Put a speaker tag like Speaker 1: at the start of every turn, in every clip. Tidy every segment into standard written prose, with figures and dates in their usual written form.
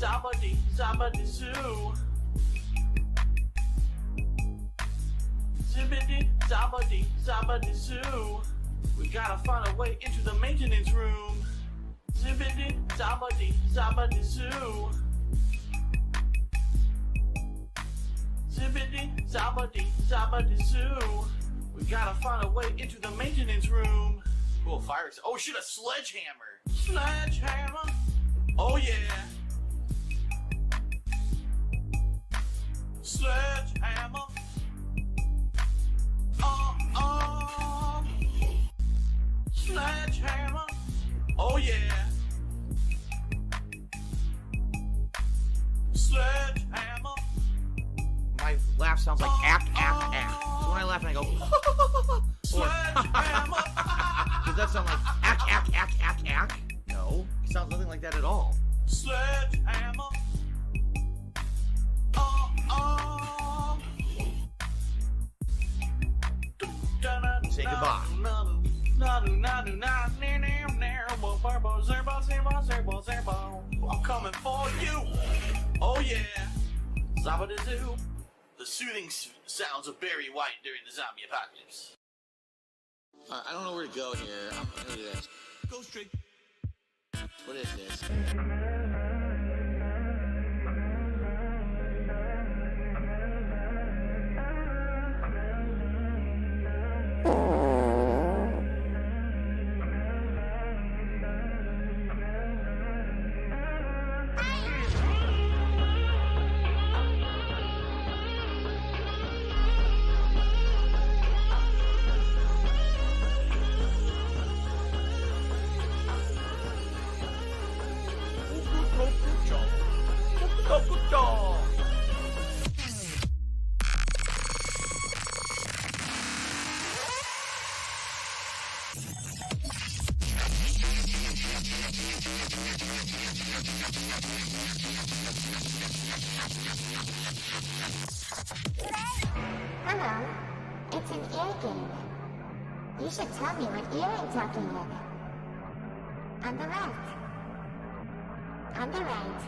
Speaker 1: Zabadi, zabadi, zoo. Zibbidi, zabadi, zabadi, zoo. We gotta find a way into the maintenance room. Zibbidi, zabadi, zabadi, zoo. Zibbidi, zabadi, zabadi, zoo. We gotta find a way into the maintenance room. Cool, fire. Oh shit, a sledgehammer. Sledgehammer. Oh yeah. Sledgehammer. Sledgehammer. Oh yeah. Sledgehammer.
Speaker 2: My laugh sounds like ack, ack, ack. So when I laugh and I go,
Speaker 1: Sledgehammer.
Speaker 2: does that sound like ack, ack, ack, ack, ack? No, it sounds nothing like that at all.
Speaker 1: Sledgehammer.
Speaker 2: Say goodbye.
Speaker 1: I'm coming for you. Oh yeah. Zabadazoo. The soothing sounds of Barry White during the zombie apocalypse.
Speaker 3: I don't know where to go here. I'm gonna do this.
Speaker 1: Go straight.
Speaker 3: What is this?
Speaker 4: Hello, it's an ear game. You should tell me what ear I'm talking in. On the left. On the right.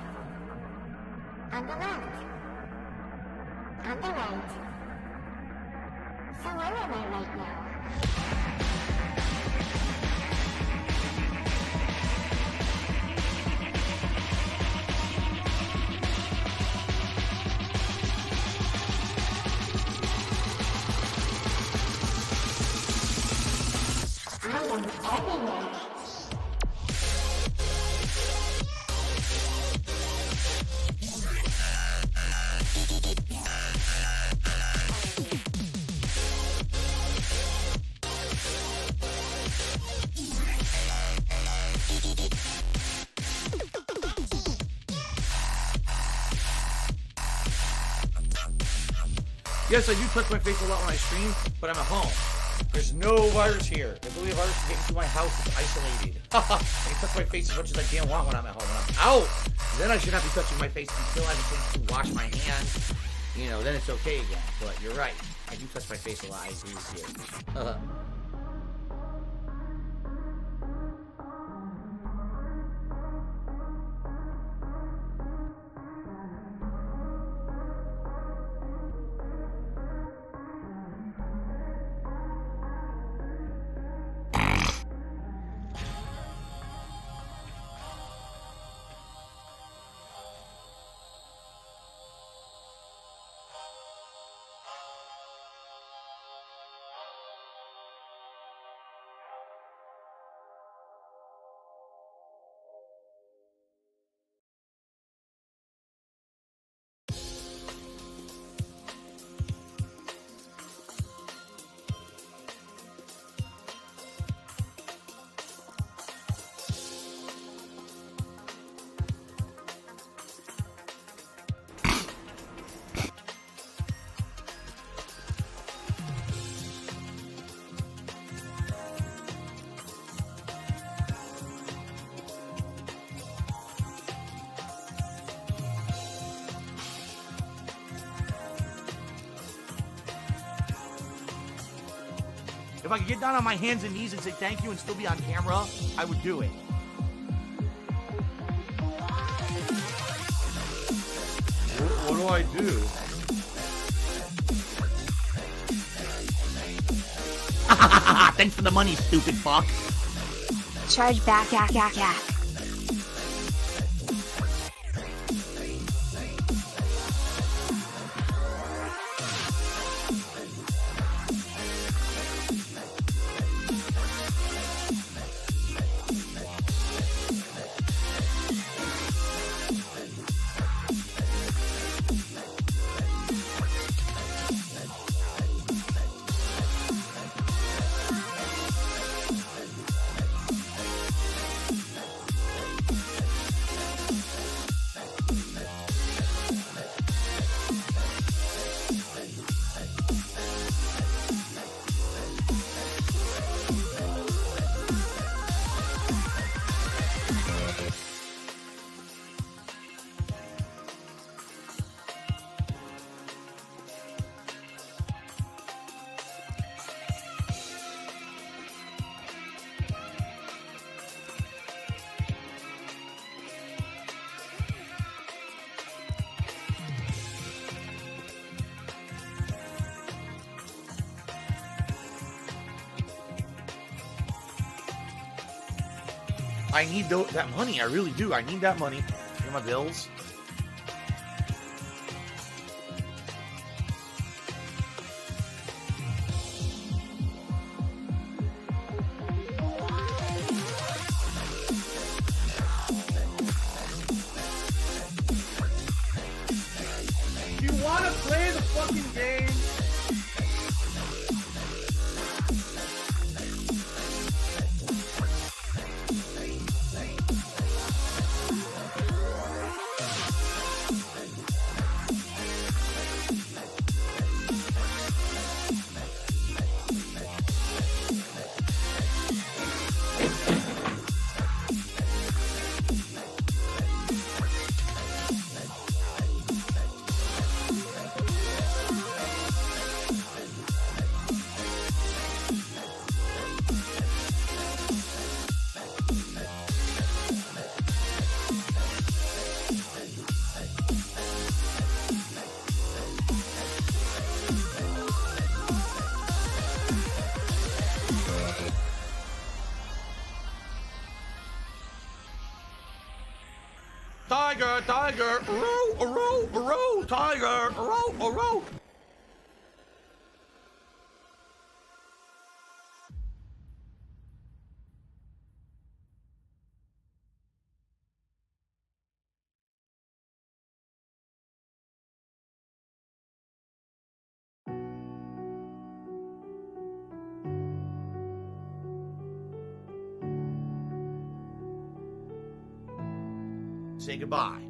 Speaker 4: On the left. On the right. So where am I right now? I am everywhere.
Speaker 2: Yes, I do touch my face a lot when I stream, but I'm at home. There's no virus here. The ability of virus to get into my house is isolated. I can touch my face as much as I damn want when I'm at home. When I'm out, then I should not be touching my face until I have a chance to wash my hands. You know, then it's okay again. But you're right. I do touch my face a lot. I agree with you. If I could get down on my hands and knees and say thank you and still be on camera, I would do it. What do I do? Thanks for the money, stupid fuck.
Speaker 5: Charge back, ack, ack, ack.
Speaker 2: I need that money. I really do. I need that money. Pay my bills. Do you want to play the fucking game? Tiger, tiger, row, row, row, tiger, row, row. Say goodbye.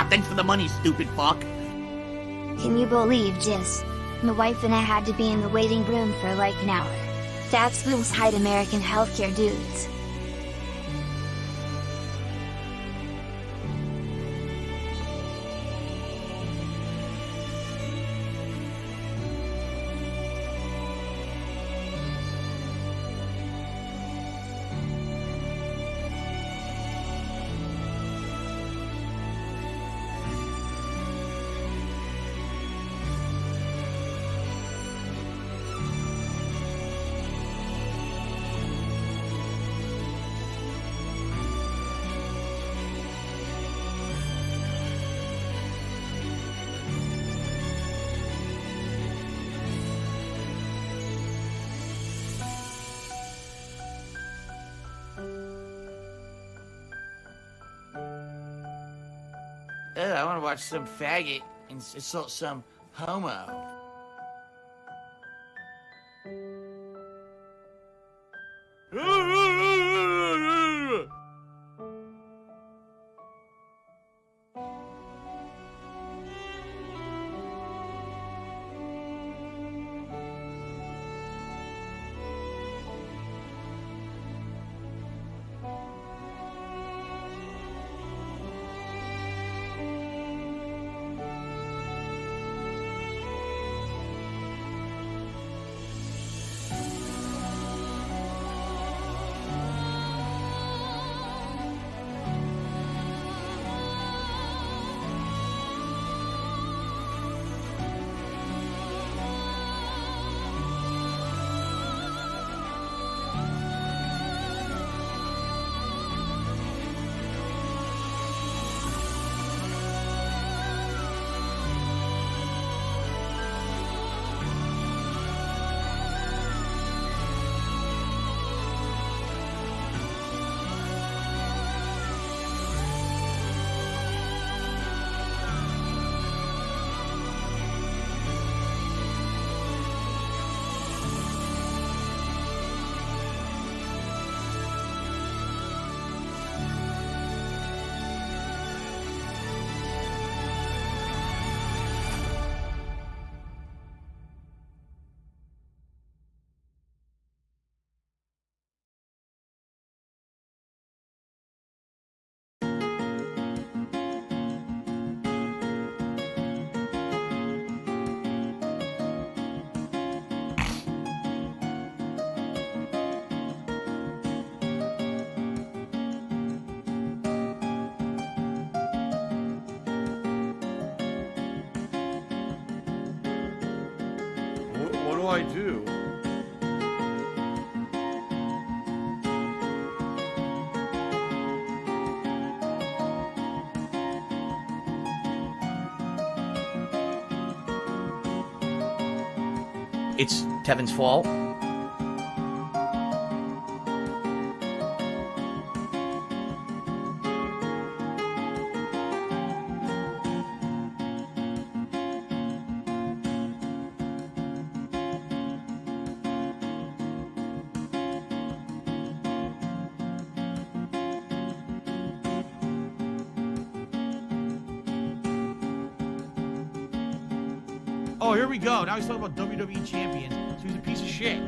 Speaker 2: Thanks for the money, stupid fuck.
Speaker 5: Can you believe this? My wife and I had to be in the waiting room for like an hour. That's those hide American healthcare dudes.
Speaker 2: I want to watch some faggot insult some homo.
Speaker 6: What do I do?
Speaker 2: It's Tevin's fault.
Speaker 6: Oh, here we go. Now he's talking about WWE champions. So he's a piece of shit.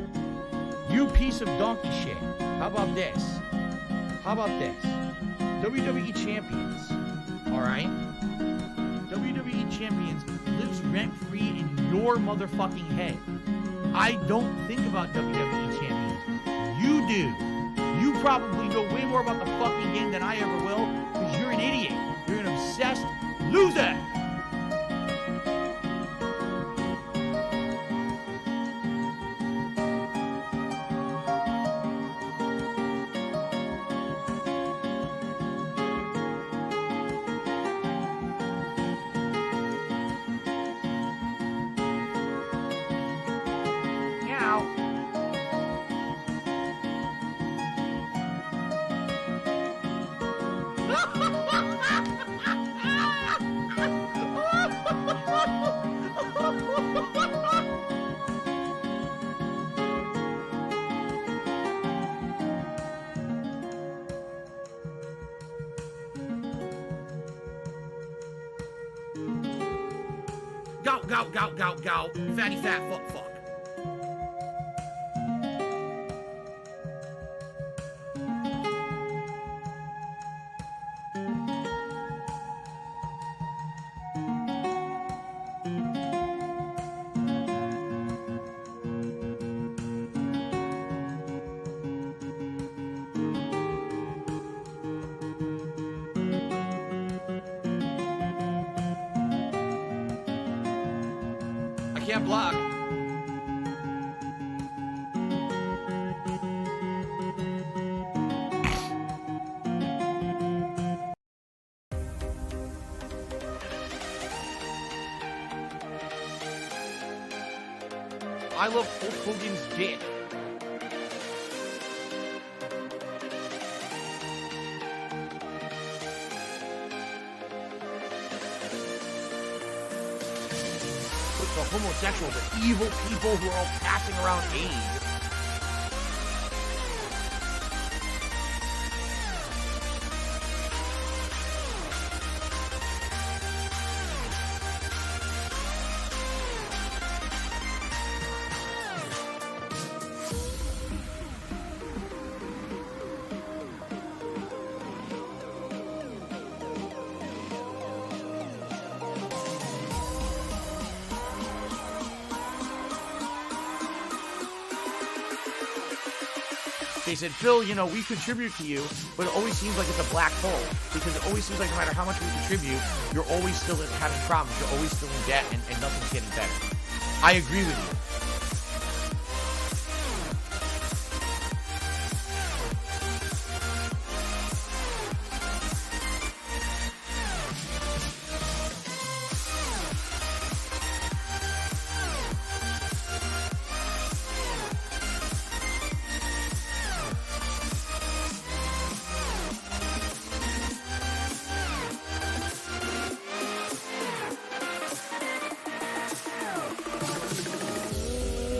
Speaker 6: You piece of donkey shit. How about this? How about this? WWE champions. Alright? WWE champions lives rent-free in your motherfucking head. I don't think about WWE champions. You do. You probably know way more about the fucking game than I ever will, because you're an idiot. You're an obsessed loser. Go, fatty fat fuck. I can't block. I love Hulk Hogan's dick.
Speaker 2: the homosexual, the evil people who are all passing around AIDS. They said, Phil, you know, we contribute to you, but it always seems like it's a black hole. Because it always seems like no matter how much we contribute, you're always still having problems. You're always still in debt, and nothing's getting better. I agree with you.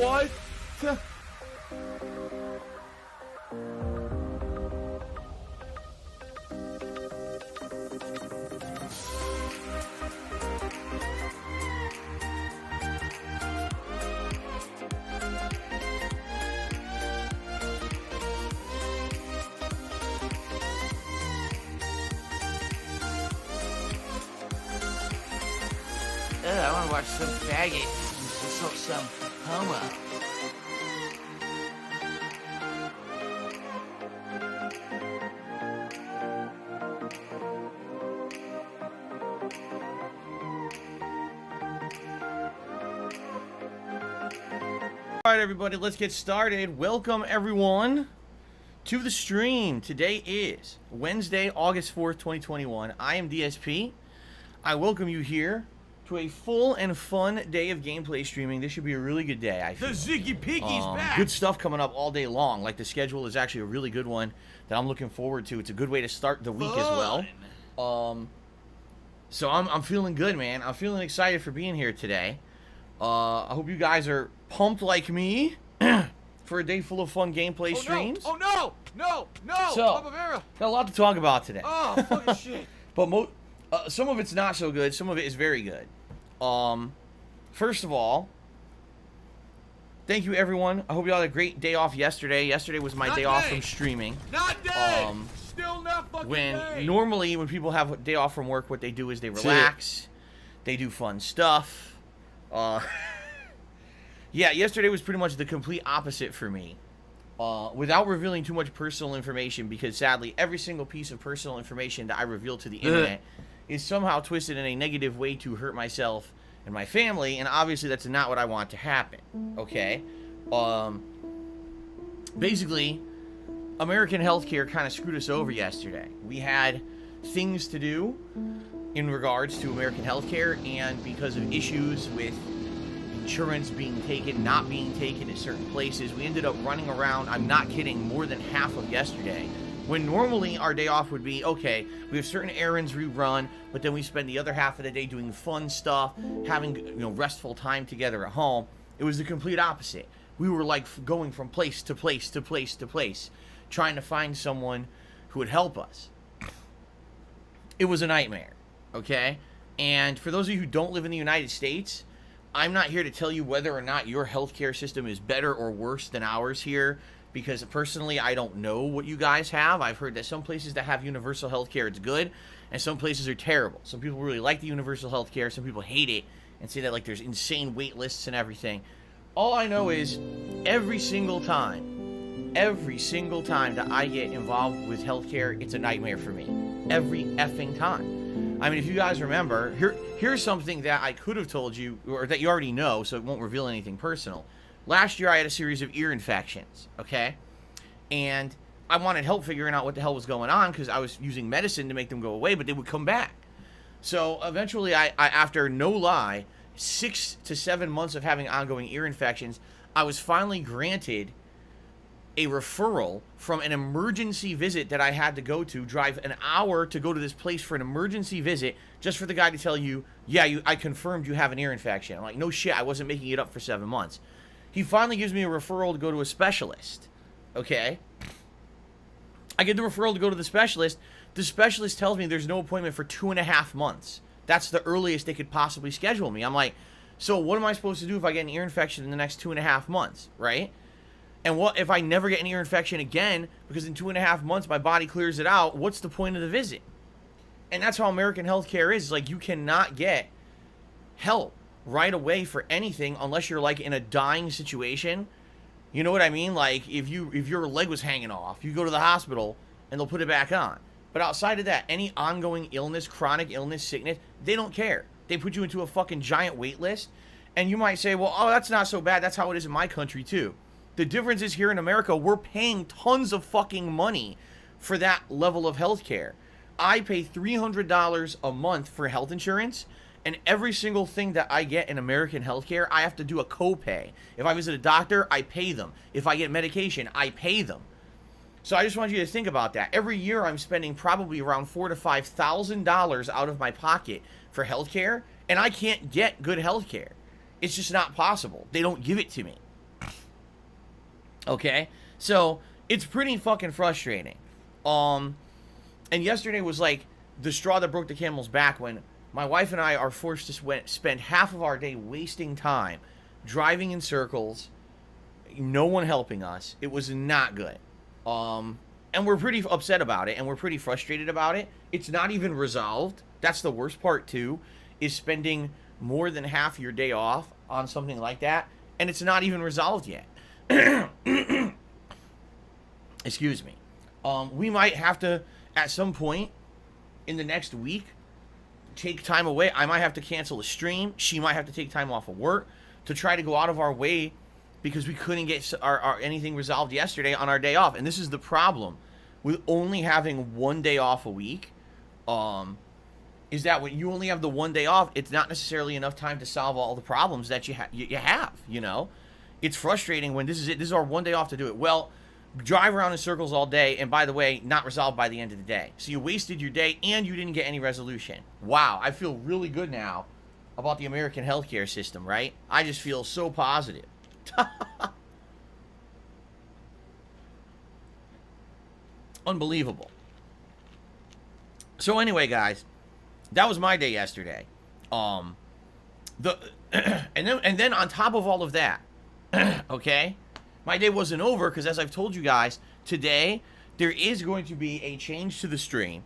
Speaker 2: What? I want to watch some faggot, some homo. All right, everybody, let's get started. Welcome, everyone, to the stream. Today is Wednesday, August 4th, 2021. I am DSP. I welcome you here to a full and fun day of gameplay streaming. This should be a really good day, I feel.
Speaker 6: The Ziggy Piggy's back.
Speaker 2: Good stuff coming up all day long. Like, the schedule is actually a really good one that I'm looking forward to. It's a good way to start the week as well. So I'm feeling good, man. I'm feeling excited for being here today. I hope you guys are pumped like me for a day full of fun gameplay streams.
Speaker 6: Oh no!
Speaker 2: So,
Speaker 6: Papa Vera.
Speaker 2: got a lot to talk about today.
Speaker 6: Oh, fucking shit.
Speaker 2: But some of it's not so good. Some of it is very good. First of all, thank you, everyone. I hope you all had a great day off yesterday. Yesterday was my day off from streaming.
Speaker 6: Not day! Still not fucking day!
Speaker 2: Normally, when people have a day off from work, what they do is they relax. They do fun stuff. Yeah, yesterday was pretty much the complete opposite for me. Without revealing too much personal information, because sadly, every single piece of personal information that I reveal to the internet is somehow twisted in a negative way to hurt myself and my family, and obviously that's not what I want to happen, okay? Basically, American healthcare kind of screwed us over yesterday. We had things to do in regards to American healthcare, and because of issues with insurance being taken, not being taken at certain places, we ended up running around, I'm not kidding, more than half of yesterday. When normally our day off would be, okay, we have certain errands we run, but then we spend the other half of the day doing fun stuff, having, restful time together at home. It was the complete opposite. We were like going from place to place to place to place, trying to find someone who would help us. It was a nightmare, okay? And for those of you who don't live in the United States, I'm not here to tell you whether or not your healthcare system is better or worse than ours here, because personally, I don't know what you guys have. I've heard that some places that have universal healthcare, it's good, and some places are terrible. Some people really like the universal healthcare, some people hate it, and say that like there's insane wait lists and everything. All I know is every single time that I get involved with healthcare, it's a nightmare for me. Every effing time. I mean, if you guys remember, here's something that I could have told you, or that you already know, so it won't reveal anything personal. Last year, I had a series of ear infections, okay? And I wanted help figuring out what the hell was going on, because I was using medicine to make them go away, but they would come back. So eventually, I after no lie, 6 to 7 months of having ongoing ear infections, I was finally granted a referral from an emergency visit that I had to go to, drive an hour to go to this place for an emergency visit, just for the guy to tell you, yeah, I confirmed you have an ear infection. I'm like, no shit, I wasn't making it up for 7 months. He finally gives me a referral to go to a specialist. Okay? I get the referral to go to the specialist. The specialist tells me there's no appointment for 2.5 months. That's the earliest they could possibly schedule me. I'm like, so what am I supposed to do if I get an ear infection in the next 2.5 months, right? And what if I never get an ear infection again, because in 2.5 months my body clears it out? What's the point of the visit? And that's how American healthcare is. Like, you cannot get help right away for anything unless you're like in a dying situation. You know what I mean? Like, if your leg was hanging off, you go to the hospital and they'll put it back on. But outside of that, any ongoing illness, chronic illness, sickness, they don't care. They put you into a fucking giant wait list. And you might say, well, oh, that's not so bad. That's how it is in my country too. The difference is, here in America, we're paying tons of fucking money for that level of health care. I pay $300 a month for health insurance, and every single thing that I get in American healthcare, I have to do a copay. If I visit a doctor, I pay them. If I get medication, I pay them. So I just want you to think about that. Every year, I'm spending probably around $4,000 to $5,000 out of my pocket for healthcare, and I can't get good healthcare. It's just not possible. They don't give it to me. Okay, so it's pretty fucking frustrating. And yesterday was like the straw that broke the camel's back, when my wife and I are forced to spend half of our day wasting time driving in circles, no one helping us. It was not good. And we're pretty upset about it, and we're pretty frustrated about it. It's not even resolved. That's the worst part too, is spending more than half your day off on something like that, and it's not even resolved yet. Excuse me. We might have to, at some point in the next week, take time away. I might have to cancel a stream. She might have to take time off of work to try to go out of our way, because we couldn't get our anything resolved yesterday on our day off. And this is the problem with only having 1 day off a week. Is that when you only have the 1 day off, it's not necessarily enough time to solve all the problems that you have, you know? It's frustrating when this is our 1 day off to do it. Well, drive around in circles all day, and by the way, not resolved by the end of the day. So you wasted your day, and you didn't get any resolution. Wow, I feel really good now about the American healthcare system, right? I just feel so positive. Unbelievable. So anyway, guys, that was my day yesterday. And then on top of all of that, okay, my day wasn't over, because as I've told you guys, today there is going to be a change to the stream.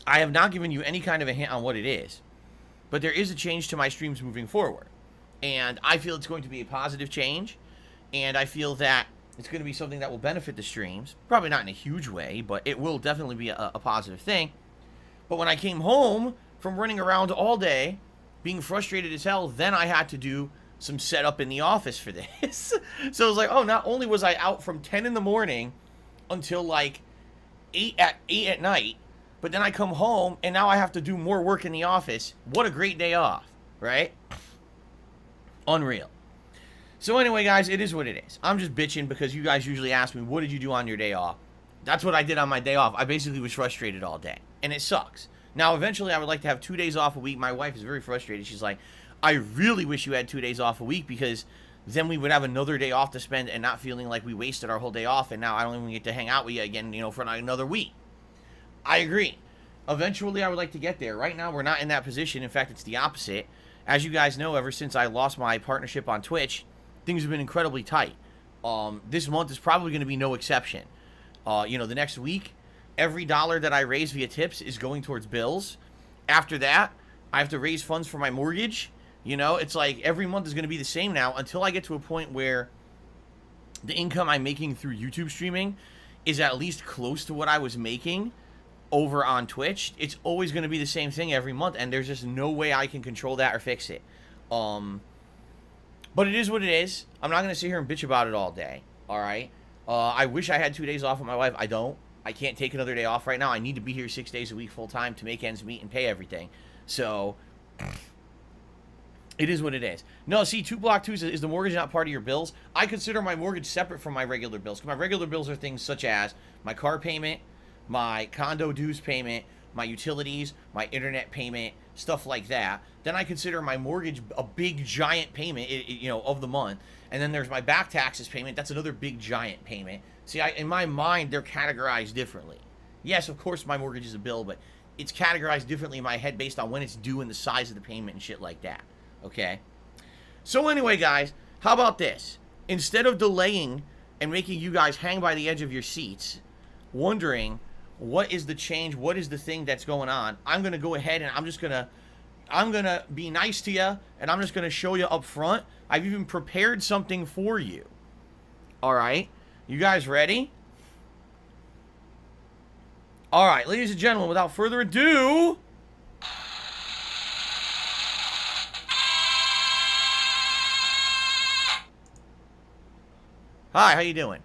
Speaker 2: I have not given you any kind of a hint on what it is, but there is a change to my streams moving forward, and I feel it's going to be a positive change, and I feel that it's going to be something that will benefit the streams. Probably not in a huge way, but it will definitely be a positive thing. But when I came home from running around all day, being frustrated as hell, then I had to do some setup in the office for this. So it was like, oh, not only was I out from 10 in the morning until like 8 at night, but then I come home and now I have to do more work in the office. What a great day off, right? Unreal. So anyway, guys, it is what it is. I'm just bitching because you guys usually ask me, what did you do on your day off? That's what I did on my day off. I basically was frustrated all day, and it sucks. Now, eventually, I would like to have 2 days off a week. My wife is very frustrated. She's like, I really wish you had 2 days off a week, because then we would have another day off to spend and not feeling like we wasted our whole day off, and now I don't even get to hang out with you again, you know, for another week. I agree. Eventually, I would like to get there. Right now, we're not in that position. In fact, it's the opposite. As you guys know, ever since I lost my partnership on Twitch, things have been incredibly tight. This month is probably going to be no exception. You know, the next week, every dollar that I raise via tips is going towards bills. After that, I have to raise funds for my mortgage. You know, it's like every month is going to be the same now, until I get to a point where the income I'm making through YouTube streaming is at least close to what I was making over on Twitch. It's always going to be the same thing every month, and there's just no way I can control that or fix it. But it is what it is. I'm not going to sit here and bitch about it all day, all right? I wish I had 2 days off with my wife. I don't. I can't take another day off right now. I need to be here 6 days a week full time to make ends meet and pay everything. So It is what it is. No, see, 2 Block 2 is the mortgage not part of your bills? I consider my mortgage separate from my regular bills. Because my regular bills are things such as my car payment, my condo dues payment, my utilities, my internet payment, stuff like that. Then I consider my mortgage a big giant payment, of the month. And then there's my back taxes payment. That's another big giant payment. See, in my mind, they're categorized differently. Yes, of course, my mortgage is a bill, but it's categorized differently in my head based on when it's due and the size of the payment and shit like that. Okay? So anyway, guys, how about this? Instead of delaying and making you guys hang by the edge of your seats, wondering what is the change, what is the thing that's going on, I'm going to go ahead and I'm going to be nice to you, and I'm just going to show you up front. I've even prepared something for you. All right? You guys ready? All right, ladies and gentlemen, without further ado, hi, how you doing?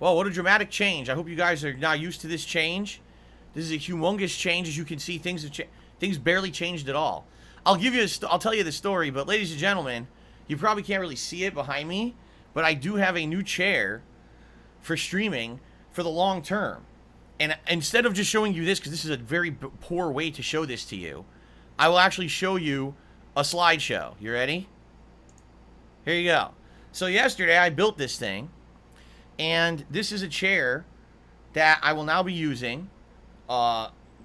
Speaker 2: Well, what a dramatic change. I hope you guys are now used to this change. This is a humongous change. As you can see, things barely changed at all. I'll tell you the story, but ladies and gentlemen, you probably can't really see it behind me, but I do have a new chair for streaming for the long term. And instead of just showing you this, because this is a very poor way to show this to you, I will actually show you a slideshow. You ready? Here you go. So yesterday I built this thing, and this is a chair that I will now be using,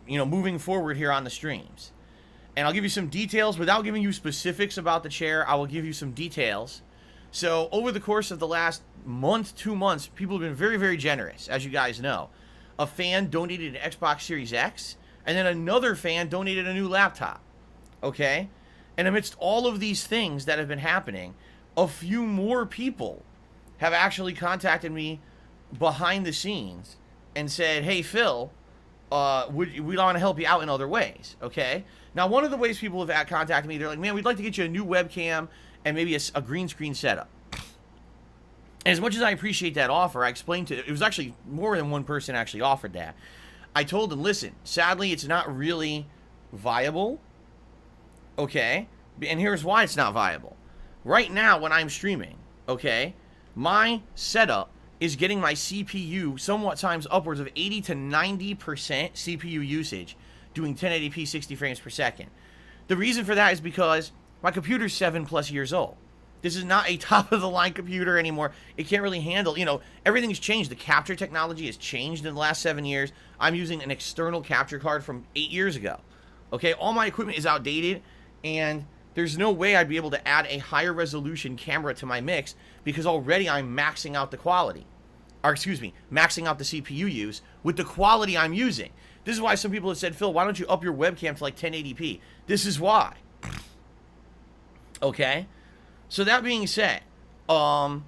Speaker 2: moving forward here on the streams. And I'll give you some details. Without giving you specifics about the chair, I will give you some details. So over the course of the last month, 2 months, people have been very, very generous, as you guys know. A fan donated an Xbox Series X, and then another fan donated a new laptop. Okay? And amidst all of these things that have been happening, a few more people have actually contacted me behind the scenes and said, hey, Phil, we want to help you out in other ways. Okay? Now, one of the ways people have contacted me, they're like, man, we'd like to get you a new webcam and maybe a green screen setup. And as much as I appreciate that offer, I explained it was actually more than one person actually offered that. I told them, listen, sadly, it's not really viable. Okay? And here's why it's not viable. Right now, when I'm streaming, okay, my setup is getting my CPU somewhat times upwards of 80 to 90% CPU usage, doing 1080p 60 frames per second. The reason for that is because my computer's 7+ years old. This is not a top-of-the-line computer anymore. It can't really handle, everything's changed. The capture technology has changed in the last 7 years. I'm using an external capture card from 8 years ago. Okay, all my equipment is outdated, and there's no way I'd be able to add a higher resolution camera to my mix because already I'm maxing out the quality. Or, maxing out the CPU use with the quality I'm using. This is why some people have said, Phil, why don't you up your webcam to like 1080p? This is why. Okay? So that being said, even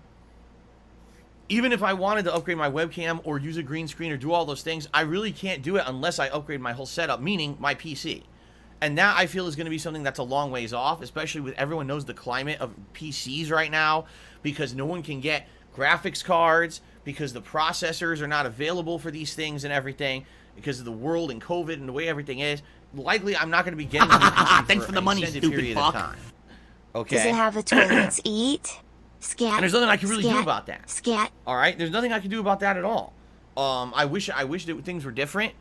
Speaker 2: if I wanted to upgrade my webcam or use a green screen or do all those things, I really can't do it unless I upgrade my whole setup, meaning my PC. And that, I feel, is going to be something that's a long ways off, especially with everyone knows the climate of PCs right now, because no one can get graphics cards, because the processors are not available for these things and everything, because of the world and COVID and the way everything is. Likely, I'm not going to be getting a new PC
Speaker 3: Thanks for the money, stupid fuck.
Speaker 2: Okay.
Speaker 5: Does it have a toilet seat? Scat.
Speaker 2: And there's nothing I can really do about that.
Speaker 5: Scat.
Speaker 2: All right, there's nothing I can do about that at all. I wish that things were different.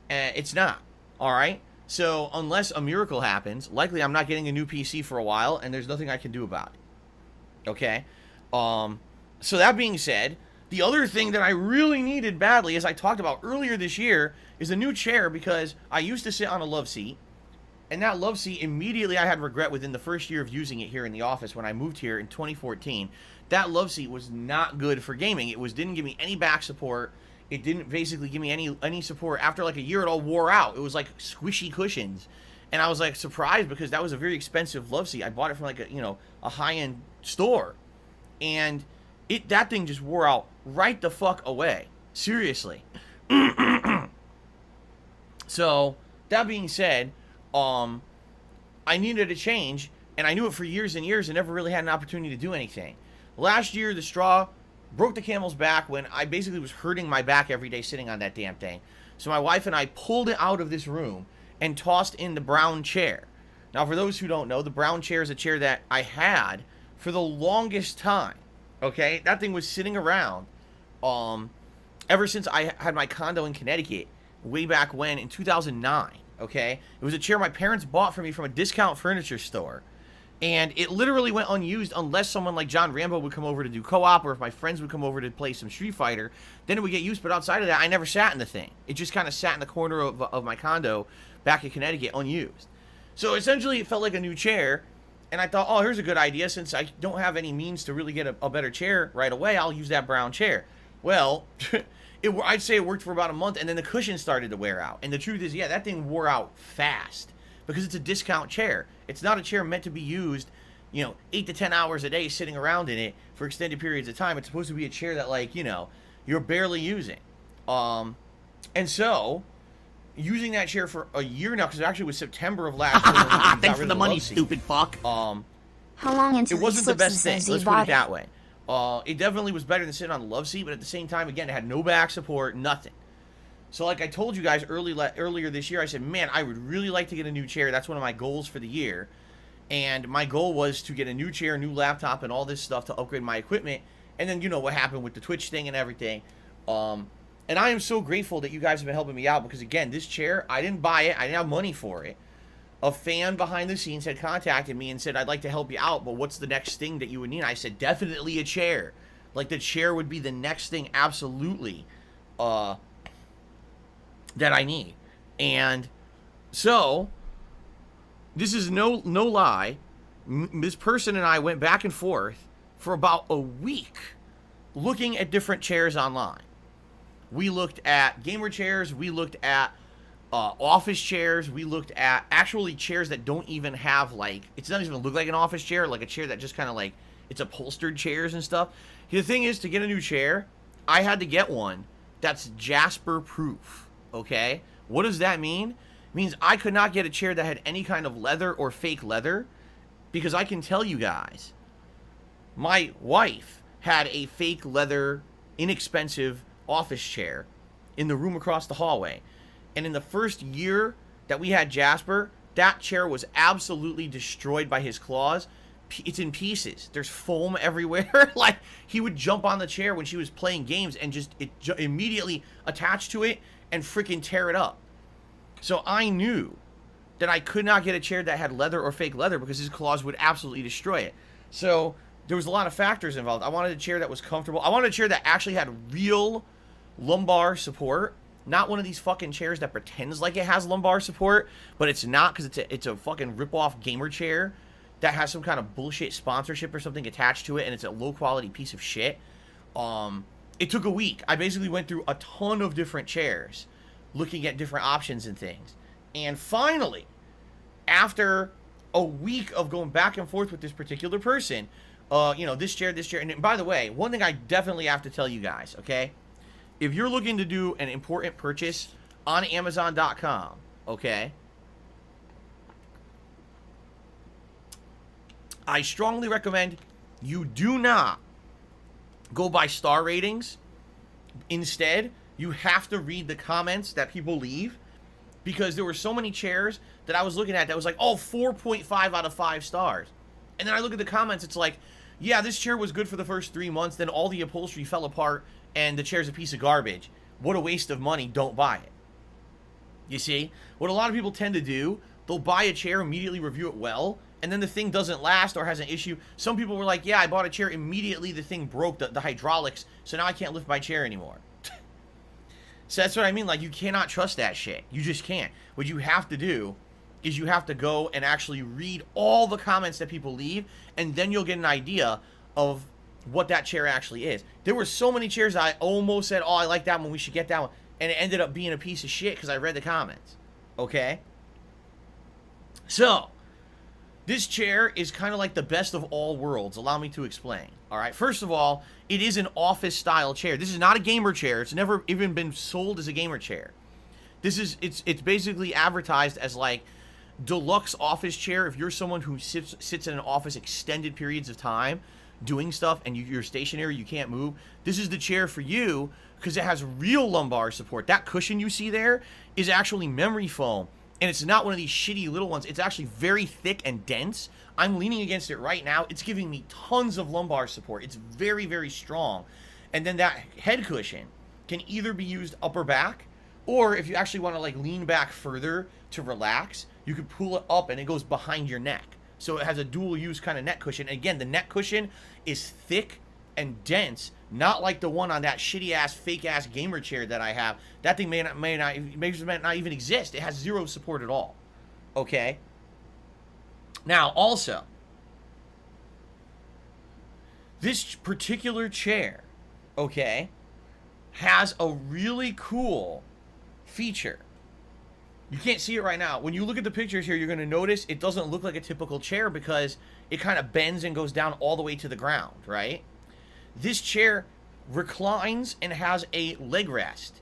Speaker 2: It's not. All right. So unless a miracle happens, likely I'm not getting a new PC for a while, and there's nothing I can do about it. Okay. So that being said, the other thing that I really needed badly, as I talked about earlier this year, is a new chair, because I used to sit on a love seat. And that love seat, immediately I had regret within the first year of using it here in the office when I moved here in 2014. That love seat was not good for gaming. It didn't give me any back support. It didn't basically give me any support. After like a year, it all wore out. It was like squishy cushions. And I was like surprised, because that was a very expensive love seat. I bought it from like a high-end store. And that thing just wore out right the fuck away. Seriously. So, that being said, I needed a change, and I knew it for years and years and never really had an opportunity to do anything. Last year, the straw broke the camel's back when I basically was hurting my back every day sitting on that damn thing. So my wife and I pulled it out of this room and tossed in the brown chair. Now, for those who don't know, the brown chair is a chair that I had for the longest time. Okay, that thing was sitting around ever since I had my condo in Connecticut, way back when in 2009. Okay, it was a chair my parents bought for me from a discount furniture store, and it literally went unused unless someone like John Rambo would come over to do co-op, or if my friends would come over to play some Street Fighter, then it would get used. But outside of that, I never sat in the thing. It just kind of sat in the corner of my condo back in Connecticut unused. So essentially, it felt like a new chair, and I thought, oh, here's a good idea. Since I don't have any means to really get a better chair right away, I'll use that brown chair. Well, I'd say it worked for about a month, and then the cushion started to wear out. And the truth is, yeah, that thing wore out fast because it's a discount chair. It's not a chair meant to be used, 8 to 10 hours a day sitting around in it for extended periods of time. It's supposed to be a chair that, you're barely using. And so, using that chair for a year now, because it actually was September of last year.
Speaker 6: Thanks for the money, stupid fuck.
Speaker 5: How long until
Speaker 2: it wasn't the best thing. Let's put it that way. It definitely was better than sitting on the love seat, but at the same time, again, it had no back support, nothing. So like I told you guys earlier this year, I said, man, I would really like to get a new chair. That's one of my goals for the year. And my goal was to get a new chair, new laptop, and all this stuff to upgrade my equipment. And then you know what happened with the Twitch thing and everything. And I am so grateful that you guys have been helping me out because, again, this chair, I didn't buy it. I didn't have money for it. A fan behind the scenes had contacted me and said, I'd like to help you out, but what's the next thing that you would need? I said, definitely a chair. Like, the chair would be the next thing, absolutely, that I need. And so, this is no lie. This person and I went back and forth for about a week looking at different chairs online. We looked at gamer chairs. We looked at office chairs. We looked at actually chairs that don't even have, it doesn't even look like an office chair, like a chair that just kind of it's upholstered chairs and stuff. The thing is, to get a new chair, I had to get one that's Jasper proof, okay? What does that mean? It means I could not get a chair that had any kind of leather or fake leather, because I can tell you guys, my wife had a fake leather, inexpensive office chair in the room across the hallway. And in the first year that we had Jasper, that chair was absolutely destroyed by his claws. It's in pieces. There's foam everywhere. He would jump on the chair when she was playing games and just immediately attach to it and freaking tear it up. So I knew that I could not get a chair that had leather or fake leather because his claws would absolutely destroy it. So there was a lot of factors involved. I wanted a chair that was comfortable. I wanted a chair that actually had real lumbar support. Not one of these fucking chairs that pretends like it has lumbar support, but it's not, because it's a fucking rip-off gamer chair that has some kind of bullshit sponsorship or something attached to it, and it's a low-quality piece of shit. It took a week. I basically went through a ton of different chairs, looking at different options and things. And finally, after a week of going back and forth with this particular person, this chair, and by the way, one thing I definitely have to tell you guys, okay? If you're looking to do an important purchase on Amazon.com, okay, I strongly recommend you do not go by star ratings. Instead, you have to read the comments that people leave, because there were so many chairs that I was looking at that was 4.5 out of 5 stars. And then I look at the comments, it's like, yeah, this chair was good for the first 3 months, then all the upholstery fell apart, and the chair's a piece of garbage. What a waste of money. Don't buy it. You see? What a lot of people tend to do, they'll buy a chair, immediately review it well, and then the thing doesn't last or has an issue. Some people were like, yeah, I bought a chair, immediately the thing broke, the hydraulics, so now I can't lift my chair anymore. So that's what I mean. You cannot trust that shit. You just can't. What you have to do is you have to go and actually read all the comments that people leave, and then you'll get an idea of what that chair actually is. There were so many chairs I almost said, oh, I like that one, we should get that one, and it ended up being a piece of shit because I read the comments. Okay? So, this chair is kind of like the best of all worlds. Allow me to explain. Alright, first of all, it is an office-style chair. This is not a gamer chair. It's never even been sold as a gamer chair. It's basically advertised as deluxe office chair. If you're someone who sits in an office extended periods of time doing stuff and you're stationary, you can't move, this is the chair for you because it has real lumbar support. That cushion you see there is actually memory foam. And it's not one of these shitty little ones. It's actually very thick and dense. I'm leaning against it right now. It's giving me tons of lumbar support. It's very, very strong. And then that head cushion can either be used upper back, or if you actually want to like lean back further to relax, you could pull it up and it goes behind your neck. So it has a dual use kind of neck cushion. And again, the neck cushion is thick and dense, not like the one on that shitty ass, fake ass gamer chair that I have. That thing may not even exist. It has zero support at all. Okay. Now, also, this particular chair, okay, has a really cool feature. You can't see it right now. When you look at the pictures here, you're going to notice it doesn't look like a typical chair because it kind of bends and goes down all the way to the ground, right? This chair reclines and has a leg rest.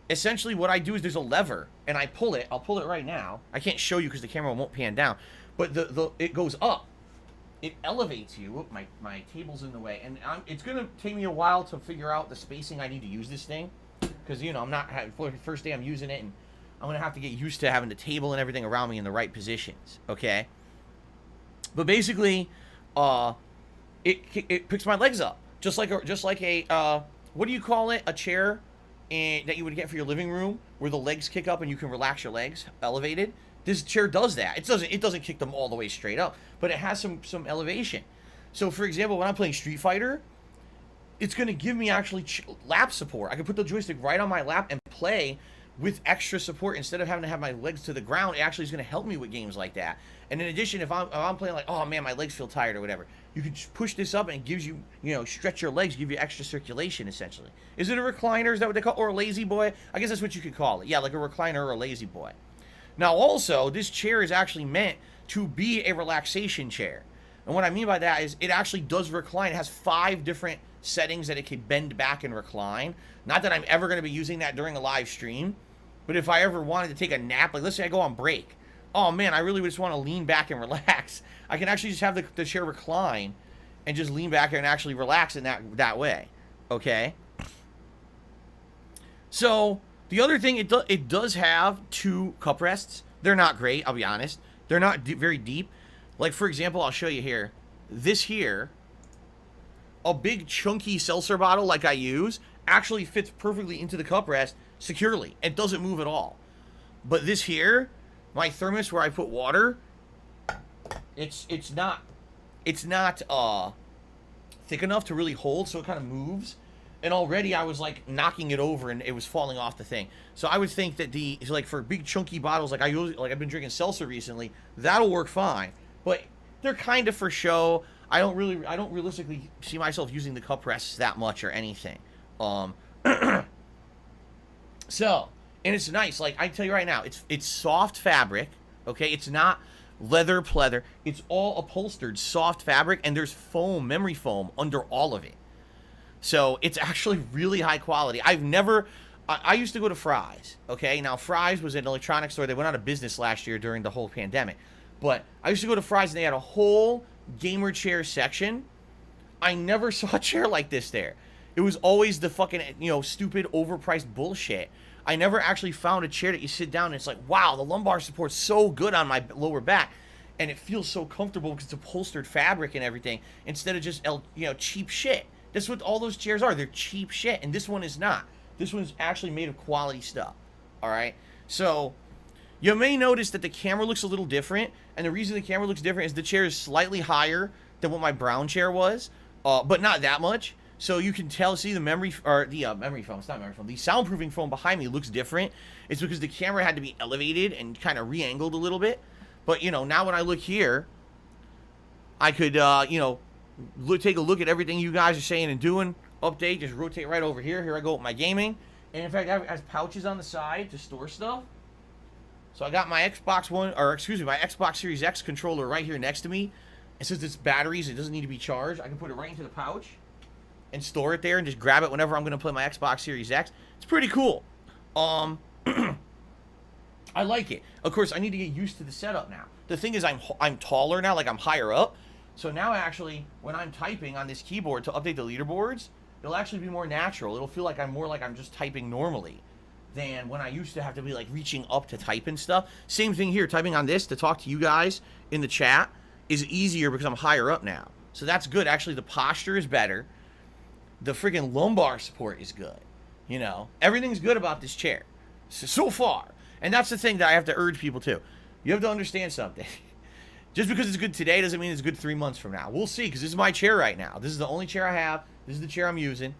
Speaker 2: Essentially, what I do is there's a lever, and I pull it. I'll pull it right now. I can't show you because the camera won't pan down. But it goes up. It elevates you. Oop, my table's in the way. And it's going to take me a while to figure out the spacing I need to use this thing. Because, you know, I'm not... For the first day I'm using it, and I'm going to have to get used to having the table and everything around me in the right positions. Okay? But basically, it picks my legs up. Just like a what do you call it? A chair that you would get for your living room, where the legs kick up and you can relax your legs, elevated. This chair does that. It doesn't kick them all the way straight up, but it has some elevation. So, for example, when I'm playing Street Fighter, it's going to give me actually lap support. I can put the joystick right on my lap and play with extra support instead of having to have my legs to the ground. It actually is going to help me with games like that. And in addition, if I'm playing like, oh man, my legs feel tired or whatever, you can just push this up and it gives you, stretch your legs, give you extra circulation essentially. Is it a recliner? Is that what they call it? Or a lazy boy? I guess that's what you could call it. Yeah, like a recliner or a lazy boy. Now also, this chair is actually meant to be a relaxation chair. And what I mean by that is it actually does recline. It has 5 different settings that it can bend back and recline. Not that I'm ever going to be using that during a live stream, but if I ever wanted to take a nap, like let's say I go on break, oh man, I really just want to lean back and relax, I can actually just have the chair recline and just lean back and actually relax in that way. Okay? So, the other thing, it does have 2 cup rests. They're not great, I'll be honest. They're not very deep. Like, for example, I'll show you here. This here, a big chunky seltzer bottle like I use, actually fits perfectly into the cup rest securely. It doesn't move at all. But this here, my thermos where I put water, it's not thick enough to really hold, so it kind of moves. And already I was like knocking it over and it was falling off the thing. So I would think that like for big chunky bottles, like I've been drinking seltzer recently, that'll work fine. But they're kind of for show. I don't realistically see myself using the cup rests that much or anything. So, and it's nice. Like I tell you right now, it's soft fabric. Okay, it's not leather pleather. It's all upholstered soft fabric, and there's foam, memory foam under all of it. So it's actually really high quality. I used to go to Fry's. Okay, now Fry's was an electronics store. They went out of business last year during the whole pandemic. But I used to go to Fry's and they had a whole gamer chair section. I never saw a chair like this there. It was always the fucking, stupid overpriced bullshit. I never actually found a chair that you sit down and it's like, wow, the lumbar support's so good on my lower back. And it feels so comfortable because it's upholstered fabric and everything instead of just, cheap shit. That's what all those chairs are. They're cheap shit. And this one is not. This one's actually made of quality stuff. All right? So, you may notice that the camera looks a little different. And the reason the camera looks different is the chair is slightly higher than what my brown chair was. But not that much. So you can see the memory foam. It's not memory foam. The soundproofing foam behind me looks different. It's because the camera had to be elevated and kind of re-angled a little bit. But, now when I look here, I could, take a look at everything you guys are saying and doing. Update, just rotate right over here. Here I go with my gaming. And in fact, it has pouches on the side to store stuff. So I got my my Xbox Series X controller right here next to me. And since it's batteries, it doesn't need to be charged. I can put it right into the pouch and store it there and just grab it whenever I'm going to play my Xbox Series X. It's pretty cool. I like it. Of course, I need to get used to the setup now. The thing is, I'm taller now, like I'm higher up. So now actually, when I'm typing on this keyboard to update the leaderboards, it'll actually be more natural. It'll feel like I'm just typing normally than when I used to have to be like reaching up to type and stuff. Same thing here, typing on this to talk to you guys in the chat is easier because I'm higher up now. So that's good. Actually, the posture is better. The freaking lumbar support is good. You know, everything's good about this chair so far. And that's the thing that I have to urge people to. You have to understand something. Just because it's good today doesn't mean it's good 3 months from now. We'll see, because this is my chair right now. This is the only chair I have. This is the chair I'm using.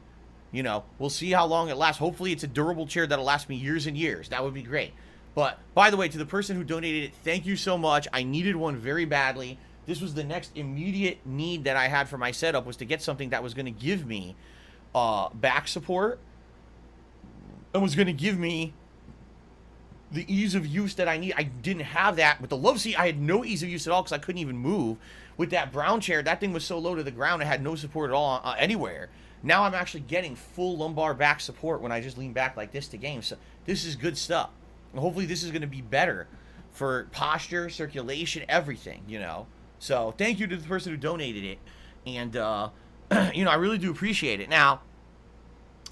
Speaker 2: You know, we'll see how long it lasts. Hopefully it's a durable chair that'll last me years and years. That would be great. But, by the way, to the person who donated it, thank you so much. I needed one very badly. This was the next immediate need that I had for my setup, was to get something that was going to give me back support and was going to give me the ease of use that I need. I didn't have that with the Love Seat. I had no ease of use at all because I couldn't even move. With that brown chair, that thing was so low to the ground, it had no support at all anywhere. Now I'm actually getting full lumbar back support when I just lean back like this to game. So this is good stuff. And hopefully this is going to be better for posture, circulation, everything, you know. So thank you to the person who donated it. And, you know, I really do appreciate it. Now,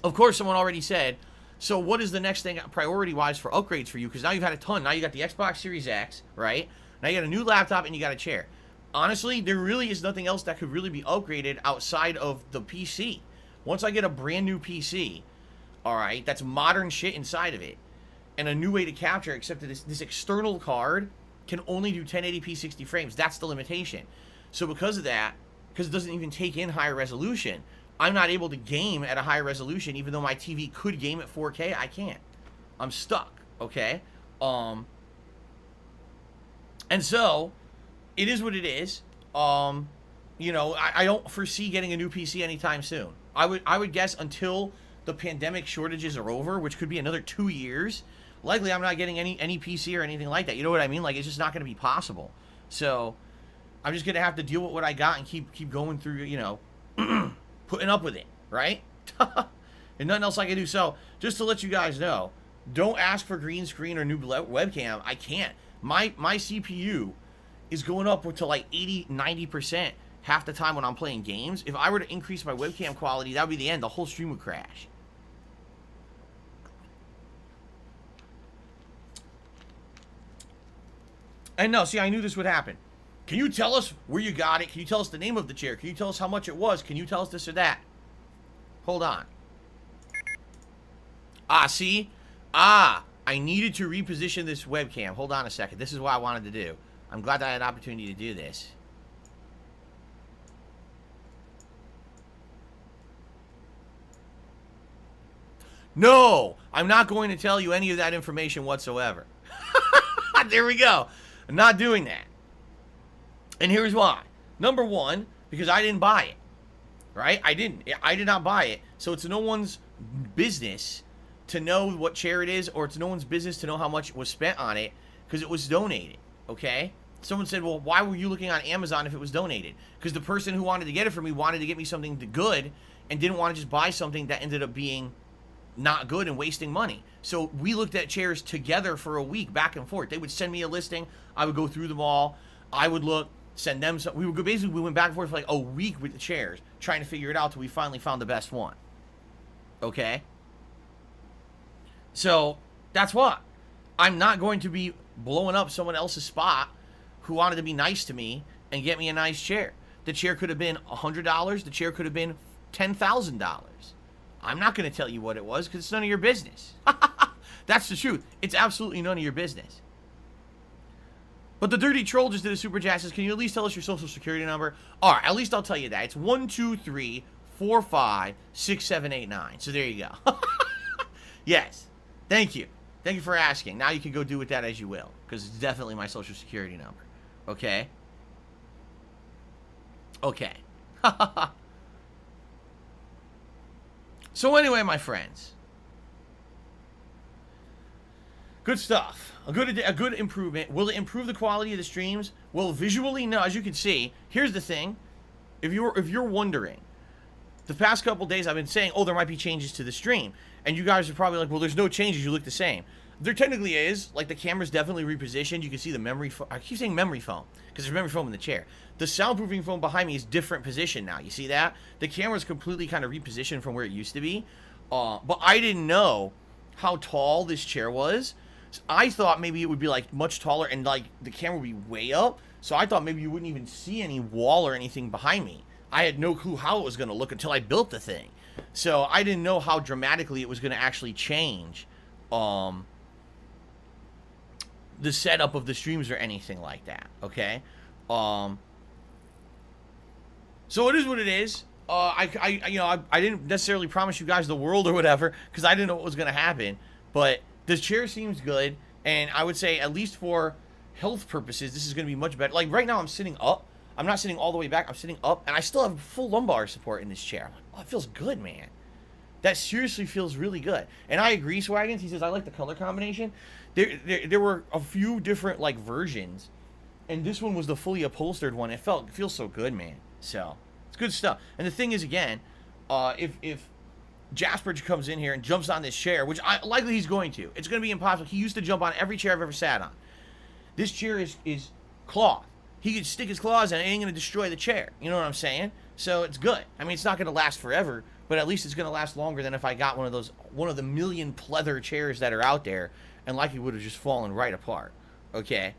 Speaker 2: of course, someone already said, so what is the next thing priority-wise for upgrades for you? Because now you've had a ton. Now you got the Xbox Series X, right? Now you got a new laptop and you got a chair. Honestly, there really is nothing else that could really be upgraded outside of the PC. Once I get a brand new PC, all right, that's modern shit inside of it, and a new way to capture, except that this external card can only do 1080p 60 frames. That's the limitation. So because of that, because it doesn't even take in higher resolution, I'm not able to game at a higher resolution, even though my TV could game at 4K. I can't. I'm stuck, okay? And so, it is what it is. You know, I don't foresee getting a new PC anytime soon. I would guess until the pandemic shortages are over, which could be another 2 years, likely I'm not getting any PC or anything like that. You know what I mean? Like, it's just not going to be possible. So, I'm just going to have to deal with what I got and keep going through, you know, putting up with it, right? And nothing else I can do. So, just to let you guys know, don't ask for green screen or new webcam. I can't. My CPU is going up to like 80-90% half the time when I'm playing games. If I were to increase my webcam quality, that would be the end. The whole stream would crash. And no, see, I knew this would happen. Can you tell us where you got it? Can you tell us the name of the chair? Can you tell us how much it was? Can you tell us this or that? Hold on. See? I needed to reposition this webcam. Hold on a second. This is what I wanted to do. I'm glad that I had an opportunity to do this. No! I'm not going to tell you any of that information whatsoever. There we go. I'm not doing that. And here's why. Number one, because I didn't buy it. Right? I did not buy it. So it's no one's business to know what chair it is, or it's no one's business to know how much was spent on it, because it was donated. Okay? Someone said, well, why were you looking on Amazon if it was donated? Because the person who wanted to get it for me wanted to get me something good and didn't want to just buy something that ended up being not good and wasting money. So we looked at chairs together for a week, back and forth. They would send me a listing. I would go through them all. I would look, send them some. We would go, basically, we went back and forth for like a week with the chairs, trying to figure it out till we finally found the best one. Okay? So that's what. I'm not going to be blowing up someone else's spot who wanted to be nice to me and get me a nice chair. The chair could have been $100. The chair could have been $10,000. I'm not going to tell you what it was because it's none of your business. That's the truth. It's absolutely none of your business. But the Dirty Troll just did a super chat. Says, can you at least tell us your social security number? All right, at least I'll tell you that. It's 123456789. So there you go. Yes. Thank you. Thank you for asking. Now you can go do with that as you will, because it's definitely my social security number. Okay? Okay. So anyway, my friends, good stuff. A good improvement. Will it improve the quality of the streams? Well, visually, no. As you can see, here's the thing. If you're wondering, the past couple days I've been saying, oh, there might be changes to the stream, and you guys are probably like, well, there's no changes. You look the same. There technically is. Like, the camera's definitely repositioned. You can see the memory foam. I keep saying memory foam because there's memory foam in the chair. The soundproofing foam behind me is different position now. You see that? The camera's completely kind of repositioned from where it used to be. But I didn't know how tall this chair was. So I thought maybe it would be like much taller and like the camera would be way up. So I thought maybe you wouldn't even see any wall or anything behind me. I had no clue how it was going to look until I built the thing. So I didn't know how dramatically it was going to actually change the setup of the streams or anything like that. Okay. So it is what it is. I didn't necessarily promise you guys the world or whatever because I didn't know what was going to happen. But this chair seems good, and I would say at least for health purposes, this is going to be much better. Like right now, I'm sitting up. I'm not sitting all the way back. I'm sitting up, and I still have full lumbar support in this chair. I'm like, oh, it feels good, man. That seriously feels really good. And I agree, Swaggins. He says I like the color combination. There were a few different like versions, and this one was the fully upholstered one. It feels so good, man. So it's good stuff. And the thing is, again, if Jasper comes in here and jumps on this chair, which likely he's going to, it's going to be impossible. He used to jump on every chair I've ever sat on. This chair is cloth. He could stick his claws in it, and it ain't going to destroy the chair. You know what I'm saying? So it's good. I mean, it's not going to last forever, but at least it's going to last longer than if I got one of the million pleather chairs that are out there, and likely would have just fallen right apart. Okay?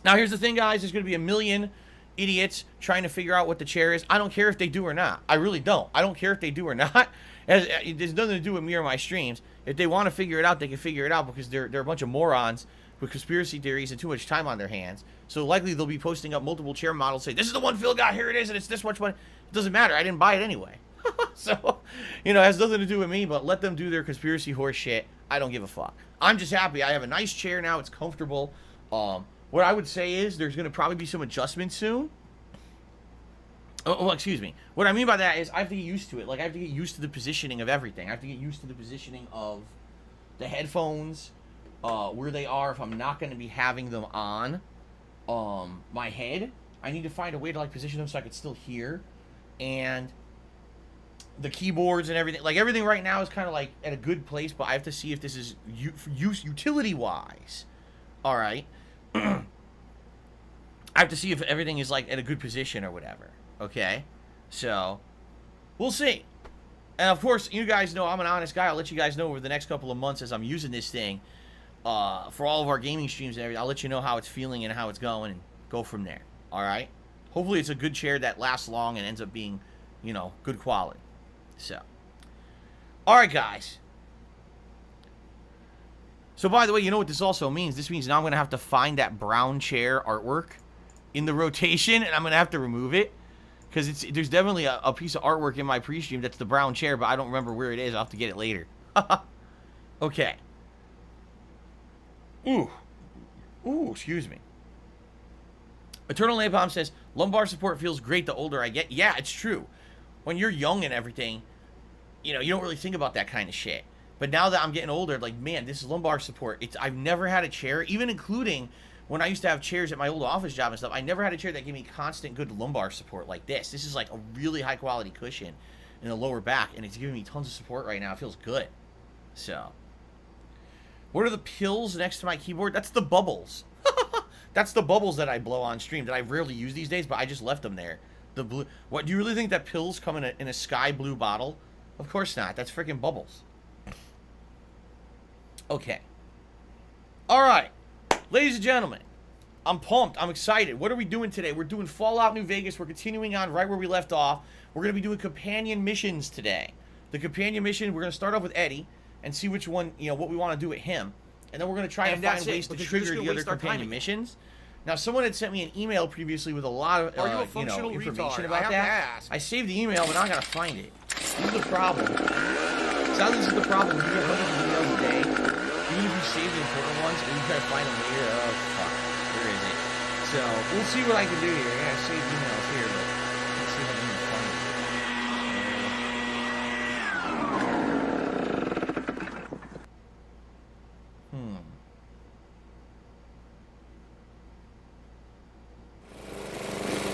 Speaker 2: Now, here's the thing, guys. There's going to be a million idiots trying to figure out what the chair is. I don't care if they do or not. I really don't. I don't care if they do or not. It has nothing to do with me or my streams. If they want to figure it out, they can figure it out because they're a bunch of morons with conspiracy theories and too much time on their hands. So likely they'll be posting up multiple chair models, say, this is the one Phil got, here it is, and it's this much money. It doesn't matter. I didn't buy it anyway. So, it has nothing to do with me, but let them do their conspiracy horse shit. I don't give a fuck. I'm just happy. I have a nice chair now. It's comfortable. What I would say is there's going to probably be some adjustments soon. Oh, excuse me. What I mean by that is I have to get used to it. Like, I have to get used to the positioning of everything. I have to get used to the positioning of the headphones, where they are if I'm not going to be having them on my head. I need to find a way to, like, position them so I could still hear. And the keyboards and everything. Like, everything right now is kind of, like, at a good place, but I have to see if this is utility-wise. All right. I have to see if everything is, like, at a good position or whatever. Okay? So, we'll see. And, of course, you guys know I'm an honest guy. I'll let you guys know over the next couple of months as I'm using this thing for all of our gaming streams and everything. I'll let you know how it's feeling and how it's going and go from there. All right? Hopefully it's a good chair that lasts long and ends up being, good quality. So, all right, guys. So, by the way, you know what this also means? This means now I'm going to have to find that brown chair artwork in the rotation, and I'm going to have to remove it. Because there's definitely a piece of artwork in my pre-stream that's the brown chair, but I don't remember where it is. I'll have to get it later. Okay. Ooh, excuse me. Eternal Napalm says, lumbar support feels great the older I get. Yeah, it's true. When you're young and everything, you don't really think about that kind of shit. But now that I'm getting older, like, man, this is lumbar support. I've never had a chair, even including when I used to have chairs at my old office job and stuff, I never had a chair that gave me constant good lumbar support like this. This is like a really high quality cushion in the lower back, and it's giving me tons of support right now. It feels good. So, what are the pills next to my keyboard? That's the bubbles. That's the bubbles that I blow on stream that I rarely use these days, but I just left them there. The blue. What, do you really think that pills come in a sky blue bottle? Of course not. That's freaking bubbles. Okay. All right. Ladies and gentlemen, I'm pumped. I'm excited. What are we doing today? We're doing Fallout New Vegas. We're continuing on right where we left off. We're going to be doing companion missions today. The companion mission, we're going to start off with Eddie and see which one, what we want to do with him. And then we're going to try and find ways to trigger the other companion missions. Now, someone had sent me an email previously with a lot of information about that. I saved the email, but now I got to find it. This is the problem. Sounds this is the problem. You get hundreds of emails a day. Even if you save the important ones and you try to find them later, oh fuck, where is it? So, we'll see what I can do here. I gotta save emails here, but let's see if I can even find it.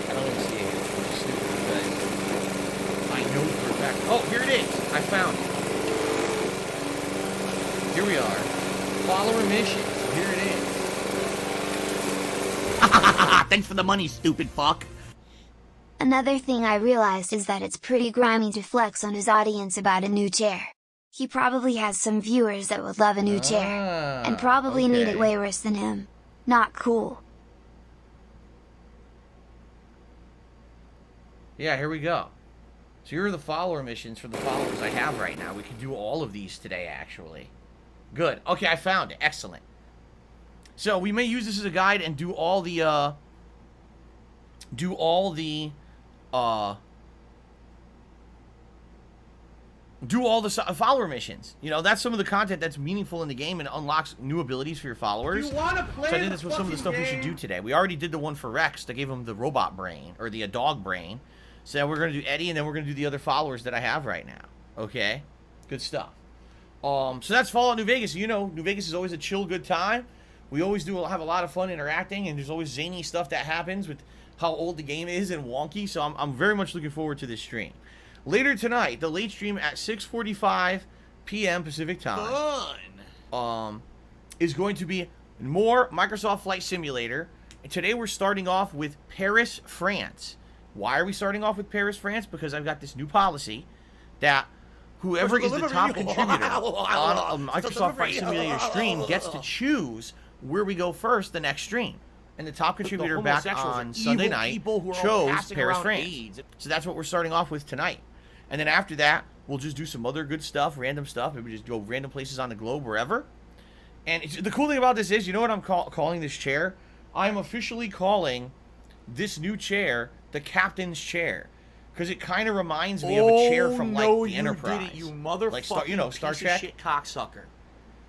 Speaker 2: I don't even see it. It's stupid because I know for a fact. Oh, here it is. I found it. Here we are. Follower mission. Here it is.
Speaker 7: Thanks for the money, stupid fuck.
Speaker 5: Another thing I realized is that it's pretty grimy to flex on his audience about a new chair. He probably has some viewers that would love a new chair, and probably need it way worse than him. Not cool.
Speaker 2: Yeah, here we go. So here are the follower missions for the followers I have right now. We can do all of these today, actually. Good. Okay, I found it. Excellent. So we may use this as a guide and do all the follower missions. You know, that's some of the content that's meaningful in the game and unlocks new abilities for your followers.
Speaker 6: You want to play
Speaker 2: So I think this was some of the stuff we should do today. We already did the one for Rex that gave him the robot brain, or the dog brain. So we're going to do Eddie, and then we're going to do the other followers that I have right now. Okay? Good stuff. So that's Fallout New Vegas. You know, New Vegas is always a chill, good time. We always have a lot of fun interacting, and there's always zany stuff that happens with how old the game is and wonky. So I'm very much looking forward to this stream. Later tonight, the late stream at 6:45 p.m. Pacific time.
Speaker 1: Fun.
Speaker 2: Is going to be more Microsoft Flight Simulator. And today we're starting off with Paris, France. Why are we starting off with Paris, France? Because I've got this new policy that whoever is the top contributor on a Microsoft Flight Simulator stream gets to choose where we go first the next stream. And the top contributor back on Sunday night chose Paris, France. So that's what we're starting off with tonight. And then after that, we'll just do some other good stuff, random stuff. Maybe just go random places on the globe, wherever. And the cool thing about this is, you know what I'm calling this chair? I'm officially calling this new chair the captain's chair. Because it kind of reminds me of a chair from, like, the Enterprise.
Speaker 1: Did it, you motherfucking
Speaker 2: like, Star Trek.
Speaker 1: shit cocksucker.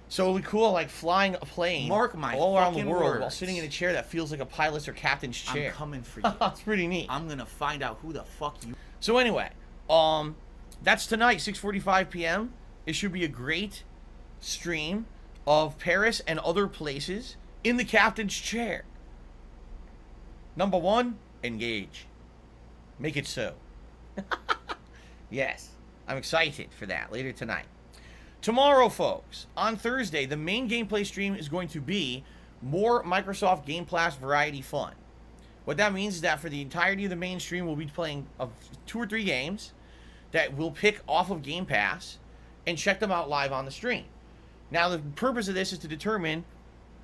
Speaker 2: So it'll be cool, like, flying a plane
Speaker 1: Mark my
Speaker 2: all around the
Speaker 1: fucking
Speaker 2: world
Speaker 1: words.
Speaker 2: while sitting in a chair that feels like a pilot's or captain's chair.
Speaker 1: I'm coming for you.
Speaker 2: That's pretty neat.
Speaker 1: I'm gonna find out who the fuck you...
Speaker 2: So anyway, that's tonight, 6:45 p.m. It should be a great stream of Paris and other places in the captain's chair. Number 1, engage. Make it so. Yes, I'm excited for that later tonight. Tomorrow, folks, on Thursday, the main gameplay stream is going to be more Microsoft Game Pass variety fun. What that means is that for the entirety of the main stream, we'll be playing 2 or 3 games that we'll pick off of Game Pass and check them out live on the stream. Now, the purpose of this is to determine,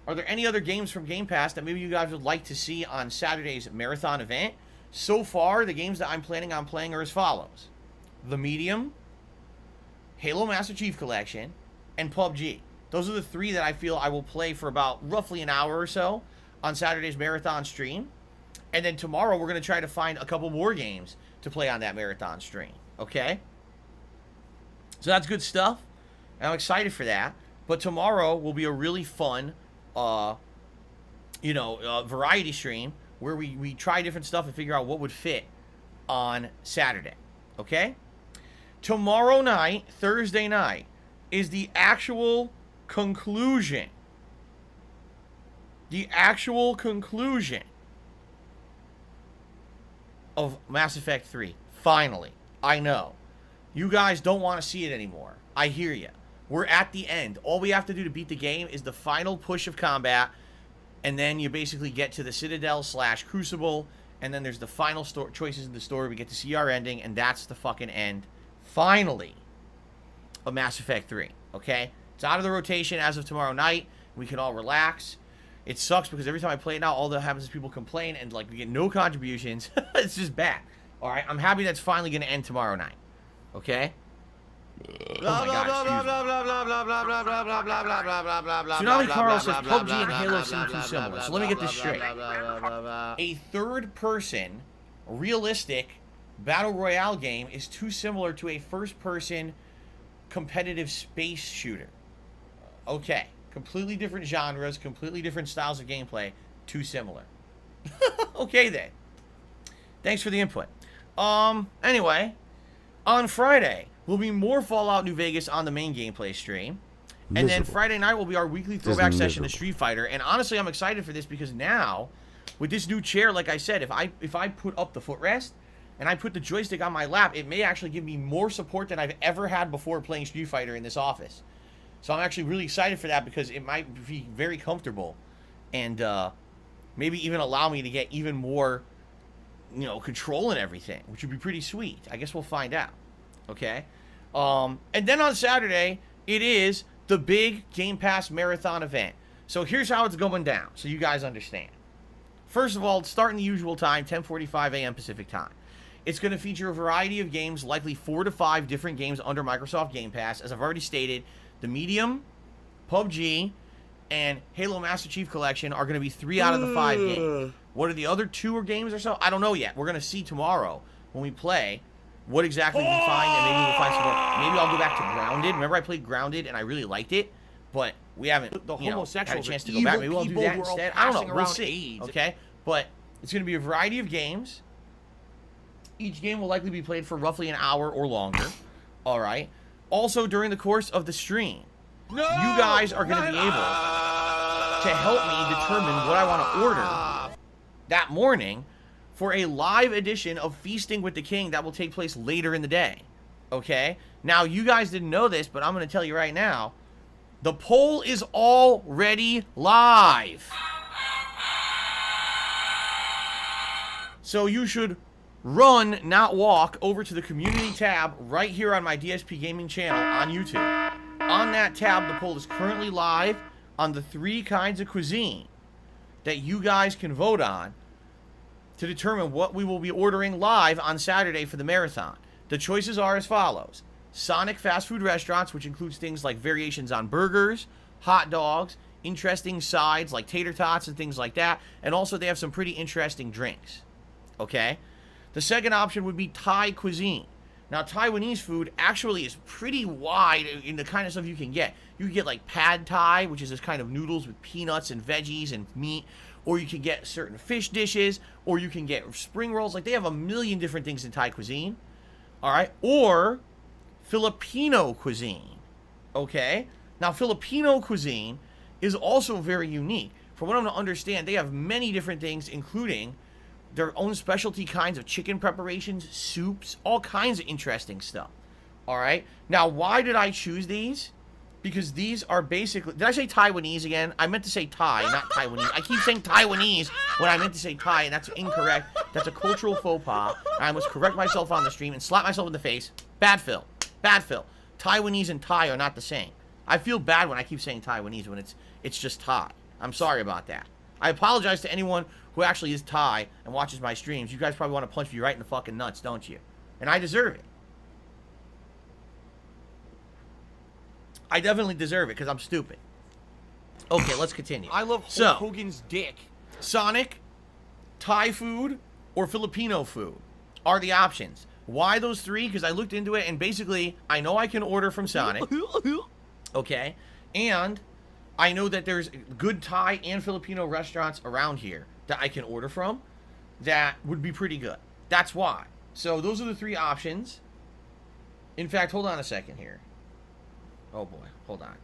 Speaker 2: are there any other games from Game Pass that maybe you guys would like to see on Saturday's marathon event? So far, the games that I'm planning on playing are as follows. The Medium, Halo Master Chief Collection, and PUBG. Those are the 3 that I feel I will play for about roughly an hour or so on Saturday's marathon stream. And then tomorrow, we're going to try to find a couple more games to play on that marathon stream. Okay? So that's good stuff. And I'm excited for that. But tomorrow will be a really fun, variety stream where we try different stuff and figure out what would fit on Saturday. Okay? Tomorrow night, Thursday night, is the actual conclusion. The actual conclusion of Mass Effect 3. Finally. I know. You guys don't want to see it anymore. I hear you. We're at the end. All we have to do to beat the game is the final push of combat, and then you basically get to the Citadel/Crucible, and then there's the final choices in the story. We get to see our ending, and that's the fucking end, finally, of Mass Effect 3. Okay? It's out of the rotation as of tomorrow night. We can all relax. It sucks because every time I play it now, all that happens is people complain, and, like, we get no contributions. It's just bad. All right? I'm happy that's finally going to end tomorrow night. Okay? Tsunami Carl says PUBG and Halo seem too similar. So let me get this straight. A third-person, realistic battle royale game is too similar to a first-person competitive space shooter. Okay. Completely different genres, completely different styles of gameplay. Too similar. Okay, then. Thanks for the input. Anyway, on Friday, will be more Fallout New Vegas on the main gameplay stream. And then Friday night will be our weekly throwback session to Street Fighter. And honestly, I'm excited for this because now, with this new chair, like I said, if I put up the footrest and I put the joystick on my lap, it may actually give me more support than I've ever had before playing Street Fighter in this office. So I'm actually really excited for that because it might be very comfortable and maybe even allow me to get even more, control and everything, which would be pretty sweet. I guess we'll find out. Okay? And then on Saturday, it is the big Game Pass Marathon event. So here's how it's going down, so you guys understand. First of all, starting the usual time, 10:45 a.m. Pacific time. It's going to feature a variety of games, likely 4 to 5 different games under Microsoft Game Pass. As I've already stated, the Medium, PUBG, and Halo Master Chief Collection are going to be 3 out of the 5 games. What are the other 2 games or so? I don't know yet. We're going to see tomorrow when we play what exactly we find, and maybe we'll find some more. Maybe I'll go back to Grounded. Remember I played Grounded, and I really liked it, but we haven't had a chance to go back. Maybe we'll do that instead. I don't know. We'll see. Okay? But it's going to be a variety of games. Each game will likely be played for roughly an hour or longer. All right? Also, during the course of the stream, you guys are going to be able to help me determine what I want to order that morning for a live edition of Feasting with the King that will take place later in the day. Okay? Now, you guys didn't know this, but I'm going to tell you right now. The poll is already live. So you should run, not walk, over to the community tab right here on my DSP Gaming channel on YouTube. On that tab, the poll is currently live on the 3 kinds of cuisine that you guys can vote on to determine what we will be ordering live on Saturday for the marathon. The choices are as follows. Sonic fast food restaurants, which includes things like variations on burgers, hot dogs, interesting sides like tater tots and things like that, and also they have some pretty interesting drinks. Okay? The second option would be Thai cuisine. Now, Taiwanese food actually is pretty wide in the kind of stuff you can get. You can get like pad thai, which is this kind of noodles with peanuts and veggies and meat, or you can get certain fish dishes, or you can get spring rolls. Like, they have a million different things in Thai cuisine. All right? Or Filipino cuisine. Okay? Now, Filipino cuisine is also very unique. From what I'm to understand, they have many different things, including their own specialty kinds of chicken preparations, soups, all kinds of interesting stuff. All right? Now, why did I choose these? Because these are basically... Did I say Taiwanese again? I meant to say Thai, not Taiwanese. I keep saying Taiwanese when I meant to say Thai, and that's incorrect. That's a cultural faux pas. I must correct myself on the stream and slap myself in the face. Bad Phil. Bad Phil. Taiwanese and Thai are not the same. I feel bad when I keep saying Taiwanese when it's just Thai. I'm sorry about that. I apologize to anyone who actually is Thai and watches my streams. You guys probably want to punch me right in the fucking nuts, don't you? And I deserve it. I definitely deserve it because I'm stupid. Okay, let's continue.
Speaker 6: I love Hulk Hogan's dick.
Speaker 2: Sonic, Thai food, or Filipino food are the options. Why those 3? Because I looked into it, and basically, I know I can order from Sonic. Okay? And I know that there's good Thai and Filipino restaurants around here that I can order from that would be pretty good. That's why. So those are the 3 options. In fact, hold on a second here. Oh boy, hold on.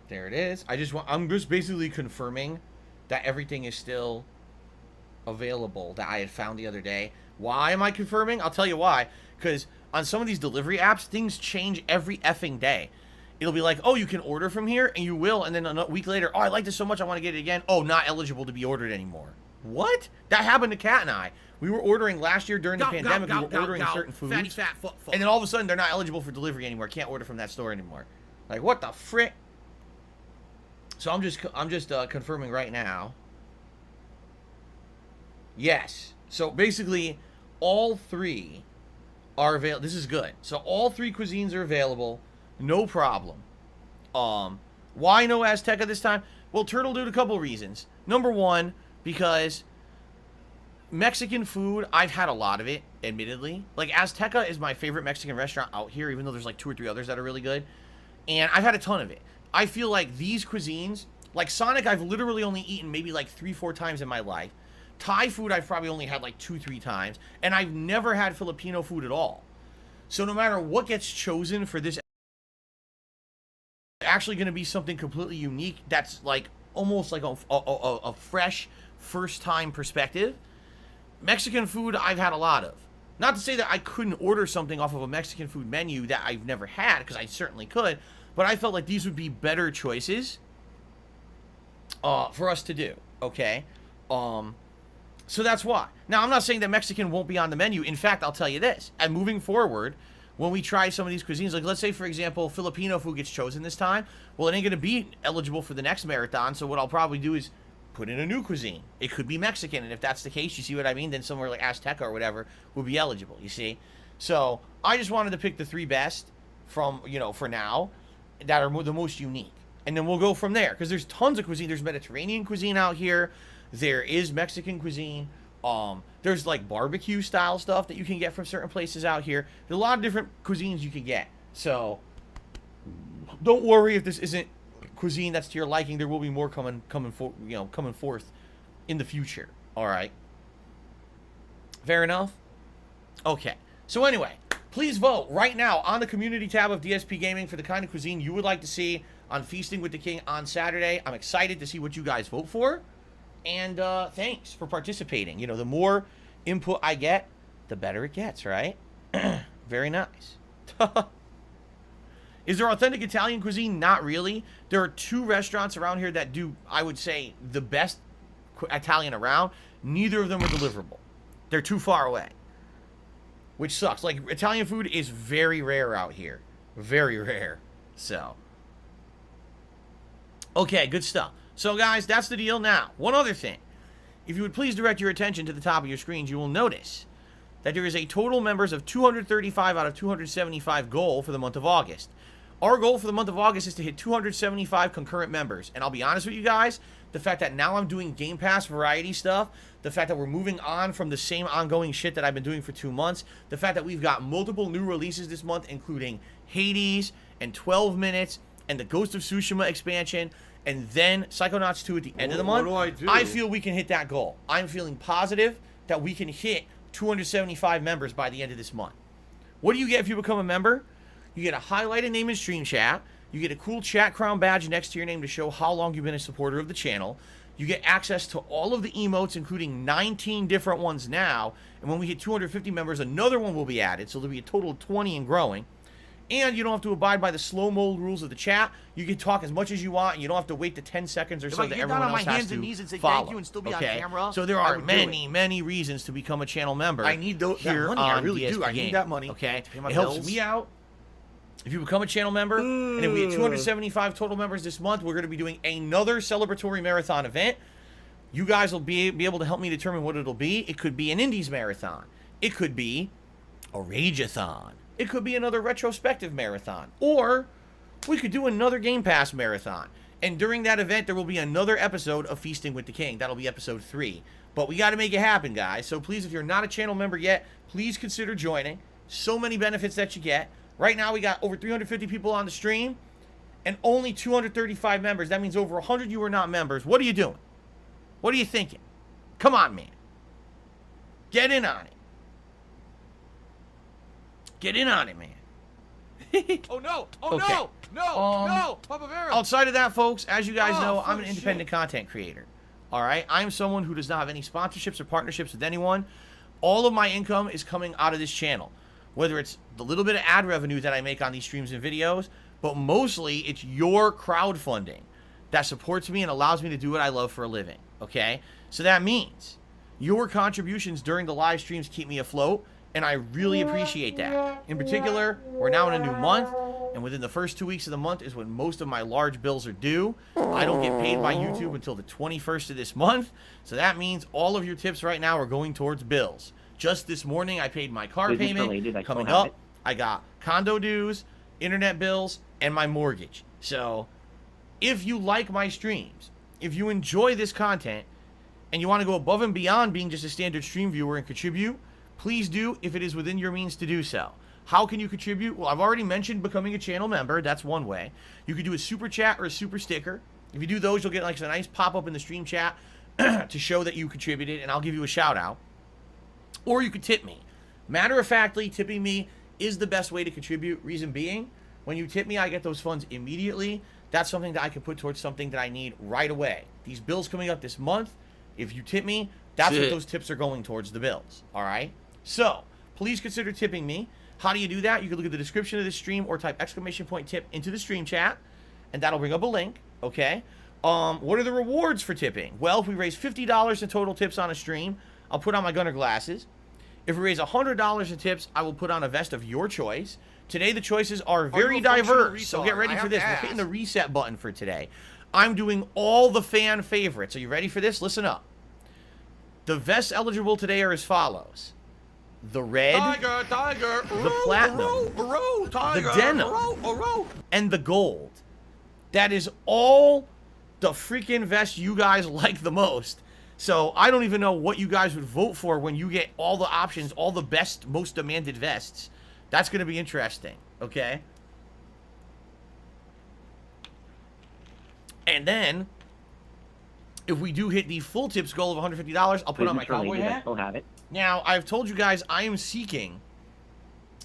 Speaker 2: There it is. I'm just basically confirming that everything is still available that I had found the other day. Why am I confirming? I'll tell you why. Because on some of these delivery apps, things change every effing day. It'll be like, oh, you can order from here, and you will, and then a week later, oh, I like this so much, I want to get it again. Oh, not eligible to be ordered anymore. What? That happened to Kat and I. We were ordering last year during the pandemic. We were ordering certain foods,
Speaker 6: fatty, fat,
Speaker 2: and then all of a sudden, they're not eligible for delivery anymore. Can't order from that store anymore. Like, what the frick? So I'm just confirming right now. Yes. So basically, all 3 are available. This is good. So all 3 cuisines are available. No problem. Why no Azteca this time? Well, Turtle did a couple reasons. Number 1, because Mexican food, I've had a lot of it, admittedly. Like, Azteca is my favorite Mexican restaurant out here, even though there's like 2 or 3 others that are really good. And I've had a ton of it. I feel like these cuisines, like Sonic, I've literally only eaten maybe like 3-4 times in my life. Thai food, I've probably only had like 2-3 times. And I've never had Filipino food at all. So no matter what gets chosen for this, actually going to be something completely unique that's like almost like a fresh first-time perspective. Mexican food, I've had a lot of. Not to say that I couldn't order something off of a Mexican food menu that I've never had, because I certainly could, but I felt like these would be better choices for us to do, okay? So that's why. Now, I'm not saying that Mexican won't be on the menu. In fact, I'll tell you this. And moving forward, when we try some of these cuisines, like let's say, for example, Filipino food gets chosen this time, well, it ain't going to be eligible for the next marathon, so what I'll probably do is put in a new cuisine. It could be Mexican, and if that's the case, you see what I mean? Then somewhere like Azteca or whatever would be eligible, you see? So I just wanted to pick the 3 best from, you know, for now, that are the most unique. And then we'll go from there, because there's tons of cuisine. There's Mediterranean cuisine out here. There is Mexican cuisine. There's like barbecue style stuff that you can get from certain places out here. There's a lot of different cuisines you can get. So don't worry if this isn't cuisine that's to your liking. There will be more coming forth in the future. All right. Fair enough. Okay. So anyway, please vote right now on the community tab of DSP Gaming for the kind of cuisine you would like to see on Feasting with the King on Saturday. I'm excited to see what you guys vote for. And thanks for participating. You know, the more input I get, the better it gets, right? Very nice. Is there authentic Italian cuisine? Not really. There are 2 restaurants around here that do, I would say, the best Italian around. Neither of them are deliverable. They're too far away, which sucks. Like, Italian food is very rare out here. Very rare. So, okay, good stuff. So, guys, that's the deal. Now, one other thing. If you would please direct your attention to the top of your screens, you will notice that there is a total members of 235 out of 275 goal for the month of August. Our goal for the month of August is to hit 275 concurrent members. And I'll be honest with you guys, the fact that now I'm doing Game Pass variety stuff, the fact that we're moving on from the same ongoing shit that I've been doing for 2 months, the fact that we've got multiple new releases this month, including Hades and 12 Minutes and the Ghost of Tsushima expansion, and then Psychonauts 2 at the end of the month, I feel we can hit that goal. I'm feeling positive that we can hit 275 members by the end of this month. What do you get if you become a member? You get a highlighted name in stream chat. You get a cool chat crown badge next to your name to show how long you've been a supporter of the channel. You get access to all of the emotes, including 19 different ones now. And when we hit 250 members, another one will be added. So there'll be a total of 20 and growing. And you don't have to abide by the slow-mo rules of the chat. You can talk as much as you want, and you don't have to wait the 10 seconds or so that everyone else has to follow.
Speaker 7: If I get down on my hands and knees and say thank you and still be on camera,
Speaker 2: so there are many reasons to become a channel member.
Speaker 7: I need that money. I really do. I need that money.
Speaker 2: Okay,
Speaker 7: to pay my
Speaker 2: it
Speaker 7: bills.
Speaker 2: helps me out. If you become a channel member, and if we hit 275 total members this month, we're going to be doing another celebratory marathon event. You guys will be able to help me determine what it'll be. It could be an Indies marathon. It could be a Rageathon. It could be another retrospective marathon. Or we could do another Game Pass marathon. And during that event, there will be another episode of Feasting with the King. That'll be episode 3. But we got to make it happen, guys. So please, if you're not a channel member yet, please consider joining. So many benefits that you get. Right now, we got over 350 people on the stream and only 235 members. That means over 100 of you are not members. What are you doing? What are you thinking? Come on, man. Get in on it. Get in on it, man.
Speaker 6: Oh, no. Oh,
Speaker 2: Okay.
Speaker 6: no. No. Papa Vera.
Speaker 2: Outside of that, folks, as you guys
Speaker 6: Oh,
Speaker 2: know, I'm an
Speaker 6: full
Speaker 2: independent content creator. All right? I'm someone who does not have any sponsorships or partnerships with anyone. All of my income is coming out of this channel. Whether it's the little bit of ad revenue that I make on these streams and videos, but mostly it's your crowdfunding that supports me and allows me to do what I love for a living, okay? So that means your contributions during the live streams keep me afloat, and I really appreciate that. In particular, we're now in a new month, and within the first 2 weeks of the month is when most of my large bills are due. I don't get paid by YouTube until the 21st of this month, so that means all of your tips right now are going towards bills. Just this morning, I paid my car payment. Coming up, I got condo dues, internet bills, and my mortgage. So, if you like my streams, if you enjoy this content, and you want to go above and beyond being just a standard stream viewer and contribute, please do if it is within your means to do so. How can you contribute? Well, I've already mentioned becoming a channel member. That's one way. You could do a super chat or a super sticker. If you do those, you'll get like a nice pop-up in the stream chat to show that you contributed, and I'll give you a shout-out. Or you could tip me. Matter of factly, tipping me is the best way to contribute. Reason being, when you tip me, I get those funds immediately. That's something that I can put towards something that I need right away. These bills coming up this month, if you tip me, that's what those tips are going towards, the bills. All right? So, please consider tipping me. How do you do that? You can look at the description of this stream or type !tip into the stream chat, and that'll bring up a link, okay? What are the rewards for tipping? Well, if we raise $50 in total tips on a stream, I'll put on my Gunner glasses. If we raise $100 in tips, I will put on a vest of your choice. Today, the choices are very diverse, so get ready for this. We're hitting the reset button for today. I'm doing all the fan favorites. Are you ready for this? Listen up. The vests eligible today are as follows. The red, the platinum, the denim, and the gold. That is all the freaking vest you guys like the most. So I don't even know what you guys would vote for when you get all the options, all the best, most demanded vests. That's going to be interesting, okay? And then, if we do hit the full tips goal of $150, I'll put on my cowboy hat.
Speaker 8: We'll have it.
Speaker 2: Now, I've told you guys I am seeking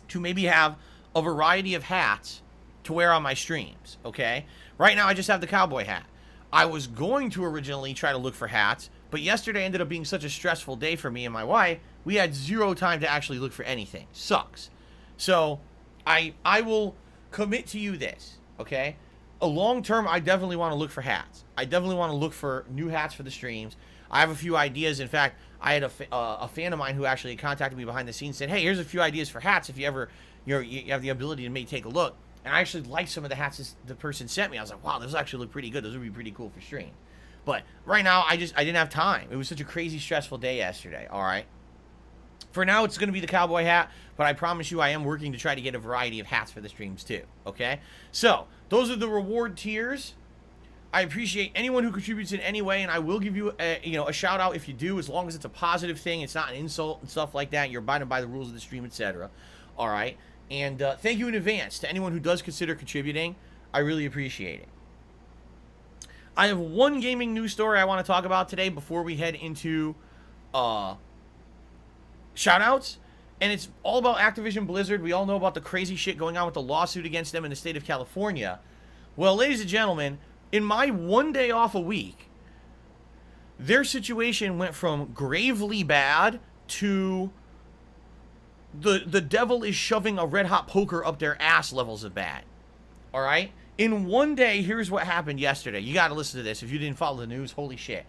Speaker 2: to maybe have a variety of hats to wear on my streams, okay? Right now, I just have the cowboy hat. I was going to originally try to look for hats, but yesterday ended up being such a stressful day for me and my wife, we had zero time to actually look for anything. Sucks. So, I will commit to you this, okay? A long term, I definitely want to look for hats. I definitely want to look for new hats for the streams. I have a few ideas. In fact, I had a fan of mine who actually contacted me behind the scenes, said, hey, here's a few ideas for hats if you ever, you have the ability to maybe take a look. And I actually liked some of the hats the person sent me. I was like, wow, those actually look pretty good. Those would be pretty cool for stream. But right now, I didn't have time. It was such a crazy, stressful day yesterday, all right? For now, it's going to be the cowboy hat, but I promise you I am working to try to get a variety of hats for the streams too, okay? So, those are the reward tiers. I appreciate anyone who contributes in any way, and I will give you a shout out if you do, as long as it's a positive thing, it's not an insult and stuff like that, you're abiding by the rules of the stream, etc. All right? And thank you in advance to anyone who does consider contributing. I really appreciate it. I have one gaming news story I want to talk about today before we head into shout-outs, and it's all about Activision Blizzard. We all know about the crazy shit going on with the lawsuit against them in the state of California. Well, ladies and gentlemen, in my one day off a week, their situation went from gravely bad to the devil is shoving a red-hot poker up their ass levels of bad. All right? In one day, here's what happened yesterday. You got to listen to this. If you didn't follow the news, holy shit.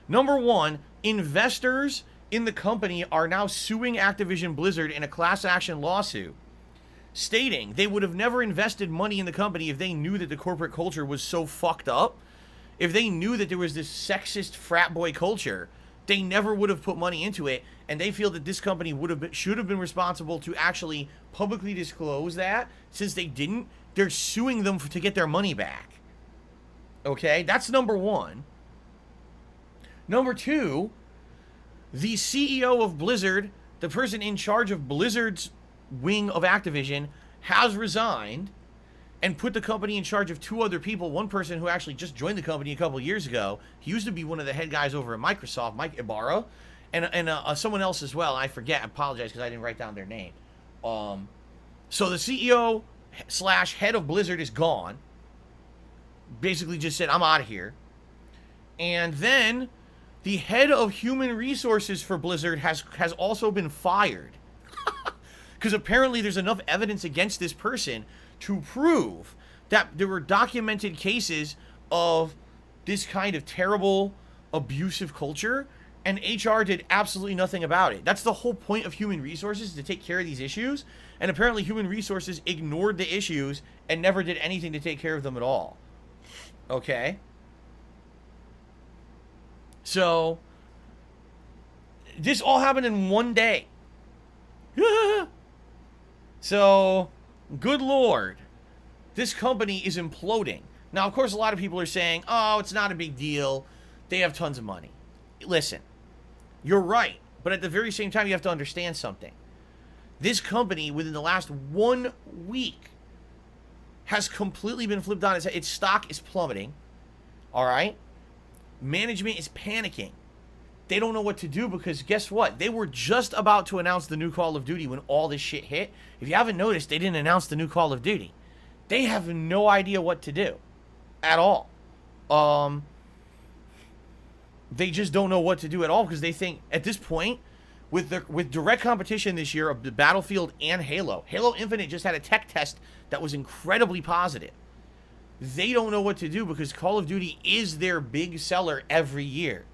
Speaker 2: Number one, investors in the company are now suing Activision Blizzard in a class action lawsuit, stating they would have never invested money in the company if they knew that the corporate culture was so fucked up. If they knew that there was this sexist frat boy culture, they never would have put money into it, and they feel that this company should have been responsible to actually publicly disclose that. Since they didn't, they're suing them to get their money back. Okay, that's number one. Number two, the CEO of Blizzard, the person in charge of Blizzard's wing of Activision, has resigned and put the company in charge of two other people. One person who actually just joined the company a couple years ago. He used to be one of the head guys over at Microsoft, Mike Ibarra, and someone else as well. I forget. I apologize because I didn't write down their name. So the CEO / head of Blizzard is gone. Basically just said, I'm out of here. And then the head of human resources for Blizzard has also been fired. Because apparently there's enough evidence against this person to prove that there were documented cases of this kind of terrible, abusive culture, and HR did absolutely nothing about it. That's the whole point of human resources, to take care of these issues, and apparently human resources ignored the issues and never did anything to take care of them at all. Okay? So, this all happened in one day. So, good Lord, this company is imploding. Now, of course, a lot of people are saying, oh, it's not a big deal. They have tons of money. Listen, you're right. But at the very same time, you have to understand something. This company, within the last 1 week, has completely been flipped on its head. Its stock is plummeting. All right? Management is panicking. They don't know what to do because guess what? They were just about to announce the new Call of Duty when all this shit hit. If you haven't noticed, they didn't announce the new Call of Duty. They have no idea what to do at all. They just don't know what to do at all because they think at this point, with direct competition this year of the Battlefield and Halo Infinite just had a tech test that was incredibly positive. they don't know what to do because Call of Duty is their big seller every year.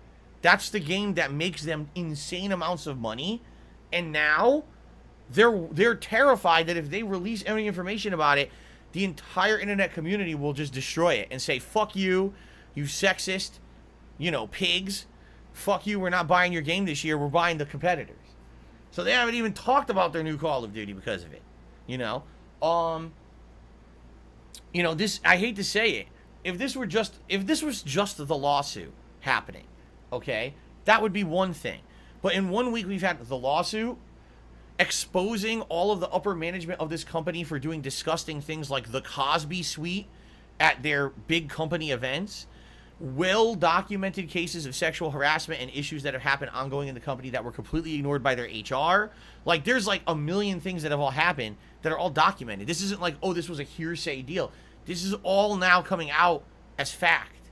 Speaker 2: That's the game that makes them insane amounts of money. And now they're terrified that if they release any information about it, the entire internet community will just destroy it and say, fuck you, you sexist, pigs. Fuck you, we're not buying your game this year, we're buying the competitors. So they haven't even talked about their new Call of Duty because of it. This, I hate to say it, if this was just the lawsuit happening, okay, that would be one thing. But in 1 week we've had the lawsuit exposing all of the upper management of this company for doing disgusting things like the Cosby Suite at their big company events, well-documented cases of sexual harassment and issues that have happened ongoing in the company that were completely ignored by their HR. Like, there's like a million things that have all happened that are all documented. This isn't like, oh, this was a hearsay deal. This is all now coming out as fact.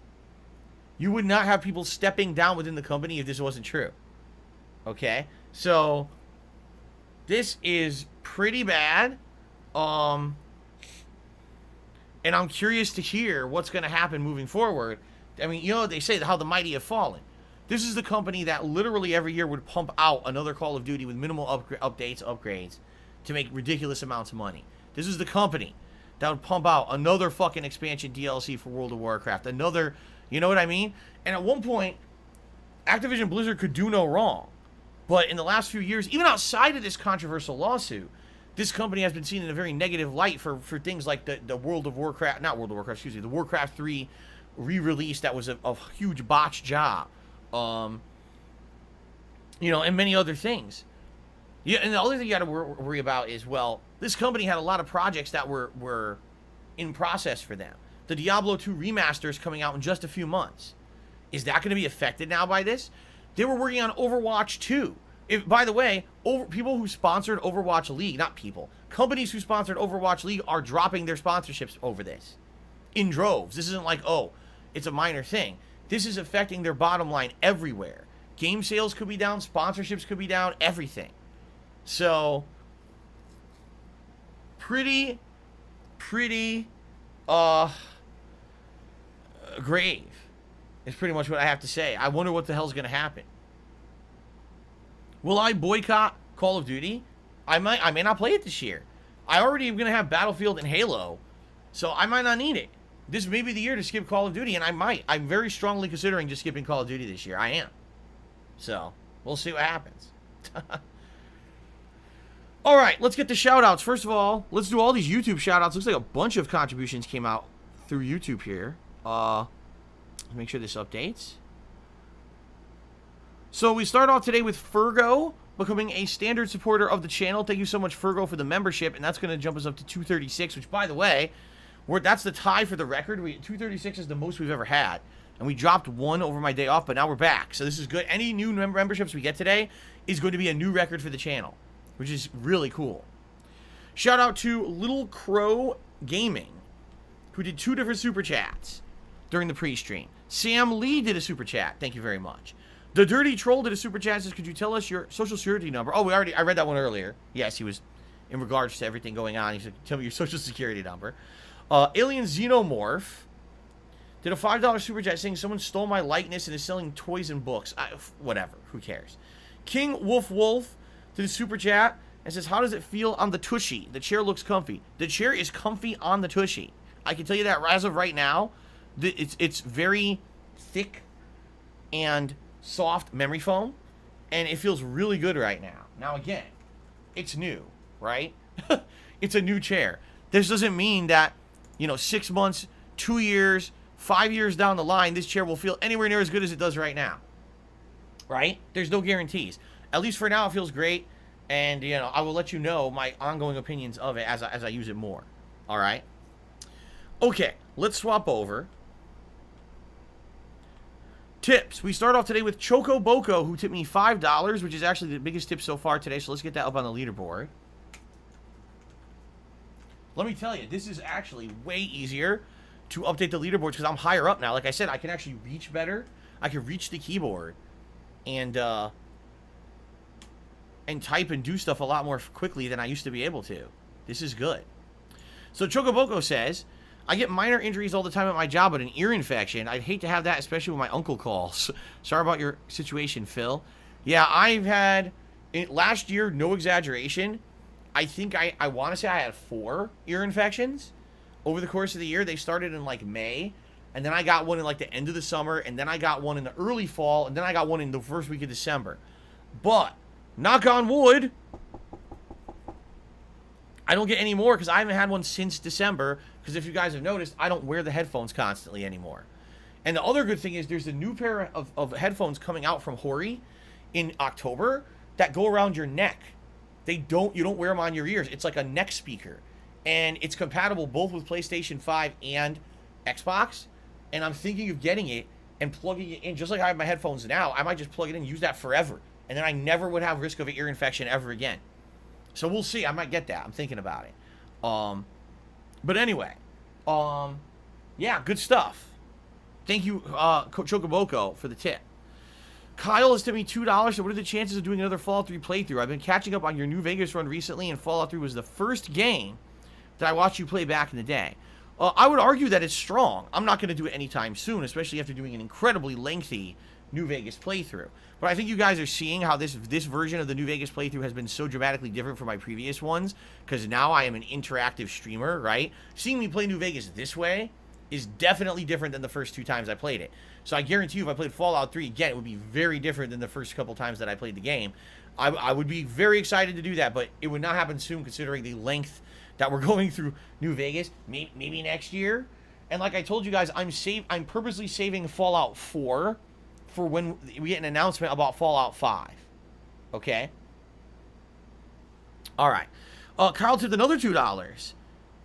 Speaker 2: You would not have people stepping down within the company if this wasn't true. Okay? So this is pretty bad. And I'm curious to hear what's going to happen moving forward. I mean, they say how the mighty have fallen. This is the company that literally every year would pump out another Call of Duty with minimal upgrades to make ridiculous amounts of money. This is the company that would pump out another fucking expansion DLC for World of Warcraft. Another, you know what I mean? And at one point, Activision Blizzard could do no wrong. But in the last few years, even outside of this controversial lawsuit, this company has been seen in a very negative light for things like the World of Warcraft, not World of Warcraft, excuse me, the Warcraft 3 re-release that was a huge botch job. And many other things. Yeah, and the other thing you got to worry about is, well, this company had a lot of projects that were in process for them. The Diablo 2 remaster is coming out in just a few months. Is that going to be affected now by this? They were working on Overwatch 2. By the way, people who sponsored Overwatch League, not people, companies who sponsored Overwatch League are dropping their sponsorships over this in droves. This isn't like, oh, it's a minor thing. This is affecting their bottom line everywhere. Game sales could be down, sponsorships could be down, everything. So, pretty grave is pretty much what I have to say. I wonder what the hell's going to happen. Will I boycott Call of Duty? I may not play it this year. I already am going to have Battlefield and Halo, so I might not need it. This may be the year to skip Call of Duty, and I might. I'm very strongly considering just skipping Call of Duty this year. I am. So, we'll see what happens. All right, let's get the shout-outs. First of all, let's do all these YouTube shout-outs. Looks like a bunch of contributions came out through YouTube here. Make sure this updates. So we start off today with Fergo becoming a standard supporter of the channel. Thank you so much, Fergo, for the membership, and that's going to jump us up to 236, which, by the way, that's the tie for the record. 236 is the most we've ever had, and we dropped one over my day off, but now we're back, so this is good. Any new memberships we get today is going to be a new record for the channel, which is really cool. Shout out to Little Crow Gaming, who did 2 different super chats during the pre-stream. Sam Lee did a super chat. Thank you very much. The Dirty Troll did a super chat. Says, could you tell us your social security number? Oh, I read that one earlier. Yes, he was in regards to everything going on. He said, tell me your social security number. Alien Xenomorph did a $5 super chat saying someone stole my likeness and is selling toys and books. Whatever. Who cares? King Wolf did a super chat and says, how does it feel on the Tushy? The chair looks comfy. The chair is comfy on the Tushy. I can tell you that as of right now, it's very thick and soft memory foam, and it feels really good right now. Now again, it's new, right? It's a new chair. This doesn't mean that, 6 months, 2 years, 5 years down the line, this chair will feel anywhere near as good as it does right now, right? There's no guarantees. At least for now, it feels great, and I will let you know my ongoing opinions of it as I use it more. All right. Okay, let's swap over. Tips. We start off today with Choco Boko, who tipped me $5, which is actually the biggest tip so far today. So let's get that up on the leaderboard. Let me tell you, this is actually way easier to update the leaderboards because I'm higher up now. Like I said, I can actually reach better. I can reach the keyboard and type and do stuff a lot more quickly than I used to be able to. This is good. So Choco Boko says,
Speaker 6: I get minor injuries all the time at my job, but an ear infection, I'd hate to have that, especially when my uncle calls. Sorry about your situation, Phil. Yeah, I've had, last year, no exaggeration, I think I want to say I had 4 ear infections over the course of the year. They started in like May, and then I got one in like the end of the summer, and then I got one in the early fall, and then I got one in the first week of December. But, knock on wood, I don't get any more because I haven't had one since December. Because if you guys have noticed, I don't wear the headphones constantly anymore. And the other good thing is there's a new pair of headphones coming out from Hori in October that go around your neck. You don't wear them on your ears. It's like a neck speaker. And it's compatible both with PlayStation 5 and Xbox. And I'm thinking of getting it and plugging it in. Just like I have my headphones now, I might just plug it in and use that forever. And then I never would have risk of an ear infection ever again. So we'll see. I might get that. I'm thinking about it. But anyway. Yeah, good stuff. Thank you, Chocoboko, for the tip. Kyle has tipped me $2. So what are the chances of doing another Fallout 3 playthrough? I've been catching up on your New Vegas run recently, and Fallout 3 was the first game that I watched you play back in the day. I would argue that it's strong. I'm not going to do it anytime soon, especially after doing an incredibly lengthy New Vegas playthrough. But I think you guys are seeing how this version of the New Vegas playthrough has been so dramatically different from my previous ones, because now I am an interactive streamer, right? Seeing me play New Vegas this way is definitely different than the first 2 times I played it. So I guarantee you if I played Fallout 3 again, it would be very different than the first couple times that I played the game. I would be very excited to do that, but it would not happen soon considering the length that we're going through New Vegas. Maybe next year. And like I told you guys, I'm purposely saving Fallout 4 for when we get an announcement about Fallout 5. Okay? Alright. Carl tipped another $2.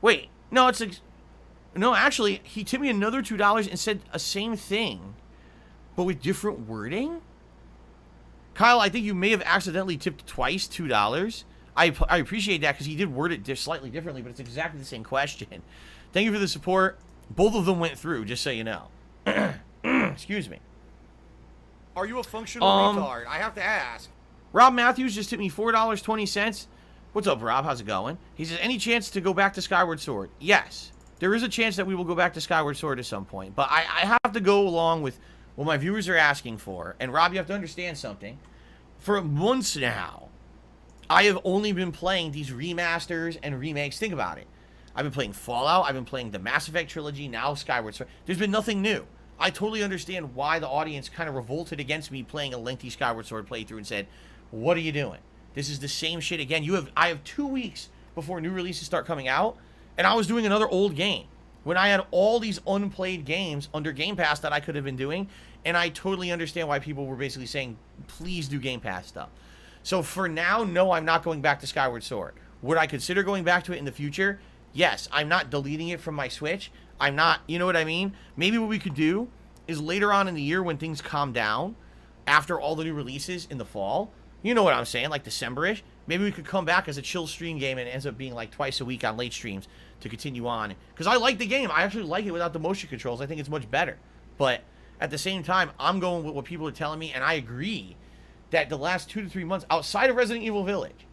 Speaker 6: Wait, no, actually, he tipped me another $2 and said a same thing, but with different wording? Kyle, I think you may have accidentally tipped twice $2. I appreciate that because he did word it slightly differently, but it's exactly the same question. Thank you for the support. Both of them went through, just so you know. Excuse me.
Speaker 7: Are you a functional retard? I have to ask.
Speaker 6: Rob Matthews just tipped me $4.20. What's up, Rob? How's it going? He says, any chance to go back to Skyward Sword? Yes. There is a chance that we will go back to Skyward Sword at some point. But I have to go along with what my viewers are asking for. And Rob, you have to understand something. For months now, I have only been playing these remasters and remakes. Think about it. I've been playing Fallout. I've been playing the Mass Effect trilogy. Now Skyward Sword. There's been nothing new. I totally understand why the audience kind of revolted against me playing a lengthy Skyward Sword playthrough and said, what are you doing? This is the same shit again. I have 2 weeks before new releases start coming out, and I was doing another old game when I had all these unplayed games under Game Pass that I could have been doing, and I totally understand why people were basically saying, please do Game Pass stuff. So for now, no, I'm not going back to Skyward Sword. Would I consider going back to it in the future? Yes. I'm not deleting it from my Switch. I'm not, you know what I mean? Maybe what we could do is later on in the year when things calm down, after all the new releases in the fall, you know what I'm saying, like December-ish, maybe we could come back as a chill stream game and it ends up being like twice a week on late streams to continue on. Because I like the game. I actually like it without the motion controls. I think it's much better. But at the same time, I'm going with what people are telling me, and I agree that the last 2 to 3 months, outside of Resident Evil Village,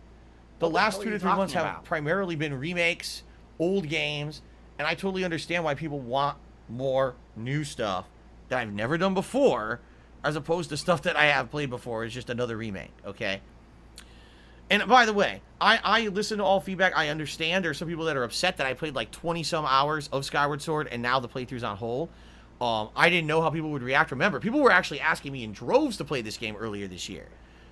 Speaker 6: the last 2 to 3 months have primarily been remakes, old games, and I totally understand why people want more new stuff that I've never done before, as opposed to stuff that I have played before is just another remake, okay? And by the way, I listen to all feedback. I understand there are some people that are upset that I played like 20-some hours of Skyward Sword and now the playthrough's on hold. I didn't know how people would react. Remember, people were actually asking me in droves to play this game earlier this year.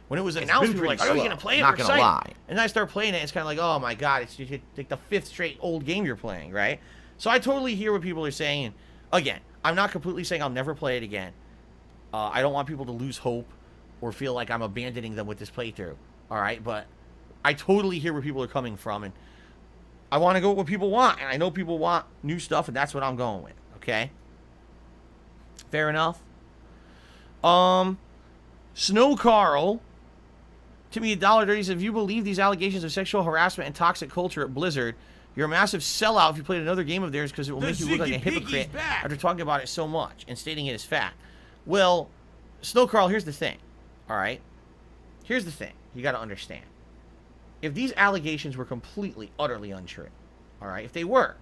Speaker 6: When it was announced, people were like, are you going to play it?
Speaker 2: Not going to lie.
Speaker 6: And then I start playing it, and it's kind of like, oh my god, it's like the 5th straight old game you're playing, right? So I totally hear what people are saying. And again, I'm not completely saying I'll never play it again. I don't want people to lose hope or feel like I'm abandoning them with this playthrough. All right, but I totally hear where people are coming from, and I want to go with what people want, and I know people want new stuff, and that's what I'm going with. Okay, fair enough. Snow Carl, to me, $1.30 says, if you believe these allegations of sexual harassment and toxic culture at Blizzard, you're a massive sellout if you played another game of theirs because it will make you look like a hypocrite after talking about it so much and stating it as fact. Well, Snow Carl, here's the thing. All right? Here's the thing. You got to understand. If these allegations were completely, utterly untrue, all right, if they were,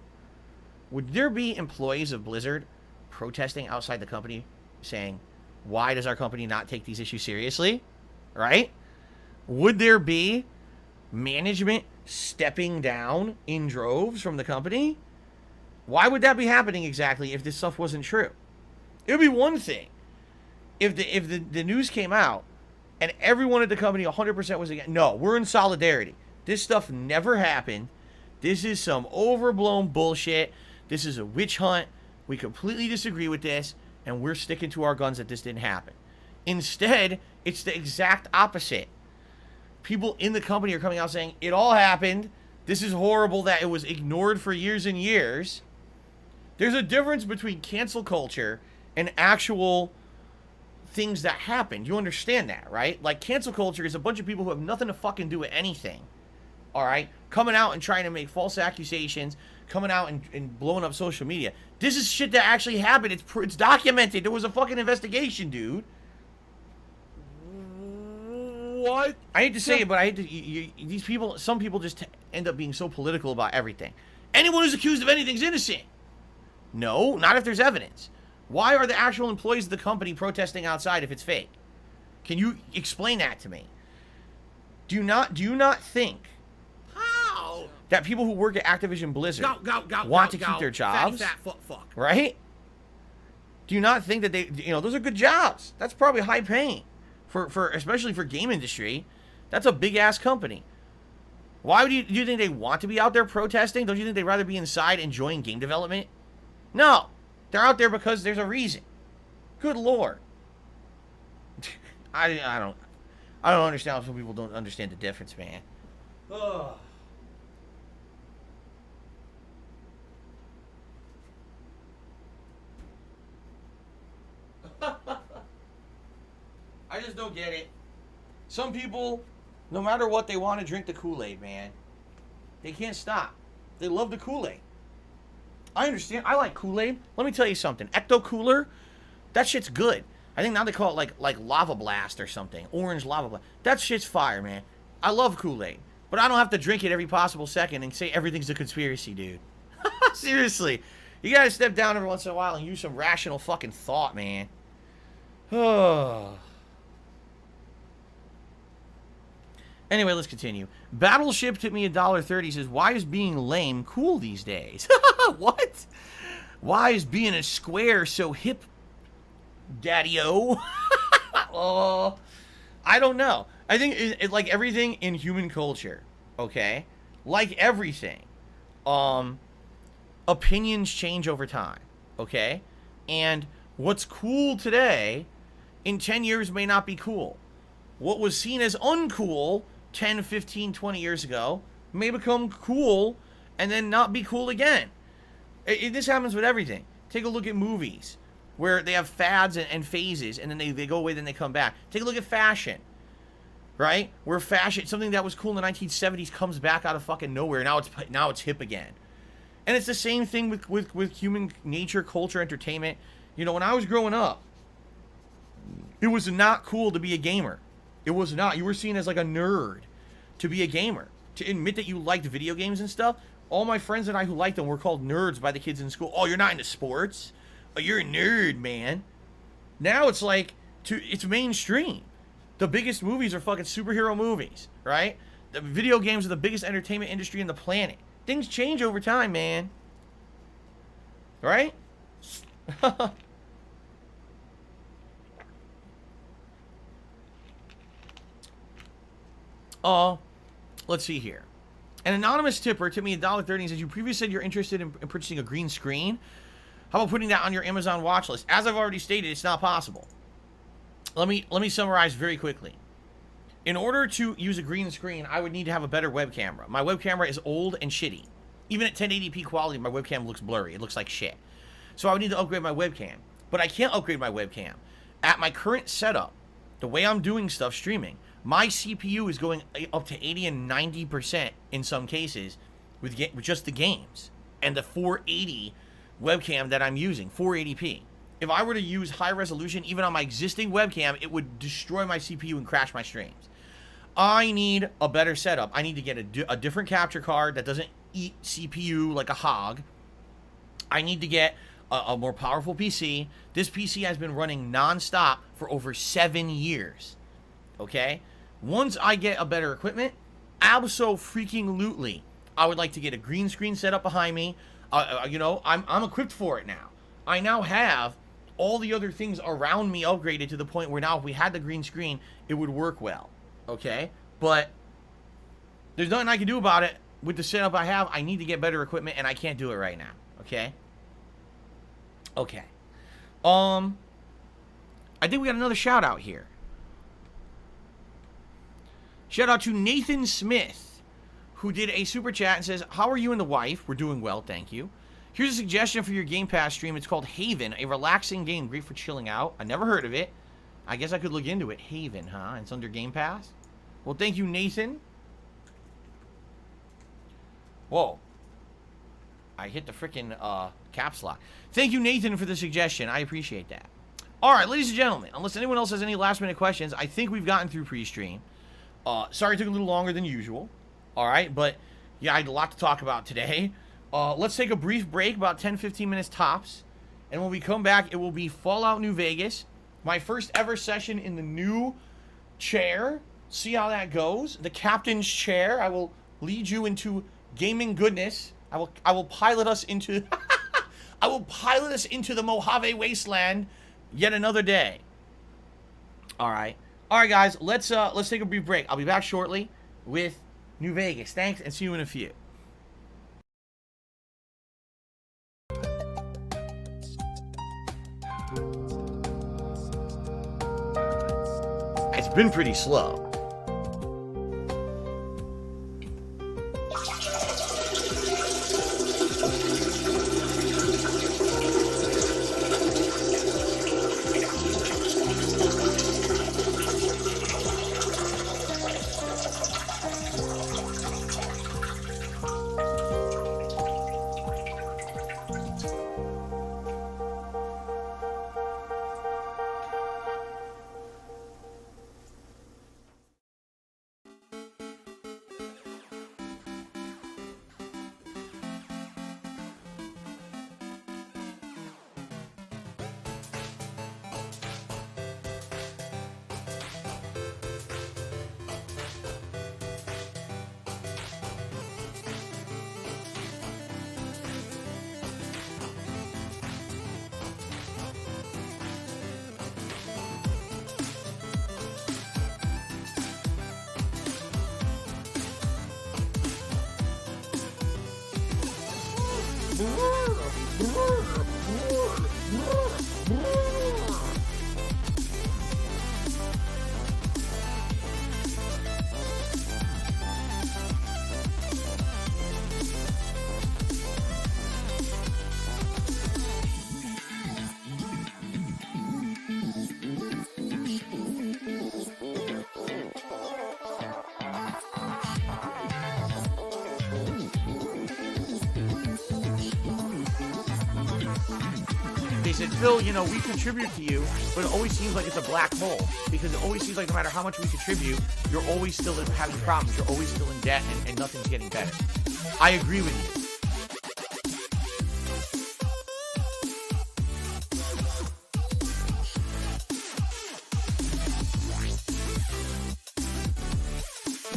Speaker 2: would there be employees of Blizzard protesting outside the company saying, why does our company not take these issues seriously? Right? Would there be management stepping down in droves from the company? Why would that be happening exactly if this stuff wasn't true? It would be one thing if the news came out and everyone at the company 100% was against. No, we're in solidarity. This stuff never happened. This is some overblown bullshit. This is a witch hunt. We completely disagree with this, and we're sticking to our guns that this didn't happen. Instead, it's the exact opposite. People in the company are coming out saying, it all happened. This is horrible that it was ignored for years and years. There's a difference between cancel culture and actual things that happen. You understand that, right? Like, cancel culture is a bunch of people who have nothing to fucking do with anything. All right? Coming out and trying to make false accusations, coming out and blowing up social media. This is shit that actually happened. It's documented. There was a fucking investigation, dude.
Speaker 7: What?
Speaker 2: I hate to say it, but I hate to... these people... Some people just end up being so political about everything. Anyone who's accused of anything is innocent. No, not if there's evidence. Why are the actual employees of the company protesting outside if it's fake? Can you explain that to me? Do you not think that people who work at Activision Blizzard want to keep their jobs?
Speaker 7: Fatty, fat, fuck.
Speaker 2: Right? Do you not think that they, those are good jobs? That's probably high paying for especially for game industry. That's a big ass company. Why do you think they want to be out there protesting? Don't you think they'd rather be inside enjoying game development? No, they're out there because there's a reason. Good Lord. I don't understand how some people don't understand the difference, man. Ugh. I just don't get it. Some people, no matter what, they want to drink the Kool-Aid, man. They can't stop. They love the Kool-Aid. I understand. I like Kool-Aid. Let me tell you something. Ecto Cooler, that shit's good. I think now they call it like Lava Blast or something. Orange Lava Blast. That shit's fire, man. I love Kool-Aid. But I don't have to drink it every possible second and say everything's a conspiracy, dude. Seriously. You gotta step down every once in a while and use some rational fucking thought, man. Anyway, let's continue. Battleship tipped me $1.30. Says, why is being lame cool these days? What? Why is being a square so hip, daddy-o? I don't know. I think it like everything in human culture, okay? Like everything, opinions change over time, okay? And what's cool today, in 10 years may not be cool. What was seen as uncool 10, 15, 20 years ago may become cool and then not be cool again. This happens with everything. Take a look at movies where they have fads and phases, and then they go away, then they come back. Take a look at fashion, right? Where fashion, something that was cool in the 1970s, comes back out of fucking nowhere. Now it's hip again. And it's the same thing with human nature, culture, entertainment. You know, when I was growing up, it was not cool to be a gamer. It was not. You were seen as like a nerd to be a gamer. To admit that you liked video games and stuff, all my friends and I who liked them were called nerds by the kids in school. Oh, you're not into sports? Oh, you're a nerd, man. Now it's like, it's mainstream. The biggest movies are fucking superhero movies, right? The video games are the biggest entertainment industry in the planet. Things change over time, man. Right? Let's see here. An anonymous tipper tipped me $1.30 and says, you previously said you're interested in purchasing a green screen. How about putting that on your Amazon watch list? As I've already stated, it's not possible. Let me summarize very quickly. In order to use a green screen, I would need to have a better web camera. My web camera is old and shitty. Even at 1080p quality, my webcam looks blurry. It looks like shit. So I would need to upgrade my webcam. But I can't upgrade my webcam. At my current setup, the way I'm doing stuff streaming, my CPU is going up to 80 and 90% in some cases with just the games. And the 480 webcam that I'm using, 480p. If I were to use high resolution, even on my existing webcam, it would destroy my CPU and crash my streams. I need a better setup. I need to get a different capture card that doesn't eat CPU like a hog.
Speaker 6: I need to get a more powerful PC. This PC has been running non-stop for over 7 years. Okay? Once I get a better equipment, abso-freaking-lutely, I would like to get a green screen set up behind me. You know, I'm equipped for it now. I now have all the other things around me upgraded to the point where now if we had the green screen, it would work well. Okay? But there's nothing I can do about it with the setup I have. I need to get better equipment, and I can't do it right now. Okay? Okay. I think we got another shout out here. Shout out to Nathan Smith, who did a super chat and says, "How are you and the wife?" We're doing well, thank you. Here's a suggestion for your Game Pass stream. It's called Haven, a relaxing game, great for chilling out. I never heard of it. I guess I could look into it. Haven, huh? It's under Game Pass. Well, thank you, Nathan. Whoa. I hit the freaking caps lock. Thank you, Nathan, for the suggestion. I appreciate that. All right, ladies and gentlemen, unless anyone else has any last-minute questions, I think we've gotten through pre-stream. Sorry it took a little longer than usual. All right, but yeah, I had a lot to talk about today. Let's take a brief break, about 10-15 minutes tops. And when we come back, it will be Fallout New Vegas. My first ever session in the new chair. See how that goes. The captain's chair. I will lead you into gaming goodness. I will pilot us into I will pilot us into the Mojave Wasteland yet another day. All right, guys. Let's take a brief break. I'll be back shortly with New Vegas. Thanks, and see you in a few. It's been pretty slow. They said, Phil, you know, we contribute to you, but it always seems like it's a black hole. Because it always seems like no matter how much we contribute, you're always still having problems. You're always still in debt, and nothing's getting better. I agree with you.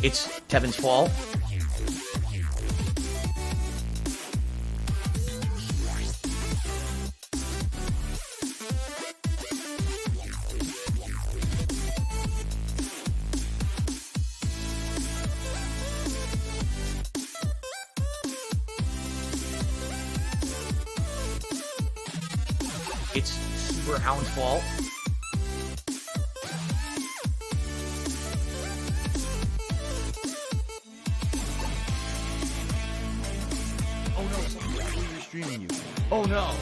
Speaker 6: It's Kevin's fault. It's Super Hound's fault. Oh no, someone's actually restreaming you. Oh no.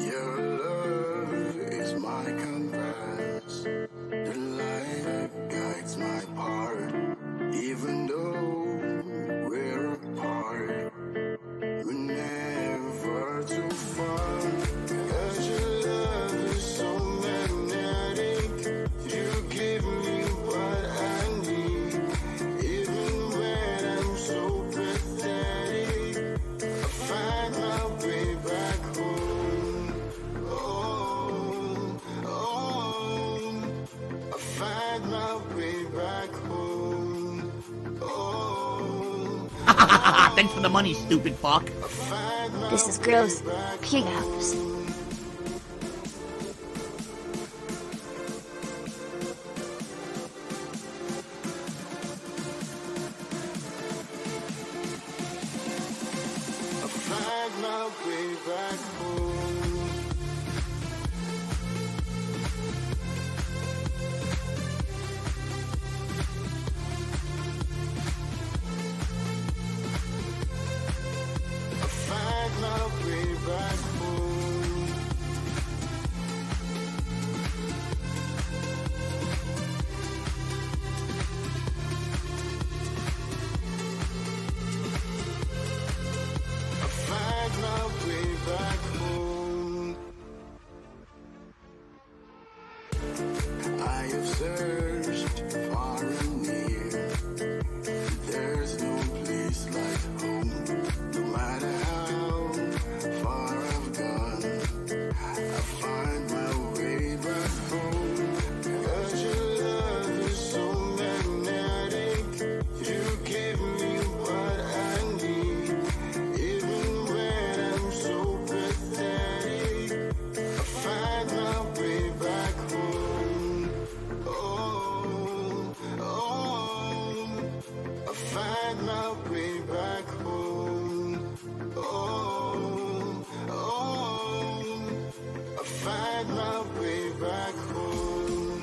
Speaker 8: Your love is my compass, the light that guides my path. Even though we're apart, we're never too far. 'Cause your love is so magnetic. You give me what I need, even when I'm so pathetic. I find my way back home. Oh, oh, I find my way back home. Oh,
Speaker 6: Thanks for the money, stupid fuck.
Speaker 8: I find my
Speaker 5: This is gross. King house.
Speaker 8: I find my way back home. I find my way back home. I find my way back home. I have searched far and near. There's no place like home. No matter how far I've gone, I find my way back home. 'Cause your love is so magnetic. You give me what I need, even when I'm so pathetic. I find my way back home. Oh, oh, I find my way back home. Oh, oh, I find my way back home.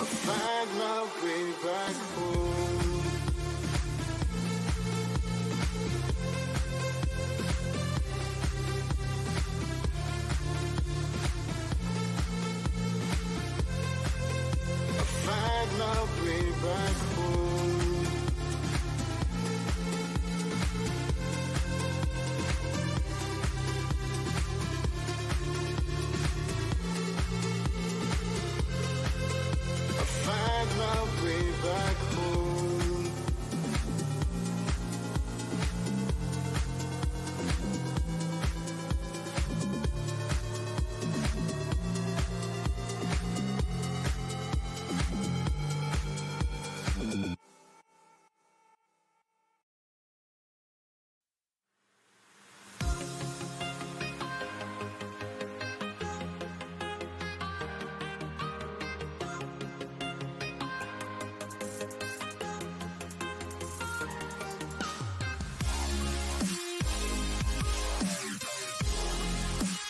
Speaker 8: I find my way back home. I find my way back home. I find my way back home.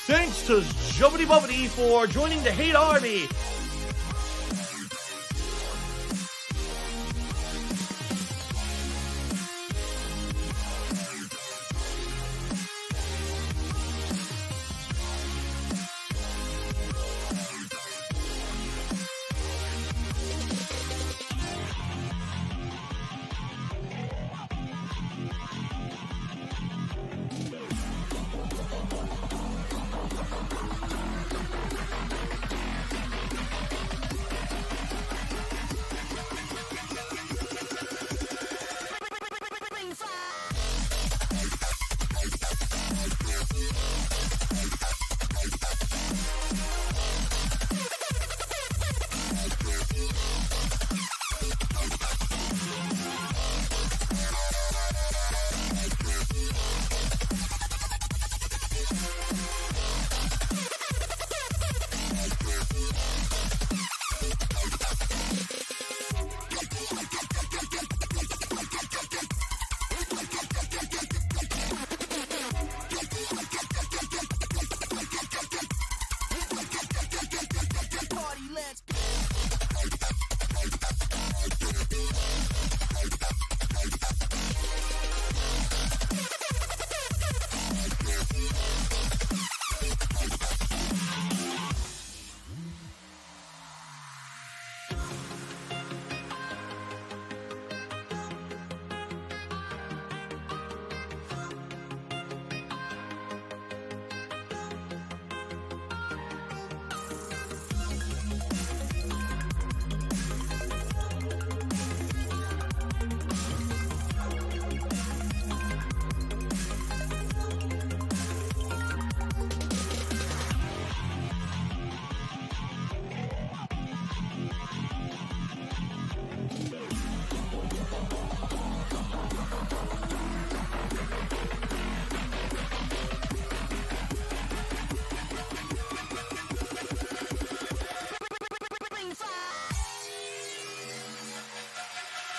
Speaker 6: Thanks to Jubbity Bubbity for joining the Hate Army.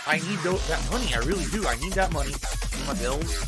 Speaker 2: I need that money. I really do. I need that money for my bills.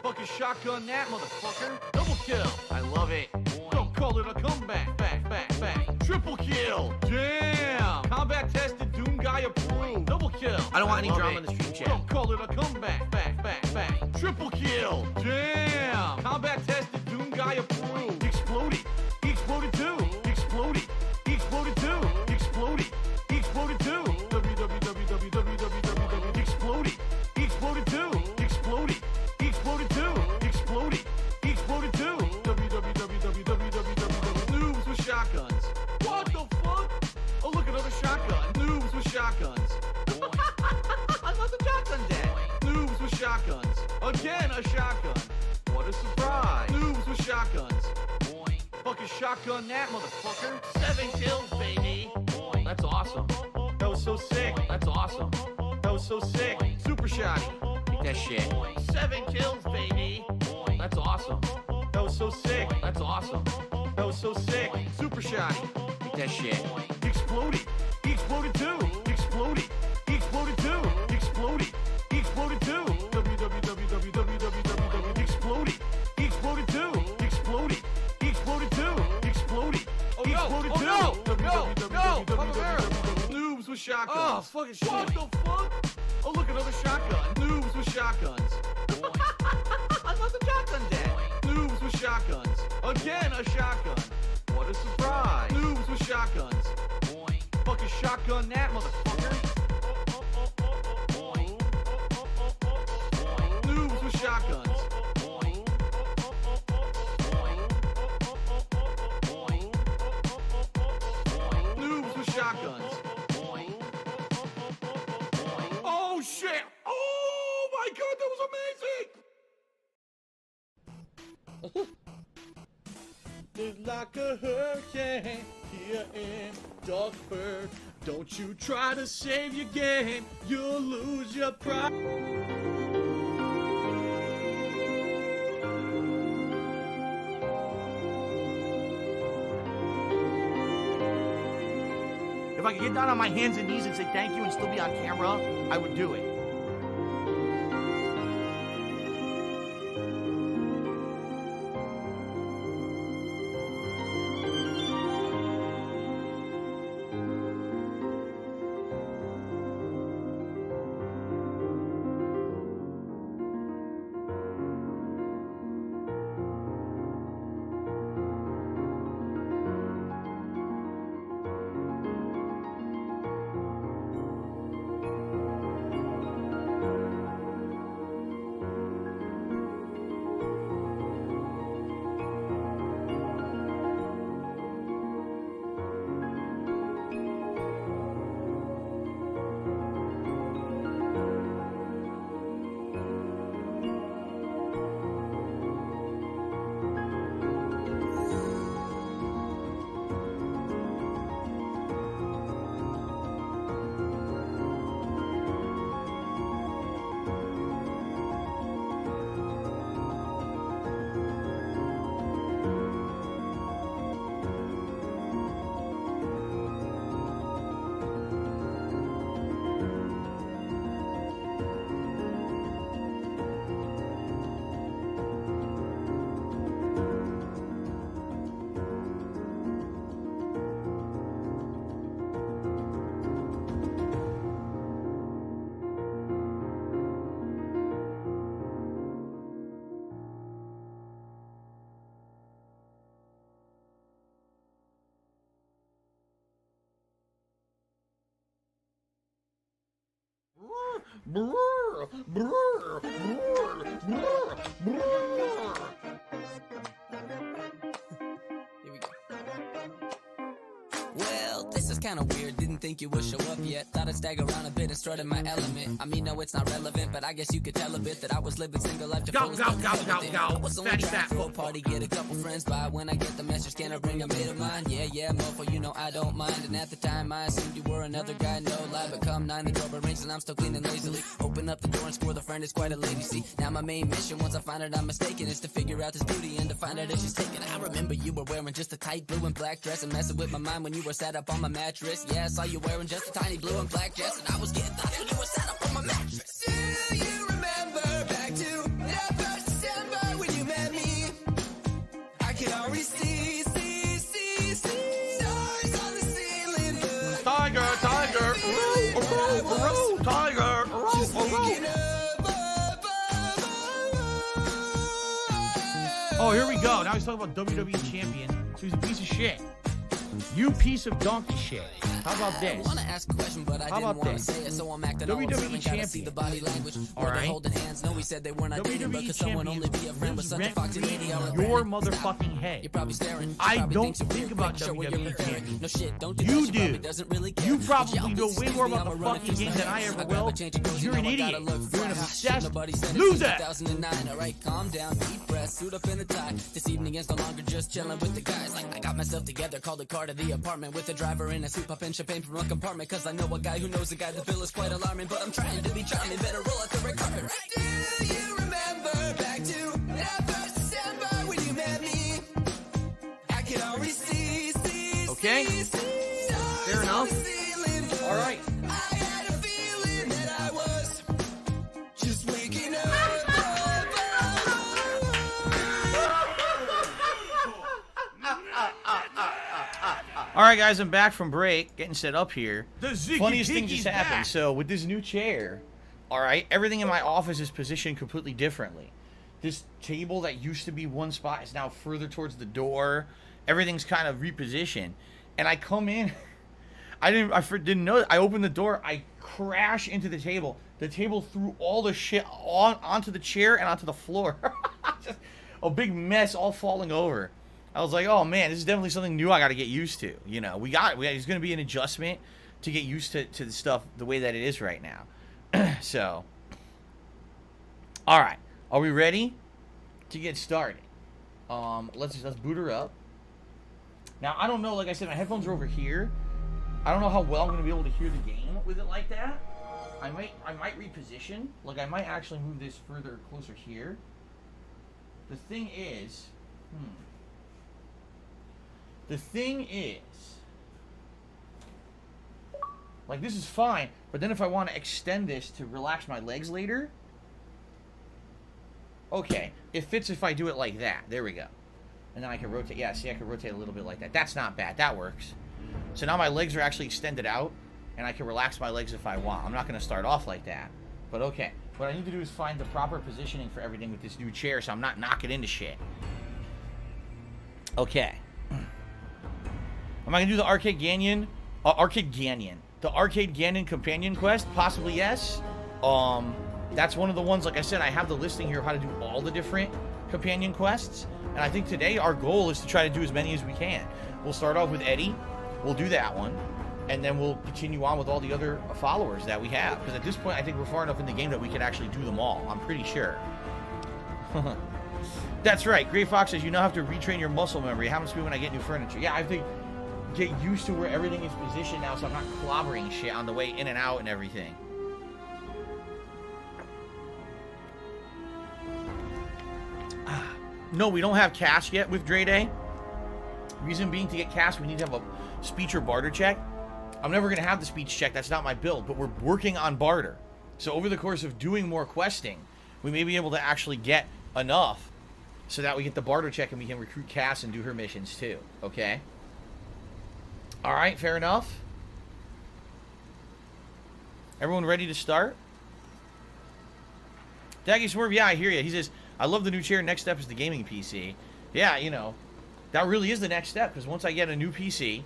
Speaker 6: Fucking shotgun that motherfucker. Double kill. I love it. Don't call it a comeback. Back. Triple kill. Damn. Combat tested. Doom guy approved. Double kill.
Speaker 2: I don't want any
Speaker 6: love
Speaker 2: drama
Speaker 6: it.
Speaker 2: in the stream chat.
Speaker 6: Don't call it a comeback. Back. Triple kill. Damn. Combat tested. Doom guy approved. Exploded. He exploded too. Exploded. He exploded too. Exploded. He exploded too. www. Exploded. He exploded too. Exploded. He exploded too. Exploded. He exploded too. www. Noobs with shotguns. What the fuck? Oh, look, another shotgun. Noobs with shotguns. Another shotgun dead. Noobs with shotguns. Again, a shotgun. What a surprise. Noobs with shotguns. Fucking shotgun that motherfucker. 7 kills, baby. That's awesome. That was so sick. That's awesome. That was so sick. Super shotty. Take that shit. 7 kills, baby. That's awesome. That was so sick. That's awesome. That was so sick. Super shotty. Take that shit. Exploded. He exploded too. Exploded. He exploded too. Exploded. He exploded too. www. Exploded. He exploded too. Exploded. He exploded too. Exploded. He exploded too. No. Noobs with shotguns.
Speaker 2: Oh, fucking shit.
Speaker 6: What the fuck? Oh, look, another shotgun. Noobs with shotguns. Another shotgun dead. Noobs with shotguns. Again, a shotgun. What a surprise. Noobs with shotguns. Fucking shotgun that motherfucker. Noobs with shotguns. Noobs with shotguns. Oh shit! Oh my god, that was amazing! It's like a hurricane here in Darkford. Don't you try to save your game, you'll lose your pride.
Speaker 7: If I could get down on my hands and knees and say thank you and still be on camera, I would do it.
Speaker 9: kinda weird, didn't think you would show up yet. Thought I'd stagger around a bit and strut in my element. I mean, no, it's not relevant, but I guess you could tell a bit that I was living single life to fullest. I was only trying to go party, get a couple friends by. When I get the message, can I bring a mate of mine? Yeah, mofo, you know I don't mind. And at the time, I assumed you were another guy, no lie. But come 9, the doorbell rings and I'm still cleaning lazily. Open up the door and score the friend is quite a lady. See, now my main mission, once I find out I'm mistaken, is to figure out this beauty and to find out if she's taken. I remember you were wearing just a tight blue and black dress and messing with my mind when you were sat up on my mattress. Yeah, I saw you wearing just a tiny blue and black dress and I was getting thoughts when you were sat up on my mattress. Do you remember back to that first December when you met me? I can already see stars on the ceiling.
Speaker 6: Tiger, tiger, tiger, Oh, here we go. Now he's talking about WWE champion. So he's a piece of shit. You piece of donkey shit. How about this?
Speaker 9: I want to ask a question, but I didn't want to say it, so I'm acting
Speaker 6: WWE champion.
Speaker 9: See the body language.
Speaker 6: All right.
Speaker 9: Holding hands. No, we said they were not dating, but could someone only be a friend with such a foxy lady?
Speaker 6: Your motherfucking head.
Speaker 9: You're probably staring.
Speaker 6: I don't think about WWE champion.
Speaker 9: No shit, don't do
Speaker 6: you
Speaker 9: that.
Speaker 6: do.
Speaker 9: Doesn't really care.
Speaker 6: You probably know way more about the fucking game than I ever will. You're an idiot. You're an obsessed loser.
Speaker 9: 2009. All right, calm down, deep breath, suit up in a tie. This evening is no longer just chilling with the guys. Like I got myself together, called a car to the apartment with a driver in a suit, popping champagne from a compartment. Cause I know a guy who knows a guy. The bill is quite alarming, but I'm trying to be charming. Better roll out the red carpet, right? Do you remember back to that first December when you met me? I can already see.
Speaker 6: Okay. Fair enough. All right.
Speaker 9: I had a feeling that I was just waking up.
Speaker 2: All right, guys, I'm back from break, getting set up here.
Speaker 6: The Ziggy
Speaker 2: Funniest thing
Speaker 6: Piggy's
Speaker 2: just happened.
Speaker 6: back.
Speaker 2: So with this new chair, all right, everything in my office is positioned completely differently. This table that used to be one spot is now further towards the door. Everything's kind of repositioned, and I come in. I didn't know. I opened the door. I crash into the table. The table threw all the shit onto the chair and onto the floor. Just a big mess, all falling over. I was like, oh man, this is definitely something new I got to get used to. You know, it's going to be an adjustment to get used to the stuff the way that it is right now. So, all right, are we ready to get started? Let's boot her up. Now, I don't know, like I said, my headphones are over here. I don't know how well I'm going to be able to hear the game with it like that. I might reposition. Like, I might actually move this further, closer here. The thing is, like, this is fine, but then if I want to extend this to relax my legs later, okay, it fits if I do it like that. There we go. And then I can rotate. Yeah, see, I can rotate a little bit like that. That's not bad. That works. So now my legs are actually extended out, and I can relax my legs if I want. I'm not going to start off like that, but okay. What I need to do is find the proper positioning for everything with this new chair so I'm not knocking into shit. Okay. Am I going to do the Arcade Ganyan? The Arcade Ganyan Companion Quest? Possibly yes. That's one of the ones, like I said, I have the listing here of how to do all the different companion quests. And I think today our goal is to try to do as many as we can. We'll start off with Eddie. We'll do that one. And then we'll continue on with all the other followers that we have. Because at this point, I think we're far enough in the game that we can actually do them all. I'm pretty sure. That's right. Gray Fox says, you now have to retrain your muscle memory. It happens to me when I get new furniture. Yeah, I have to get used to where everything is positioned now so I'm not clobbering shit on the way in and out and everything. No, we don't have cash yet with Dre Day. Reason being, to get cash, we need to have a speech or barter check. I'm never going to have the speech check. That's not my build, but we're working on barter. So over the course of doing more questing, we may be able to actually get enough so that we get the barter check and we can recruit Cass and do her missions too. Okay? All right, fair enough. Everyone ready to start? Daggy Swerve, yeah, I hear you. He says, I love the new chair. Next step is the gaming PC. Yeah, you know, that really is the next step, because once I get a new PC,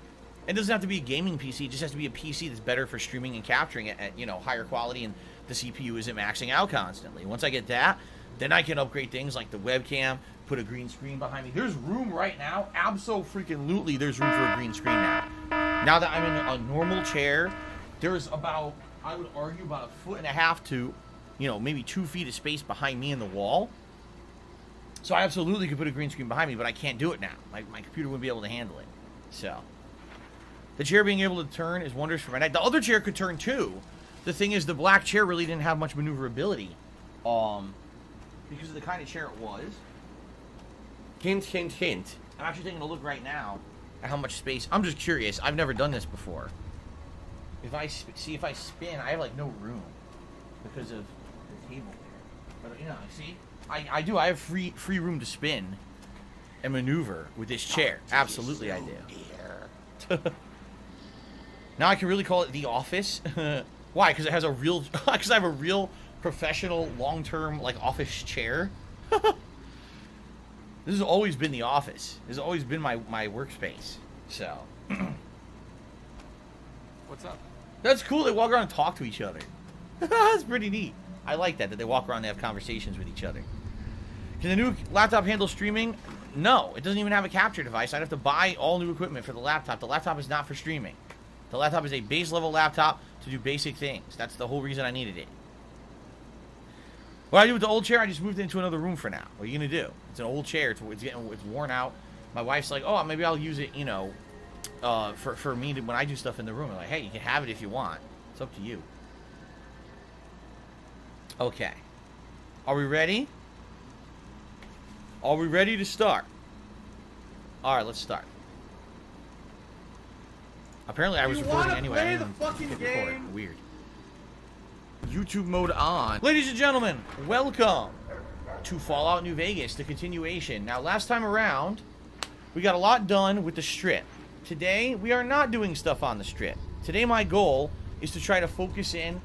Speaker 2: it doesn't have to be a gaming PC, it just has to be a PC that's better for streaming and capturing it at, you know, higher quality, and the CPU isn't maxing out constantly. Once I get that, then I can upgrade things like the webcam, put a green screen behind me. There's room right now. Abso-freaking-lutely, there's room for a green screen now.
Speaker 6: Now that I'm in a normal chair, there's about, I would argue, about 1.5 feet to, you know, maybe 2 feet of space behind me in the wall. So I absolutely could put a green screen behind me, but I can't do it now. My computer wouldn't be able to handle it. So the chair being able to turn is wonders for my neck. The other chair could turn too. The thing is, the black chair really didn't have much maneuverability, because of the kind of chair it was. Hint, hint, hint. I'm actually taking a look right now at how much space. I'm just curious. I've never done this before. If I if I spin, I have like no room because of the table there. But you know, see, I do. I have free room to spin and maneuver with this chair. Absolutely, I do. Now I can really call it the office. Why? Because it has a real. Because I have a real professional, long-term like office chair. This has always been the office. This has always been my workspace. So.
Speaker 7: What's up?
Speaker 6: That's cool. They walk around and talk to each other. That's pretty neat. I like that they walk around and have conversations with each other. Can the new laptop handle streaming? No, it doesn't even have a capture device. I'd have to buy all new equipment for the laptop. The laptop is not for streaming. The laptop is a base level laptop to do basic things. That's the whole reason I needed it. What I do with the old chair, I just moved it into another room for now. What are you gonna do? It's an old chair. It's worn out. My wife's like, oh, maybe I'll use it, you know, for me to, when I do stuff in the room. I'm like, hey, you can have it if you want. It's up to you. Okay. Are we ready? Are we ready to start? All right, let's start. Apparently, I was recording anyway.
Speaker 1: Play the fucking game.
Speaker 6: Weird. YouTube mode on. Ladies and gentlemen, welcome to Fallout New Vegas, the continuation. Now, last time around, we got a lot done with the strip. Today, we are not doing stuff on the strip. Today, my goal is to try to focus in.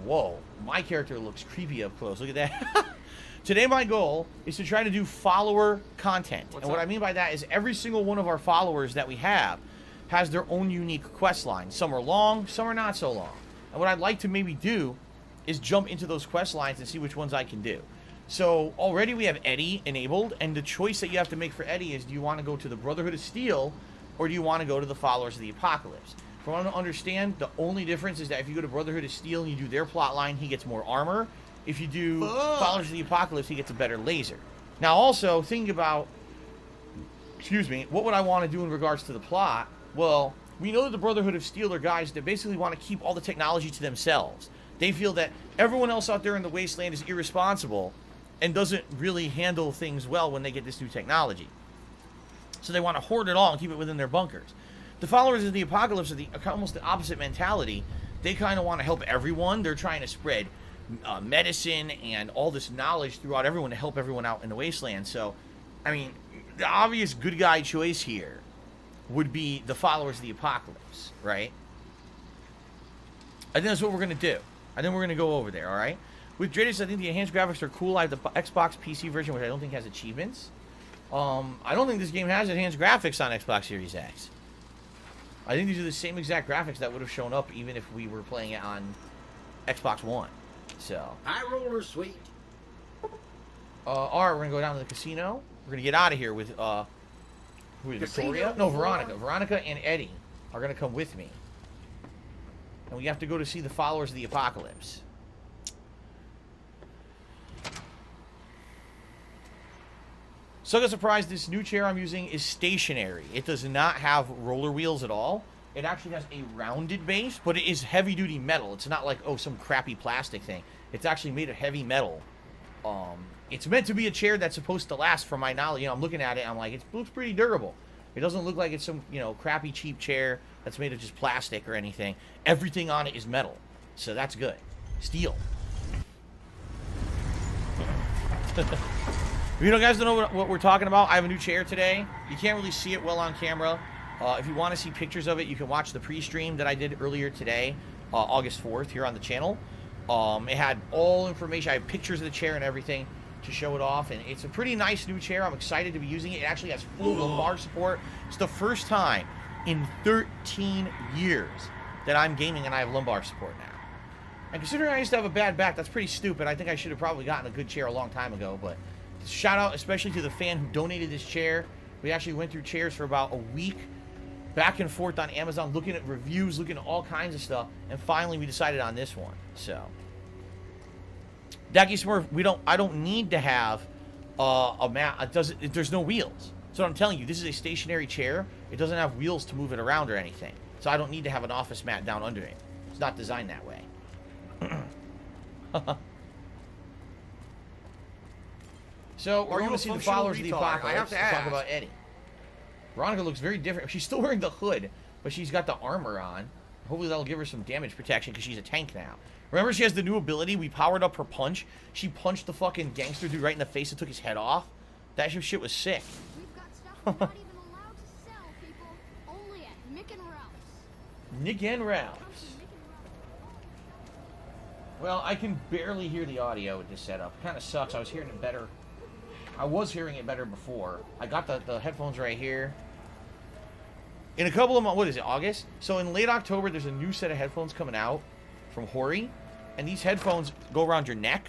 Speaker 6: Whoa, my character looks creepy up close. Look at that. Today, my goal is to try to do follower content. And what I mean by that is every single one of our followers that we have has their own unique quest line. Some are long, some are not so long. And what I'd like to maybe do is jump into those quest lines and see which ones I can do. So already we have Eddie enabled, and the choice that you have to make for Eddie is, do you want to go to the Brotherhood of Steel, or do you want to go to the Followers of the Apocalypse? From what I understand, the only difference is that if you go to Brotherhood of Steel and you do their plot line, he gets more armor. If you do Followers of the Apocalypse, he gets a better laser. Now also, thinking about, excuse me, what would I want to do in regards to the plot? Well, we know that the Brotherhood of Steel are guys that basically want to keep all the technology to themselves. They feel that everyone else out there in the wasteland is irresponsible and doesn't really handle things well when they get this new technology. So they want to hoard it all and keep it within their bunkers. The Followers of the Apocalypse are almost the opposite mentality. They kind of want to help everyone. They're trying to spread medicine and all this knowledge throughout everyone to help everyone out in the wasteland. So, I mean, the obvious good guy choice here would be the Followers of the Apocalypse, right? I think that's what we're going to do. I think we're going to go over there, all right? With Dradis, I think the enhanced graphics are cool. I have the Xbox PC version, which I don't think has achievements. I don't think this game has enhanced graphics on Xbox Series X. I think these are the same exact graphics that would have shown up even if we were playing it on Xbox One. So.
Speaker 3: High roller sweet.
Speaker 6: All right, we're going to go down to the casino. We're going to get out of here with, who is Victoria? No, Veronica. Veronica and Eddie are going to come with me. And we have to go to see the Followers of the Apocalypse. So, a surprise, this new chair I'm using is stationary. It does not have roller wheels at all. It actually has a rounded base, but it is heavy-duty metal. It's not like, oh, some crappy plastic thing. It's actually made of heavy metal. It's meant to be a chair that's supposed to last, from my knowledge. You know, I'm looking at it, I'm like, it looks pretty durable. It doesn't look like it's some, you know, crappy, cheap chair that's made of just plastic or anything. Everything on it is metal. So that's good. Steel. If you guys don't know what we're talking about, I have a new chair today. You can't really see it well on camera. If you want to see pictures of it, you can watch the pre-stream that I did earlier today, August 4th, here on the channel. It had all information. I have pictures of the chair and everything to show it off, and it's a pretty nice new chair. I'm excited to be using it. It actually has full lumbar support. It's the first time in 13 years that I'm gaming and I have lumbar support now. And considering I used to have a bad back, that's pretty stupid. I think I should have probably gotten a good chair a long time ago, but shout out especially to the fan who donated this chair. We actually went through chairs for about a week
Speaker 2: back and forth on Amazon, looking at reviews, looking at all kinds of stuff, and finally we decided on this one. So, Dacky Smurf, I don't need to have a mat. There's no wheels. So I'm telling you, this is a stationary chair. It doesn't have wheels to move it around or anything. So I don't need to have an office mat down under it. It's not designed that way. So we're going to see the followers of the apocalypse.
Speaker 7: I have to
Speaker 2: Let's talk
Speaker 7: ask.
Speaker 2: about Eddie. Veronica looks very different. She's still wearing the hood, but she's got the armor on. Hopefully that'll give her some damage protection because she's a tank now. Remember, she has the new ability. We powered up her punch. She punched the fucking gangster dude right in the face and took his head off. That shit was sick.
Speaker 10: We've got stuff we're not even allowed to sell, people. Only at Mick and Ralph's.
Speaker 2: Nick and Ralph's. Well, I can barely hear the audio with this setup. It kind of sucks. I was hearing it better. I was hearing it better before. I got the headphones right here. In a couple of months, what is it, August? So in late October, there's a new set of headphones coming out from Hori. And these headphones go around your neck.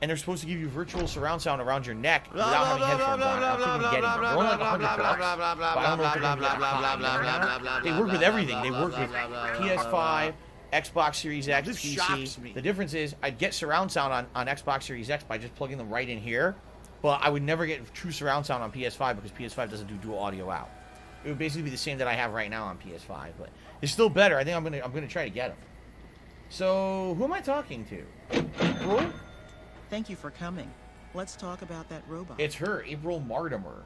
Speaker 2: And they're supposed to give you virtual surround sound around your neck without having headphones on. I'm thinking of getting them. They're only like $100 bucks. But I don't know if they're going to be that hot. They work with everything. They work with PS5, Xbox Series X,
Speaker 7: This shocks me.
Speaker 2: PC. The difference is I'd get surround sound on Xbox Series X by just plugging them right in here. But I would never get true surround sound on PS5 because PS5 doesn't do dual audio out. It would basically be the same that I have right now on PS5, but it's still better. I think I'm gonna try to get them. So who am I talking to? April?
Speaker 11: Thank you for coming. Let's talk about that robot.
Speaker 2: It's her, April Martimer.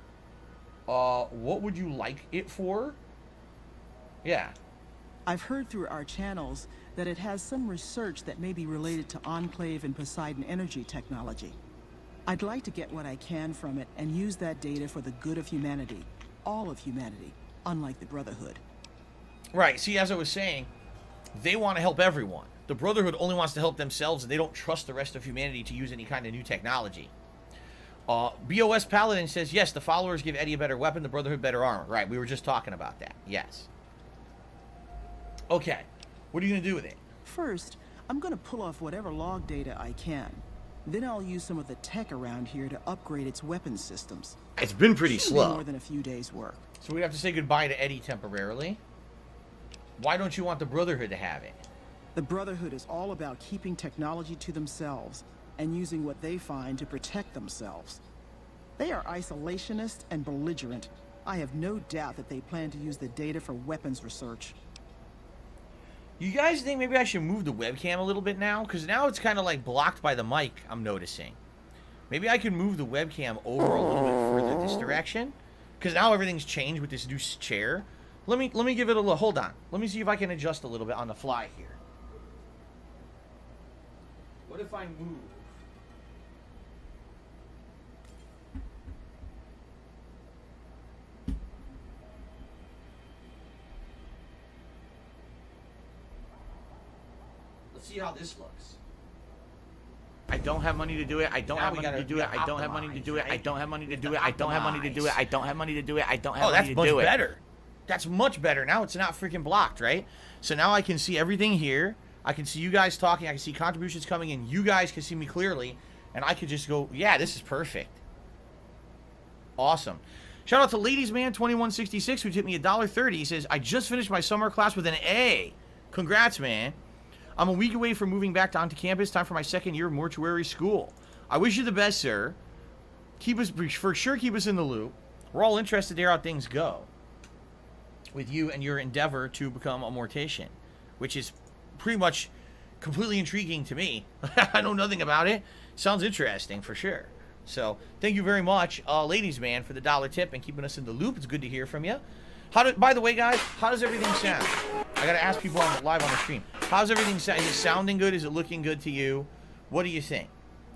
Speaker 2: What would you like it for? Yeah.
Speaker 11: I've heard through our channels that it has some research that may be related to Enclave and Poseidon energy technology. I'd like to get what I can from it and use that data for the good of humanity. All of humanity, unlike the Brotherhood.
Speaker 2: Right, see, as I was saying, they want to help everyone. The Brotherhood only wants to help themselves, and they don't trust the rest of humanity to use any kind of new technology. BOS Paladin says, yes, the followers give Eddie a better weapon, the Brotherhood better armor. Right, we were just talking about that. Yes. Okay, what are you going to do with it?
Speaker 11: First, I'm going to pull off whatever log data I can. Then I'll use some of the tech around here to upgrade its weapon systems.
Speaker 2: It's been pretty
Speaker 11: Shouldn't be
Speaker 2: slow.
Speaker 11: more than a few days' work.
Speaker 2: So we have to say goodbye to Eddie temporarily. Why don't you want the Brotherhood to have it?
Speaker 11: The Brotherhood is all about keeping technology to themselves and using what they find to protect themselves. They are isolationist and belligerent. I have no doubt that they plan to use the data for weapons research.
Speaker 2: You guys think maybe I should move the webcam a little bit now? Because now it's kind of like blocked by the mic, I'm noticing. Maybe I can move the webcam over a little bit further this direction. Because now everything's changed with this new chair. Let me give it a little, hold on. Let me see if I can adjust a little bit on the fly here. What if I move? Let's see how this looks. I don't have money to do it. I don't have money to do it. I don't have money to do it. I don't have money to do it. I don't have money to do it. I don't have money to do it. I don't have money to do it. Oh, that's much better. That's much better. Now it's not freaking blocked, right? So now I can see everything here. I can see you guys talking. I can see contributions coming in. You guys can see me clearly. And I could just go, yeah, this is perfect. Awesome. Shout out to Ladies Man 2166 who tipped me $1.30. He says, I just finished my summer class with an A. Congrats, man. I'm a week away from moving back onto campus. Time for my second year of mortuary school. I wish you the best, sir. For sure keep us in the loop. We're all interested to hear how things go with you and your endeavor to become a mortician, which is pretty much completely intriguing to me. I know nothing about it. Sounds interesting for sure. So thank you very much, Ladies Man, for the $1 tip and keeping us in the loop. It's good to hear from you. By the way, guys, how does everything sound? I gotta ask people live on the stream. How's everything sound? Is it sounding good? Is it looking good to you? What do you think?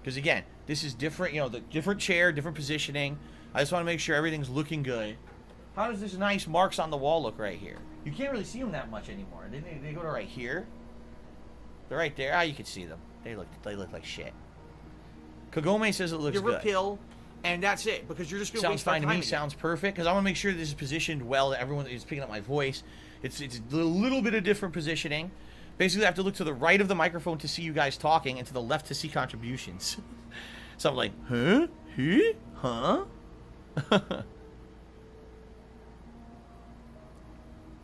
Speaker 2: Because again, this is different. You know, the different chair, different positioning. I just want to make sure everything's looking good. How does this nice marks on the wall look right here? You can't really see them that much anymore. They go to right here. They're right there. Ah, you can see them. They look like shit. Kagome says it looks
Speaker 7: Give
Speaker 2: good.
Speaker 7: her a pill, and that's it. Because you're just going to
Speaker 2: Sounds
Speaker 7: waste our
Speaker 2: fine to
Speaker 7: time
Speaker 2: me.
Speaker 7: again.
Speaker 2: Sounds perfect. Because I want to make sure this is positioned well. That everyone is picking up my voice. It's a little bit of different positioning. Basically, I have to look to the right of the microphone to see you guys talking, and to the left to see contributions. So I'm like, huh? Huh?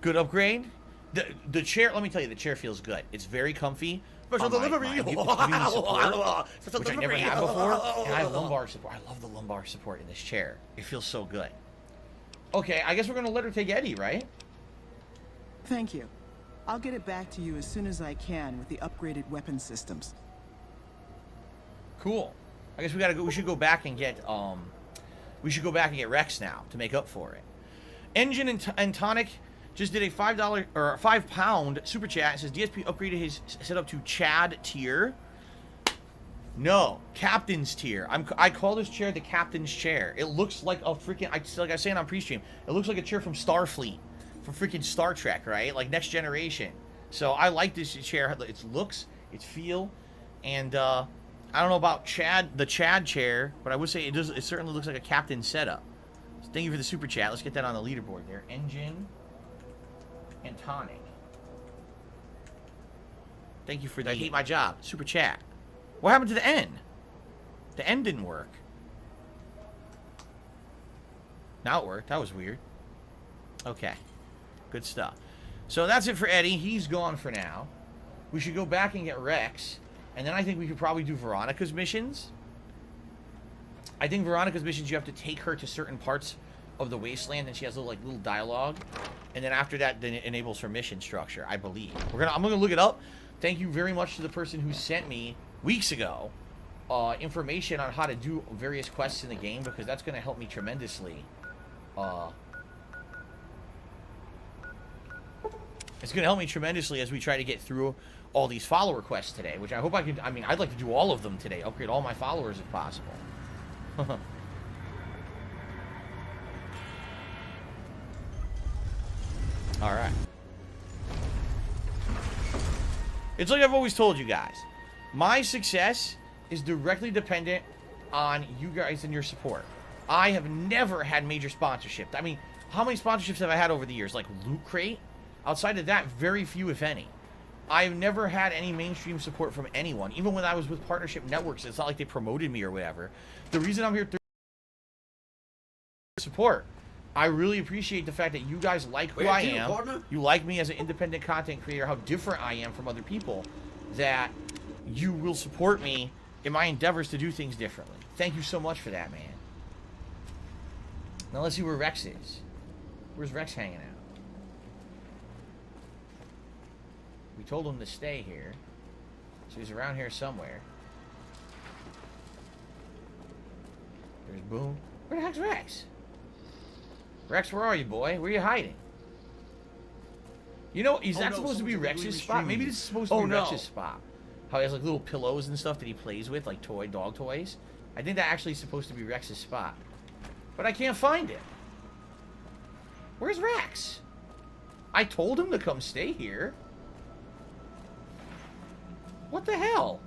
Speaker 2: Good upgrade. The chair, let me tell you, the chair feels good. It's very comfy.
Speaker 7: Special delivery.
Speaker 2: Support, which I never had before. And I have lumbar support. I love the lumbar support in this chair. It feels so good. Okay, I guess we're going to let her take Eddie, right?
Speaker 11: Thank you. I'll get it back to you as soon as I can with the upgraded weapon systems.
Speaker 2: Cool. I guess we gotta go. We should go back and get Rex now to make up for it. Engine and Tonic just did a $5 or £5 super chat. It says DSP upgraded his setup to Chad tier. No, Captain's tier. I call this chair the Captain's chair. It looks like a freaking, like I was saying on pre-stream, it looks like a chair from Starfleet, from freaking Star Trek, right? Like Next Generation. So I like this chair. Its looks, its feel, and I don't know about the Chad chair, but I would say it certainly looks like a Captain setup. So thank you for the super chat. Let's get that on the leaderboard there. Engine and Tonic. Thank you for the hate my job super chat. What happened to the N? The N didn't work. Now it worked. That was weird. Okay. Good stuff. So that's it for Eddie. He's gone for now. We should go back and get Rex. And then I think we could probably do Veronica's missions. I think Veronica's missions, you have to take her to certain parts of the wasteland, and she has little dialogue. And then after that, then it enables her mission structure, I believe. I'm gonna look it up. Thank you very much to the person who sent me weeks ago information on how to do various quests in the game, because that's gonna help me tremendously. It's gonna help me tremendously as we try to get through all these follower quests today, which I hope I could. I mean, I'd like to do all of them today. Upgrade all my followers if possible. Alright. It's like I've always told you guys. My success is directly dependent on you guys and your support. I have never had major sponsorship. I mean, how many sponsorships have I had over the years? Like Loot Crate? Outside of that, very few, if any. I've never had any mainstream support from anyone. Even when I was with partnership networks, it's not like they promoted me or whatever. The reason I'm here support. I really appreciate the fact that you guys like who I am. Partner? You like me as an independent content creator, how different I am from other people, that you will support me in my endeavors to do things differently. Thank you so much for that, man. Now let's see where Rex is. Where's Rex hanging out? We told him to stay here, so he's around here somewhere. There's Boom. Where the heck's Rex? Rex, where are you, boy? Where are you hiding? You know, is that supposed to be Rex's spot? Maybe this is supposed to be Rex's spot. How he has like little pillows and stuff that he plays with, like dog toys. I think that actually is supposed to be Rex's spot. But I can't find it. Where's Rex? I told him to come stay here. What the hell?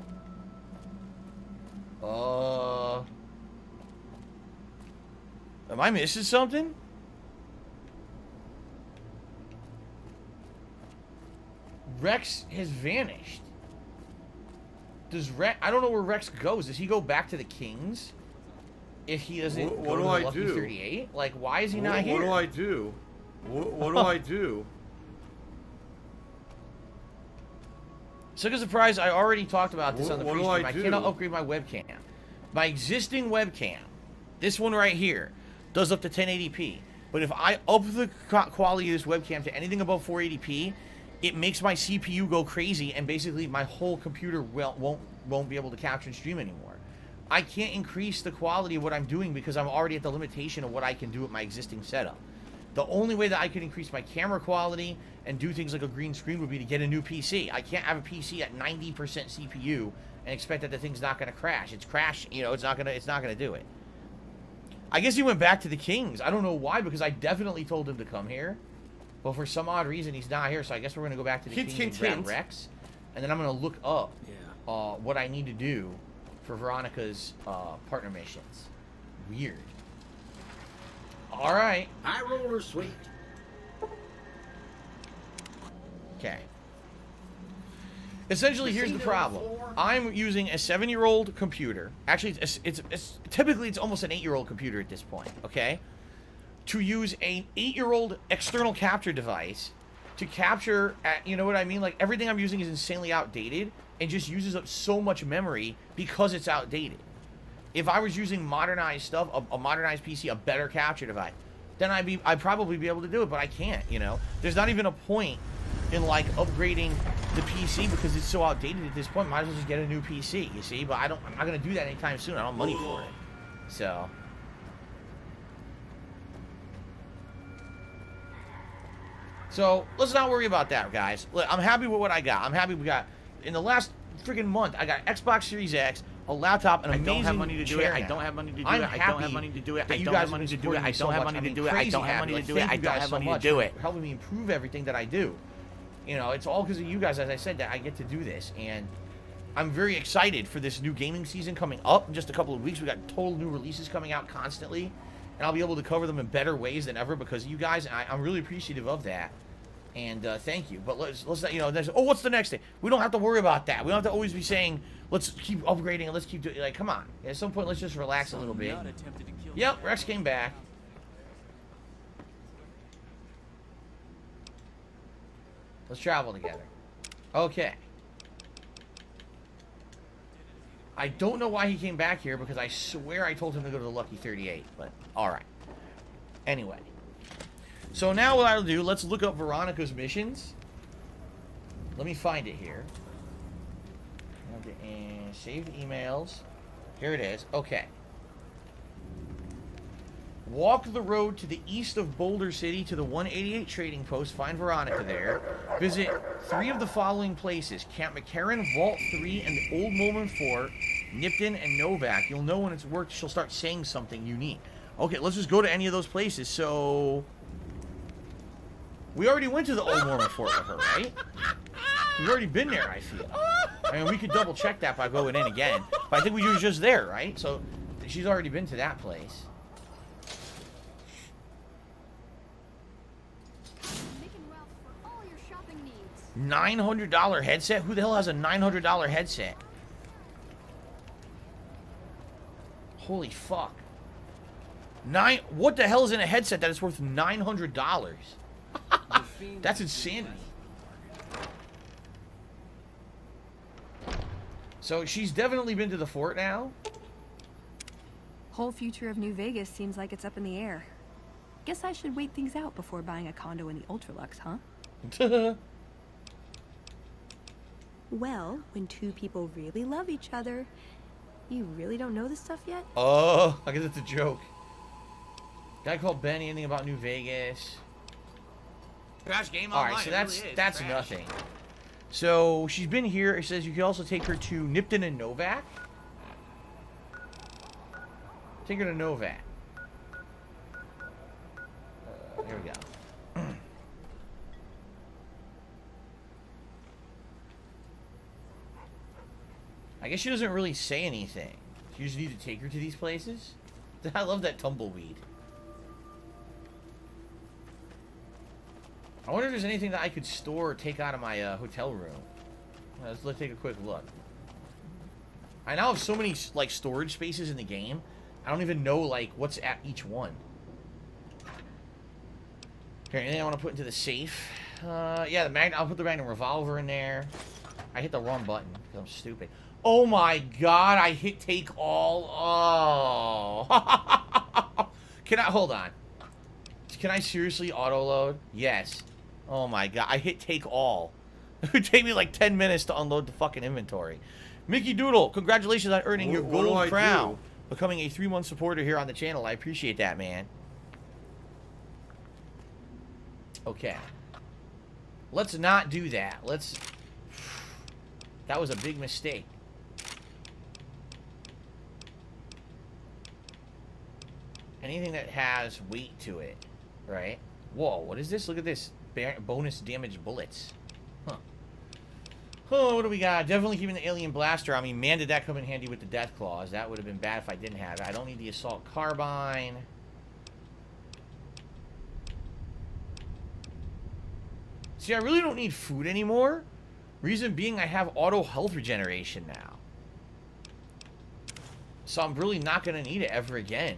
Speaker 2: Am I missing something? Rex has vanished. Does Rex... I don't know where Rex goes. Does he go back to the Kings? If he doesn't go to the Lucky 38? Like, why is he not here?
Speaker 12: What do I do? What do I do?
Speaker 2: Such a surprise, I already talked about this on the pre-stream. I cannot upgrade my webcam. My existing webcam, this one right here, does up to 1080p. But if I up the quality of this webcam to anything above 480p, it makes my CPU go crazy, and basically my whole computer won't be able to capture and stream anymore. I can't increase the quality of what I'm doing because I'm already at the limitation of what I can do with my existing setup. The only way that I can increase my camera quality and do things like a green screen would be to get a new PC. I can't have a PC at 90% CPU and expect that the thing's not going to crash. It's crashed, you know, it's not gonna do it. I guess he went back to the Kings. I don't know why, because I definitely told him to come here. But for some odd reason, he's not here, so I guess we're going to go back to the Kings and grab Rex. And then I'm going to look up what I need to do for Veronica's partner missions. Weird. Alright.
Speaker 13: High roller sweet.
Speaker 2: Okay. Essentially, here's the problem. I'm using a 7-year-old computer. Actually, it's typically it's almost an 8-year-old computer at this point, okay? To use an 8-year-old external capture device to capture, you know what I mean? Like, everything I'm using is insanely outdated and just uses up so much memory because it's outdated. If I was using modernized stuff, a modernized PC, a better capture device, then I'd probably be able to do it, but I can't, you know? There's not even a point in, like, upgrading the PC because it's so outdated at this point. Might as well just get a new PC, you see? But I'm not going to do that anytime soon. I don't have money for it. So, let's not worry about that, guys. Look, I'm happy with what I got. I'm happy we got, in the last freaking month, I got Xbox Series X, a laptop, an amazing
Speaker 1: I don't have money to do it.
Speaker 2: chair
Speaker 1: I
Speaker 2: now.
Speaker 1: don't have money to do
Speaker 2: I'm
Speaker 1: it. I don't have money to do it. I don't have money to do it. I don't have money to do it. I don't have money to do it. I don't have money to do it.
Speaker 2: Helping me improve everything that I do. You know, it's all because of you guys, as I said, that I get to do this. And I'm very excited for this new gaming season coming up in just a couple of weeks. We got total new releases coming out constantly. And I'll be able to cover them in better ways than ever because of you guys. And I'm really appreciative of that. And thank you. But let's you know, oh, what's the next thing? We don't have to worry about that. We don't have to always be saying, let's keep upgrading and let's keep doing, like, come on. At some point, let's just relax a little bit. Yep, Rex came back. Let's travel together. Okay. I don't know why he came back here because I swear I told him to go to the Lucky 38, but alright. Anyway. So now what I'll do, let's look up Veronica's missions. Let me find it here. Okay, and saved emails. Here it is. Okay. Walk the road to the east of Boulder City to the 188 Trading Post. Find Veronica there. Visit 3 of the following places: Camp McCarran, Vault 3, and the Old Mormon Fort, Nipton, and Novak. You'll know when it's worked. She'll start saying something unique. Okay, let's just go to any of those places. So we already went to the Old Mormon Fort with her, right? We've already been there, I feel. I mean, we could double check that by going in again. But I think we were just there, right? So she's already been to that place. $900 headset? Who the hell has a $900 headset? Holy fuck. What the hell is in a headset that is worth $900? That's insanity. So she's definitely been to the fort now.
Speaker 13: Whole future of New Vegas seems like it's up in the air. Guess I should wait things out before buying a condo in the Ultralux, huh? Well, when 2 people really love each other, you really don't know this stuff yet?
Speaker 2: Oh, I guess it's a joke. Guy called Benny, anything about New Vegas?
Speaker 1: Crash game
Speaker 2: All
Speaker 1: online.
Speaker 2: right, so
Speaker 1: It
Speaker 2: that's
Speaker 1: really is.
Speaker 2: nothing. So she's been here. It says you can also take her to Nipton and Novak. Take her to Novak. Here we go. I guess she doesn't really say anything. You just need to take her to these places. I love that tumbleweed. I wonder if there's anything that I could store or take out of my hotel room. Let's take a quick look. I now have so many like storage spaces in the game. I don't even know like what's at each one. Here, anything I want to put into the safe? Yeah, the Magnum. I'll put the Magnum revolver in there. I hit the wrong button because I'm stupid. Oh my god! I hit take all. Oh. Can I hold on? Can I seriously auto load? Yes. Oh my god! I hit take all. It would take me like 10 minutes to unload the fucking inventory. Mickey Doodle, congratulations on earning your gold crown. Becoming a 3-month supporter here on the channel. I appreciate that, man. Okay. Let's not do that. That was a big mistake. Anything that has weight to it, right? Whoa, what is this? Look at this. Bonus damage bullets. Huh. Oh, what do we got? Definitely keeping the alien blaster. I mean, man, did that come in handy with the death claws. That would have been bad if I didn't have it. I don't need the assault carbine. See, I really don't need food anymore. Reason being, I have auto health regeneration now. So I'm really not going to need it ever again.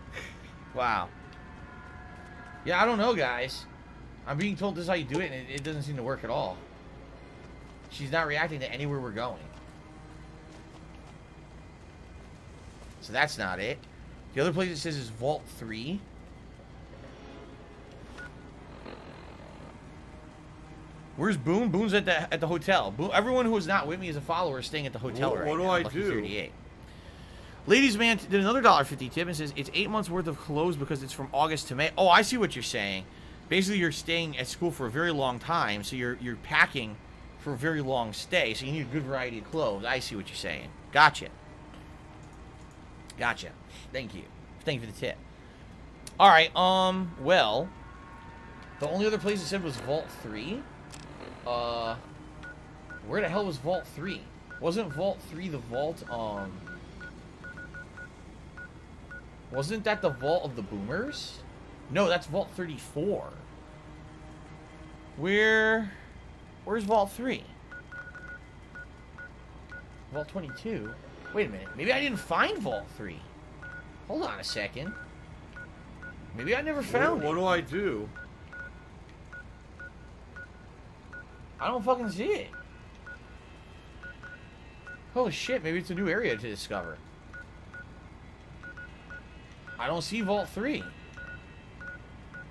Speaker 2: Wow. Yeah, I don't know, guys. I'm being told this is how you do it, and it doesn't seem to work at all. She's not reacting to anywhere we're going. So that's not it. The other place it says is Vault 3. Where's Boone? Boone's at the hotel. Boone, everyone who is not with me as a follower is staying at the hotel right now.
Speaker 12: What do I
Speaker 2: Lucky
Speaker 12: do?
Speaker 2: 38. Ladies man did another $1.50 tip and says it's 8 months worth of clothes because it's from August to May. Oh, I see what you're saying. Basically, you're staying at school for a very long time, so you're packing for a very long stay, so you need a good variety of clothes. I see what you're saying. Gotcha. Gotcha. Thank you. Thank you for the tip. All right. Well, the only other place it said was Vault 3. Where the hell was Vault 3? Wasn't Vault 3 the vault? Wasn't that the vault of the boomers? No, that's Vault 34. Where's Vault 3? Vault 22? Wait a minute. Maybe I didn't find Vault 3. Hold on a second. Maybe I never found it.
Speaker 12: What do I do?
Speaker 2: I don't fucking see it. Holy shit, maybe it's a new area to discover. I don't see Vault 3.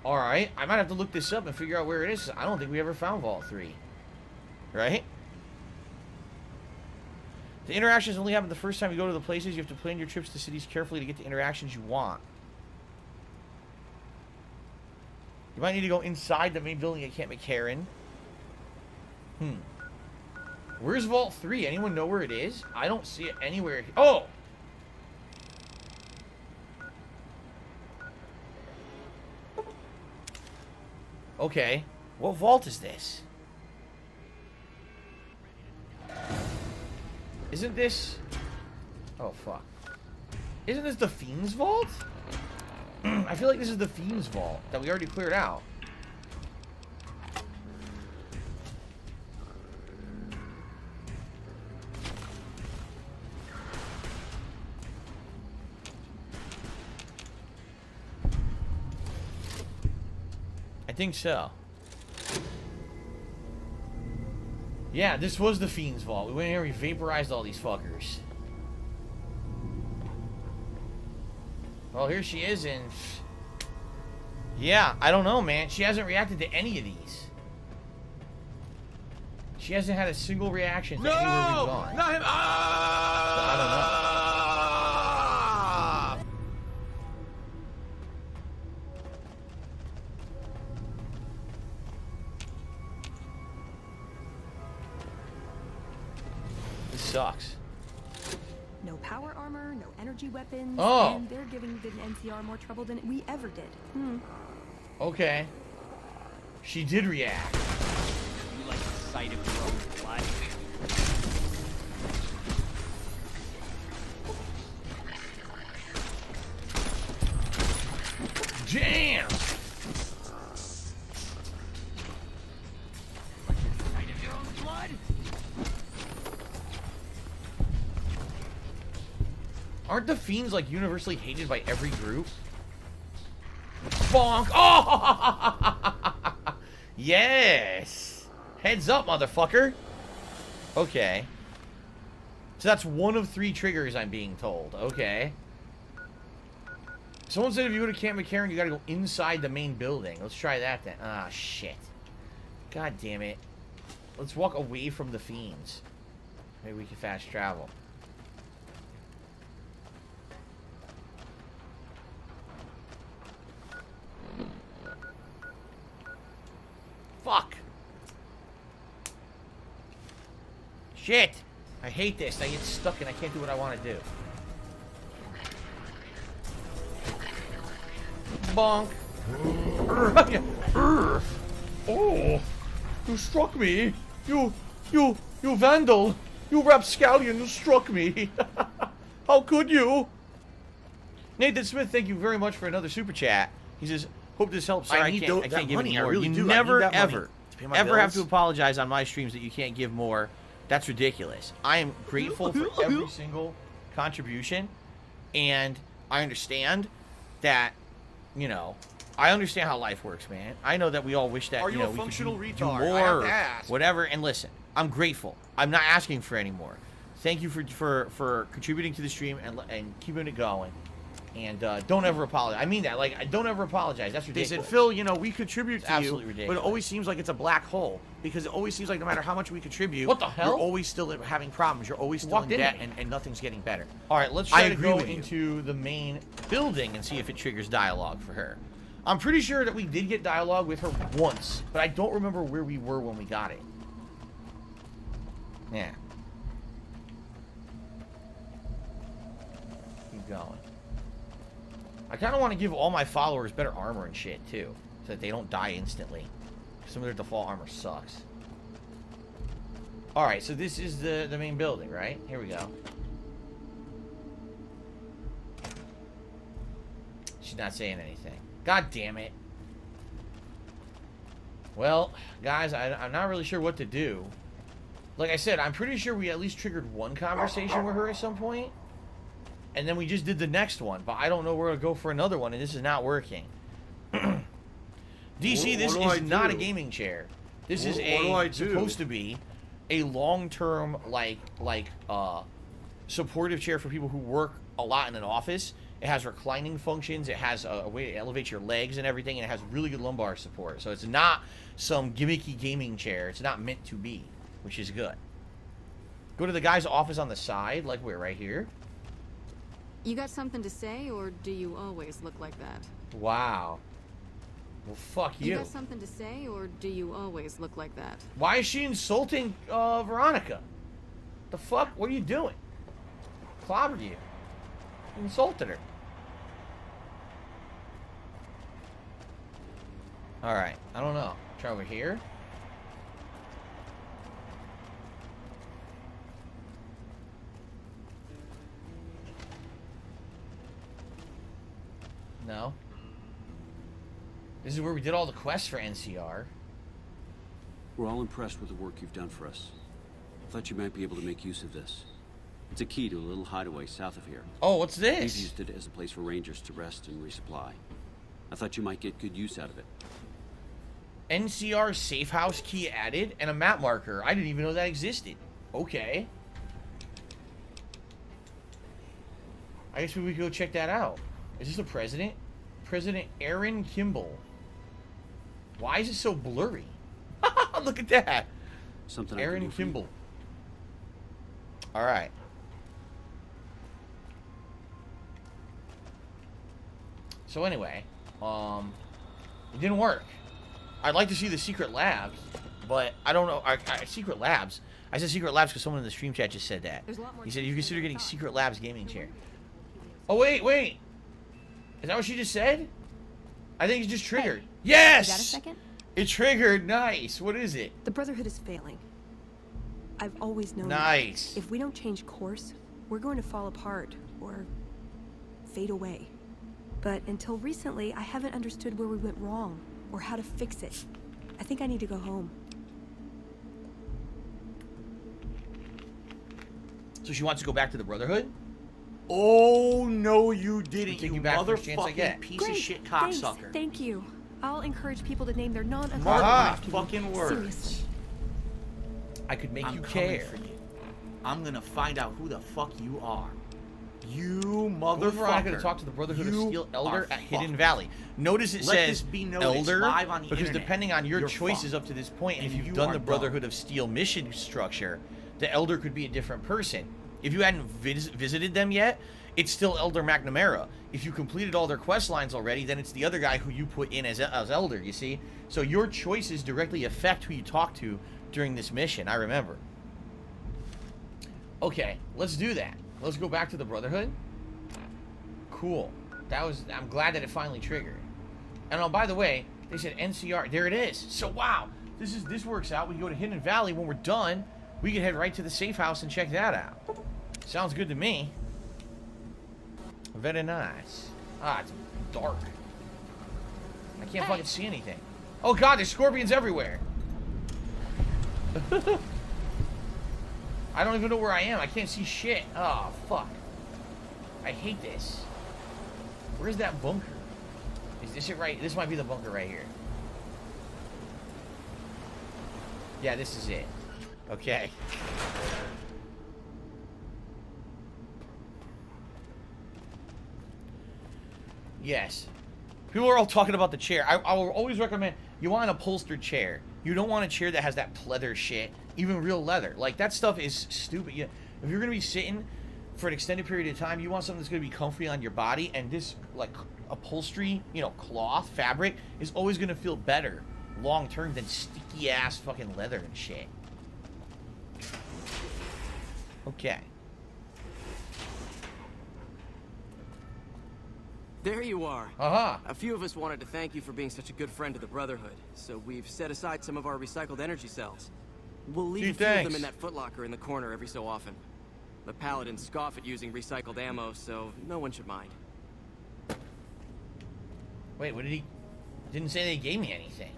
Speaker 2: Alright, I might have to look this up and figure out where it is. I don't think we ever found Vault 3. Right? The interactions only happen the first time you go to the places. You have to plan your trips to cities carefully to get the interactions you want. You might need to go inside the main building at Camp McCarran. Where's Vault 3? Anyone know where it is? I don't see it anywhere. Oh! Okay. What vault is this? Isn't this... Oh, fuck. Isn't this the Fiend's vault? I feel like this is the Fiend's vault that we already cleared out. I think so. Yeah, this was the Fiend's vault. We went in here and we vaporized all these fuckers. Well, here she is, and... Yeah, I don't know, man. She hasn't reacted to any of these. She hasn't had a single reaction to anywhere we've gone.
Speaker 12: Not him!
Speaker 2: I don't know. This sucks.
Speaker 13: No power armor, no energy weapons,
Speaker 2: Oh.
Speaker 13: and they're giving the NCR more trouble than we ever did.
Speaker 2: Okay. She did react.
Speaker 14: You like the sight of your own blood?
Speaker 2: Jam!
Speaker 14: Sight of your own blood?
Speaker 2: Aren't the Fiends, like, universally hated by every group? Bonk! Oh! Yes! Heads up, motherfucker! Okay. So that's one of 3 triggers, I'm being told. Okay. Someone said if you go to Camp McCarran, you gotta go inside the main building. Let's try that then. Ah, shit. God damn it. Let's walk away from the Fiends. Maybe we can fast travel. Fuck. Shit. I hate this. I get stuck and I can't do what I want to do. Bonk. Oh, you struck me. You vandal. You rapscallion, you struck me. How could you? Nathan Smith, thank you very much for another super chat. He says, hope this helps. Sorry, I can't give any more.
Speaker 12: really
Speaker 2: you
Speaker 12: do.
Speaker 2: never,
Speaker 12: I need that money
Speaker 2: ever,
Speaker 12: to pay my
Speaker 2: ever have to
Speaker 12: bills.
Speaker 2: apologize on my streams that you can't give more. That's ridiculous. I am grateful for every single contribution, and I understand that you know, I understand how life works, man. I know that we all wish that,
Speaker 7: Are you
Speaker 2: know,
Speaker 7: a
Speaker 2: we
Speaker 7: functional
Speaker 2: could do
Speaker 7: retard?
Speaker 2: more,
Speaker 7: I have
Speaker 2: or
Speaker 7: to ask.
Speaker 2: whatever. And listen, I'm grateful. I'm not asking for any more. Thank you for contributing to the stream and keeping it going. And don't ever apologize. I mean that. Like, don't ever apologize. That's
Speaker 7: They
Speaker 2: ridiculous.
Speaker 7: said, Phil, you know, we contribute to
Speaker 2: Absolutely
Speaker 7: you,
Speaker 2: ridiculous.
Speaker 7: but it always seems like it's a black hole because it always seems like no matter how much we contribute,
Speaker 2: What the hell?
Speaker 7: you're always still having problems. You're always still
Speaker 2: Walked
Speaker 7: in
Speaker 2: into
Speaker 7: debt,
Speaker 2: me.
Speaker 7: and nothing's getting better.
Speaker 2: All right, let's
Speaker 7: I
Speaker 2: try to
Speaker 7: agree
Speaker 2: go
Speaker 7: with you.
Speaker 2: into the main building and see if it triggers dialogue for her. I'm pretty sure that we did get dialogue with her once, but I don't remember where we were when we got it. Yeah. Keep going. I kind of want to give all my followers better armor and shit, too, so that they don't die instantly. Some of their default armor sucks. Alright, so this is the main building, right? Here we go. She's not saying anything. God damn it. Well, guys, I'm not really sure what to do. Like I said, I'm pretty sure we at least triggered one conversation with her at some point. And then we just did the next one. But I don't know where to go for another one, and this is not working. DC, this is not a gaming chair. This is supposed to be a long-term, supportive chair for people who work a lot in an office. It has reclining functions. It has a way to elevate your legs and everything. And it has really good lumbar support. So it's not some gimmicky gaming chair. It's not meant to be, which is good. Go to the guy's office on the side, like we're right here.
Speaker 15: You got something to say, or do you always look like that?
Speaker 2: Wow. Well, fuck you.
Speaker 15: You got something to say, or do you always look like that?
Speaker 2: Why is she insulting Veronica? The fuck? What are you doing? Clobbered you. You insulted her. Alright, I don't know. Try over here. No. This is where we did all the quests for NCR.
Speaker 16: We're all impressed with the work you've done for us. I thought you might be able to make use of this. It's a key to a little hideaway south of here.
Speaker 2: Oh, what's this?
Speaker 16: We've used it as a place for rangers to rest and resupply. I thought you might get good use out of it.
Speaker 2: NCR safe house key added and a map marker. I didn't even know that existed. Okay. I guess we could go check that out. Is this the president? President Aaron Kimball. Why is it so blurry? Look at that.
Speaker 16: Something
Speaker 2: Aaron Kimball. All right. So anyway, it didn't work. I'd like to see the secret labs, but I don't know. Secret labs. I said secret labs because someone in the stream chat just said that. He said you consider getting secret labs gaming chair. Oh wait. Is that what she just said? I think it just triggered. Yes!
Speaker 13: You got a second?
Speaker 2: It triggered. Nice. What is it?
Speaker 13: The Brotherhood is failing. I've always known
Speaker 2: Nice.
Speaker 13: that. If we don't change course, we're going to fall apart or fade away. But until recently, I haven't understood where we went wrong or how to fix it. I think I need to go home.
Speaker 2: So she wants to go back to the Brotherhood?
Speaker 7: Oh, no, you didn't,
Speaker 2: Take
Speaker 7: you
Speaker 2: you back first chance I
Speaker 7: motherfucking
Speaker 2: get.
Speaker 7: piece
Speaker 13: Great,
Speaker 7: of shit
Speaker 13: thanks,
Speaker 7: cocksucker.
Speaker 13: Thank you. I'll encourage people to name their
Speaker 7: Mark
Speaker 13: non-authoritative
Speaker 7: my fucking words.
Speaker 13: Seriously.
Speaker 2: I could make
Speaker 7: I'm
Speaker 2: you
Speaker 7: coming
Speaker 2: care.
Speaker 7: for you. I'm gonna find out who the fuck you are. You
Speaker 2: Motherfucker. Veronica to
Speaker 7: motherfucker.
Speaker 2: talk to the Brotherhood of
Speaker 7: You
Speaker 2: Steel Elder
Speaker 7: are
Speaker 2: at Hidden
Speaker 7: fucked.
Speaker 2: Valley. Notice it
Speaker 7: Let
Speaker 2: says
Speaker 7: this be noted, it's
Speaker 2: Elder
Speaker 7: live on the
Speaker 2: because
Speaker 7: internet.
Speaker 2: depending on your
Speaker 7: You're
Speaker 2: choices
Speaker 7: fucked.
Speaker 2: up to this point, and if
Speaker 7: And
Speaker 2: you've
Speaker 7: you
Speaker 2: done
Speaker 7: are
Speaker 2: the
Speaker 7: dumb.
Speaker 2: Brotherhood of Steel mission structure, the Elder could be a different person. If you hadn't visited them yet, it's still Elder McNamara. If you completed all their quest lines already, then it's the other guy who you put in as Elder, you see? So your choices directly affect who you talk to during this mission, I remember. Okay, let's do that. Let's go back to the Brotherhood. Cool. I'm glad that it finally triggered. And oh, by the way, they said NCR. There it is. So wow, this works out. We can go to Hidden Valley. When we're done, we can head right to the safe house and check that out. Sounds good to me. Very nice. Ah, it's dark. I can't fucking see anything. Oh god, there's scorpions everywhere. I don't even know where I am. I can't see shit. Oh, fuck. I hate this. Where's that bunker? Is this it right? This might be the bunker right here. Yeah, this is it. Okay. Yes. People are all talking about the chair. I will always recommend, you want an upholstered chair. You don't want a chair that has that pleather shit. Even real leather. Like, that stuff is stupid. If you're going to be sitting for an extended period of time, you want something that's going to be comfy on your body. And this, like, upholstery, you know, cloth, fabric, is always going to feel better long term than sticky ass fucking leather and shit. Okay.
Speaker 17: There you are.
Speaker 2: Uh-huh.
Speaker 17: A few of us wanted to thank you for being such a good friend to the Brotherhood, so we've set aside some of our recycled energy cells. We'll leave a few of them in that footlocker in the corner every so often. The Paladins scoff at using recycled ammo, so no one should mind.
Speaker 2: Wait, what did he... Didn't say they gave me anything.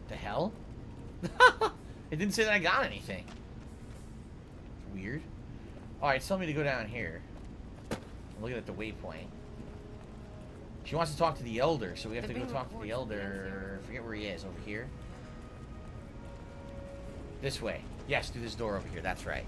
Speaker 2: The hell? It didn't say that I got anything. It's weird. Alright, it's telling me to go down here. I'm looking at the waypoint. She wants to talk to the Elder, so we have to go talk to the Elder. I forget where he is. Over here? This way. Yes, through this door over here. That's right.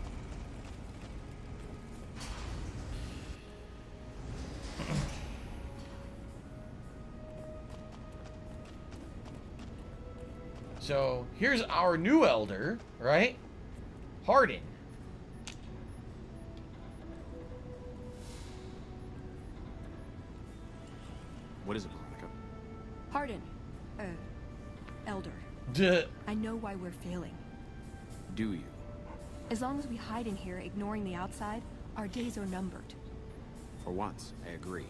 Speaker 2: So, here's our new Elder, right? Hardin.
Speaker 18: What is it, Veronica?
Speaker 13: Hardin. Elder.
Speaker 2: Duh.
Speaker 13: I know why we're failing.
Speaker 18: Do you?
Speaker 13: As long as we hide in here, ignoring the outside, our days are numbered.
Speaker 18: For once, I agree.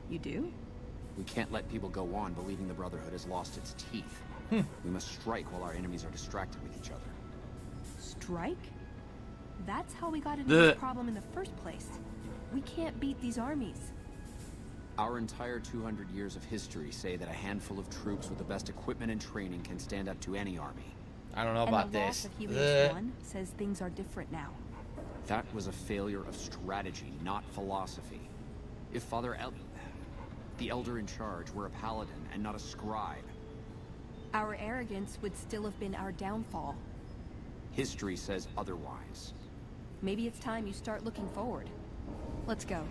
Speaker 13: You do?
Speaker 18: We can't let people go on believing the Brotherhood has lost its teeth. We must strike while our enemies are distracted with each other.
Speaker 13: Strike? That's how we got into this problem in the first place. We can't beat these armies.
Speaker 18: Our entire 200 years of history say that a handful of troops with the best equipment and training can stand up to any army.
Speaker 2: I don't know about this.
Speaker 13: And the loss of Helios 1 says things are different now.
Speaker 18: That was a failure of strategy, not philosophy. If the Elder in charge were a paladin and not a scribe,
Speaker 13: our arrogance would still have been our downfall.
Speaker 18: history says otherwise.
Speaker 13: Maybe it's time you start looking forward. Let's go.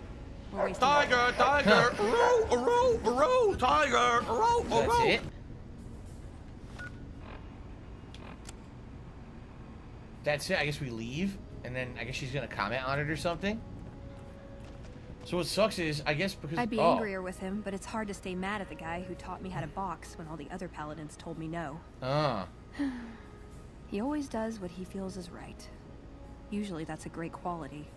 Speaker 13: We're wasting
Speaker 2: Tiger, tiger, row, tiger, row. That's it. That's it. I guess we leave, and then I guess she's gonna comment on it or something. So what sucks is, I guess because
Speaker 13: I'd be angrier with him, but it's hard to stay mad at the guy who taught me how to box when all the other paladins told me no. He always does what he feels is right. Usually that's a great quality.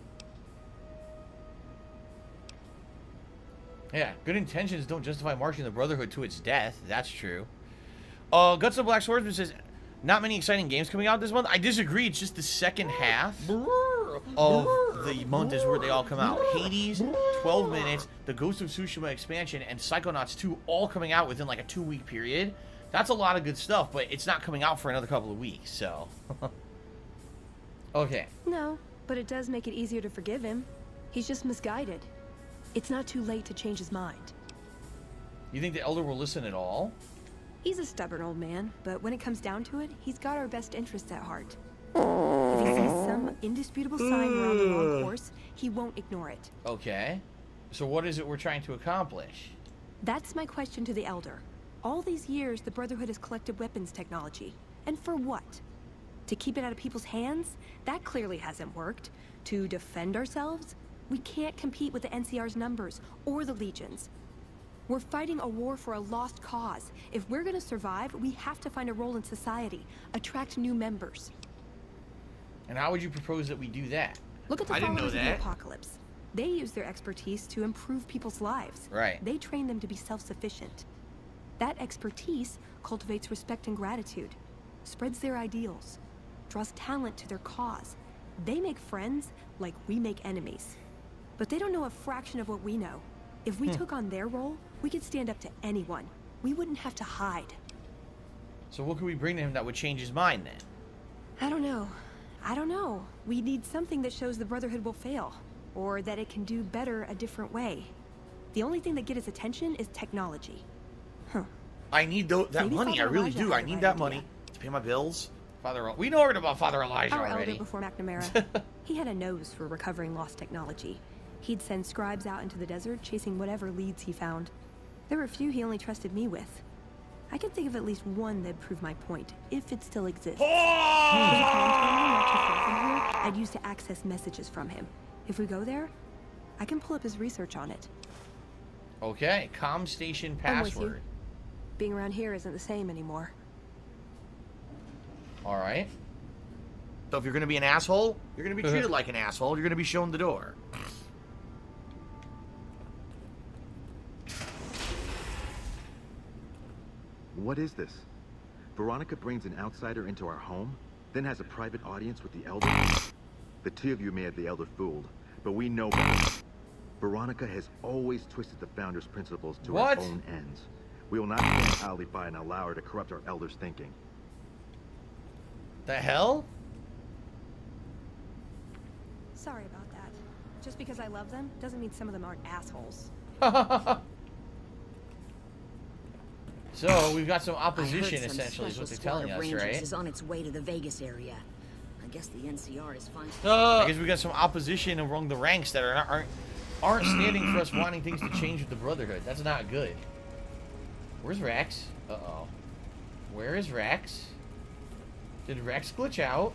Speaker 2: Yeah, good intentions don't justify marching the Brotherhood to its death. That's true. Guts of Black Swordsman says, not many exciting games coming out this month. I disagree. It's just the second half of the month is where they all come out. Hades, 12 minutes, the Ghost of Tsushima expansion, and Psychonauts 2 all coming out within like a 2-week period. That's a lot of good stuff, but it's not coming out for another couple of weeks, so. Okay.
Speaker 13: No, but it does make it easier to forgive him. He's just misguided. It's not too late to change his mind.
Speaker 2: You think the Elder will listen at all?
Speaker 13: He's a stubborn old man, but when it comes down to it, he's got our best interests at heart. If he sees some indisputable sign we're on the wrong course, he won't ignore it.
Speaker 2: Okay. So what is it we're trying to accomplish?
Speaker 13: That's my question to the Elder. All these years, the Brotherhood has collected weapons technology. And for what? To keep it out of people's hands? That clearly hasn't worked. To defend ourselves? We can't compete with the NCR's numbers, or the Legions. We're fighting a war for a lost cause. If we're gonna survive, we have to find a role in society, attract new members.
Speaker 2: And how would you propose that we do that?
Speaker 13: Look at the followers of the Apocalypse. They use their expertise to improve people's lives.
Speaker 2: Right.
Speaker 13: They train them to be self-sufficient. That expertise cultivates respect and gratitude, spreads their ideals, draws talent to their cause. They make friends like we make enemies. But they don't know a fraction of what we know. If we took on their role, we could stand up to anyone. We wouldn't have to hide.
Speaker 2: So what could we bring to him that would change his mind then?
Speaker 13: I don't know. We need something that shows the Brotherhood will fail, or that it can do better a different way. The only thing that get his attention is technology. Huh.
Speaker 2: I need that
Speaker 13: Maybe
Speaker 2: money. I
Speaker 13: Father
Speaker 2: really
Speaker 13: Elijah
Speaker 2: do.
Speaker 13: had
Speaker 2: I
Speaker 13: the
Speaker 2: need
Speaker 13: right
Speaker 2: that
Speaker 13: idea.
Speaker 2: money to pay my bills. We know about Father Elijah
Speaker 13: Our
Speaker 2: already.
Speaker 13: elder before McNamara, he had a nose for recovering lost technology. He'd send scribes out into the desert chasing whatever leads he found. There were a few he only trusted me with. I can think of at least one that'd prove my point, if it still exists. There's a comm terminal not too far from here I'd use to access messages from him. If we go there, I can pull up his research on it.
Speaker 2: Okay, comm station
Speaker 13: I'm with you.
Speaker 2: password.
Speaker 13: Being around here isn't the same anymore.
Speaker 2: All right. So if you're going to be an asshole, you're going to be treated like an asshole. You're going to be shown the door.
Speaker 19: What is this? Veronica brings an outsider into our home, then has a private audience with the Elder? The two of you may have the Elder fooled, but we know better. Veronica has always twisted the Founder's principles to
Speaker 2: What?
Speaker 19: her own ends. We will not stand idly by and allow her to corrupt our Elder's thinking.
Speaker 2: The hell?
Speaker 13: Sorry about that. Just because I love them doesn't mean some of them aren't assholes.
Speaker 2: So we've got some
Speaker 20: I
Speaker 2: opposition,
Speaker 20: heard some
Speaker 2: essentially, is what they're
Speaker 20: special
Speaker 2: telling
Speaker 20: squad of
Speaker 2: us,
Speaker 20: Rangers
Speaker 2: right?
Speaker 20: is on its way to the Vegas area. I guess the NCR is fine.
Speaker 2: I guess we got some opposition among the ranks that aren't standing for us wanting things to change with the Brotherhood. That's not good. Where's Rex? Uh-oh. Where is Rex? Did Rex glitch out?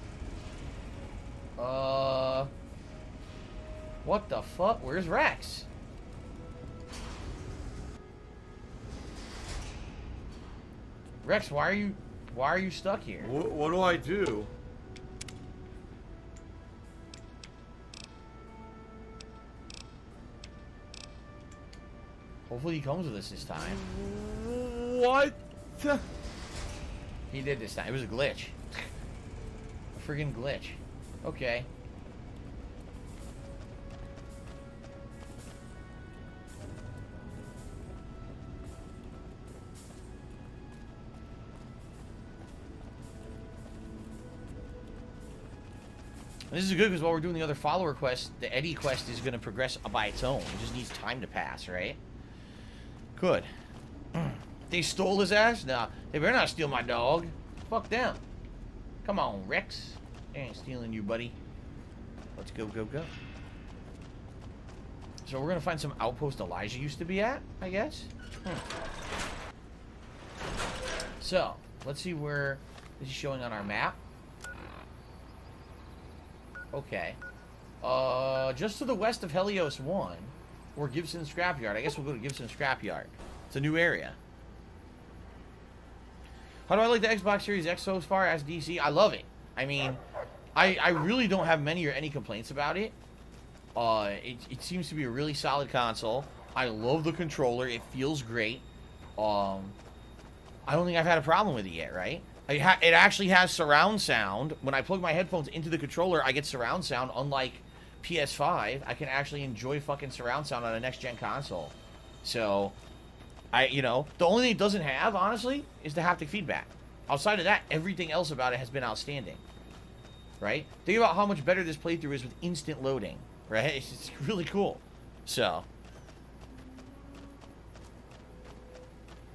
Speaker 2: What the fuck? Where's Rex? Rex, why are you stuck here?
Speaker 12: What do I do?
Speaker 2: Hopefully he comes with us this time.
Speaker 12: What?
Speaker 2: He did this time. It was a glitch. A friggin' glitch. Okay. This is good because while we're doing the other follower quest, the Eddie quest is going to progress by its own. It just needs time to pass, right? Good. They stole his ass? Nah, they better not steal my dog. Fuck them. Come on, Rex. They ain't stealing you, buddy. Let's go, go, go. So we're going to find some outpost Elijah used to be at, I guess. So, let's see where this is showing on our map. Okay. Just to the west of Helios 1, or Gibson Scrapyard. I guess we'll go to Gibson Scrapyard. It's a new area. How do I like the Xbox Series X so far as DC? I love it. I mean, I really don't have many or any complaints about it. It seems to be a really solid console. I love the controller. It feels great. I don't think I've had a problem with it yet, right? It actually has surround sound. When I plug my headphones into the controller, I get surround sound. Unlike PS5, I can actually enjoy fucking surround sound on a next-gen console. So, the only thing it doesn't have, honestly, is the haptic feedback. Outside of that, everything else about it has been outstanding. Right? Think about how much better this playthrough is with instant loading. Right? It's really cool. So.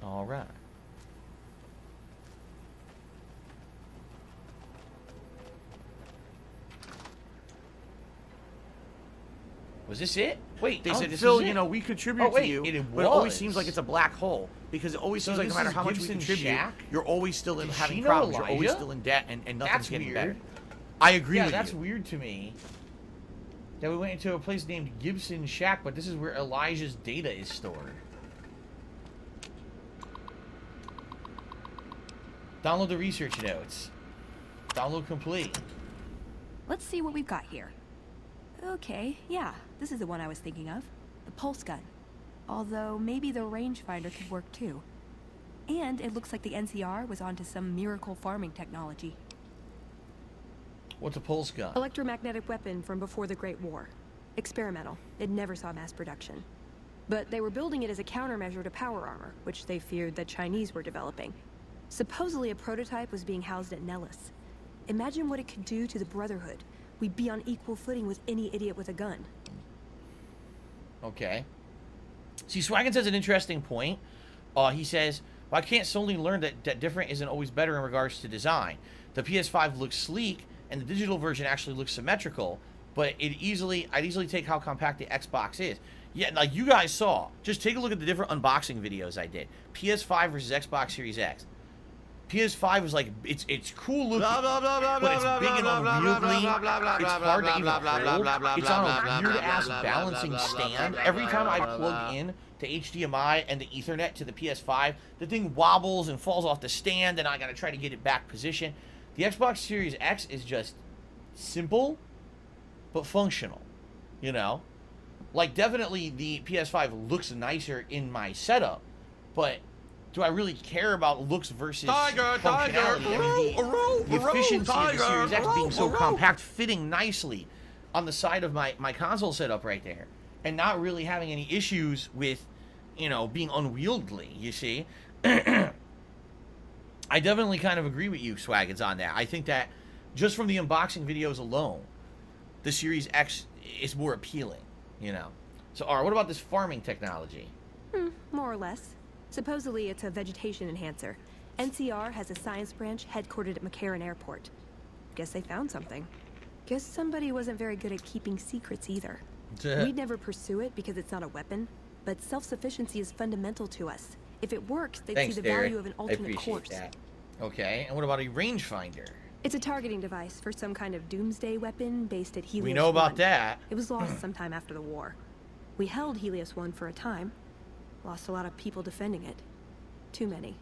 Speaker 2: Alright. Was this it? Wait,
Speaker 7: They
Speaker 2: oh,
Speaker 7: said,
Speaker 2: this
Speaker 7: Phil,
Speaker 2: is it.
Speaker 7: we contribute
Speaker 2: Oh, wait,
Speaker 7: to you,
Speaker 2: it
Speaker 7: but it always
Speaker 2: was.
Speaker 7: seems like it's a black hole. Because it always
Speaker 2: So
Speaker 7: seems like no
Speaker 2: this
Speaker 7: matter
Speaker 2: is
Speaker 7: how much we
Speaker 2: Gibson
Speaker 7: contribute,
Speaker 2: Shack?
Speaker 7: you're always still
Speaker 2: Does
Speaker 7: having
Speaker 2: she know
Speaker 7: problems. You're always
Speaker 2: Elijah?
Speaker 7: still in debt, and nothing's
Speaker 2: That's
Speaker 7: getting
Speaker 2: weird.
Speaker 7: better. I agree with
Speaker 2: that's
Speaker 7: you.
Speaker 2: weird to me. That we went into a place named Gibson Shack, but this is where Elijah's data is stored. Download the research notes. Download complete.
Speaker 13: Let's see what we've got here. Okay, yeah, this is the one I was thinking of. The pulse gun. Although, maybe the rangefinder could work too. And it looks like the NCR was onto some miracle farming technology.
Speaker 2: What's a pulse gun?
Speaker 13: Electromagnetic weapon from before the Great War. Experimental. It never saw mass production. But they were building it as a countermeasure to power armor, which they feared the Chinese were developing. Supposedly a prototype was being housed at Nellis. Imagine what it could do to the Brotherhood. We'd be on equal footing with any idiot with a gun.
Speaker 2: Okay. See, Swaggin says an interesting point. He says, well, I can't solely learn that different isn't always better in regards to design. The PS5 looks sleek, and the digital version actually looks symmetrical, but I'd easily take how compact the Xbox is. Yeah, like you guys saw. Just take a look at the different unboxing videos I did. PS5 versus Xbox Series X. PS5 was like, it's cool looking, but it's big and unwieldy. It's hard to even hold. It's on a weird-ass balancing stand. Every time I plug in to HDMI and the Ethernet to the PS5, the thing wobbles and falls off the stand, and I gotta try to get it back positioned. The Xbox Series X is just simple, but functional, you know? Like, definitely the PS5 looks nicer in my setup, but do I really care about looks versus functionality? I mean, the efficiency of the Series X being so compact, fitting nicely on the side of my console setup right there, and not really having any issues with, you know, being unwieldy, you see? I definitely kind of agree with you, Swaggins, on that. I think that just from the unboxing videos alone, the Series X is more appealing, you know? So, Ara, what about this farming technology?
Speaker 13: More or less. Supposedly, it's a vegetation enhancer. NCR has a science branch headquartered at McCarran Airport. Guess they found something. Guess somebody wasn't very good at keeping secrets either. We'd never pursue it because it's not a weapon, but self-sufficiency is fundamental to us. If it works, they'd see the value of an alternate course.
Speaker 2: That. Okay, and what about a rangefinder?
Speaker 13: It's a targeting device for some kind of doomsday weapon based at Helios 1.
Speaker 2: We know about that.
Speaker 13: It was lost sometime after the war. We held Helios 1 for a time. Lost a lot of people defending it. Too many.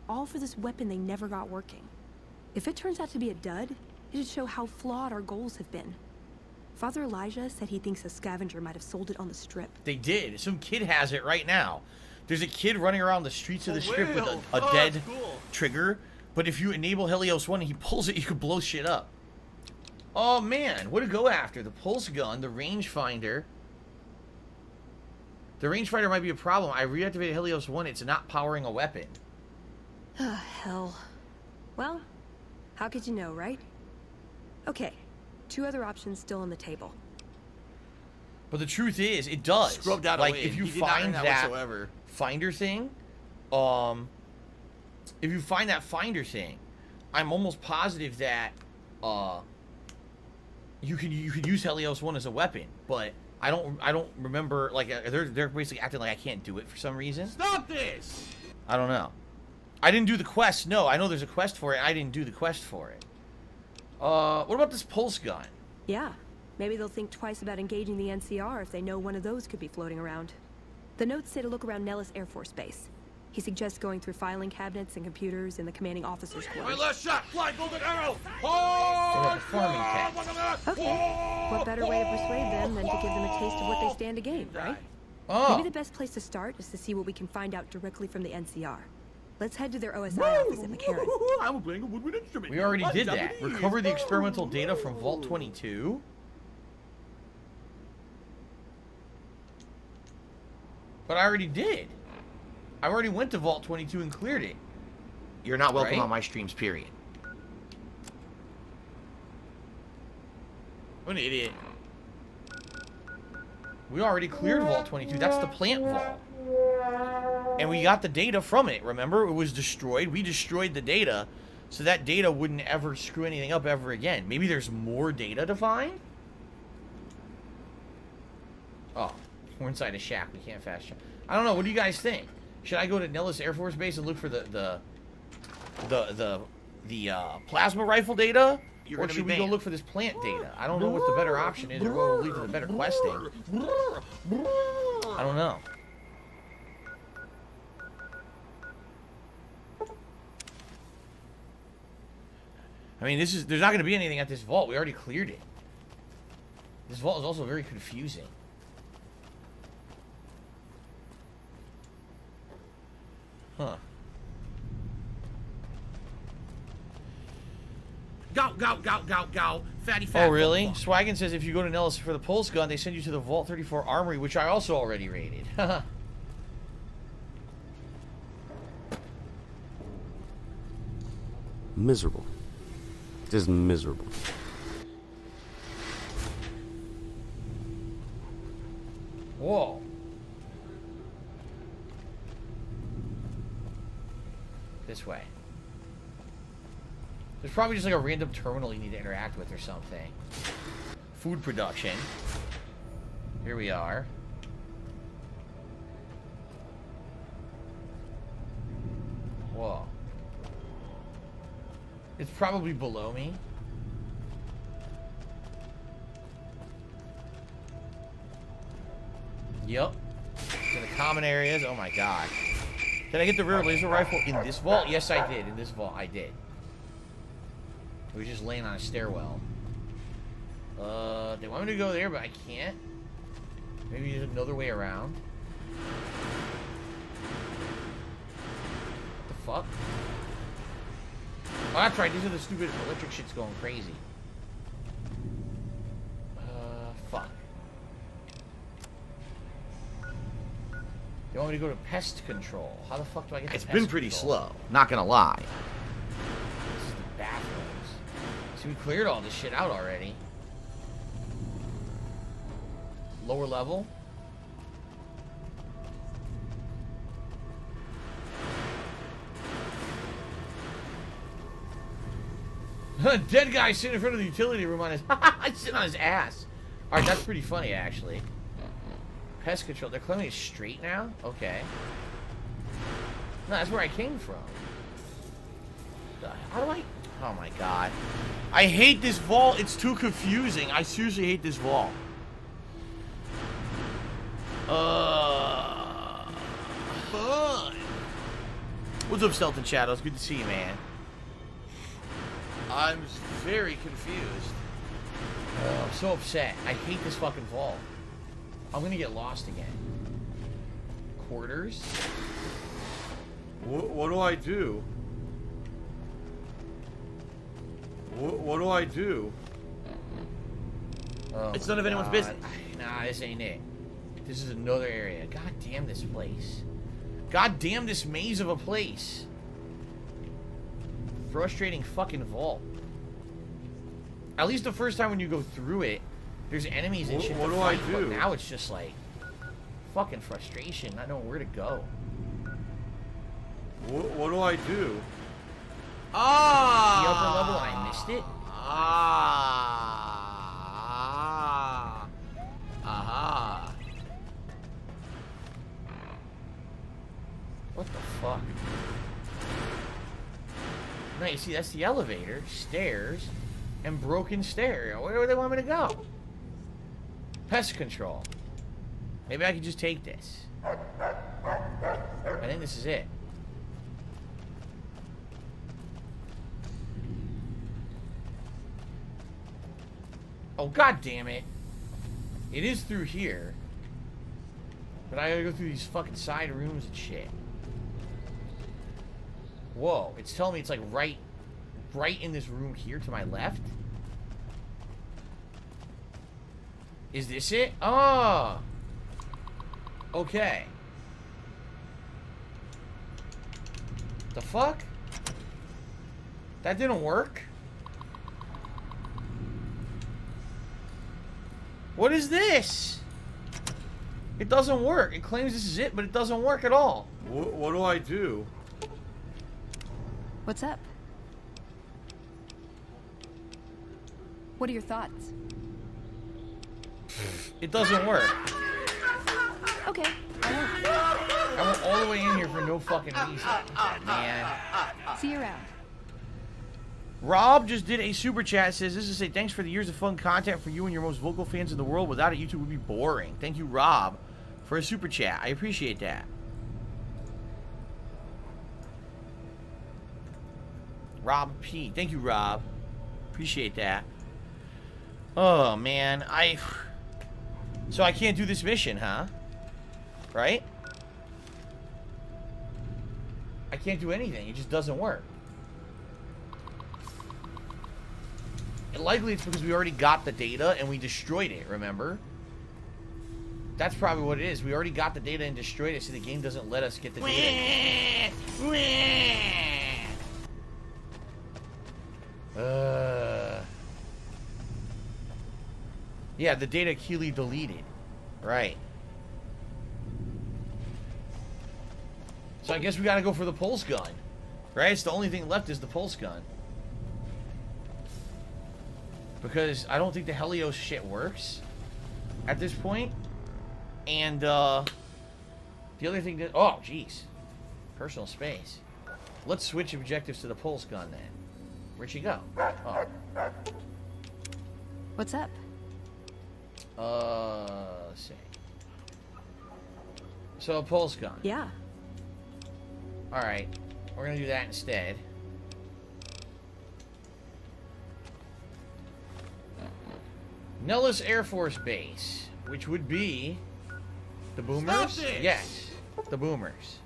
Speaker 13: All for this weapon they never got working. If it turns out to be a dud, it'd show how flawed our goals have been. Father Elijah said he thinks a scavenger might have sold it on the Strip.
Speaker 2: They did. Some kid has it right now. There's a kid running around the streets of the Strip with a dead trigger. But if you enable Helios 1 and he pulls it, you can blow shit up. Oh man, what to go after? The pulse gun, the rangefinder. The rangefinder might be a problem. I reactivated Helios 1. It's not powering a weapon.
Speaker 13: Oh, hell. Well, how could you know, right? Okay, 2 other options still on the table.
Speaker 2: But the truth is, it does.
Speaker 1: Scrubbed out
Speaker 2: like,
Speaker 1: away.
Speaker 2: if you
Speaker 1: He did not
Speaker 2: find
Speaker 1: earn that
Speaker 2: that
Speaker 1: whatsoever.
Speaker 2: finder thing, if you find that finder thing, I'm almost positive that you could use Helios 1 as a weapon, but I don't remember, like, they're basically acting like I can't do it for some reason.
Speaker 1: Stop this!
Speaker 2: I don't know. I didn't do the quest. No, I know there's a quest for it. I didn't do the quest for it. What about this pulse gun?
Speaker 13: Yeah, maybe they'll think twice about engaging the NCR if they know one of those could be floating around. The notes say to look around Nellis Air Force Base. He suggests going through filing cabinets and computers in the commanding officer's quarters.
Speaker 1: My last shot! Fly, golden arrow!
Speaker 13: Okay, what better way to persuade them than to give them a taste of what they stand to gain, right? Maybe the best place to start is to see what we can find out directly from the NCR. Let's head to their OSI office at McCarran.
Speaker 1: I'm playing a woodwind instrument.
Speaker 2: We already did that. Recover the experimental data from Vault 22. But I already did. I already went to Vault 22 and cleared it.
Speaker 7: You're not welcome
Speaker 2: Right?
Speaker 7: on my streams, period.
Speaker 1: What an idiot.
Speaker 2: We already cleared Vault 22. That's the plant vault. And we got the data from it. Remember? It was destroyed. We destroyed the data, so that data wouldn't ever screw anything up ever again. Maybe there's more data to find? Oh, we're inside a shack. We can't fast travel. I don't know. What do you guys think? Should I go to Nellis Air Force Base and look for the plasma rifle data? Or should we go look for this plant data? I don't know what the better option is or what will lead to the better questing. I don't know. I mean, there's not going to be anything at this vault. We already cleared it. This vault is also very confusing. Huh.
Speaker 6: Go, go, go, go, go. Fatty fat.
Speaker 2: Oh, really? Swaggin says if you go to Nellis for the pulse gun, they send you to the Vault 34 Armory, which I also already raided.
Speaker 21: Miserable. Just miserable.
Speaker 2: Whoa. This way. There's probably just like a random terminal you need to interact with or something. Food production. Here we are. Whoa. It's probably below me. Yup. In the common areas. Oh my god. Did I get the rear laser rifle in this vault? Yes, I did. In this vault, I did. It was just laying on a stairwell. They want me to go there, but I can't. Maybe there's another way around. What the fuck? Oh, that's right. These are the stupid electric shits going crazy. Fuck. You want me to go to pest control? How the fuck do I get to It's pest been pretty control? slow. Not gonna lie. This is the bathrooms. See, we cleared all this shit out already. Lower level. Dead guy sitting in front of the utility room on his sitting on his ass. Alright, that's pretty funny actually. Pest control. They're claiming it's straight now? Okay. No, that's where I came from. How do I... Oh my god. I hate this vault. It's too confusing. I seriously hate this vault. Fun. What's up, Stealth and Shadows? Good to see you, man. I'm very confused. I'm so upset. I hate this fucking vault. I'm gonna get lost again. Quarters?
Speaker 12: What do I do? What do I do?
Speaker 2: Oh
Speaker 12: It's
Speaker 2: my
Speaker 12: none of anyone's
Speaker 2: God.
Speaker 12: business.
Speaker 2: Nah, this ain't it. This is another area. God damn this place. God damn this maze of a place. Frustrating fucking vault. At least the first time when you go through it, there's enemies and shit
Speaker 12: What
Speaker 2: to
Speaker 12: do I
Speaker 2: fight, but
Speaker 12: do?
Speaker 2: now it's just like fucking frustration, not knowing where to go.
Speaker 12: What do I do?
Speaker 2: Ah! The upper level and I missed it? Aha. What the fuck? No, you see, that's the elevator, stairs, and broken stair. Where do they want me to go? Pest control. Maybe I could just take this. I think this is it. Oh, god damn it. It is through here. But I gotta go through these fucking side rooms and shit. Whoa, it's telling me it's like right in this room here to my left. Is this it? Oh! Okay. The fuck? That didn't work? What is this? It doesn't work. It claims this is it, but it doesn't work at all.
Speaker 12: What do I do?
Speaker 13: What's up? What are your thoughts?
Speaker 2: It doesn't work.
Speaker 13: Okay,
Speaker 2: I went all the way in here for no fucking reason. Man.
Speaker 13: see you around.
Speaker 2: Rob just did a super chat. Says, this is to say thanks for the years of fun content for you and your most vocal fans in the world. Without it, YouTube would be boring. Thank you, Rob, for a super chat. I appreciate that. Rob P. Thank you, Rob. Appreciate that. Oh, man. So I can't do this mission, huh? Right? I can't do anything. It just doesn't work. And likely it's because we already got the data and we destroyed it, remember? That's probably what it is. We already got the data and destroyed it, so the game doesn't let us get the data. Yeah, the data Keely deleted. Right. So I guess we gotta go for the pulse gun. Right? It's the only thing left is the pulse gun. Because I don't think the Helios shit works at this point. And, the other thing that... Oh, jeez. Personal space. Let's switch objectives to the pulse gun, then. Where'd she go? Oh.
Speaker 15: What's up?
Speaker 2: Let's see. So, a pulse gun.
Speaker 13: Yeah.
Speaker 2: Alright. We're gonna do that instead. Nellis Air Force Base, which would be the boomers?
Speaker 1: Stop this!
Speaker 2: Yes, the boomers.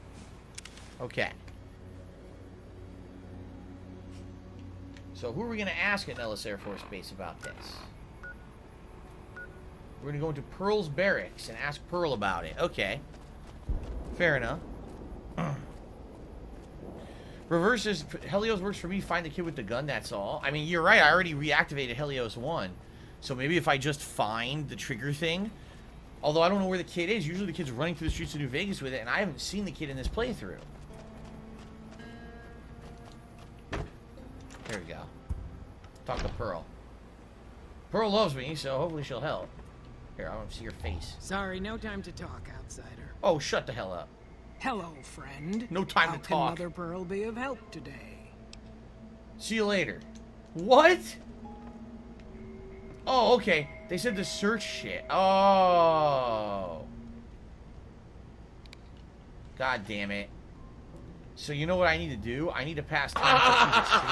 Speaker 2: Okay. So who are we going to ask at Nellis Air Force Base about this? We're going to go into Pearl's barracks and ask Pearl about it. Okay. Fair enough. Reverses, Helios works for me, find the kid with the gun, that's all. I mean, you're right, I already reactivated Helios 1. So maybe if I just find the trigger thing, although I don't know where the kid is. Usually the kid's running through the streets of New Vegas with it, and I haven't seen the kid in this playthrough. There we go. Talk to Pearl. Pearl loves me, so hopefully she'll help. Here, I want to see your face.
Speaker 4: Sorry, no time to talk, outsider.
Speaker 2: Oh, shut the hell up.
Speaker 4: Hello, friend.
Speaker 2: No time
Speaker 4: How
Speaker 2: to
Speaker 4: can
Speaker 2: talk.
Speaker 4: Mother Pearl be of help today?
Speaker 2: See you later. What? Oh, okay. They said the search shit. Oh. God damn it. So you know what I need to do? I need to pass time through the street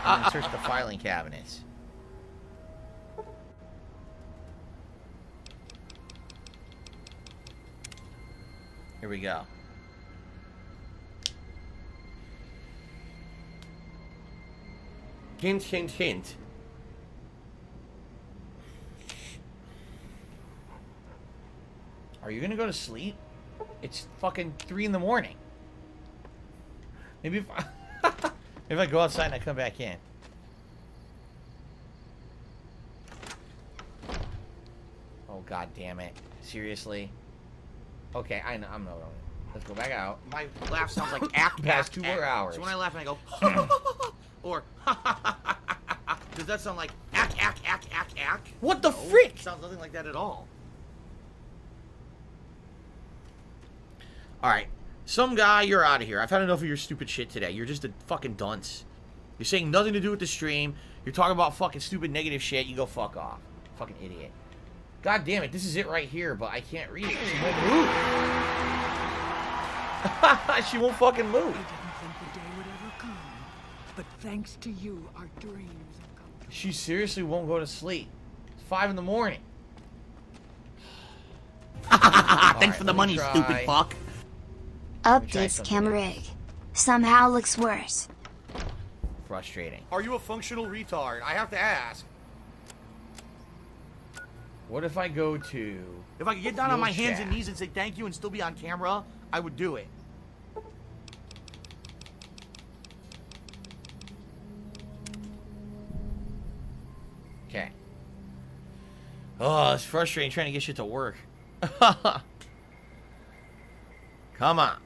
Speaker 2: and then search the filing cabinets. Here we go. Hint, hint, hint. Are you gonna go to sleep? It's fucking 3 in the morning. Maybe if I, if I go outside and I come back in. Oh, god damn it. Seriously? Okay, I know. I'm not. Let's go back out.
Speaker 7: My laugh sounds like ack,
Speaker 2: Past
Speaker 7: ack,
Speaker 2: 2 more
Speaker 7: ack.
Speaker 2: hours.
Speaker 7: So when I laugh and I go, or does that sound like ack, ack, ack, ack, ack?
Speaker 2: What the
Speaker 7: No,
Speaker 2: frick?
Speaker 7: It sounds nothing like that at all.
Speaker 2: Alright. Some guy, you're out of here. I've had enough of your stupid shit today. You're just a fucking dunce. You're saying nothing to do with the stream. You're talking about fucking stupid negative shit. You go fuck off. Fucking idiot. God damn it. This is it right here, but I can't read it. She won't move. She won't fucking move.
Speaker 4: I didn't think the day would ever come, but thanks to you, our dreams have come true.
Speaker 2: She seriously won't go to sleep. It's 5 in the morning.
Speaker 7: Thanks for the money, stupid fuck.
Speaker 5: Updates camera rig. Somehow looks worse.
Speaker 2: Frustrating.
Speaker 7: Are you a functional retard? I have to ask.
Speaker 2: What if I go to...
Speaker 7: If I could get down on my
Speaker 2: Wheelchair?
Speaker 7: hands and knees and say thank you and still be on camera, I would do it.
Speaker 2: Okay. Oh, it's frustrating trying to get shit to work. Come on.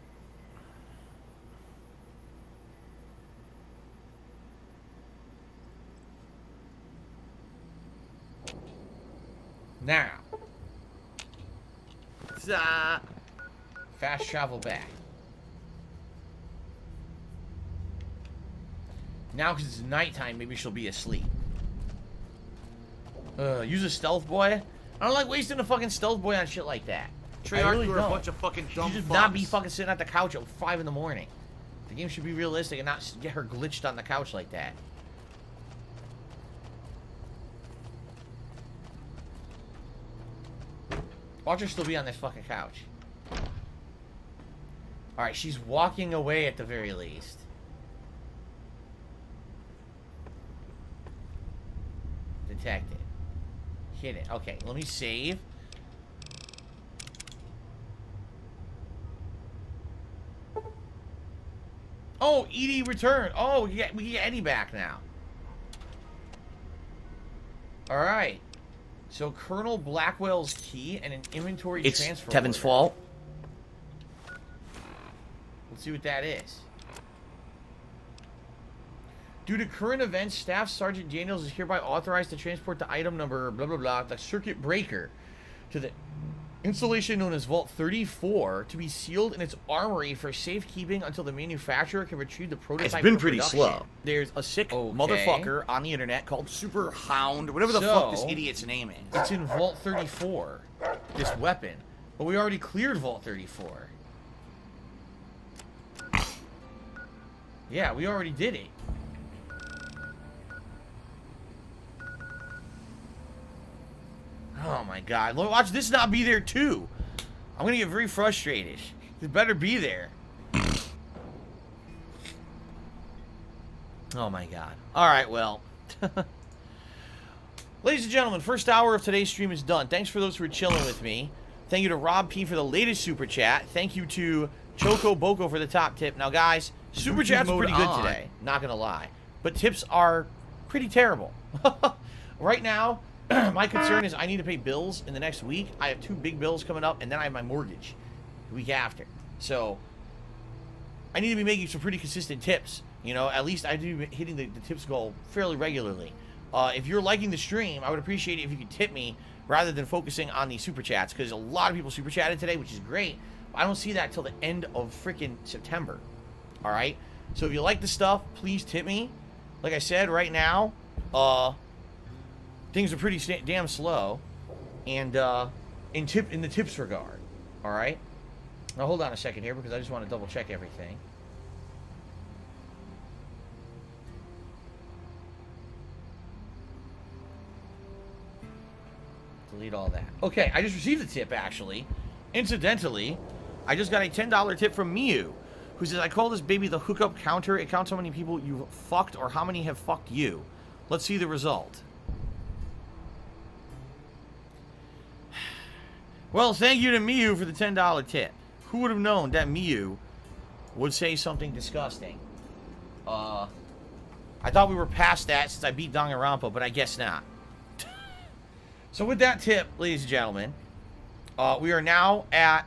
Speaker 2: Now. Fast travel back. Now, because it's nighttime, maybe she'll be asleep. Use a stealth boy? I don't like wasting a fucking stealth boy on shit like that.
Speaker 7: Treyarch, you're a bunch of fucking dumb
Speaker 2: She should
Speaker 7: fucks.
Speaker 2: not be fucking sitting at the couch at 5 in the morning. The game should be realistic and not get her glitched on the couch like that. Watch her still be on this fucking couch. Alright, she's walking away at the very least. Detected. Hit it. Okay, let me save. Oh, Edie returned. Oh, we get Eddie back now. Alright. So Colonel Blackwell's key and an inventory transfer. It's Tevin's fault. Let's see what that is. Due to current events, Staff Sergeant Daniels is hereby authorized to transport the item number blah blah blah, the circuit breaker, to the installation known as Vault 34 to be sealed in its armory for safekeeping until the manufacturer can retrieve the prototype.
Speaker 7: It's been
Speaker 2: for
Speaker 7: pretty
Speaker 2: production.
Speaker 7: slow.
Speaker 2: There's a sick
Speaker 7: motherfucker on the internet called Super Hound, whatever the fuck this idiot's name is.
Speaker 2: It's in Vault 34, this weapon. But we already cleared Vault 34. Yeah, we already did it. Oh my god. Look, watch this not be there too. I'm gonna get very frustrated. It better be there. Oh my god. Alright, well. Ladies and gentlemen, first hour of today's stream is done. Thanks for those who are chilling with me. Thank you to Rob P for the latest super chat. Thank you to Choco Boko for the top tip. Now guys, super chats are pretty good today. Not gonna lie. But tips are pretty terrible. Right now, my concern is I need to pay bills in the next week. I have 2 big bills coming up, and then I have my mortgage the week after. So, I need to be making some pretty consistent tips. You know, at least I do hitting the tips goal fairly regularly. If you're liking the stream, I would appreciate it if you could tip me rather than focusing on the super chats, because a lot of people super chatted today, which is great. I don't see that till the end of freaking September. All right? So if you like the stuff, please tip me. Like I said, right now, things are pretty damn slow, and in the tips regard. All right. Now hold on a second here because I just want to double check everything. Delete all that. Okay, I just received a tip actually. Incidentally, I just got a $10 tip from Miu, who says, I call this baby the hookup counter. It counts how many people you've fucked or how many have fucked you. Let's see the result. Well, thank you to Miu for the $10 tip. Who would have known that Miu would say something disgusting? I thought we were past that since I beat Danganronpa, but I guess not. So with that tip, ladies and gentlemen, we are now at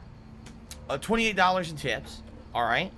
Speaker 2: $28 in tips. All right.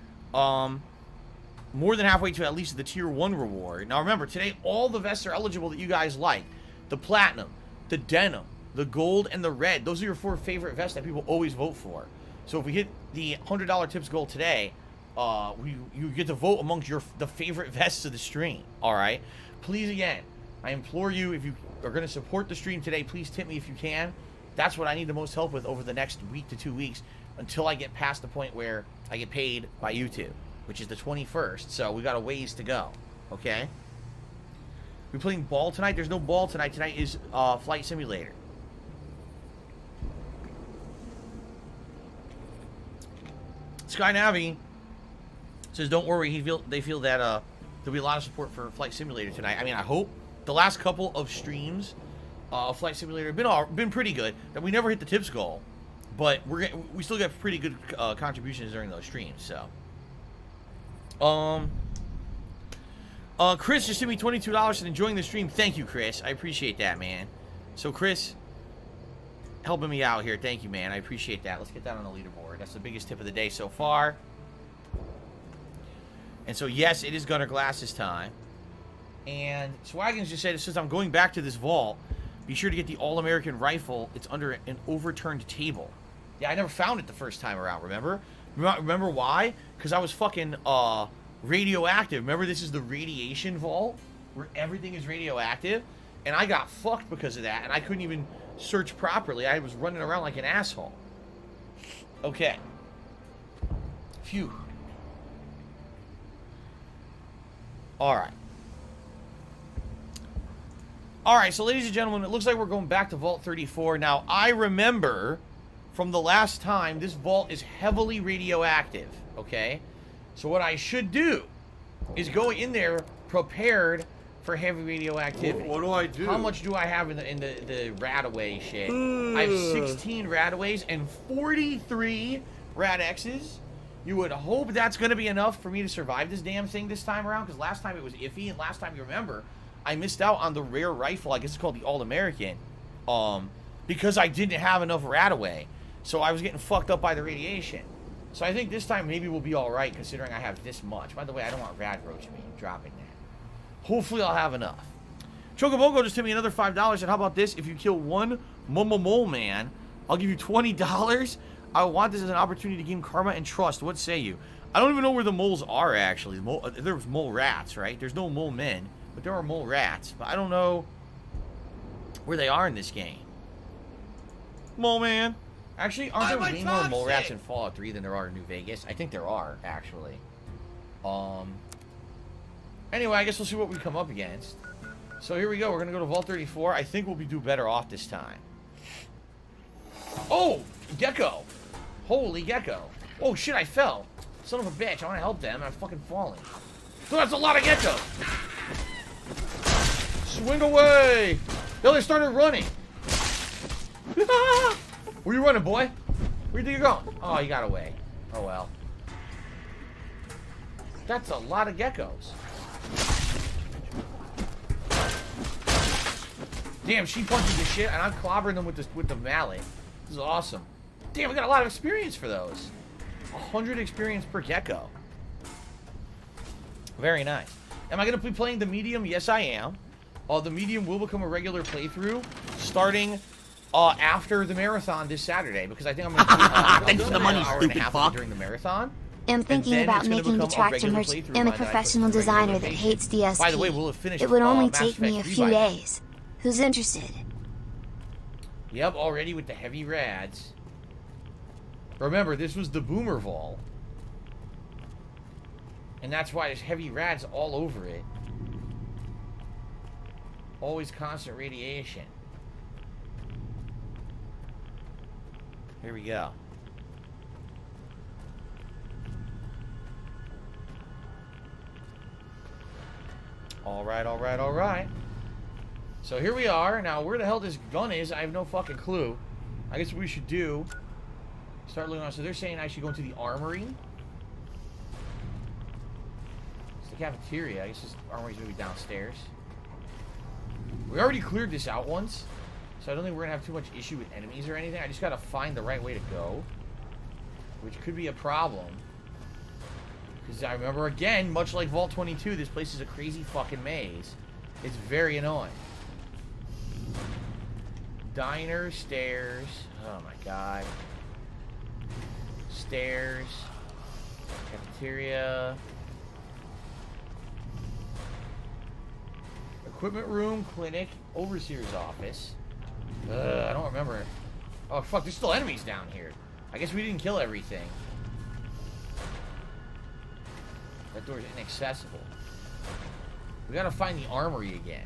Speaker 2: More than halfway to at least the tier 1 reward. Now remember, today all the vests are eligible that you guys like. The platinum, the denim, the gold, and the red. Those are your 4 favorite vests that people always vote for. So if we hit the $100 tips goal today, you get to vote amongst the favorite vests of the stream. All right. Please, again, I implore you, if you are going to support the stream today, please tip me if you can. That's what I need the most help with over the next week to 2 weeks until I get past the point where I get paid by YouTube, which is the 21st. So we got a ways to go. Okay. We playing ball tonight? There's no ball tonight. Tonight is Flight Simulator. Sky Navi says, don't worry, they feel that there'll be a lot of support for Flight Simulator tonight. I mean, I hope. The last couple of streams of Flight Simulator have been pretty good. That we never hit the tips goal, but we still get pretty good contributions during those streams. So, Chris just sent me $22 and enjoying the stream. Thank you, Chris. I appreciate that, man. So, Chris, helping me out here. Thank you, man. I appreciate that. Let's get that on the leaderboard. That's the biggest tip of the day so far. And so, yes, it is Gunner Glass's time. And Swaggins just said, since I'm going back to this vault, be sure to get the All-American rifle. It's under an overturned table. Yeah, I never found it the first time around, remember? Remember why? Because I was fucking radioactive. Remember, this is the radiation vault where everything is radioactive? And I got fucked because of that, and I couldn't even search properly. I was running around like an asshole. Okay. Phew. Alright. Alright, so ladies and gentlemen, it looks like we're going back to Vault 34. Now, I remember from the last time, this vault is heavily radioactive, okay? So what I should do is go in there prepared for heavy radioactivity.
Speaker 12: What do I do?
Speaker 2: How much do I have in the Radaway shit? I have 16 Radaways and 43 Rad-X's. You would hope that's going to be enough for me to survive this damn thing this time around, because last time it was iffy, and last time, you remember, I missed out on the rare rifle, I guess it's called the All-American, because I didn't have enough Radaway. So I was getting fucked up by the radiation. So I think this time maybe we'll be alright, considering I have this much. By the way, I don't want Rad Roach me dropping that.
Speaker 6: Hopefully I'll have enough. Chocobogo just hit me another $5. And how about this? If you kill one Mole Man, I'll give you $20. I want this as an opportunity to gain karma and trust. What say you? I don't even know where the moles are, actually. There's mole rats, right? There's no mole men, but there are mole rats. But I don't know where they are in this game. Mole Man. Actually, aren't there way more mole rats in Fallout 3 than there are in New Vegas? I think there are, actually. Anyway, I guess we'll see what we come up against. So here we go. We're going to go to Vault 34. I think we'll do better off this time. Oh, Gecko. Holy Gecko. Oh, shit, I fell. Son of a bitch. I want to help them. I'm fucking falling. So that's a lot of Gecko. Swing away. Yo, they started running. Where you running, boy? Where do you think you're going? Oh, you got away. Oh, well. That's a lot of geckos. Damn, she punches the shit, and I'm clobbering them with the mallet. This is awesome. Damn, we got a lot of experience for those. 100 experience per gecko. Very nice. Am I going to be playing the medium? Yes, I am. The medium will become a regular playthrough starting after the marathon this Saturday, because I think I'm going to
Speaker 7: thanks for the money, stupid fuck.
Speaker 6: During the marathon.
Speaker 5: I'm thinking about making the tractor merch. I'm a professional designer that hates DSP.
Speaker 6: By the way, we'll have finished.
Speaker 5: It would only take me a few days. Who's interested?
Speaker 6: Yep, already with the heavy rads. Remember, this was the Boomer Vault. And that's why there's heavy rads all over it. Always constant radiation. Here we go. Alright, alright, alright. So here we are. Now, where the hell this gun is, I have no fucking clue. I guess what we should do, start looking on. So they're saying I should go into the armory. It's the cafeteria. I guess this armory's gonna be downstairs. We already cleared this out once, so I don't think we're gonna have too much issue with enemies or anything. I just gotta find the right way to go, which could be a problem. Because I remember, again, much like Vault 22, this place is a crazy fucking maze. It's very annoying. Diner, stairs. Oh my god. Stairs. Cafeteria. Equipment room, clinic, overseer's office. I don't remember it. Oh fuck, there's still enemies down here. I guess we didn't kill everything. That door is inaccessible. We gotta find the armory again.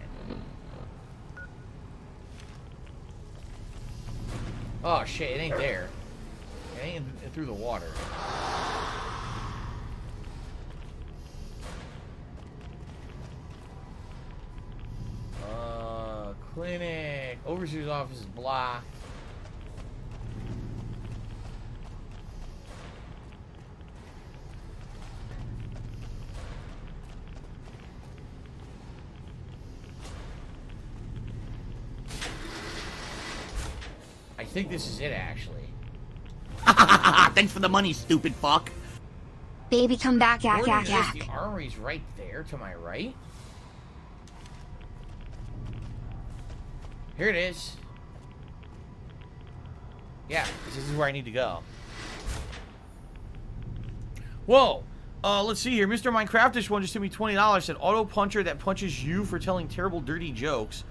Speaker 6: Oh shit, it ain't there. It ain't through the water. Clinic. Overseer's office is blocked. I think this is it, actually.
Speaker 7: Thanks for the money, stupid fuck.
Speaker 5: Baby, come back, yak.
Speaker 6: The armory's right there to my right. Here it is. Yeah, this is where I need to go. Whoa. Let's see here. Mr. Minecraftish one just sent me $20. Said, auto puncher that punches you for telling terrible, dirty jokes.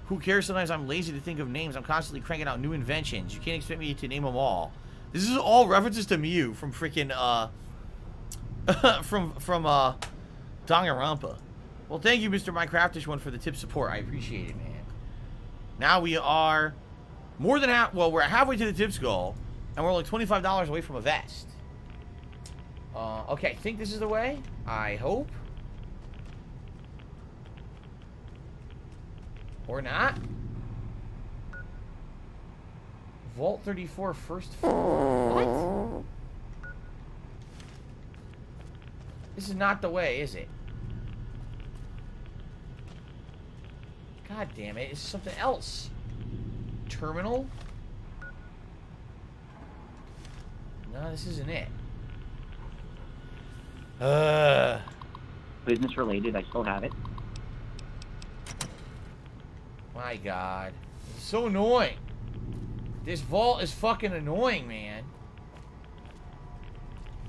Speaker 6: Who cares? Sometimes I'm lazy to think of names. I'm constantly cranking out new inventions. You can't expect me to name them all. This is all references to Mew from freaking, from Danganronpa. Well, thank you, Mr. Minecraftish one, for the tip support. I appreciate it, man. Now we are more than we're halfway to the tips goal, and we're only $25 away from a vest. Okay, I think this is the way. I hope. Or not. Vault 34 first floor. What? This is not the way, is it? God damn it, it's something else. Terminal? No, this isn't it.
Speaker 8: Business related, I still have it.
Speaker 2: My God. It's so annoying. This vault is fucking annoying, man.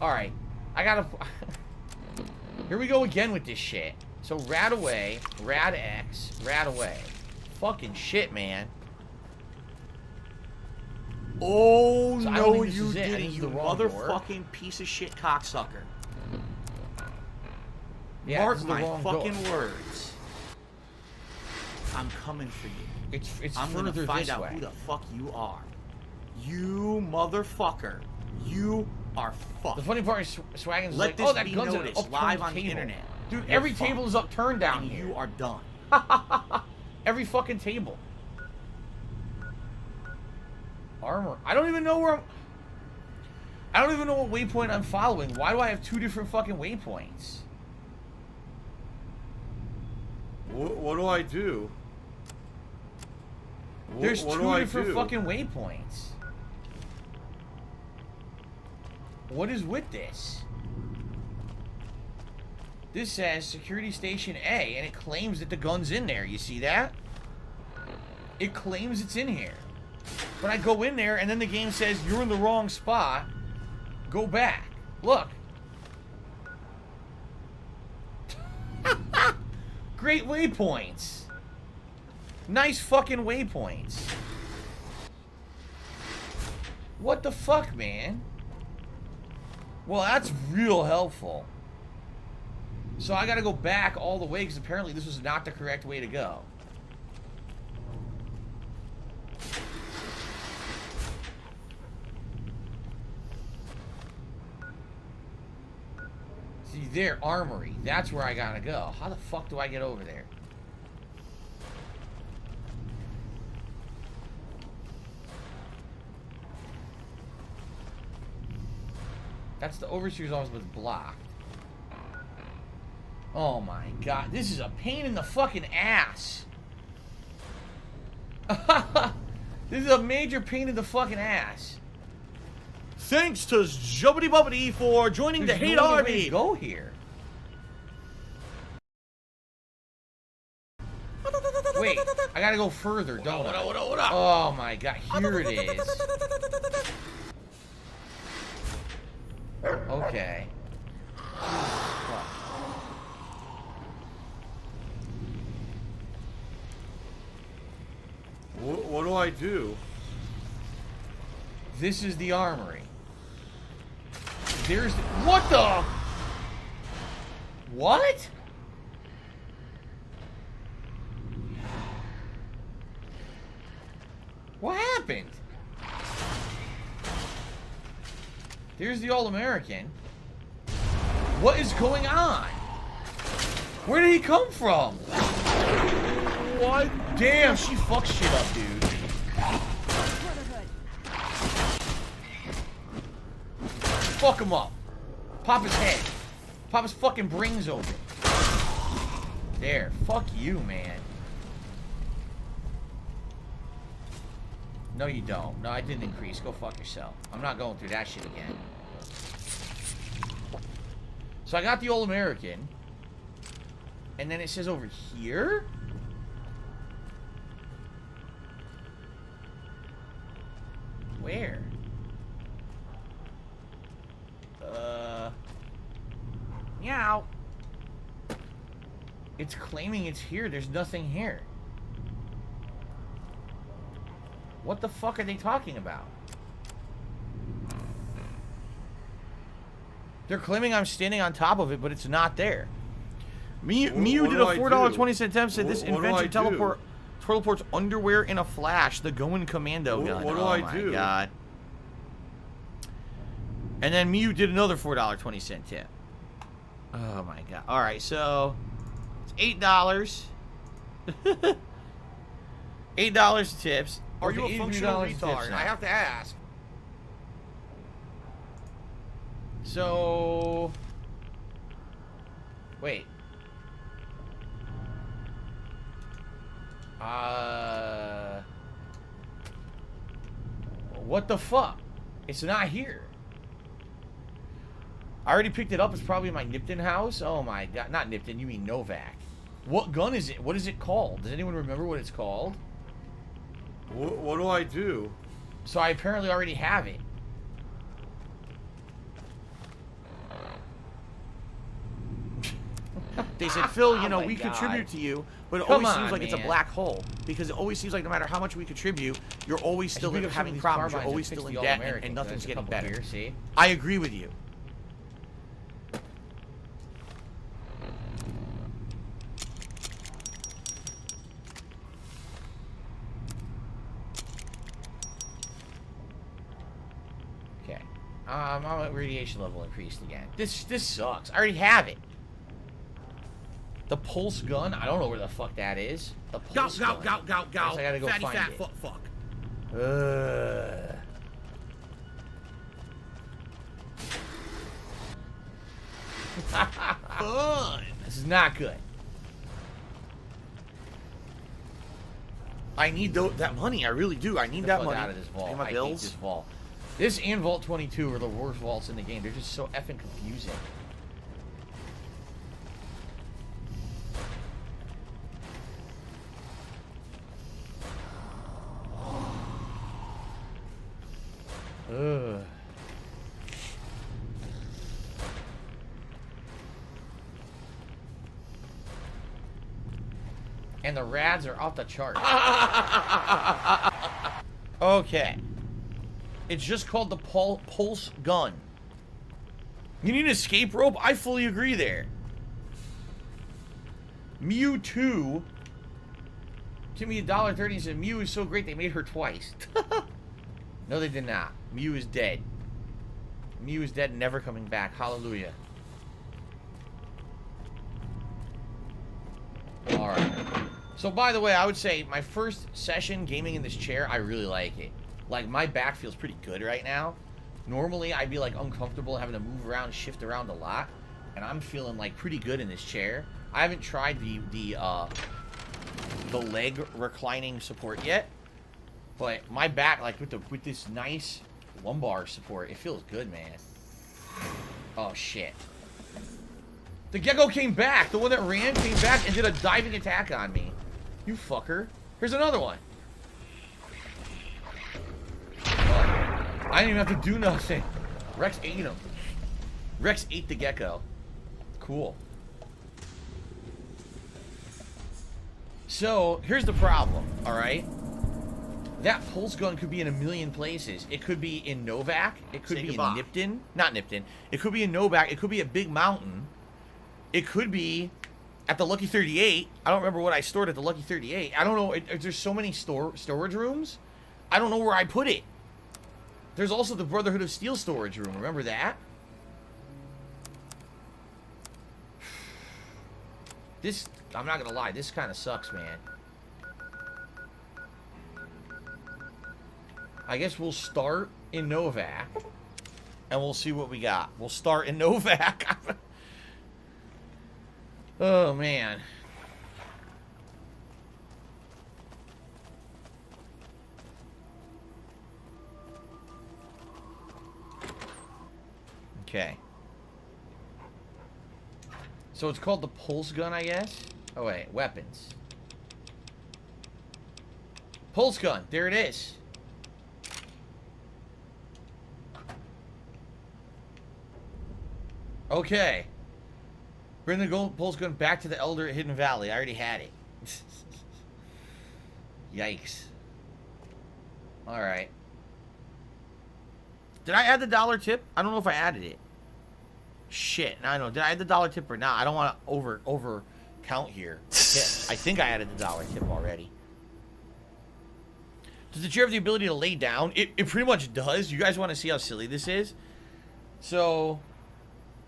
Speaker 2: Alright. I gotta... Here we go again with this shit. So, rad away. Rad X. Rad away. Fucking shit, man.
Speaker 6: Oh,
Speaker 2: So
Speaker 6: no, you didn't,
Speaker 2: you
Speaker 6: you motherfucking piece of shit cocksucker.
Speaker 2: Yeah,
Speaker 6: Mark
Speaker 2: this is the
Speaker 6: my
Speaker 2: wrong
Speaker 6: fucking
Speaker 2: door.
Speaker 6: words. I'm coming for you.
Speaker 2: It's
Speaker 6: I'm gonna
Speaker 2: further
Speaker 6: find
Speaker 2: this
Speaker 6: out
Speaker 2: way.
Speaker 6: who the fuck you are. You motherfucker. You are fucked.
Speaker 2: The funny part is Swaggin's
Speaker 6: Let
Speaker 2: like,
Speaker 6: this
Speaker 2: oh, that
Speaker 6: be
Speaker 2: gun's
Speaker 6: noticed
Speaker 2: upturned
Speaker 6: live on the
Speaker 2: table.
Speaker 6: internet.
Speaker 2: Dude,
Speaker 6: You're
Speaker 2: every
Speaker 6: fucked.
Speaker 2: table is upturned down
Speaker 6: And
Speaker 2: here.
Speaker 6: you are done.
Speaker 2: Every fucking table. Armor. I don't even know where I'm... I don't even know what waypoint I'm following. Why do I have two different fucking waypoints?
Speaker 12: What do I do?
Speaker 2: There's
Speaker 12: what
Speaker 2: two
Speaker 12: do I
Speaker 2: different
Speaker 12: do?
Speaker 2: fucking waypoints. What is with this? This says Security Station A, and it claims that the gun's in there. You see that? It claims it's in here. But I go in there, and then the game says, you're in the wrong spot. Go back. Look. Great waypoints. Nice fucking waypoints. What the fuck, man? Well, that's real helpful. So I gotta go back all the way, because apparently this was not the correct way to go. See, there, armory. That's where I gotta go. How the fuck do I get over there? That's the overseer's office, but it's blocked. Oh my God, this is a pain in the fucking ass. This is a major pain in the fucking ass.
Speaker 6: Thanks to Jubbity Bubbity for joining
Speaker 2: There's
Speaker 6: the Hate
Speaker 2: no other way
Speaker 6: Army.
Speaker 2: to go here. Wait, I gotta go further, don't I? Oh my God, here it is. Okay.
Speaker 12: What do I do?
Speaker 2: This is the armory. There's... What the... What? What happened? There's the All-American. What is going on? Where did he come from? What? Damn, she fucks shit up, dude. Fuck him up. Pop his head. Pop his fucking brains open. There. Fuck you, man. No, you don't. No, I didn't increase. Go fuck yourself. I'm not going through that shit again. So I got the All-American. And then it says over here? Where? Meow. It's claiming it's here. There's nothing here. What the fuck are they talking about? They're claiming I'm standing on top of it, but it's not there. Mew did a $4.20 attempt, said this invention teleports underwear in a flash. The Going Commando gun.
Speaker 12: What do I do?
Speaker 2: Oh my God. And then Mew did another $4.20 tip. Oh my God. Alright, so it's $8. $8 tips.
Speaker 6: Are you a functional
Speaker 2: $83
Speaker 6: retard?
Speaker 2: tips now.
Speaker 6: I have to ask.
Speaker 2: So... Wait. What the fuck? It's not here. I already picked it up. It's probably in my Nipton house. Oh my God. Not Nipton. You mean Novak. What gun is it? What is it called? Does anyone remember what it's called?
Speaker 12: What do I do?
Speaker 2: So I apparently already have it. They said, Phil, you know, we contribute to you, but it always seems like it's a black hole. Because it always seems like no matter how much we contribute, you're always still having problems. You're always still in debt, and nothing's getting better.
Speaker 6: Here, see?
Speaker 2: I agree with you. Okay. My radiation level increased again. This sucks. I already have it. The pulse gun? I don't know where the fuck that is. The pulse gun.
Speaker 7: Go.
Speaker 2: I gotta go
Speaker 7: Fatty
Speaker 2: find
Speaker 7: fat
Speaker 2: it.
Speaker 7: fuck.
Speaker 2: Fun. This is not good. I need that money. I really do. I need that money.
Speaker 6: Out of this vault.
Speaker 2: Pay my
Speaker 6: I
Speaker 2: bills.
Speaker 6: hate this vault.
Speaker 2: This and Vault 22 are the worst vaults in the game. They're just so effing confusing. Ugh. And the rads are off the chart. Okay. It's just called the pulse gun. You need an escape rope? I fully agree there. Mew 2. Give me $1.30 and said Mew is so great they made her twice. No, they did not. Mew is dead. Mew is dead, never coming back. Hallelujah. Alright. So, by the way, I would say my first session gaming in this chair, I really like it. Like, my back feels pretty good right now. Normally, I'd be, like, uncomfortable having to move around, shift around a lot. And I'm feeling, like, pretty good in this chair. I haven't tried the leg reclining support yet. But my back, like, with this nice lumbar support, it feels good, man. Oh, shit. The gecko came back. The one that ran came back and did a diving attack on me. You fucker. Here's another one. Oh, I didn't even have to do nothing. Rex ate him. Rex ate the gecko. Cool. So, here's the problem, alright? That pulse gun could be in a million places. It could be in Novak. It could be in Nipton. Not Nipton. It could be in Novak. It could be at Big Mountain. It could be at the Lucky 38. I don't remember what I stored at the Lucky 38. I don't know. There's so many storage rooms. I don't know where I put it. There's also the Brotherhood of Steel storage room. Remember that? This, I'm not going to lie. This kind of sucks, man. I guess we'll start in Novak. And we'll see what we got. We'll start in Novak. Oh, man. Okay. So it's called the pulse gun, I guess? Oh, wait. Weapons. Pulse gun. There it is. Okay. Bring the gold pulse gun back to the Elder at Hidden Valley. I already had it. Yikes. Alright. Did I add the dollar tip? I don't know if I added it. Shit. I don't know. Did I add the dollar tip or not? I don't want to over count here. I think I added the dollar tip already. Does the chair have the ability to lay down? It pretty much does. You guys want to see how silly this is? So...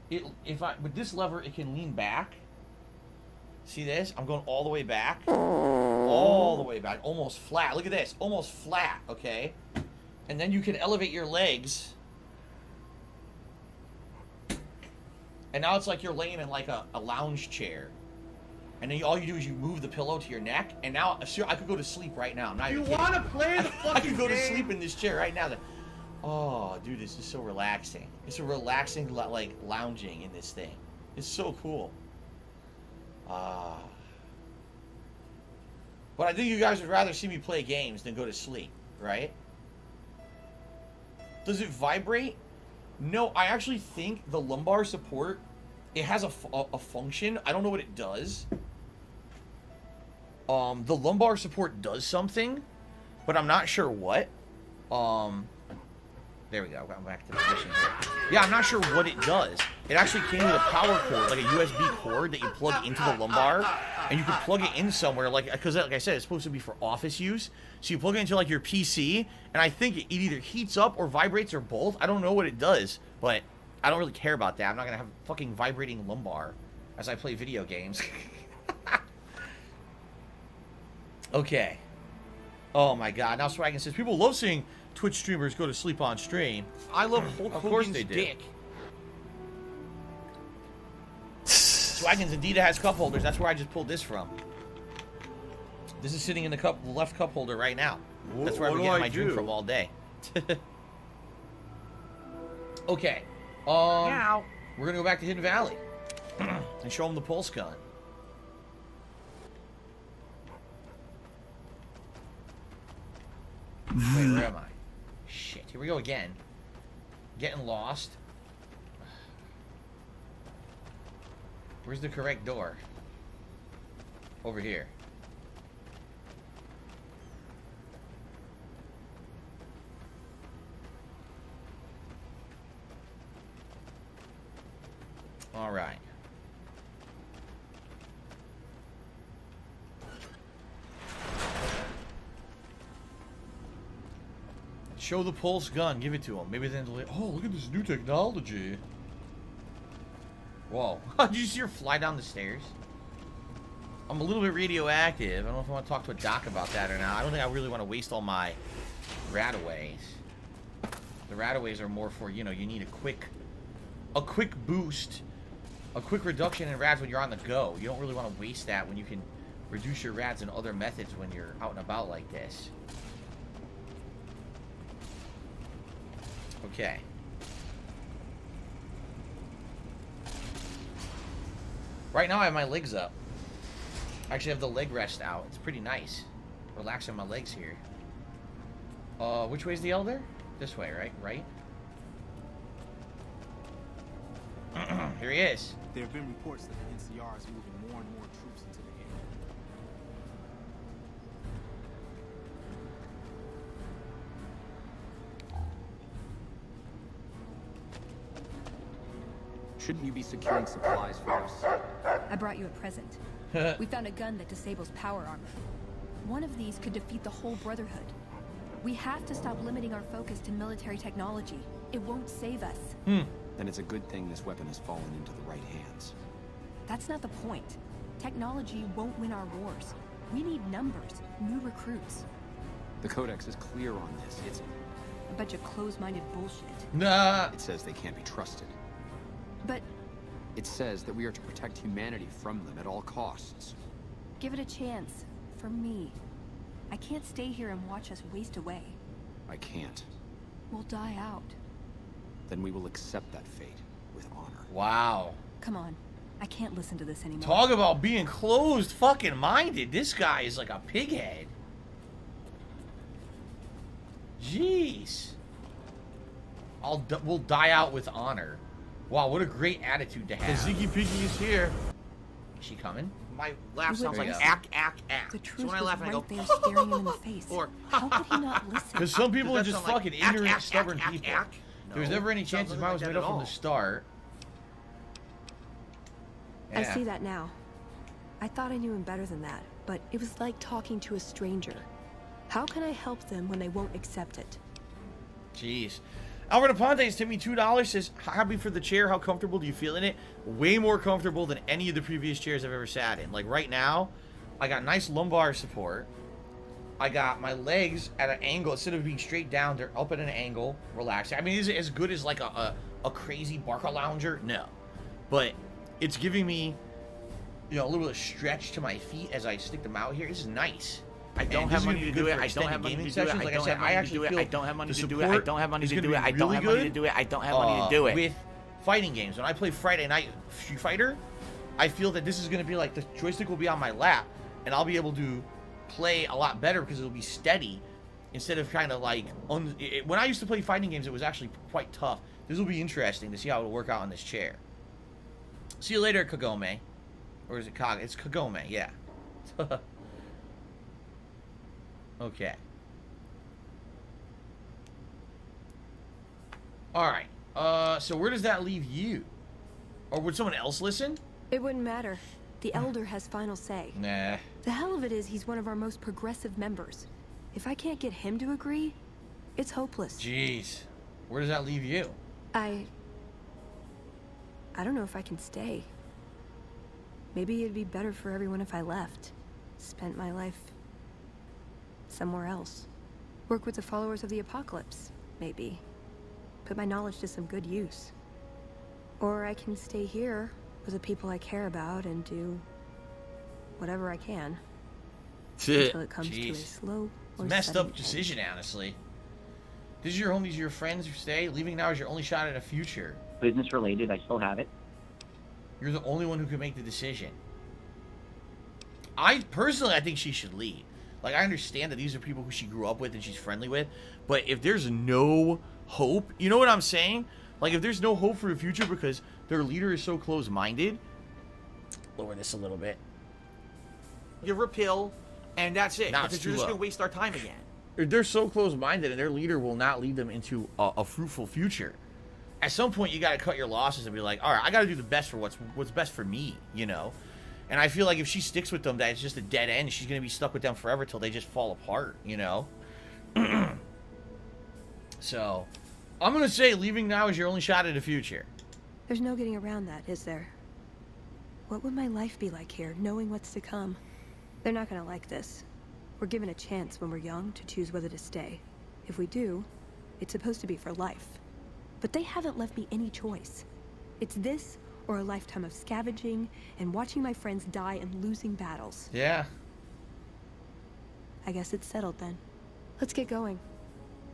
Speaker 2: with this lever, it can lean back. See this? I'm going all the way back. All the way back. Almost flat. Look at this. Almost flat, okay? And then you can elevate your legs. And now it's like you're laying in like a lounge chair. And then all you do is you move the pillow to your neck. And now, I could go to sleep right now. I'm not even kidding.
Speaker 7: You want to play the fucking
Speaker 2: I could go to
Speaker 7: game?
Speaker 2: sleep in this chair right now. Oh, dude, this is so relaxing. It's a relaxing, like, lounging in this thing. It's so cool. But I think you guys would rather see me play games than go to sleep, right? Does it vibrate? No, I actually think the lumbar support, it has a function. I don't know what it does. The lumbar support does something, but I'm not sure what. There we go. I'm back to the position here. Yeah, I'm not sure what it does. It actually came with a power cord, like a USB cord that you plug into the lumbar, and you can plug it in somewhere, like, because like I said, it's supposed to be for office use. So you plug it into like your PC, and I think it either heats up or vibrates or both. I don't know what it does, but I don't really care about that. I'm not gonna have a fucking vibrating lumbar as I play video games. Okay. Oh my God. Now Swaggin says people love seeing Twitch streamers go to sleep on stream.
Speaker 7: I love Hulk Hogan's dick.
Speaker 2: Swaggins indeed has cup holders. That's where I just pulled this from. This is sitting in the left cup holder right now. That's where I've been getting my drink from all day. Okay. We're gonna go back to Hidden Valley and show them the pulse gun. Wait, where am I? Shit, here we go again. Getting lost. Where's the correct door? Over here. All right. Show the pulse gun. Give it to him. Maybe then they'll... Oh, look at this new technology. Whoa. Did you see her fly down the stairs? I'm a little bit radioactive. I don't know if I want to talk to a doc about that or not. I don't think I really want to waste all my rataways. The rataways are more for, you know, you need a quick boost, a quick reduction in rats when you're on the go. You don't really want to waste that when you can reduce your rats in other methods when you're out and about like this. Okay. Right now I have my legs up. I actually have the leg rest out. It's pretty nice. Relaxing my legs here. Which way's the Elder? This way, right? Right? Here he is.
Speaker 8: There have been reports that the NCR is moving more and more troops into the area.
Speaker 18: Shouldn't you be securing supplies for us?
Speaker 13: I brought you a present. We found a gun that disables power armor. One of these could defeat the whole Brotherhood. We have to stop limiting our focus to military technology. It won't save us.
Speaker 18: Then it's a good thing this weapon has fallen into the right hands.
Speaker 13: That's not the point. Technology won't win our wars. We need numbers, new recruits.
Speaker 18: The Codex is clear on this. It's
Speaker 13: a bunch of closed-minded bullshit.
Speaker 2: Nah.
Speaker 18: It says they can't be trusted.
Speaker 13: But
Speaker 18: it says that we are to protect humanity from them at all costs.
Speaker 13: Give it a chance. For me. I can't stay here and watch us waste away.
Speaker 18: I can't.
Speaker 13: We'll die out.
Speaker 18: Then we will accept that fate with honor.
Speaker 2: Wow.
Speaker 13: Come on. I can't listen to this anymore.
Speaker 2: Talk about being closed fucking minded. This guy is like a pighead. Jeez. We'll die out with honor. Wow, what a great attitude to have.
Speaker 7: The Ziggy Piggy is here.
Speaker 2: Is she coming?
Speaker 7: My laugh sounds like ack.
Speaker 13: The truth
Speaker 7: so when I laugh,
Speaker 13: was
Speaker 7: I
Speaker 13: right
Speaker 7: go,
Speaker 13: there staring him in the face.
Speaker 7: Or
Speaker 13: how could he not listen?
Speaker 2: Because some people are just fucking
Speaker 7: like,
Speaker 2: ignorant, stubborn people.
Speaker 7: No,
Speaker 2: there was never any chance his mind was made up from the start.
Speaker 13: Yeah. I see that now. I thought I knew him better than that, but it was like talking to a stranger. How can I help them when they won't accept it?
Speaker 2: Jeez. Alvaro Ponte sent me $2, says, happy for the chair. How comfortable do you feel in it? Way more comfortable than any of the previous chairs I've ever sat in. Like right now, I got nice lumbar support. I got my legs at an angle. Instead of being straight down, they're up at an angle, relaxing. I mean, is it as good as like a crazy Barca lounger? No. But it's giving me, you know, a little bit of stretch to my feet as I stick them out here. This is nice.
Speaker 7: I don't have money to do it. I don't have money to do it. I don't have money to do it. I don't have money to do it. I don't have money to do it. I don't have money to do it. I don't have money to do it.
Speaker 2: With fighting games, when I play Friday Night Street Fighter, I feel that this is going to be like the joystick will be on my lap, and I'll be able to play a lot better because it'll be steady instead of kind of like when I used to play fighting games, it was actually quite tough. This will be interesting to see how it'll work out on this chair. See you later, Kagome. Or is it Kag? It's Kagome, yeah. Okay. Alright. So where does that leave you? Or would someone else listen?
Speaker 13: It wouldn't matter. The Elder has final say.
Speaker 2: Nah.
Speaker 13: The hell of it is he's one of our most progressive members. If I can't get him to agree, it's hopeless.
Speaker 2: Jeez. Where does that leave you?
Speaker 13: I don't know if I can stay. Maybe it'd be better for everyone if I left. Spent my life somewhere else. Work with the followers of the apocalypse, maybe. Put my knowledge to some good use. Or I can stay here with the people I care about and do whatever I can. Until it comes to a slow or
Speaker 2: messed
Speaker 13: sudden
Speaker 2: up decision, honestly. This is your home, these are your friends who stay. Leaving now is your only shot at a future.
Speaker 9: Business related, I still have it.
Speaker 2: You're the only one who can make the decision. I think she should leave. Like, I understand that these are people who she grew up with and she's friendly with, but if there's no hope, you know what I'm saying? Like, if there's no hope for the future because their leader is so close-minded, lower this a little bit.
Speaker 7: Give her a pill, and that's it.
Speaker 2: Nah,
Speaker 7: Because
Speaker 2: it's
Speaker 7: you're
Speaker 2: too
Speaker 7: just
Speaker 2: low.
Speaker 7: going to waste our time again.
Speaker 2: They're so close-minded and their leader will not lead them into a fruitful future. At some point, you got to cut your losses and be like, all right, I got to do the best for what's best for me, you know? And I feel like if she sticks with them, that it's just a dead end. She's going to be stuck with them forever till they just fall apart, you know? So, I'm going to say leaving now is your only shot at the future.
Speaker 13: There's no getting around that, is there? What would my life be like here, knowing what's to come? They're not gonna like this. We're given a chance when we're young to choose whether to stay. If we do, it's supposed to be for life. But they haven't left me any choice. It's this or a lifetime of scavenging and watching my friends die and losing battles.
Speaker 2: Yeah.
Speaker 13: I guess it's settled then. Let's get going.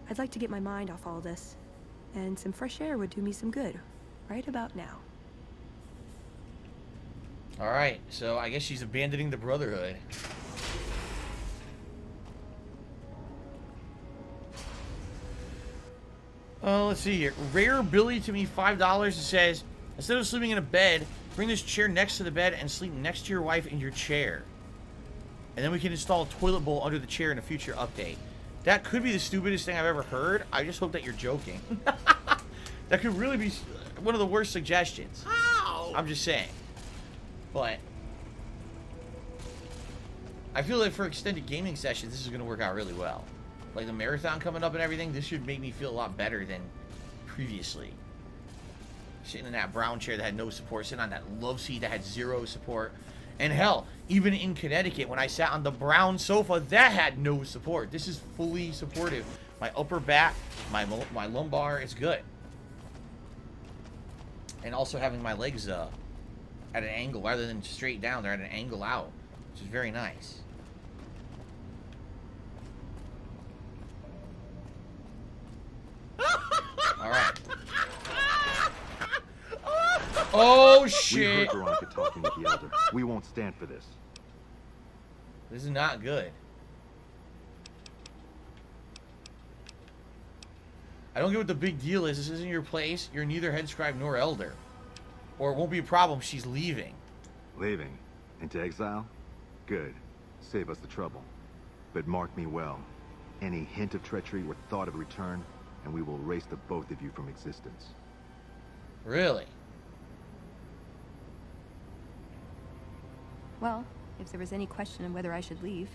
Speaker 13: I'd like to get my mind off all this. And some fresh air would do me some good. Right about now.
Speaker 2: Alright, so I guess she's abandoning the Brotherhood. Let's see here. Rare Billy to me $5. It says, instead of sleeping in a bed, bring this chair next to the bed and sleep next to your wife in your chair. And then we can install a toilet bowl under the chair in a future update. That could be the stupidest thing I've ever heard. I just hope that you're joking. That could really be one of the worst suggestions.
Speaker 7: How?
Speaker 2: I'm just saying. But I feel like for extended gaming sessions, this is going to work out really well. Like the marathon coming up and everything, this should make me feel a lot better than previously. Sitting in that brown chair that had no support, sitting on that love seat that had zero support. And hell, even in Connecticut, when I sat on the brown sofa, that had no support. This is fully supportive. My upper back, my lumbar, it's good. And also having my legs at an angle rather than straight down, they're at an angle out, which is very nice. All right. Oh shit!
Speaker 19: We heard Veronica talking with the Elder. We won't stand for this.
Speaker 2: This is not good. I don't get what the big deal is. This isn't your place. You're neither head scribe nor elder. Or it won't be a problem. She's leaving.
Speaker 19: Leaving? Into exile? Good. Save us the trouble. But mark me well. Any hint of treachery or thought of return, and we will erase the both of you from existence.
Speaker 2: Really?
Speaker 13: Well, if there was any question of whether I should leave,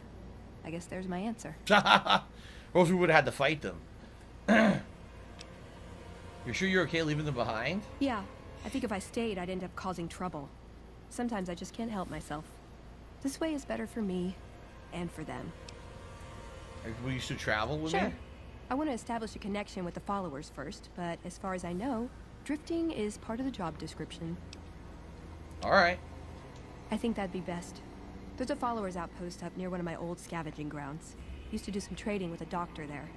Speaker 13: I guess there's my answer.
Speaker 2: Or if we would have had to fight them. You're sure you're okay leaving them behind?
Speaker 13: Yeah, I think if I stayed, I'd end up causing trouble. Sometimes I just can't help myself. This way is better for me and for them.
Speaker 2: Will you still travel with me?
Speaker 13: Sure. I want to establish a connection with the followers first, but as far as I know, drifting is part of the job description.
Speaker 2: Alright.
Speaker 13: I think that'd be best. There's a followers outpost up near one of my old scavenging grounds. Used to do some trading with a doctor there.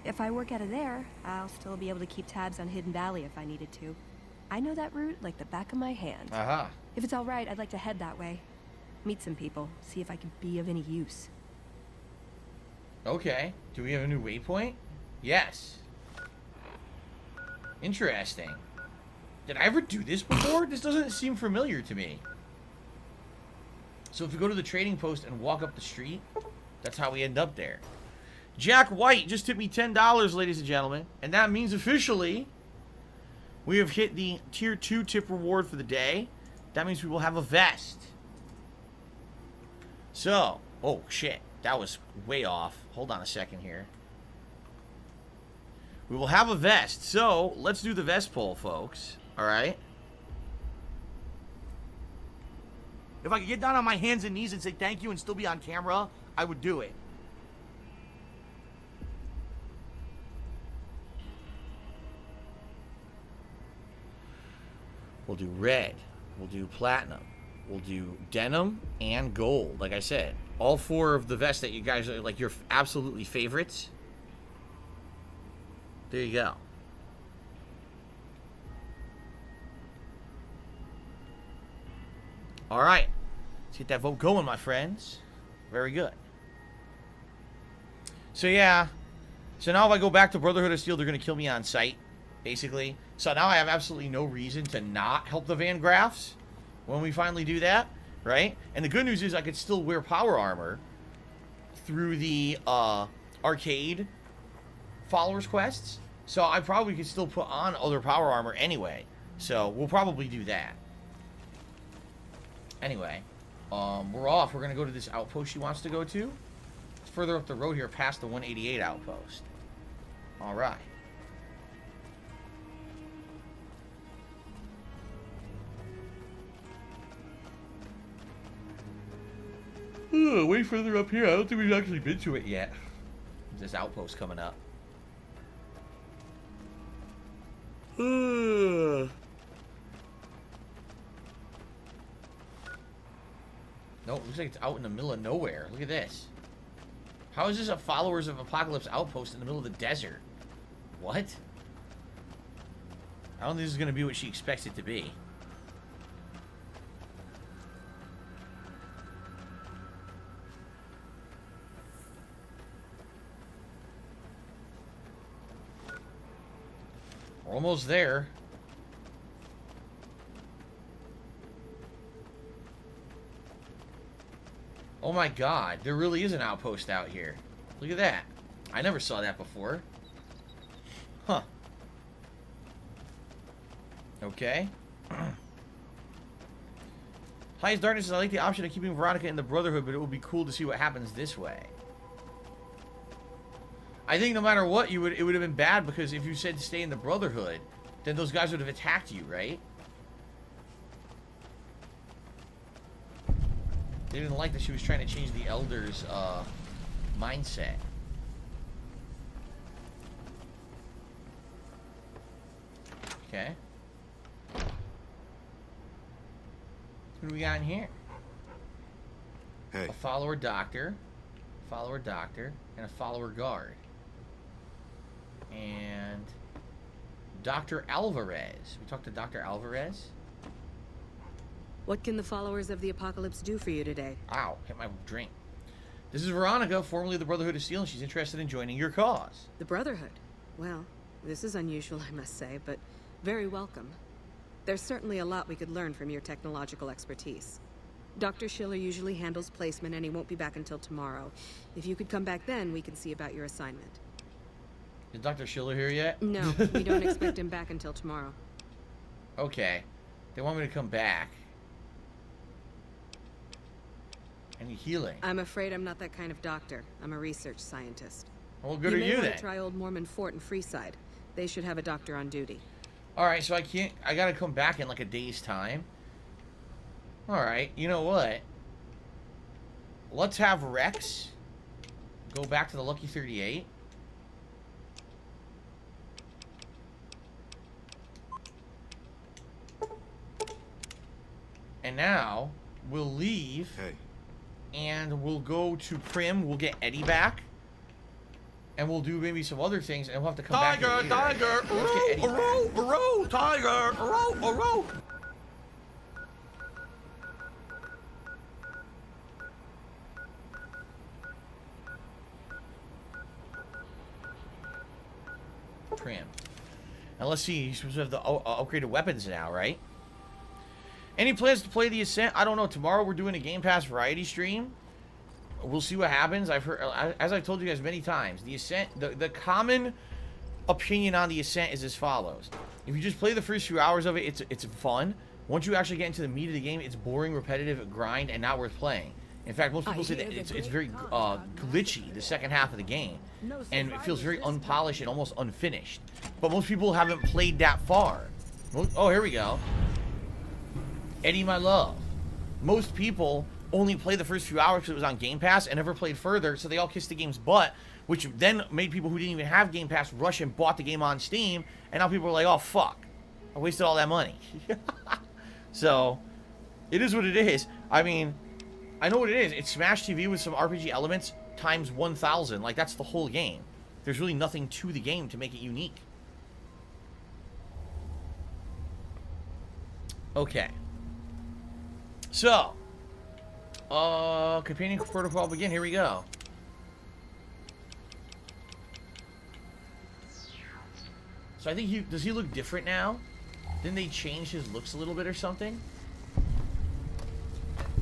Speaker 13: If I work out of there, I'll still be able to keep tabs on Hidden Valley if I needed to. I know that route like the back of my hand.
Speaker 2: Aha.
Speaker 13: If it's alright, I'd like to head that way. Meet some people, see if I can be of any use.
Speaker 2: Okay. Do we have a new waypoint? Yes. Interesting. Did I ever do this before? This doesn't seem familiar to me. So if we go to the trading post and walk up the street, that's how we end up there. Jack White just tipped me $10, ladies and gentlemen. And that means officially we have hit the tier 2 tip reward for the day. That means we will have a vest. So, oh shit, that was way off. Hold on a second here. We will have a vest. So, let's do the vest poll, folks. Alright?
Speaker 1: If I could get down on my hands and knees and say thank you and still be on camera, I would do it.
Speaker 2: We'll do red. We'll do platinum. We'll do denim and gold. Like I said, all 4 of the vests that you guys are like your absolutely favorites. There you go. All right. Let's get that vote going, my friends. Very good. So, yeah. So now if I go back to Brotherhood of Steel, they're going to kill me on sight, basically. So now I have absolutely no reason to not help the Van Graffs when we finally do that, right? And the good news is I could still wear power armor through the arcade followers quests. So I probably could still put on other power armor anyway. So we'll probably do that. Anyway, we're off. We're going to go to this outpost she wants to go to. It's further up the road here past the 188 outpost. All right. Way further up here. I don't think we've actually been to it yet. This outpost coming up. No, it looks like it's out in the middle of nowhere. Look at this. How is this a Followers of Apocalypse outpost in the middle of the desert? What? I don't think this is going to be what she expects it to be. We're almost there. Oh my god, there really is an outpost out here. Look at that. I never saw that before. Huh. Okay. Highest Darkness is I like the option of keeping Veronica in the Brotherhood, but it would be cool to see what happens this way. I think no matter what, it would have been bad, because if you said stay in the Brotherhood, then those guys would have attacked you, right? They didn't like that she was trying to change the Elders' mindset. Okay. What do we got in here?
Speaker 19: Hey.
Speaker 2: A follower doctor, and a follower guard. And Dr. Alvarez. We talked to Dr. Alvarez.
Speaker 3: What can the followers of the Apocalypse do for you today?
Speaker 2: Ow, hit my drink. This is Veronica, formerly the Brotherhood of Steel, and she's interested in joining your cause.
Speaker 3: The Brotherhood? Well, this is unusual, I must say, but very welcome. There's certainly a lot we could learn from your technological expertise. Dr. Schiller usually handles placement, and he won't be back until tomorrow. If you could come back then, we can see about your assignment.
Speaker 2: Is Dr. Schiller here yet?
Speaker 3: No, we don't expect him back until tomorrow.
Speaker 2: Okay. They want me to come back. Any healing?
Speaker 3: I'm afraid I'm not that kind of doctor. I'm a research scientist.
Speaker 2: Well, good are you
Speaker 3: may want
Speaker 2: then?
Speaker 3: to try Old Mormon Fort in Freeside. They should have a doctor on duty.
Speaker 2: Alright, so I gotta come back in like a day's time. Alright, you know what? Let's have Rex go back to the Lucky 38. And now, we'll leave.
Speaker 19: Hey.
Speaker 2: And we'll go to Prim. We'll get Eddie back. And we'll do maybe some other things, and we'll have to come back.
Speaker 1: Tiger, tiger, row, tiger, row.
Speaker 2: trim. Now let's see. You're supposed to have the upgraded weapons now, right? Any plans to play the Ascent? I don't know. Tomorrow we're doing a Game Pass variety stream. We'll see what happens. I've heard, as I've told you guys many times, the Ascent, the common opinion on the Ascent is as follows. If you just play the first few hours of it, it's fun. Once you actually get into the meat of the game, it's boring, repetitive, grind, and not worth playing. In fact, most people say that it's very glitchy, the second half of the game. And it feels very unpolished and almost unfinished. But most people haven't played that far. Oh, here we go. Eddie, my love. Most people only played the first few hours because it was on Game Pass and never played further, so they all kissed the game's butt, which then made people who didn't even have Game Pass rush and bought the game on Steam, and now people are like, oh, fuck. I wasted all that money. So, it is what it is. I mean, I know what it is. It's Smash TV with some RPG elements times 1,000. Like, that's the whole game. There's really nothing to the game to make it unique. Okay. So, companion protocol begin. Here we go. So I think does he look different now? Didn't they change his looks a little bit or something?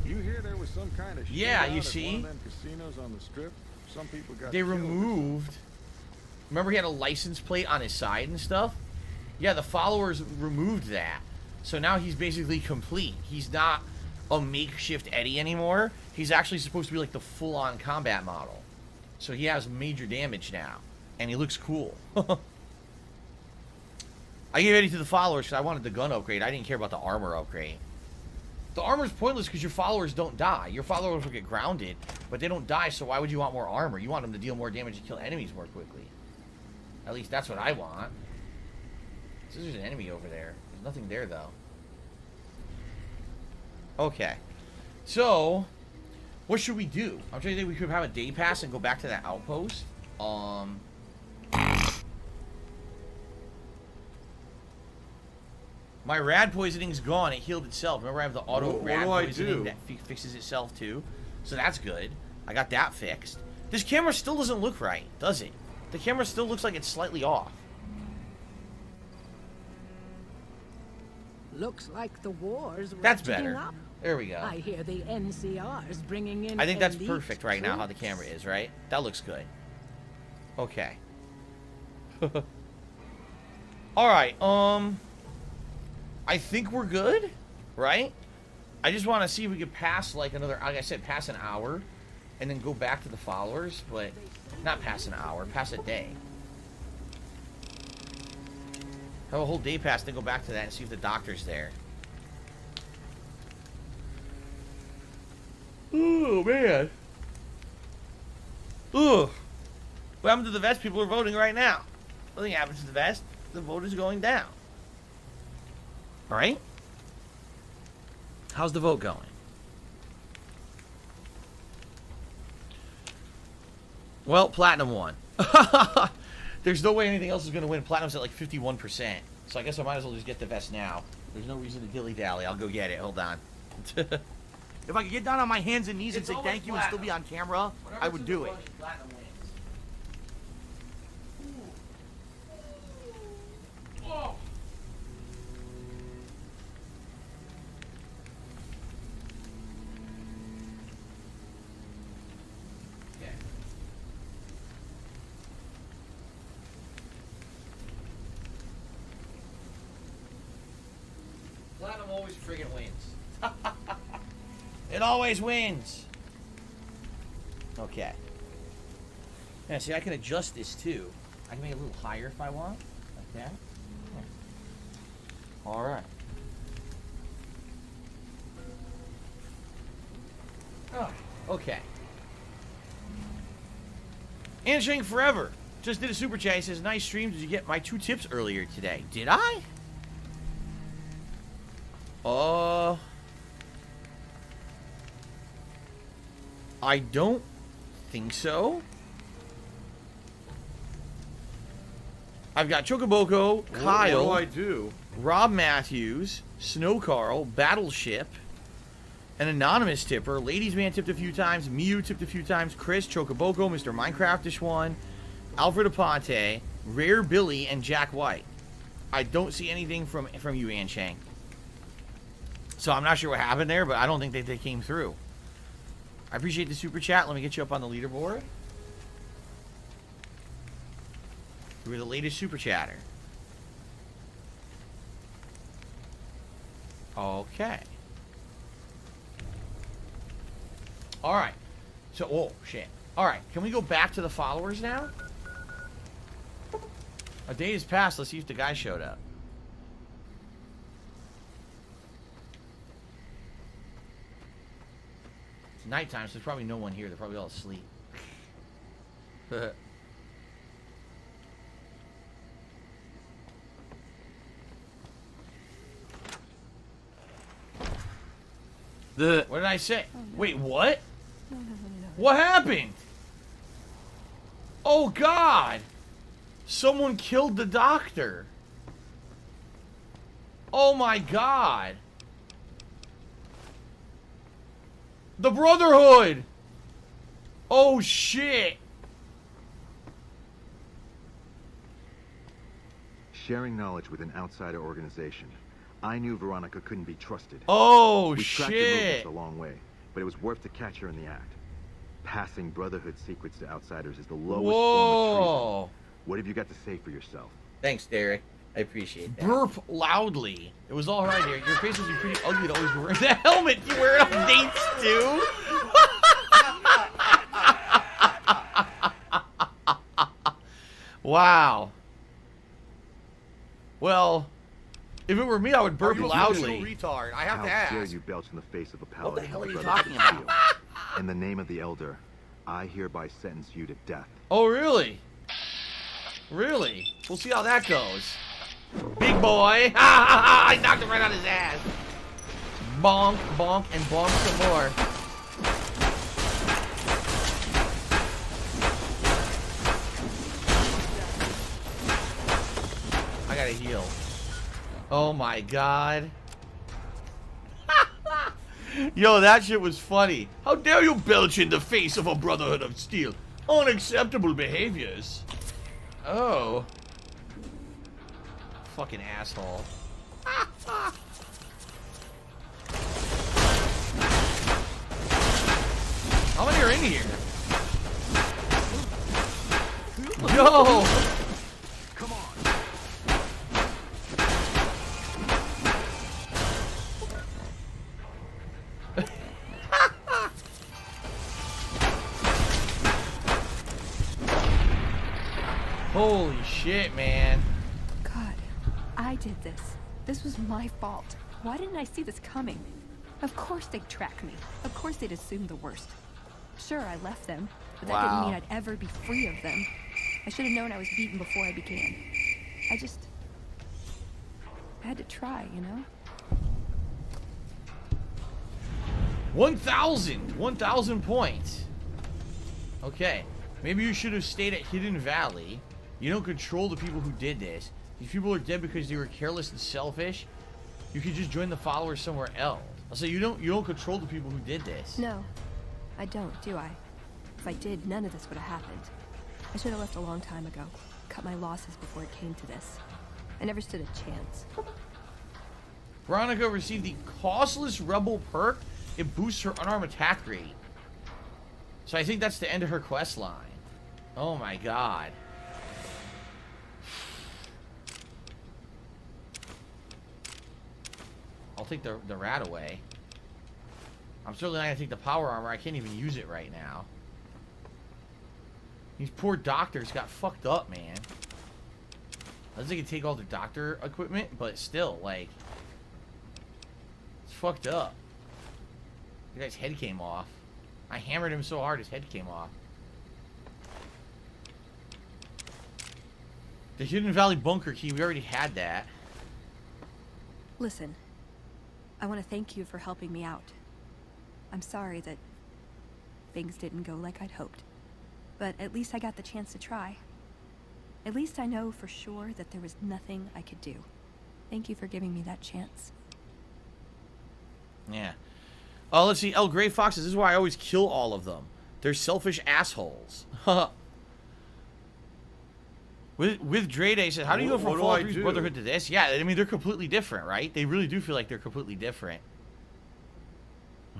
Speaker 10: You hear there was some kind of
Speaker 2: yeah, you see?
Speaker 10: One of them casinos on the strip. Some people got
Speaker 2: they
Speaker 10: killed.
Speaker 2: Removed. Remember he had a license plate on his side and stuff? Yeah, the followers removed that. So now he's basically complete. He's not a makeshift Eddie anymore. He's actually supposed to be like the full-on combat model. So he has major damage now. And he looks cool. I gave Eddie to the followers because I wanted the gun upgrade. I didn't care about the armor upgrade. The armor's pointless because your followers don't die. Your followers will get grounded, but they don't die, so why would you want more armor? You want them to deal more damage and kill enemies more quickly. At least that's what I want. So there's an enemy over there. There's nothing there, though. Okay. So, what should we do? I'm trying to think we could have a day pass and go back to that outpost. My rad poisoning's gone. It healed itself. Remember, I have the auto rad poisoning that fixes itself too. So that's good. I got that fixed. This camera still doesn't look right, does it? The camera still looks like it's slightly off.
Speaker 4: Looks like the war's
Speaker 2: That's
Speaker 4: ratcheting
Speaker 2: better.
Speaker 4: up.
Speaker 2: There we go.
Speaker 4: I hear the NCR's bringing in.
Speaker 2: I think that's
Speaker 4: elite
Speaker 2: perfect right now how the
Speaker 4: troops.
Speaker 2: camera is, right? That looks good. Okay. Alright, I think we're good, right? I just want to see if we could pass like another, like I said, pass an hour and then go back to the followers, but not pass an hour, pass a day. Have a whole day pass, then go back to that and see if the doctor's there. Oh, man. Ugh. What happened to the vest? People are voting right now. Nothing happens to the vest. The vote is going down. Alright? How's the vote going? Well, Platinum won. There's no way anything else is going to win. Platinum's at like 51%. So I guess I might as well just get the vest now. There's no reason to dilly-dally. I'll go get it. Hold on.
Speaker 7: If I could get down on my hands and knees and say thank you and still be on camera, I would do it.
Speaker 2: Oh. Okay. Platinum always friggin' wins. It always wins. Okay. Yeah, see, I can adjust this too. I can make it a little higher if I want. Like that. Yeah. Alright. Oh, okay. Answering Forever just did a super chat. He says, nice stream. Did you get my 2 tips earlier today? Did I? I don't think so. I've got Chocoboko, Kyle,
Speaker 12: What do?
Speaker 2: Rob Matthews, Snow Carl, Battleship, an anonymous tipper, Ladies Man tipped a few times, Mew tipped a few times, Chris, Chocoboko, Mr. Minecraftish one, Alfred Aponte, Rare Billy and Jack White. I don't see anything from you, Ann Chang. So I'm not sure what happened there, but I don't think that they came through. I appreciate the super chat. Let me get you up on the leaderboard. You were the latest super chatter. Okay. Alright. So, oh, shit. Alright, can we go back to the followers now? A day has passed. Let's see if the guy showed up. It's nighttime, so there's probably no one here. They're probably all asleep. What did I say? Oh, no. Wait, what? No. What happened? Oh, God. Someone killed the doctor. Oh, my God. The Brotherhood. Oh, shit.
Speaker 19: Sharing knowledge with an outsider organization. I knew Veronica couldn't be trusted.
Speaker 2: Oh,
Speaker 19: we
Speaker 2: shit.
Speaker 19: tracked her movements a long way, but it was worth to catch her in the act. Passing Brotherhood secrets to outsiders is the lowest form of treason. What have you got to say for yourself?
Speaker 2: Thanks, Derek. I appreciate that. Burp loudly. It was all right here. Your face would be pretty ugly to always wear the helmet. You wear it on dates, too? Wow. Well, if it were me, I would burp loudly.
Speaker 12: Retard. I have to
Speaker 19: How
Speaker 12: ask.
Speaker 19: dare you belch in the face of a paladin?
Speaker 2: What the hell are you
Speaker 19: Brotherhood
Speaker 2: talking about?
Speaker 19: seal? In the name of the Elder, I hereby sentence you to death.
Speaker 2: Oh, really? Really? We'll see how that goes. Big boy. I knocked him right on his ass. Bonk, bonk, and bonk some more. I gotta heal. Oh my God. Yo, that shit was funny. How dare you belch in the face of a Brotherhood of Steel? Unacceptable behaviors. Oh. Fucking asshole. How many are in here? Yo!
Speaker 14: Come on.
Speaker 2: Holy shit, man.
Speaker 13: God, I did this. This was my fault. Why didn't I see this coming? Of course they'd track me. Of course they'd assume the worst. Sure, I left them, but that didn't mean I'd ever be free of them. I should have known I was beaten before I began. I had to try, you know?
Speaker 2: 1,000 points. Okay, maybe you should have stayed at Hidden Valley. You don't control the people who did this. These people are dead because they were careless and selfish. You could just join the followers somewhere else. So you don't control the people who did this.
Speaker 13: No, I don't, do I? If I did, none of this would have happened. I should have left a long time ago. Cut my losses before it came to this. I never stood a chance.
Speaker 2: Veronica received the costless rebel perk. It boosts her unarmed attack rate. So I think that's the end of her quest line. Oh my God. I'll take the rat away. I'm certainly not gonna take the power armor. I can't even use it right now. These poor doctors got fucked up, man. I was thinking take all the doctor equipment, but still, like, it's fucked up. The guy's head came off. I hammered him so hard his head came off. The Hidden Valley bunker key, we already had that.
Speaker 13: Listen, I want to thank you for helping me out. I'm sorry that things didn't go like I'd hoped, but at least I got the chance to try. At least I know for sure that there was nothing I could do. Thank you for giving me that chance.
Speaker 2: Yeah. Oh, let's see. El Gray Foxes. This is why I always kill all of them. They're selfish assholes. With Dre Day says, how do you go from
Speaker 12: What do
Speaker 2: Fallout
Speaker 12: I
Speaker 2: 3's
Speaker 12: do?
Speaker 2: Brotherhood to this? Yeah, I mean, they're completely different, right? They really do feel like they're completely different.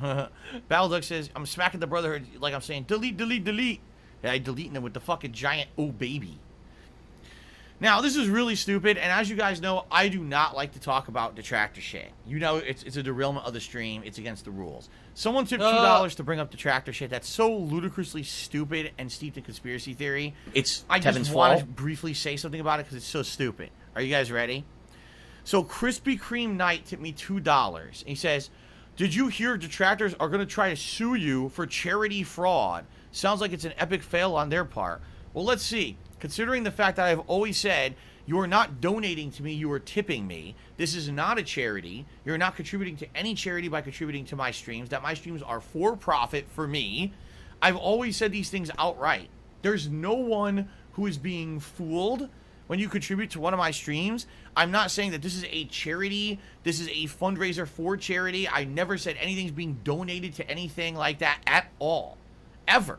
Speaker 2: Balduck says, I'm smacking the Brotherhood like I'm saying, delete, delete, delete. Yeah, I deleting them with the fucking giant, oh, baby. Now, this is really stupid, and as you guys know, I do not like to talk about detractor shit. You know, it's a derailment of the stream. It's against the rules. Someone tipped $2 to bring up detractor shit. That's so ludicrously stupid and steeped in conspiracy theory. I just want to briefly say something about it because it's so stupid. Are you guys ready? So, Krispy Kreme Knight tipped me $2. He says, did you hear detractors are going to try to sue you for charity fraud? Sounds like it's an epic fail on their part. Well, let's see. Considering the fact that I've always said, you are not donating to me, you are tipping me. This is not a charity. You're not contributing to any charity by contributing to my streams. That my streams are for profit for me. I've always said these things outright. There's no one who is being fooled when you contribute to one of my streams. I'm not saying that this is a charity. This is a fundraiser for charity. I never said anything's being donated to anything like that at all. Ever.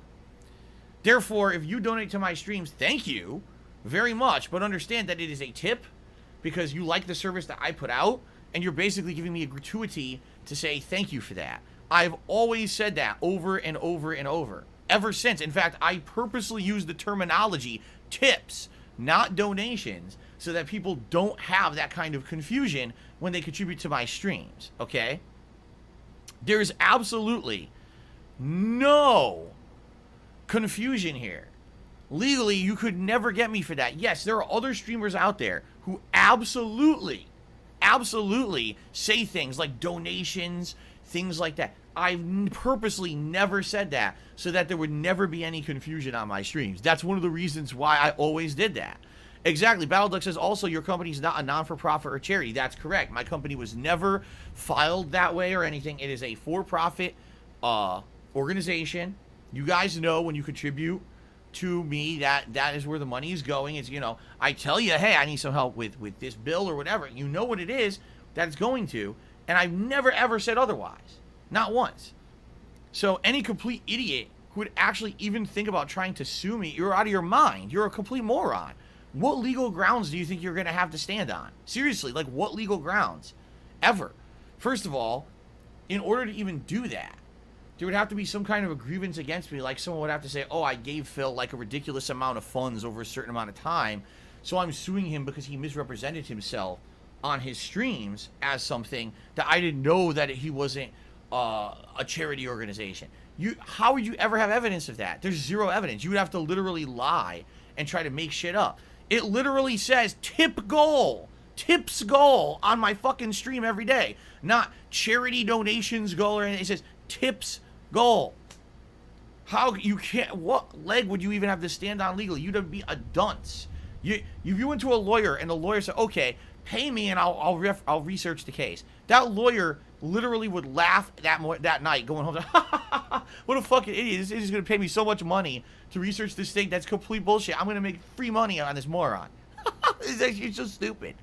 Speaker 2: Therefore, if you donate to my streams, thank you very much, but understand that it is a tip because you like the service that I put out, and you're basically giving me a gratuity to say thank you for that. I've always said that over and over and over, ever since. In fact, I purposely use the terminology tips, not donations, so that people don't have that kind of confusion when they contribute to my streams, okay? There's absolutely no confusion here. Legally, you could never get me for that. Yes, there are other streamers out there who absolutely say things like donations, things like that. I've purposely never said that so that there would never be any confusion on my streams. That's one of the reasons why I always did that. Exactly. Battleduck says also your company's not a non-for-profit or charity. That's correct. My company was never filed that way or anything. It is a for-profit organization. You guys know when you contribute to me that is where the money is going. It's, you know, I tell you, hey, I need some help with this bill or whatever. You know what it is that it's going to, and I've never ever said otherwise. Not once. So any complete idiot who would actually even think about trying to sue me, you're out of your mind. You're a complete moron. What legal grounds do you think you're going to have to stand on? Seriously, like what legal grounds? Ever. First of all, in order to even do that, there would have to be some kind of a grievance against me. Like someone would have to say, oh, I gave Phil like a ridiculous amount of funds over a certain amount of time, so I'm suing him because he misrepresented himself on his streams as something that I didn't know that he wasn't a charity organization. How would you ever have evidence of that? There's zero evidence. You would have to literally lie and try to make shit up. It literally says tip goal. Tips goal on my fucking stream every day. Not charity donations goal or anything. It says tips goal. How you can't, what leg would you even have to stand on legally? You'd be a dunce. You went to a lawyer and the lawyer said, okay, pay me and I'll research the case. That lawyer literally would laugh that night going home. What a fucking idiot. This idiot's going to pay me so much money to research this thing. That's complete bullshit. I'm going to make free money on this moron. It's so stupid.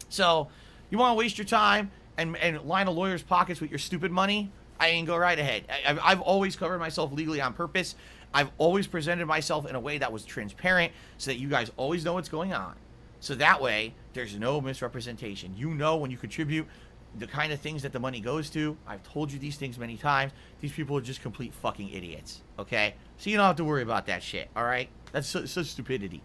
Speaker 2: So, you want to waste your time and line a lawyer's pockets with your stupid money? I ain't go right ahead. I've always covered myself legally on purpose. I've always presented myself in a way that was transparent so that you guys always know what's going on. So that way, there's no misrepresentation. You know when you contribute the kind of things that the money goes to. I've told you these things many times. These people are just complete fucking idiots, okay? So you don't have to worry about that shit, all right? That's such stupidity.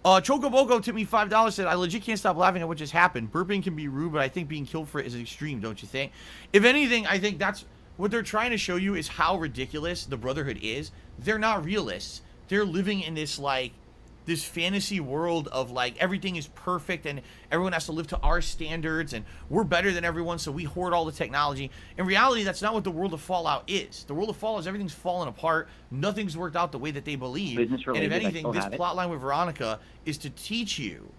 Speaker 2: Chocoboco tipped me $5, said, I legit can't stop laughing at what just happened. Burping can be rude, but I think being killed for it is extreme, don't you think? If anything, I think that's what they're trying to show you is how ridiculous the Brotherhood is. They're not realists. They're living in this, like, this fantasy world of, like, everything is perfect and everyone has to live to our standards and we're better than everyone, so we hoard all the technology. In reality, that's not what the world of Fallout is. The world of Fallout is everything's fallen apart. Nothing's worked out the way that they believe. And if anything, this plotline with Veronica is to teach you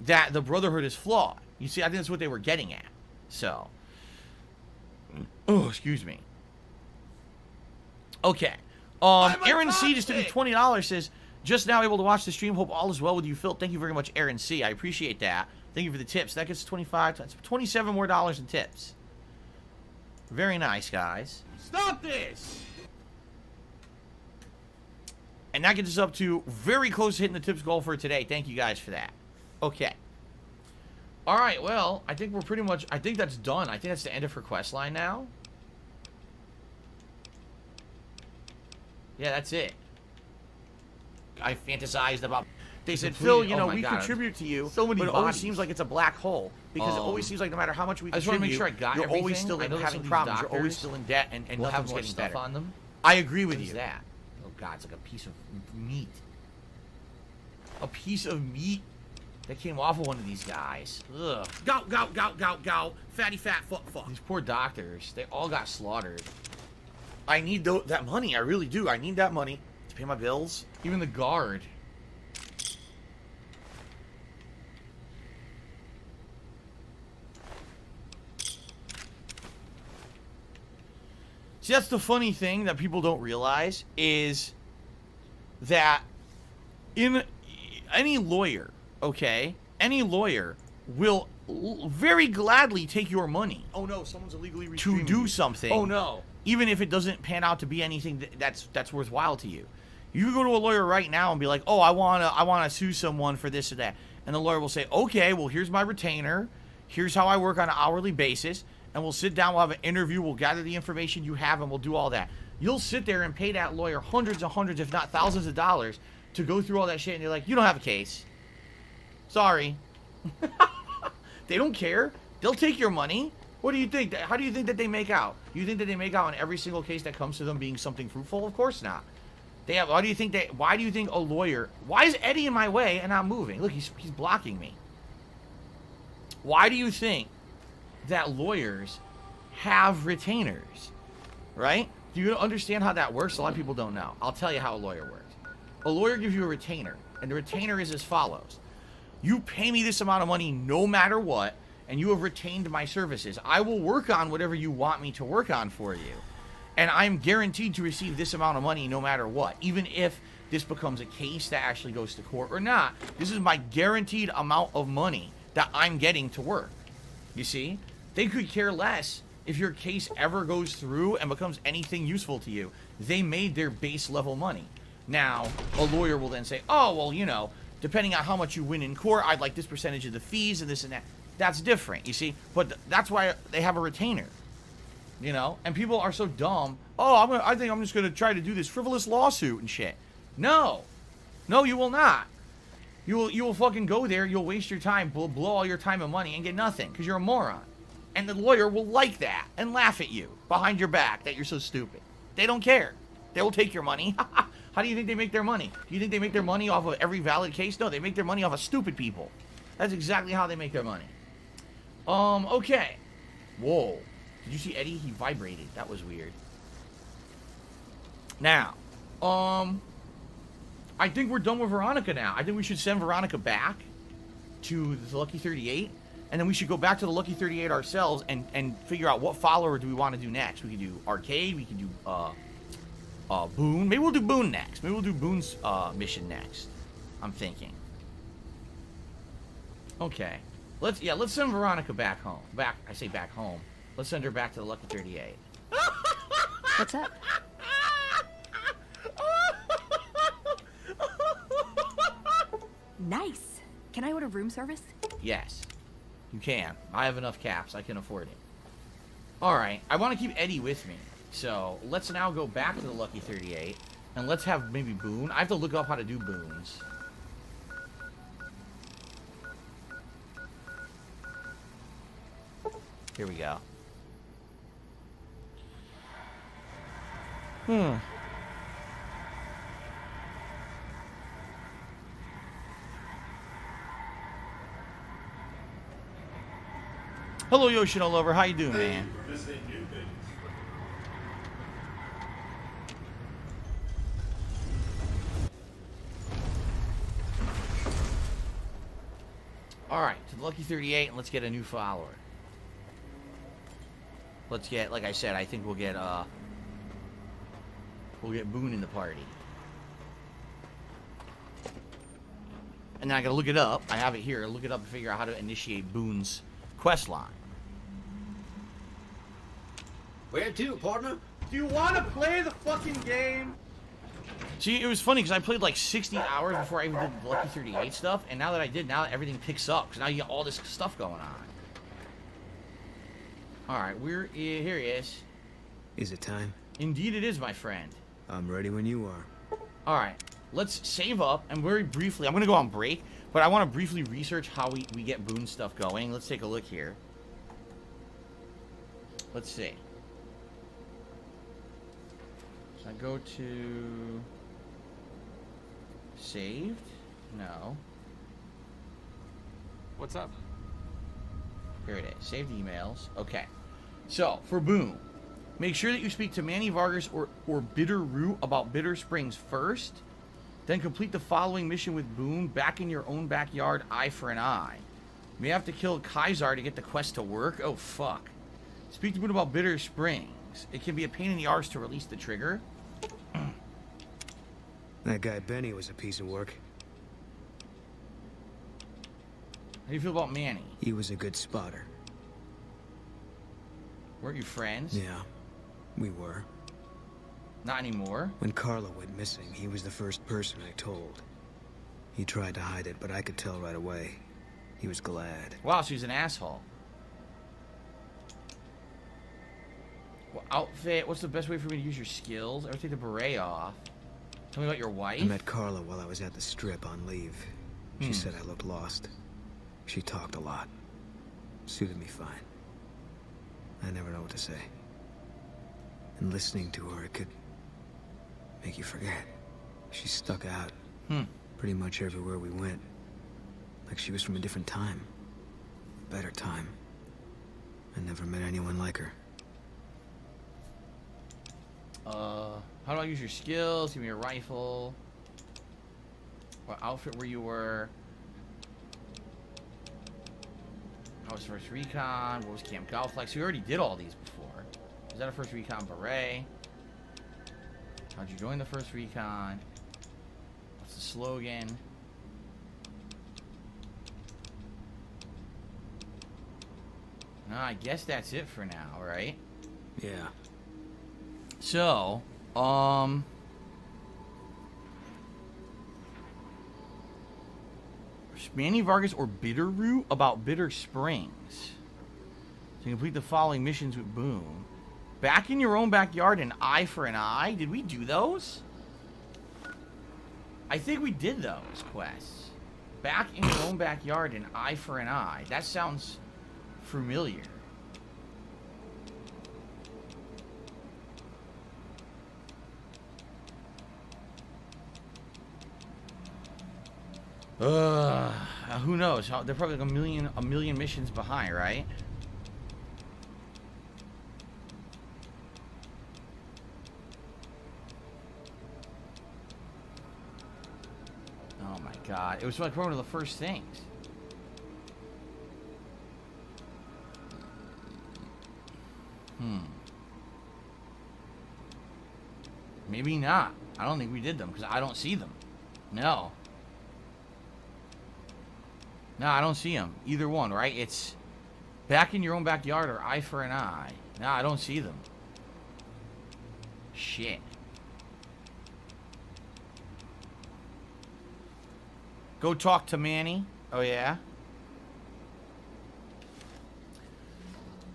Speaker 2: that the Brotherhood is flawed. You see, I think that's what they were getting at. So, oh, excuse me. Okay. Aaron C. just took me $20, says, just now able to watch the stream. Hope all is well with you, Phil. Thank you very much, Aaron C. I appreciate that. Thank you for the tips. That gets 25. That's 27 more dollars in tips. Very nice, guys.
Speaker 1: Stop this!
Speaker 2: And that gets us up to very close to hitting the tips goal for today. Thank you guys for that. Okay. All right, well, I think we're pretty much, I think that's done. I think that's the end of her quest line now. Yeah, that's it. I fantasized about... They said, Phil, you know, we contribute to you,
Speaker 6: so many
Speaker 2: but it
Speaker 6: bodies.
Speaker 2: always seems like it's a black hole. Because it always seems like no matter how much we
Speaker 6: I just want to
Speaker 2: contribute,
Speaker 6: make sure I got
Speaker 2: you're
Speaker 6: everything.
Speaker 2: always still having problems. You're always still in debt, and
Speaker 6: we'll have
Speaker 2: nothing's
Speaker 6: more
Speaker 2: getting
Speaker 6: stuff
Speaker 2: better.
Speaker 6: on them.
Speaker 2: I agree with
Speaker 6: What
Speaker 2: you.
Speaker 6: is that?
Speaker 2: Oh, God, it's like a piece of meat. A piece of meat that came off of one of these guys. Ugh.
Speaker 6: Go, go, go, go, go. Fatty, fat, fuck.
Speaker 2: These poor doctors, they all got slaughtered. I need that money. I really do. I need that money to pay my bills. Even the guard. See, that's the funny thing that people don't realize is that in any lawyer, okay, any lawyer will very gladly take your money.
Speaker 6: Oh no, someone's illegally
Speaker 2: to do something.
Speaker 6: Oh no.
Speaker 2: Even if it doesn't pan out to be anything that's worthwhile to you. You go to a lawyer right now and be like, "Oh, I wanna sue someone for this or that," and the lawyer will say, "Okay, well here's my retainer. Here's how I work on an hourly basis." And we'll sit down, we'll have an interview, we'll gather the information you have, and we'll do all that. You'll sit there and pay that lawyer hundreds and hundreds, if not thousands of dollars to go through all that shit, and you're like, you don't have a case. Sorry. They don't care. They'll take your money. What do you think? How do you think that they make out? You think that they make out in every single case that comes to them being something fruitful? Of course not. Why do you think a lawyer... Why is Eddie in my way and I'm moving? Look, he's blocking me. Why do you think that lawyers have retainers, right? Do you understand how that works? A lot of people don't know. I'll tell you how a lawyer works. A lawyer gives you a retainer, and the retainer is as follows. You pay me this amount of money no matter what, and you have retained my services. I will work on whatever you want me to work on for you, and I'm guaranteed to receive this amount of money no matter what, even if this becomes a case that actually goes to court or not. This is my guaranteed amount of money that I'm getting to work. You see? They could care less if your case ever goes through and becomes anything useful to you. They made their base level money. Now, a lawyer will then say, oh, well, you know, depending on how much you win in court, I'd like this percentage of the fees and this and that. That's different, you see? But that's why they have a retainer, you know? And people are so dumb. Oh, I think I'm just going to try to do this frivolous lawsuit and shit. No. No, you will not. You will fucking go there, you'll waste your time, blow all your time and money and get nothing because you're a moron. And the lawyer will like that and laugh at you behind your back that you're so stupid. They don't care. They will take your money. How do you think they make their money? Do you think they make their money off of every valid case? No, they make their money off of stupid people. That's exactly how they make their money. Okay. Whoa. Did you see Eddie? He vibrated. That was weird. Now, I think we're done with Veronica now. I think we should send Veronica back to the Lucky 38. And then we should go back to the Lucky 38 ourselves and figure out what follower do we want to do next. We can do Arcade. We can do Boone. Maybe we'll do Boone next. Maybe we'll do Boone's mission next. I'm thinking. Okay. Let's send Veronica back home. I say back home. Let's send her back to the Lucky 38.
Speaker 13: What's up? Nice. Can I order room service?
Speaker 2: Yes. You can. I have enough caps. I can afford it. Alright. I want to keep Eddie with me. So, let's now go back to the Lucky 38. And let's have maybe Boone. I have to look up how to do Boons. Here we go. Hello, Yoshino Lover. How you doing, man? Alright, to the Lucky 38, and let's get a new follower. Let's get, like I said, I think we'll get Boone in the party. And then I gotta look it up. I have it here. Look it up and figure out how to initiate Boone's quest line.
Speaker 11: Where to, partner?
Speaker 1: Do you want to play the fucking game?
Speaker 2: See, it was funny because I played like 60 hours before I even did the Lucky 38 stuff, and now that I did, now everything picks up, because now you get all this stuff going on. Alright, here he is.
Speaker 11: Is it time?
Speaker 2: Indeed it is, my friend.
Speaker 11: I'm ready when you are.
Speaker 2: Alright, let's save up, and very briefly, I'm going to go on break, but I want to briefly research how we get Boone stuff going. Let's take a look here. Let's see. So I go to... Saved? No.
Speaker 8: What's up?
Speaker 2: Here it is. Saved emails. Okay. So, for Boone, make sure that you speak to Manny Vargas or Bitter Root about Bitter Springs first. Then complete the following mission with Boone, back in your own backyard, eye for an eye. You may have to kill Kaisar to get the quest to work. Oh, fuck. Speak to Boone about Bitter Springs. It can be a pain in the arse to release the trigger.
Speaker 11: That guy Benny was a piece of work.
Speaker 2: How do you feel about Manny?
Speaker 11: He was a good spotter.
Speaker 2: Weren't you friends?
Speaker 11: Yeah, we were.
Speaker 2: Not anymore.
Speaker 11: When Carla went missing, he was the first person I told. He tried to hide it, but I could tell right away. He was glad.
Speaker 2: Wow, so he's an asshole. Well, outfit, what's the best way for me to use your skills? I would take the beret off. Tell me about your wife.
Speaker 11: I met Carla while I was at the strip on leave. She said I looked lost. She talked a lot. Suited me fine. I never know what to say. And listening to her, it could make you forget. She stuck out. Pretty much everywhere we went. Like she was from a different time. A better time. I never met anyone like her.
Speaker 2: How do I use your skills? Give me a rifle. What outfit where you were? How was first recon? What was Camp Golflex? We already did all these before. Is that a first recon beret? How'd you join the first recon? What's the slogan? No, I guess that's it for now, right?
Speaker 11: Yeah.
Speaker 2: So, Manny Vargas or Bitter Root about Bitter Springs. To complete the following missions with Boone. Back in your own backyard, an eye for an eye. Did we do those? I think we did those quests. Back in your own backyard, an eye for an eye. That sounds familiar. Who knows? They're probably like a million missions behind, right? Oh my god. It was like one of the first things. Maybe not. I don't think we did them because I don't see them. No. No, I don't see them. Either one, right? It's back in your own backyard or eye for an eye. No, I don't see them. Shit. Go talk to Manny. Oh, yeah?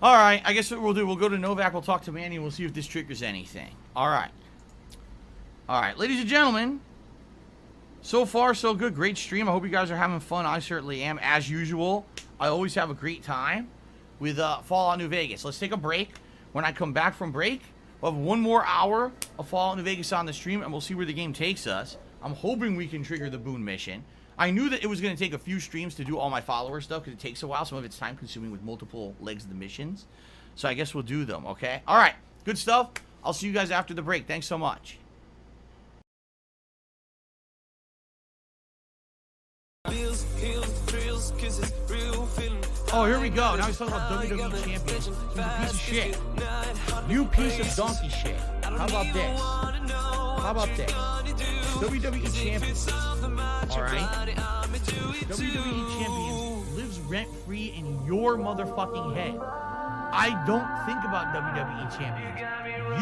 Speaker 2: Alright, I guess what we'll do, we'll go to Novak, we'll talk to Manny, and we'll see if this triggers anything. Alright. Alright, ladies and gentlemen. So far, so good. Great stream. I hope you guys are having fun. I certainly am. As usual, I always have a great time with Fallout New Vegas. Let's take a break. When I come back from break, we'll have 1 more hour of Fallout New Vegas on the stream, and we'll see where the game takes us. I'm hoping we can trigger the Boone mission. I knew that it was going to take a few streams to do all my follower stuff, because it takes a while. Some of it's time-consuming with multiple legs of the missions. So I guess we'll do them, okay? All right. Good stuff. I'll see you guys after the break. Thanks so much. Oh, here we go. Now he's talking about WWE champions. He's a piece of shit. You piece of donkey shit. How about this? How about this? WWE champions. Alright? WWE champions lives rent-free in your motherfucking head. I don't think about WWE champions.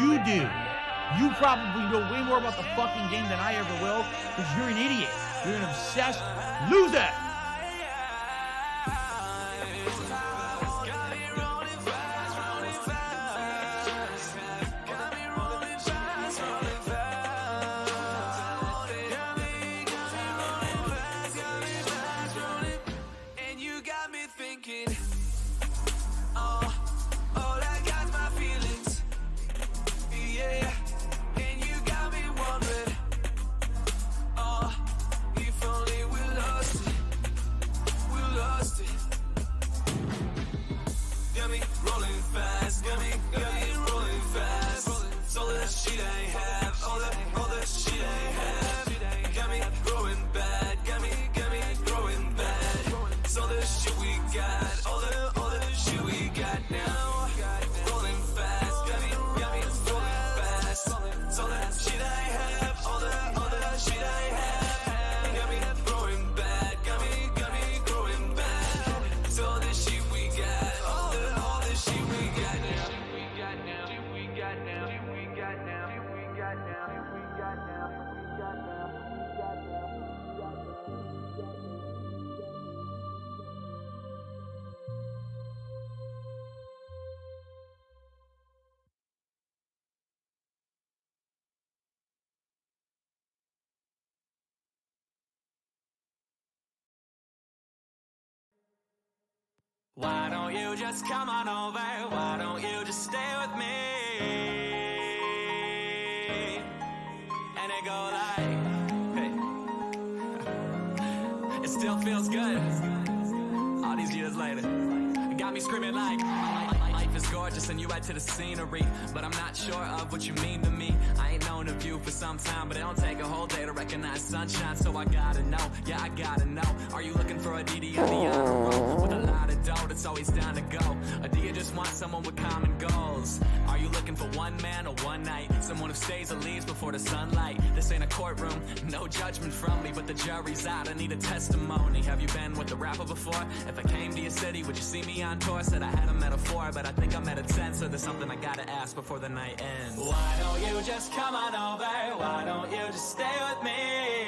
Speaker 2: You do.
Speaker 6: You probably know way more about the fucking game than I ever will, because you're an idiot. You're an obsessed loser.
Speaker 16: Why don't you just come on over? Why don't you just stay with me? And it go like, hey. It still feels good. All these years later, it got me screaming like, life is gorgeous and you add to the scenery, but I'm not sure of what you mean to me. I ain't known of you for some time, but it don't take a whole day to recognize sunshine, so I gotta know, yeah, I gotta know. Are you looking for a DD on the honor roll with a lot of dough that's always down to go? Or do you just want someone with common goals? Are you looking for one man or one night? Someone who stays or leaves before the sunlight? This ain't a courtroom, no judgment from me, but the jury's out, I need a testimony. Have you been with a rapper before? If I came to your city, would you see me on tour? Said I had a metaphor, but I think I'm at a 10, so there's something I gotta ask before the night ends. Why don't you just come on over? Why don't you just stay with me?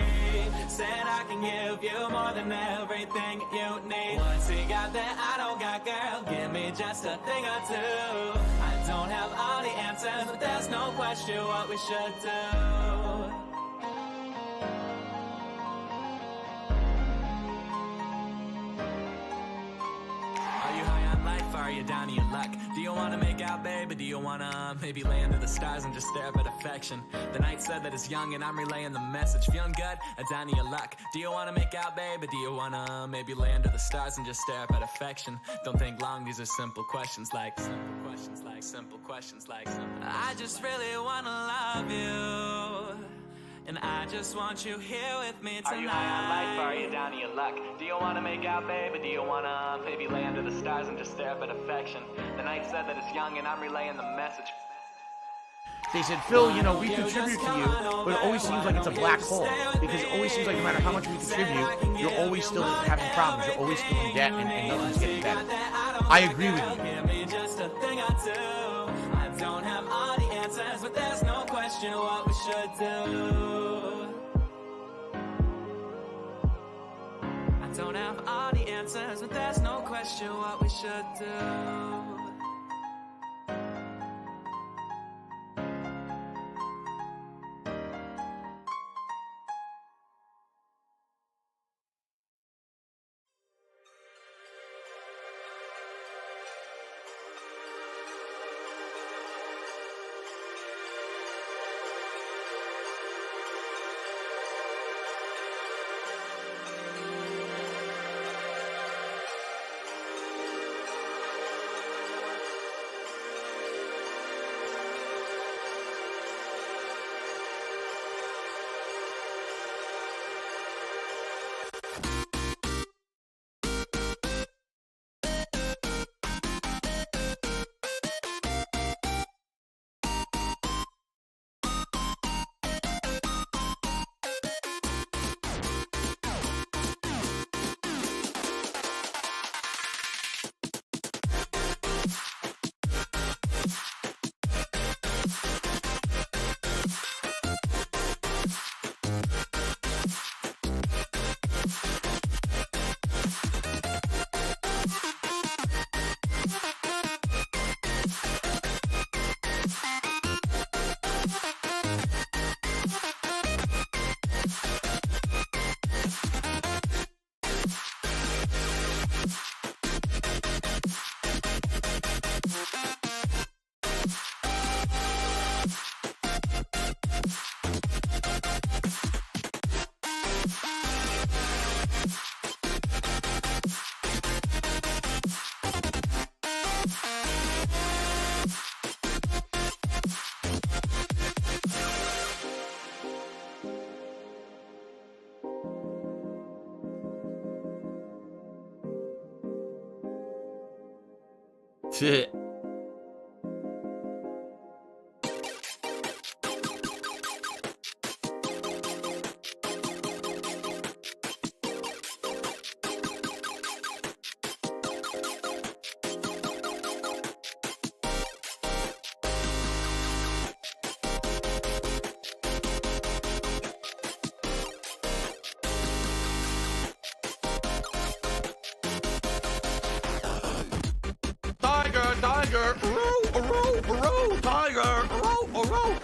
Speaker 16: Said I can give you more than everything you need. What's he got that I don't got, girl? Give me just a thing or two. I don't have all the answers, but there's no question what we should do. Are you down to your luck? Do you wanna make out, baby? Do you wanna maybe lay under the stars and just stare up at affection? The night said that it's young and I'm relaying the message. Feeling good? Down to your luck. Do you wanna make out, baby? Do you wanna maybe lay under the stars and just stare up at affection? Don't think long, these are simple questions like I just really wanna love you, and I just want you here with me tonight. Are you high on life? Are you down to your luck? Do you wanna make out, baby? Do you wanna maybe lay under the stars and just stare up at affection? The night said that it's young and I'm relaying the message.
Speaker 2: They said, Phil, you know, we contribute to you, but it always seems like it's a black hole. Because it always seems like no matter how much we contribute, you're always still having problems. You're always still in debt and nothing's getting better. I agree with you.
Speaker 16: Give me just a thing or two. I don't have all the answers, but there's no question what we should do. I don't have all the answers, but there's no question what we should do.
Speaker 2: Shit. Tiger, row, tiger, row.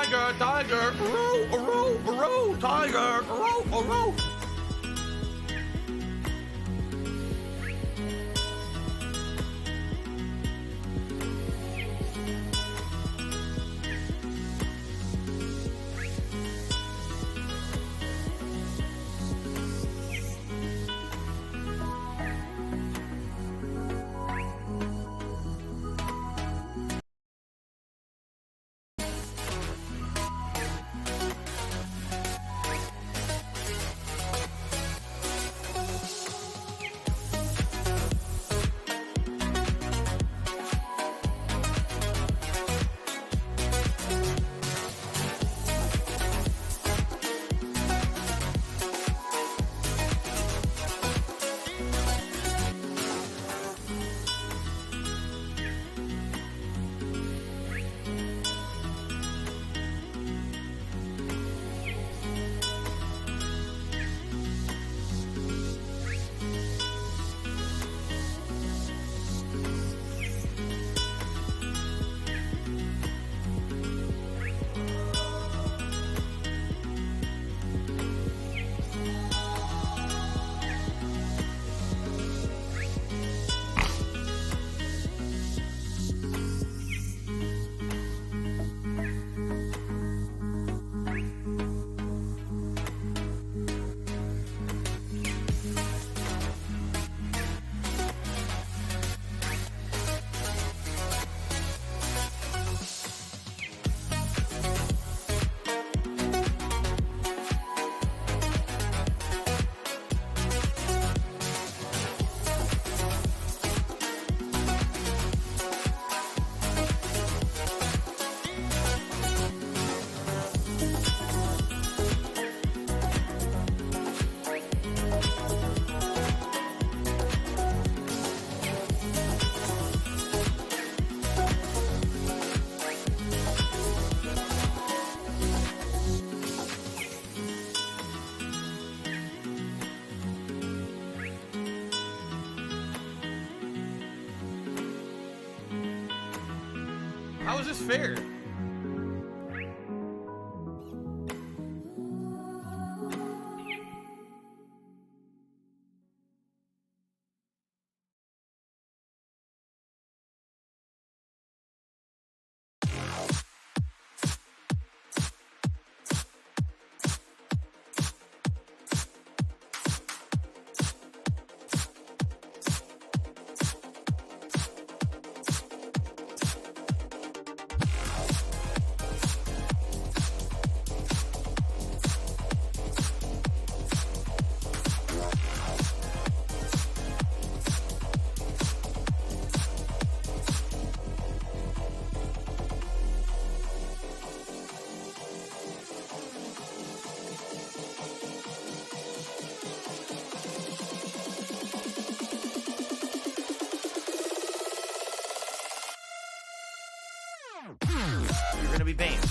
Speaker 6: Tiger, tiger, row, tiger, row. How is this fair? You're gonna be banned.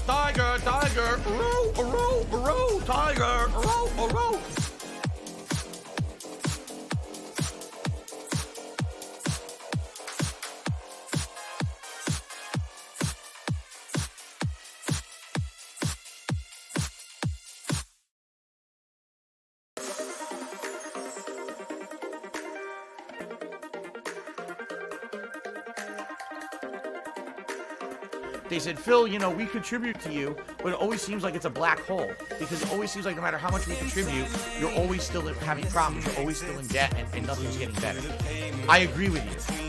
Speaker 6: Tiger, tiger, row, row, row, tiger, row, row. They said, Phil, you know, we contribute to you, but it always seems like it's a black hole. Because it always seems like no matter how much we contribute, you're always still having problems. You're always still in debt, and nothing's getting better. I agree with you.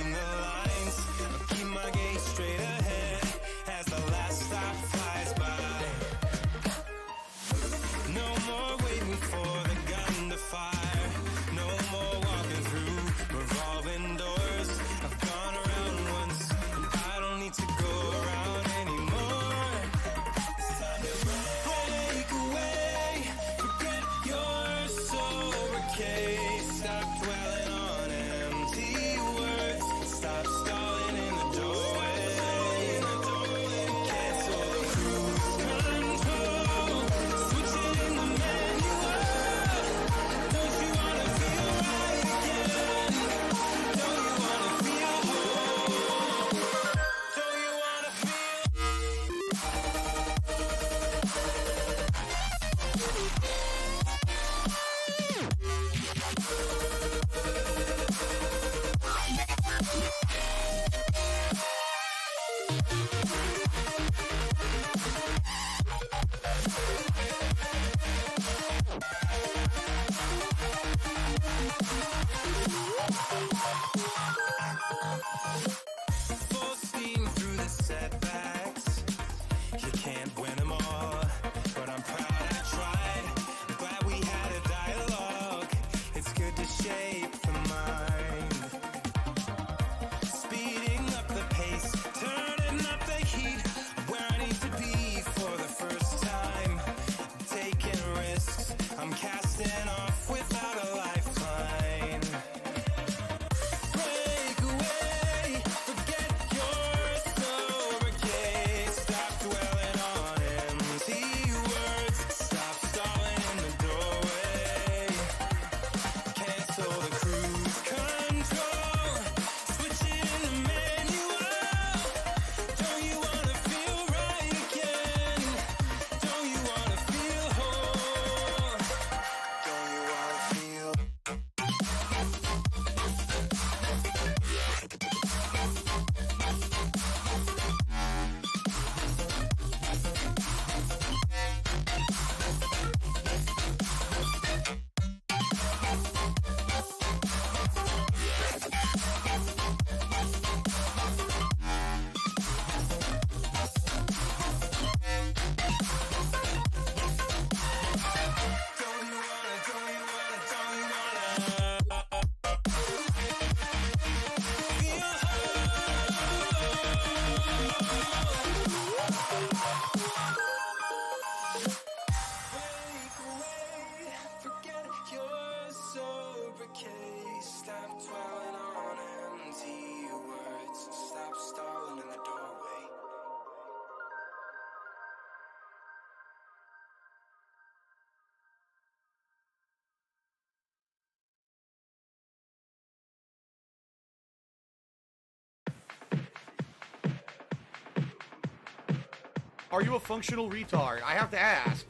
Speaker 6: Are you a functional retard? I have to ask.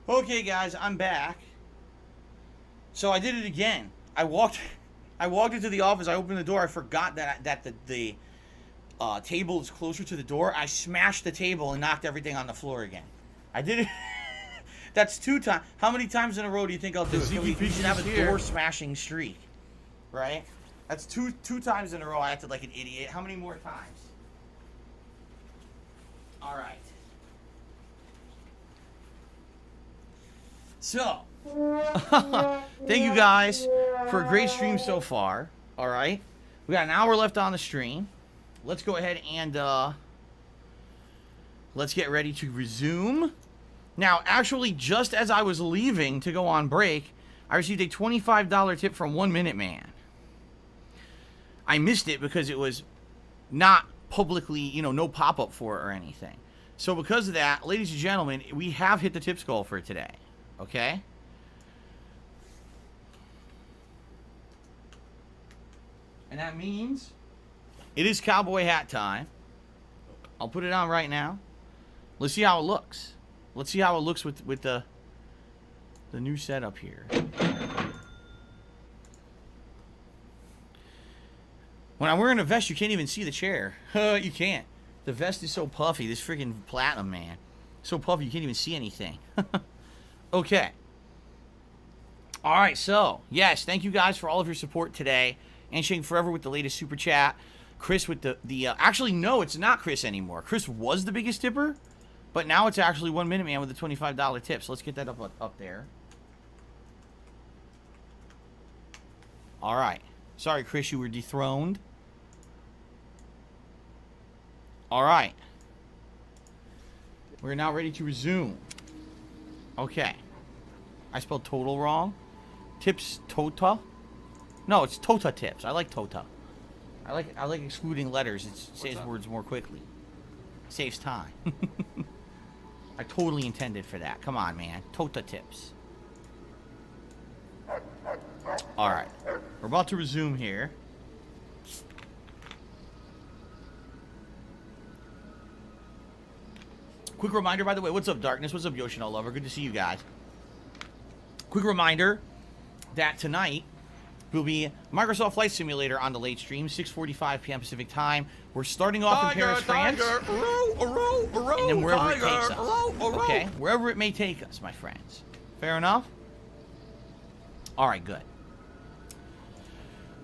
Speaker 2: Okay, guys, I'm back. So I did it again. I walked into the office. I opened the door. I forgot that the table is closer to the door. I smashed the table and knocked everything on the floor again. I did it. That's 2 times. How many times in a row do you think I'll do it? We should have a door smashing streak, right? That's two times in a row I acted like an idiot. How many more times? All right. So, thank you guys for a great stream so far. All right. We got an hour left on the stream. Let's go ahead and let's get ready to resume. Now, actually, just as I was leaving to go on break, I received a $25 tip from 1 Minute Man. I missed it because it was not publicly, you know, no pop-up for it or anything. So because of that, ladies and gentlemen, we have hit the tips goal for today. Okay? And that means it is cowboy hat time. I'll put it on right now. Let's see how it looks. Let's see how it looks with the new setup here. When I'm wearing a vest, you can't even see the chair. You can't. The vest is so puffy. This freaking platinum, man. So puffy you can't even see anything. Okay. Alright, so, yes, thank you guys for all of your support today. Handshake Forever with the latest super chat. Chris with the actually, no, it's not Chris anymore. Chris was the biggest tipper, but now it's actually 1 Minute Man with a $25 tip. So let's get that up there. Alright. Sorry, Chris, you were dethroned. Alright. We're now ready to resume. Okay. I spelled total wrong. Tips Tota? No, it's Tota Tips. I like Tota. I like excluding letters. It says words more quickly. Saves time. I totally intended for that. Come on, man. Tota Tips. Alright. We're about to resume here. Quick reminder, by the way, what's up, Darkness? What's up, Yoshino Lover? Good to see you guys. Quick reminder that tonight will be Microsoft Flight Simulator on the late stream, 6:45 p.m. Pacific time. We're starting off in Paris, France. And then wherever it takes us. Okay? Wherever it may take us, my friends. Fair enough? Alright, good.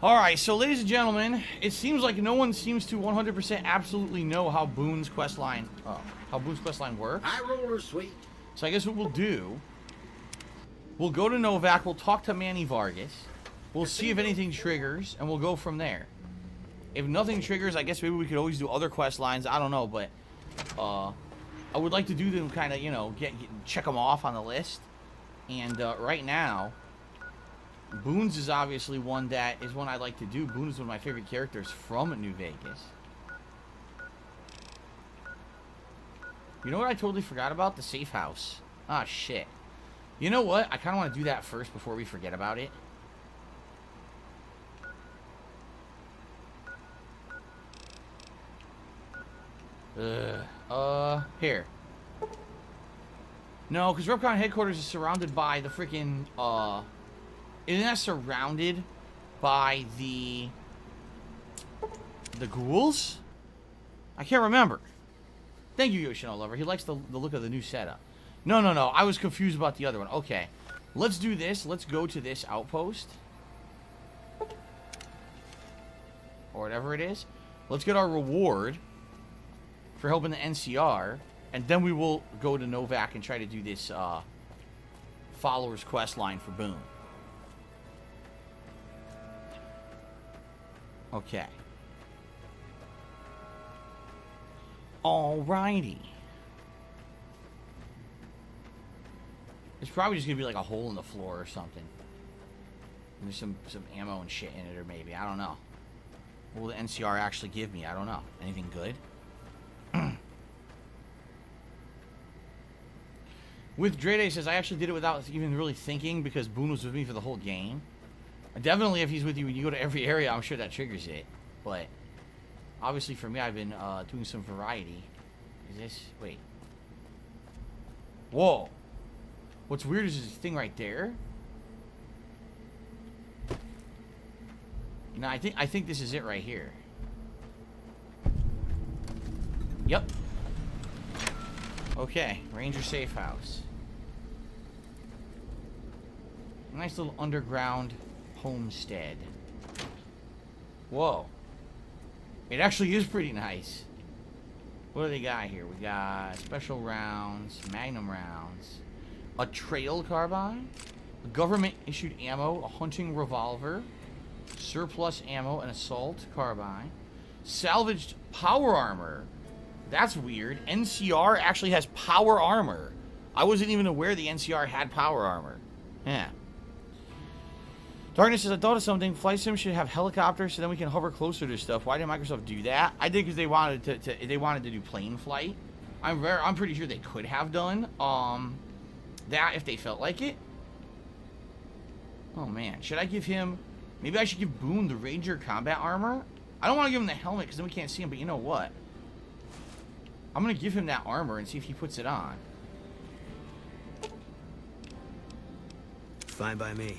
Speaker 2: Alright, so ladies and gentlemen, it seems like no one seems to 100% absolutely know how Boone's questline works.
Speaker 17: High roller, sweet.
Speaker 2: So I guess what we'll do, we'll go to Novak, we'll talk to Manny Vargas, we'll see if anything triggers, and we'll go from there. If nothing triggers, I guess maybe we could always do other quest lines, I don't know, but I would like to do them kind of, you know, check them off on the list. And right now, Boone's is obviously one that is one I like to do. Boone is one of my favorite characters from New Vegas. You know what I totally forgot about? The safe house. Ah, shit. You know what? I kind of want to do that first before we forget about it. Here. No, because Repcon headquarters is surrounded by the freaking, isn't that surrounded by the ghouls? I can't remember. Thank you, Yoshino Lover. He likes the look of the new setup. No. I was confused about the other one. Okay. Let's do this. Let's go to this outpost. Or whatever it is. Let's get our reward for helping the NCR. And then we will go to Novak and try to do this followers quest line for Boone. Okay. Alrighty. It's probably just gonna be like a hole in the floor or something. And there's some ammo and shit in it, or maybe, I don't know. What will the NCR actually give me? I don't know. Anything good? With Drede says, I actually did it without even really thinking because Boone was with me for the whole game. Definitely if he's with you when you go to every area, I'm sure that triggers it. But obviously for me, I've been doing some variety. Is this... Wait. Whoa. What's weird is this thing right there. You know, I think this is it right here. Yep. Okay, Ranger Safe House. Nice little underground homestead. Whoa. It actually is pretty nice. What do they got here? We got special rounds, magnum rounds, a trail carbine, a government-issued ammo, a hunting revolver, surplus ammo, an assault carbine, salvaged power armor. That's weird. NCR actually has power armor. I wasn't even aware the NCR had power armor. Yeah. Darkness says, I thought of something. Flight sim should have helicopters so then we can hover closer to stuff. Why didn't Microsoft do that? I did because they wanted to do plane flight. I'm pretty sure they could have done that if they felt like it. Oh man, should I give him? Maybe I should give Boone the Ranger combat armor. I don't want to give him the helmet because then we can't see him. But you know what? I'm gonna give him that armor and see if he puts it on.
Speaker 11: Fine by me.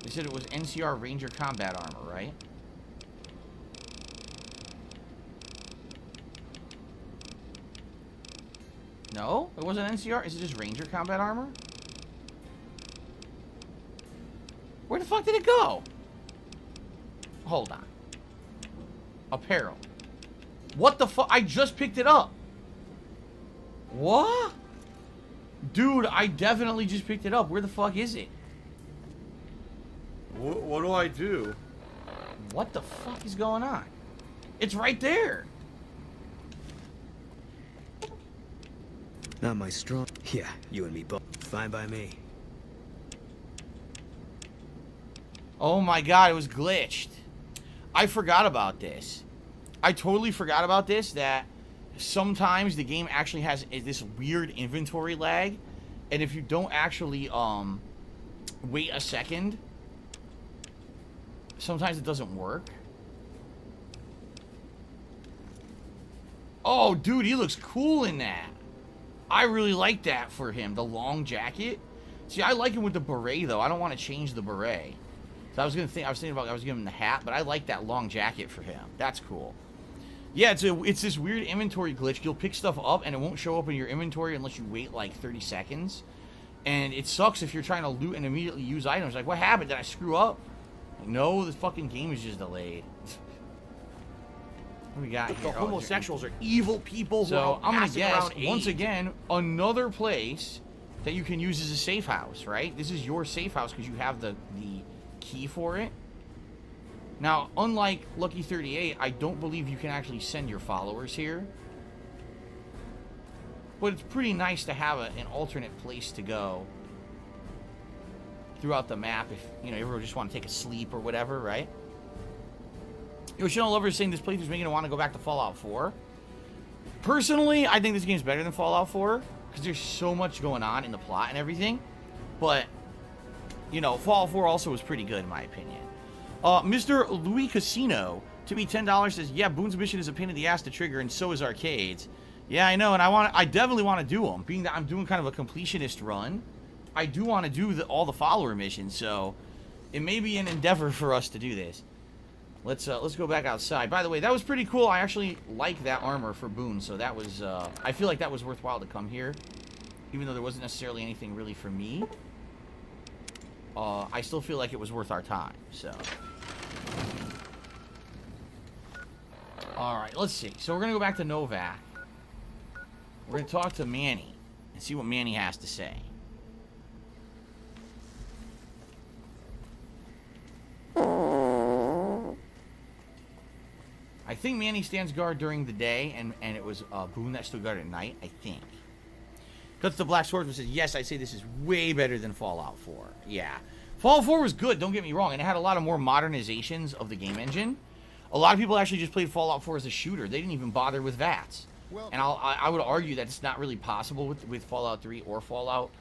Speaker 2: They said it was NCR Ranger combat armor, right? No? It wasn't NCR? Is it just Ranger combat armor? Where the fuck did it go? Hold on. Apparel. What the fuck? I just picked it up. What? Dude, I definitely just picked it up. Where the fuck is it?
Speaker 12: What do I do?
Speaker 2: What the fuck is going on? It's right there.
Speaker 11: Not my strong. Yeah, you and me both. Fine by me.
Speaker 2: Oh my god, it was glitched. I forgot about this. I totally forgot about this, that sometimes the game actually has this weird inventory lag, and if you don't actually wait a second, sometimes it doesn't work. Oh, dude, he looks cool in that. I really like that for him, the long jacket. See, I like him with the beret, though. I don't want to change the beret. So I was thinking about I was giving him the hat, but I like that long jacket for him. That's cool. Yeah, it's this weird inventory glitch. You'll pick stuff up, and it won't show up in your inventory unless you wait, like, 30 seconds. And it sucks if you're trying to loot and immediately use items. Like, what happened? Did I screw up? No, this fucking game is just delayed. What do we got here?
Speaker 7: The homosexuals are evil people who
Speaker 2: So
Speaker 7: are
Speaker 2: I'm gonna
Speaker 7: passing
Speaker 2: guess
Speaker 7: around
Speaker 2: once
Speaker 7: AIDS.
Speaker 2: again another place that you can use as a safe house, right? This is your safe house because you have the key for it. Now, unlike Lucky 38, I don't believe you can actually send your followers here. But it's pretty nice to have an alternate place to go throughout the map if, you know, you ever just want to take a sleep or whatever, right? Yoshino Lover is saying this playthrough is making it want to go back to Fallout 4. Personally, I think this game's better than Fallout 4 because there's so much going on in the plot and everything. But, you know, Fallout 4 also was pretty good in my opinion. Mr. Louis Casino, to me $10 says, yeah, Boone's mission is a pain in the ass to trigger, and so is Arcade's. Yeah, I know, and I definitely want to do them. Being that I'm doing kind of a completionist run, I do want to do all the follower missions, so it may be an endeavor for us to do this. Let's go back outside. By the way, that was pretty cool. I actually like that armor for Boone, so that was I feel like that was worthwhile to come here, even though there wasn't necessarily anything really for me. I still feel like it was worth our time. So, all right, let's see. So we're gonna go back to Novak. We're gonna talk to Manny and see what Manny has to say. I think Manny stands guard during the day, and it was Boone that stood guard at night, I think. Cuts the Black Swordsman says, yes, I'd say this is way better than Fallout 4. Yeah. Fallout 4 was good, don't get me wrong, and it had a lot of more modernizations of the game engine. A lot of people actually just played Fallout 4 as a shooter. They didn't even bother with VATS. Well, and I would argue that it's not really possible with Fallout 3 or Fallout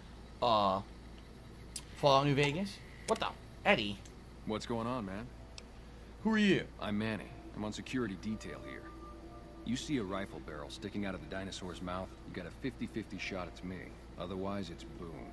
Speaker 2: New Vegas. What the? Eddie?
Speaker 18: What's going on, man?
Speaker 2: Who are you?
Speaker 18: I'm Manny. I'm on security detail here. You see a rifle barrel sticking out of the dinosaur's mouth, you got a 50-50 shot it's me. Otherwise, it's Boone.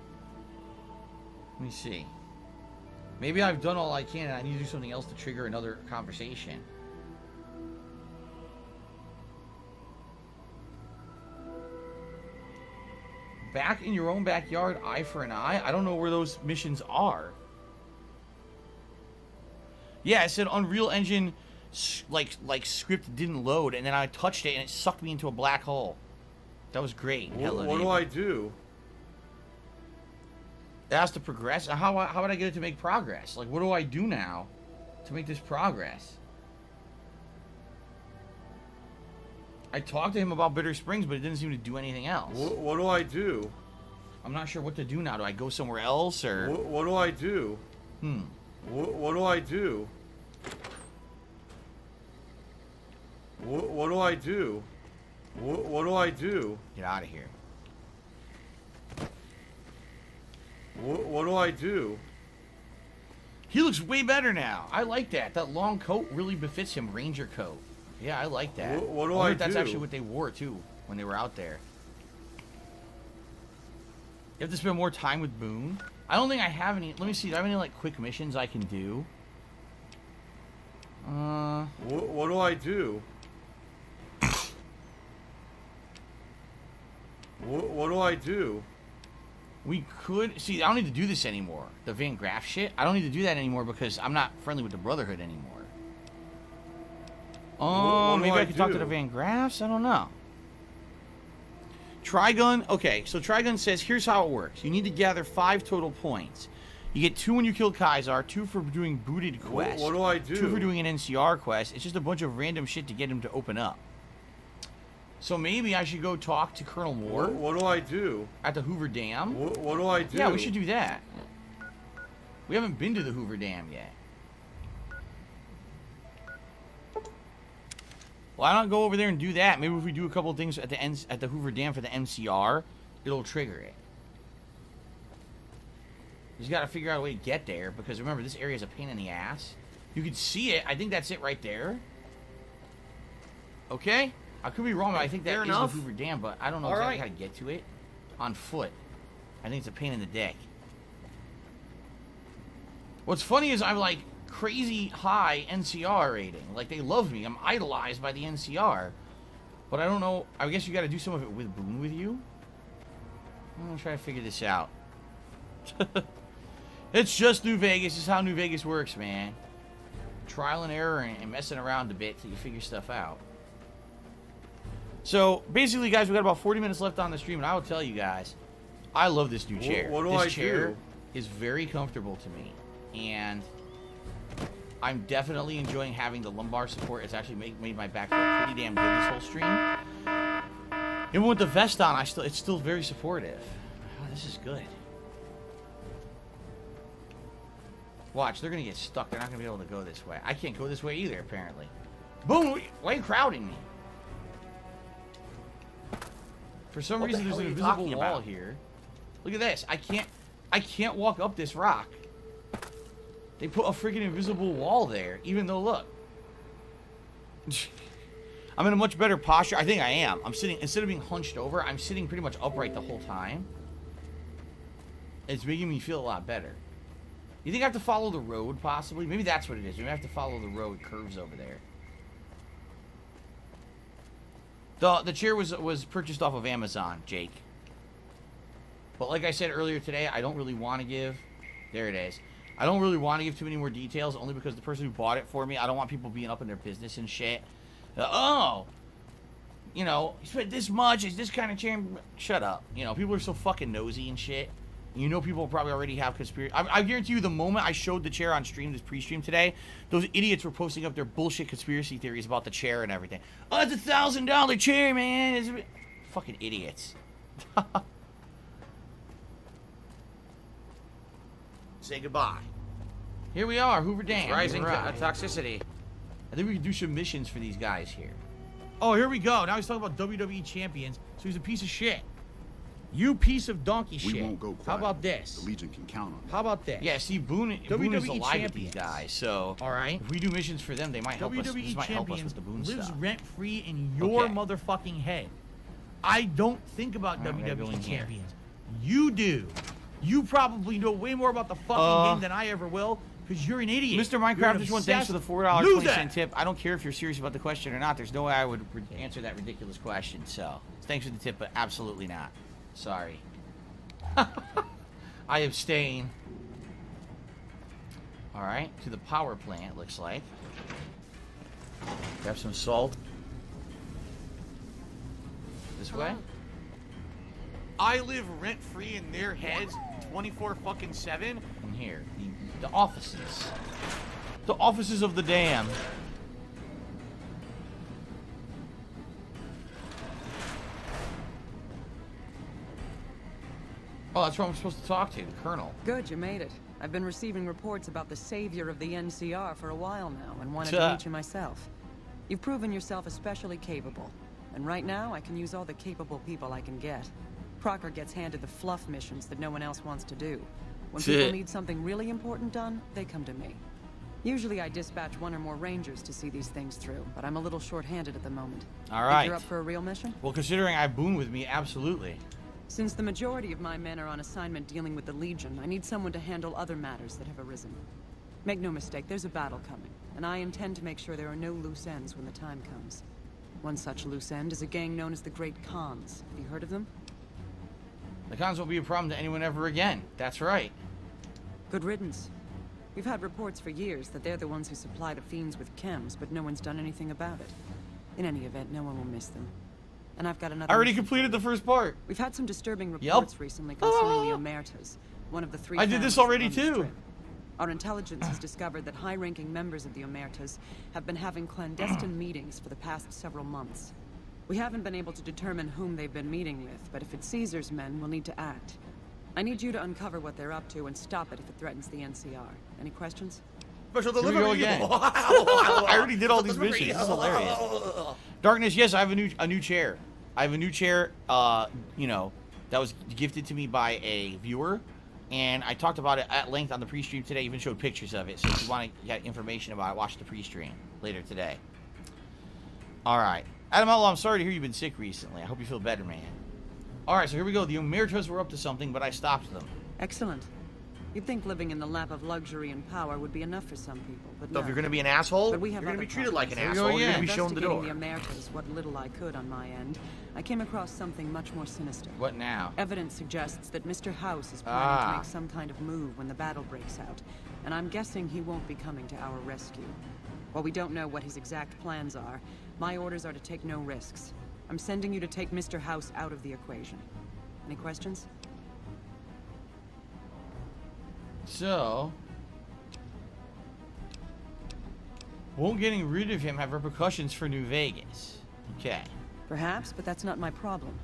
Speaker 2: Let me see. Maybe I've done all I can and I need to do something else to trigger another conversation. Back in your own backyard, eye for an eye? I don't know where those missions are. Yeah, it said Unreal Engine like script didn't load, and then I touched it and it sucked me into a black hole. That was great.
Speaker 12: What do I do?
Speaker 2: It has to progress. How would I get it to make progress? Like, what do I do now to make this progress? I talked to him about Bitter Springs, but it didn't seem to do anything else.
Speaker 12: What do I do?
Speaker 2: I'm not sure what to do now. Do I go somewhere else, or...
Speaker 12: What do I do? What do I do? What do I do? What do I do?
Speaker 2: Get out of here.
Speaker 12: What do I do?
Speaker 2: He looks way better now. I like that. That long coat really befits him. Ranger coat. Yeah, I like that.
Speaker 12: What do
Speaker 2: I
Speaker 12: I
Speaker 2: do? That's
Speaker 12: do?
Speaker 2: actually what they wore, too, when they were out there. You have to spend more time with Boone. I don't think I have any... Let me see. Do I have any, like, quick missions I can do?
Speaker 12: What do I do? What do I do?
Speaker 2: We could... See, I don't need to do this anymore. The Van Graff shit. I don't need to do that anymore because I'm not friendly with the Brotherhood anymore. Oh, maybe I could talk to the Van Graffs? I don't know. Trigun. Okay, so Trigun says, here's how it works. You need to gather 5 total points. You get 2 when you kill Kaisar, 2 for doing booted quests.
Speaker 12: What do I do?
Speaker 2: 2 for doing an NCR quest. It's just a bunch of random shit to get him to open up. So maybe I should go talk to Colonel Moore.
Speaker 12: What do I do?
Speaker 2: At the Hoover Dam.
Speaker 12: What do I do?
Speaker 2: Yeah, we should do that. We haven't been to the Hoover Dam yet. Why not go over there and do that? Maybe if we do a couple of things at the Hoover Dam for the MCR, it'll trigger it. You just got to figure out a way to get there, because remember, this area is a pain in the ass. You can see it. I think that's it right there. Okay? I could be wrong, but I think that is the Hoover Dam, but I don't know exactly how to get to it on foot. I think it's a pain in the dick. What's funny is I'm like crazy high NCR rating. Like, they love me. I'm idolized by the NCR. But I don't know. I guess you got to do some of it with Boone with you. I'm going to try to figure this out. It's just New Vegas. This is how New Vegas works, man. Trial and error and messing around a bit till you figure stuff out. So, basically, guys, we got about 40 minutes left on the stream, and I will tell you guys, I love this new chair.
Speaker 12: What do
Speaker 2: this
Speaker 12: I
Speaker 2: chair
Speaker 12: do?
Speaker 2: is very comfortable to me, and I'm definitely enjoying having the lumbar support. It's actually made my back feel pretty damn good this whole stream. Even with the vest on, it's still very supportive. Oh, this is good. Watch, they're gonna get stuck. They're not gonna be able to go this way. I can't go this way either, apparently. Boom! Why are you crowding me? For some reason, there's an invisible wall here. Look at this. I can't walk up this rock. They put a freaking invisible wall there, even though, look. I'm in a much better posture. I think I am. I'm sitting, instead of being hunched over, I'm sitting pretty much upright the whole time. It's making me feel a lot better. You think I have to follow the road, possibly? Maybe that's what it is. Maybe I have to follow the road curves over there. The chair was purchased off of Amazon, Jake. But like I said earlier today, I don't really want to give... There it is. I don't really want to give too many more details, only because the person who bought it for me, I don't want people being up in their business and shit. Oh! You know, you spent this much, is this kind of chair... Shut up. You know, people are so fucking nosy and shit. You know, people probably already have conspiracy. I guarantee you, the moment I showed the chair on stream, this pre-stream today, those idiots were posting up their bullshit conspiracy theories about the chair and everything. Oh, it's $1,000 chair, man. Fucking idiots. Say goodbye. Here we are, Hoover Dam. Rising toxicity. I think we can do some missions for these guys here.
Speaker 6: Oh, here we go. Now he's talking about WWE champions, so he's a piece of shit. You piece of donkey shit.
Speaker 17: We won't go quiet.
Speaker 6: How about this?
Speaker 17: The Legion can count on it.
Speaker 6: How about this?
Speaker 2: Yeah, see, Boone is alive with these guys, so
Speaker 6: all right.
Speaker 2: If we do missions for them, they might help us. This might help us with the Boone
Speaker 6: lives
Speaker 2: stuff.
Speaker 6: rent-free in your motherfucking head. I don't think about WWE champions. You do. You probably know way more about the fucking game than I ever will, because you're an idiot.
Speaker 2: Mr. Minecraft, just one thanks for the $4
Speaker 6: Lose
Speaker 2: 20-cent tip. I don't care if you're serious about the question or not. There's no way I would answer that ridiculous question. So, thanks for the tip, but absolutely not. Sorry. I abstain. All right, to the power plant, looks like. Grab some salt. This way.
Speaker 6: I live rent-free in their heads 24-7.
Speaker 2: And here, the offices.
Speaker 6: The offices of the dam.
Speaker 2: Oh, that's what I'm supposed to talk to, the Colonel.
Speaker 17: Good, you made it. I've been receiving reports about the savior of the NCR for a while now, and wanted to meet you myself. You've proven yourself especially capable, and right now I can use all the capable people I can get. Crocker gets handed the fluff missions that no one else wants to do. When people need something really important done, they come to me. Usually I dispatch one or more rangers to see these things through, but I'm a little short-handed at the moment.
Speaker 2: All right.
Speaker 17: Think you're up for a real mission?
Speaker 2: Well, considering I have Boone with me, absolutely.
Speaker 17: Since the majority of my men are on assignment dealing with the Legion, I need someone to handle other matters that have arisen. Make no mistake, there's a battle coming, and I intend to make sure there are no loose ends when the time comes. One such loose end is a gang known as the Great Khans. Have you heard of them?
Speaker 2: The Khans won't be a problem to anyone ever again. That's right.
Speaker 17: Good riddance. We've had reports for years that they're the ones who supply the fiends with chems, but no one's done anything about it. In any event, no one will miss them. And I've got another.
Speaker 2: I already completed the first part.
Speaker 17: We've had some disturbing reports recently concerning the Omertas, one of the three.
Speaker 2: I did this already too.
Speaker 17: Our intelligence has discovered that high-ranking members of the Omertas have been having clandestine meetings for the past several months. We haven't been able to determine whom they've been meeting with, but if it's Caesar's men, we'll need to act. I need you to uncover what they're up to and stop it if it threatens the NCR. Any questions?
Speaker 2: Special delivery. Here we go again. I already did all these missions. This is hilarious. Darkness, yes, I have a new chair. I have a new chair, you know, that was gifted to me by a viewer, and I talked about it at length on the pre-stream today, even showed pictures of it, so if you want to get information about it, watch the pre-stream later today. Alright. Adam Outlaw, I'm sorry to hear you've been sick recently. I hope you feel better, man. Alright, so here we go. The Omertas were up to something, but I stopped them.
Speaker 17: Excellent. You'd think living in the lap of luxury and power would be enough for some people, but
Speaker 2: So
Speaker 17: no.
Speaker 2: if you're going to be an asshole,
Speaker 17: But we
Speaker 2: you're
Speaker 17: have
Speaker 2: going to be
Speaker 17: other
Speaker 2: treated like an
Speaker 17: problems.
Speaker 2: asshole. You're going to be shown the door.
Speaker 17: Investigating the Omertas, what little I could on my end, I came across something much more sinister.
Speaker 2: What now?
Speaker 17: Evidence suggests that Mr. House is planning to make some kind of move when the battle breaks out, and I'm guessing he won't be coming to our rescue. While we don't know what his exact plans are, my orders are to take no risks. I'm sending you to take Mr. House out of the equation. Any questions?
Speaker 2: So, won't getting rid of him have repercussions for New Vegas? Okay.
Speaker 17: Perhaps, but that's not my problem.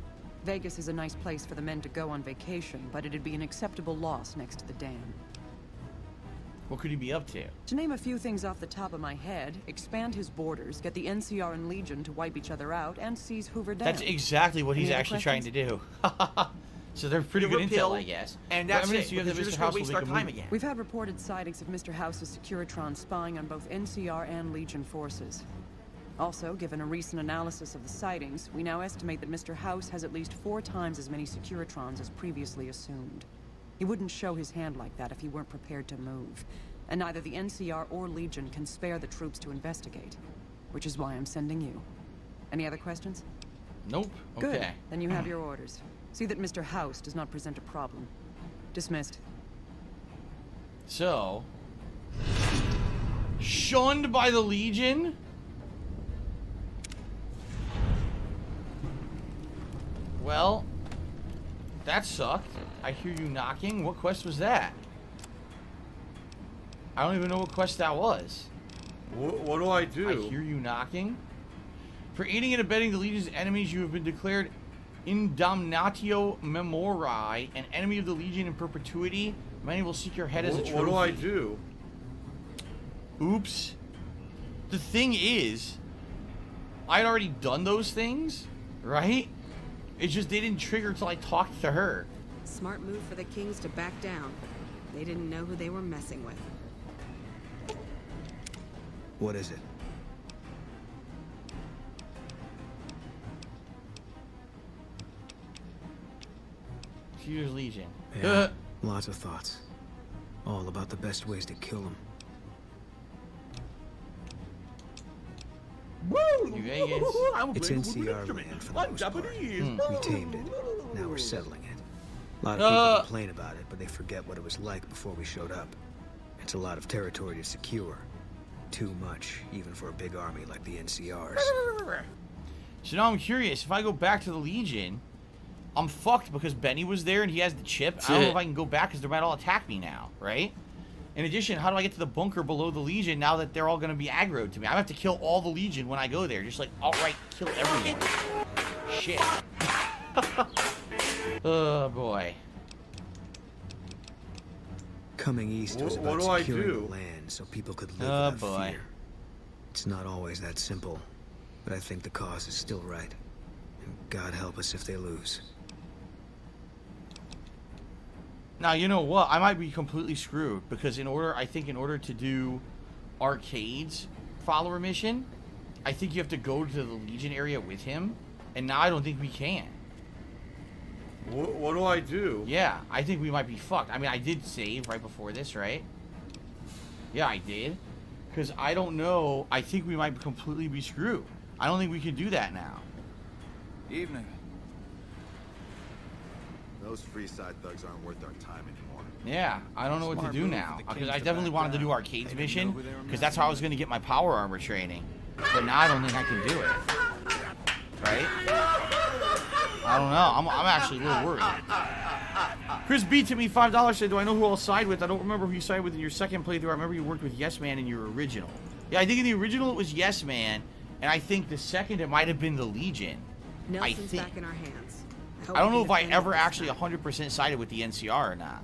Speaker 17: Vegas is a nice place for the men to go on vacation, but it'd be an acceptable loss next to the dam.
Speaker 2: What could he be up to?
Speaker 17: To name a few things off the top of my head, expand his borders, get the NCR and Legion to wipe each other out, and seize Hoover Dam.
Speaker 2: That's exactly what he's
Speaker 17: Any other
Speaker 2: actually trying to do. So they're pretty good intel, I guess.
Speaker 1: And that's it.
Speaker 2: You have that Mr. House will
Speaker 1: waste
Speaker 2: make
Speaker 1: our
Speaker 2: a
Speaker 1: time
Speaker 2: move.
Speaker 1: again.
Speaker 17: We've had reported sightings of Mr. House's Securitron spying on both NCR and Legion forces. Also, given a recent analysis of the sightings, we now estimate that Mr. House has at least 4 times as many Securitrons as previously assumed. He wouldn't show his hand like that if he weren't prepared to move. And neither the NCR or Legion can spare the troops to investigate. Which is why I'm sending you. Any other questions?
Speaker 2: Nope.
Speaker 17: Good.
Speaker 2: Okay.
Speaker 17: Then you have your orders. See that Mr. House does not present a problem. Dismissed.
Speaker 2: So, shunned by the Legion? Well, that sucked. I hear you knocking. What quest was that? I don't even know what quest that was.
Speaker 12: What do I do?
Speaker 2: I hear you knocking. For aiding and abetting the Legion's enemies, you have been declared Indamnatio Memori, an enemy of the Legion in perpetuity. Many will seek your head as a trophy.
Speaker 12: What do I do?
Speaker 2: Oops. The thing is, I'd already done those things, right? It's just they didn't trigger till I talked to her.
Speaker 3: Smart move for the Kings to back down. They didn't know who they were messing with.
Speaker 11: What is it?
Speaker 2: Caesar's Legion.
Speaker 11: Yeah. Lots of thoughts. All about the best ways to kill them.
Speaker 6: Woo!
Speaker 2: Vegas.
Speaker 11: It's NCR land for the most part. We tamed it. Now we're settling it. A lot of people complain about it, but they forget what it was like before we showed up. It's a lot of territory to secure. Too much, even for a big army like the NCR's.
Speaker 2: So now I'm curious, if I go back to the Legion, I'm fucked because Benny was there and he has the chip. I don't know if I can go back because they might all attack me now, right? In addition, how do I get to the bunker below the Legion now that they're all going to be aggroed to me? I have to kill all the Legion when I go there. Just like, outright kill everyone. Shit. Oh, boy.
Speaker 11: Coming east was about securing the land so people could live without fear. It's not always that simple, but I think the cause is still right. And God help us if they lose.
Speaker 2: Now, you know what? I might be completely screwed because I think in order to do Arcade's follower mission, I think you have to go to the Legion area with him, and now I don't think we can.
Speaker 12: What do I do?
Speaker 2: Yeah, I think we might be fucked. I mean, I did save right before this, right? Yeah, I did. Because I don't know. I think we might completely be screwed. I don't think we can do that now.
Speaker 8: Evening.
Speaker 19: Those Freeside thugs aren't worth our time anymore.
Speaker 2: Yeah, I don't know what to do now. Because I definitely wanted to do Arcade's mission. Because that's how I was going to get my power armor training. But now I don't think I can do it. Right? I don't know. I'm actually a little worried. Chris B to me $5 said, do I know who I'll side with? I don't remember who you sided with in your second playthrough. I remember you worked with Yes Man in your original. Yeah, I think in the original it was Yes Man. And I think the second it might have been the Legion.
Speaker 3: Nelson's back in our hands.
Speaker 2: I don't know if I ever actually 100% sided with the NCR or not.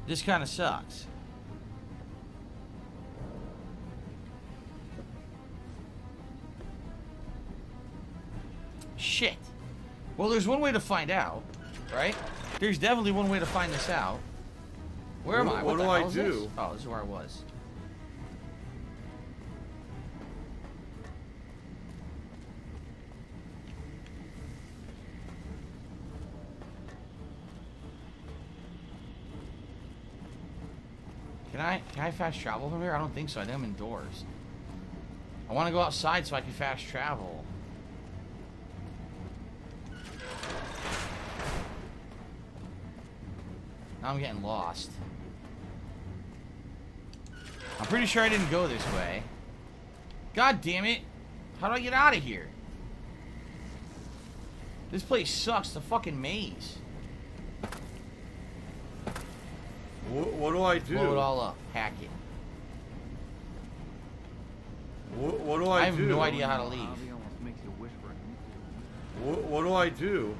Speaker 2: This kind of sucks. Shit. Well, there's one way to find out, right? There's definitely one way to find this out. Where am I?
Speaker 12: What do I do?
Speaker 2: Oh, this is where I was. Can I fast travel from here? I don't think so. I think I'm indoors. I want to go outside so I can fast travel. Now I'm getting lost. I'm pretty sure I didn't go this way. God damn it. How do I get out of here? This place sucks. The fucking maze.
Speaker 12: What do I do?
Speaker 2: Blow it all up. Hack it.
Speaker 12: What do I do?
Speaker 2: I have no idea how to leave.
Speaker 12: What do I do?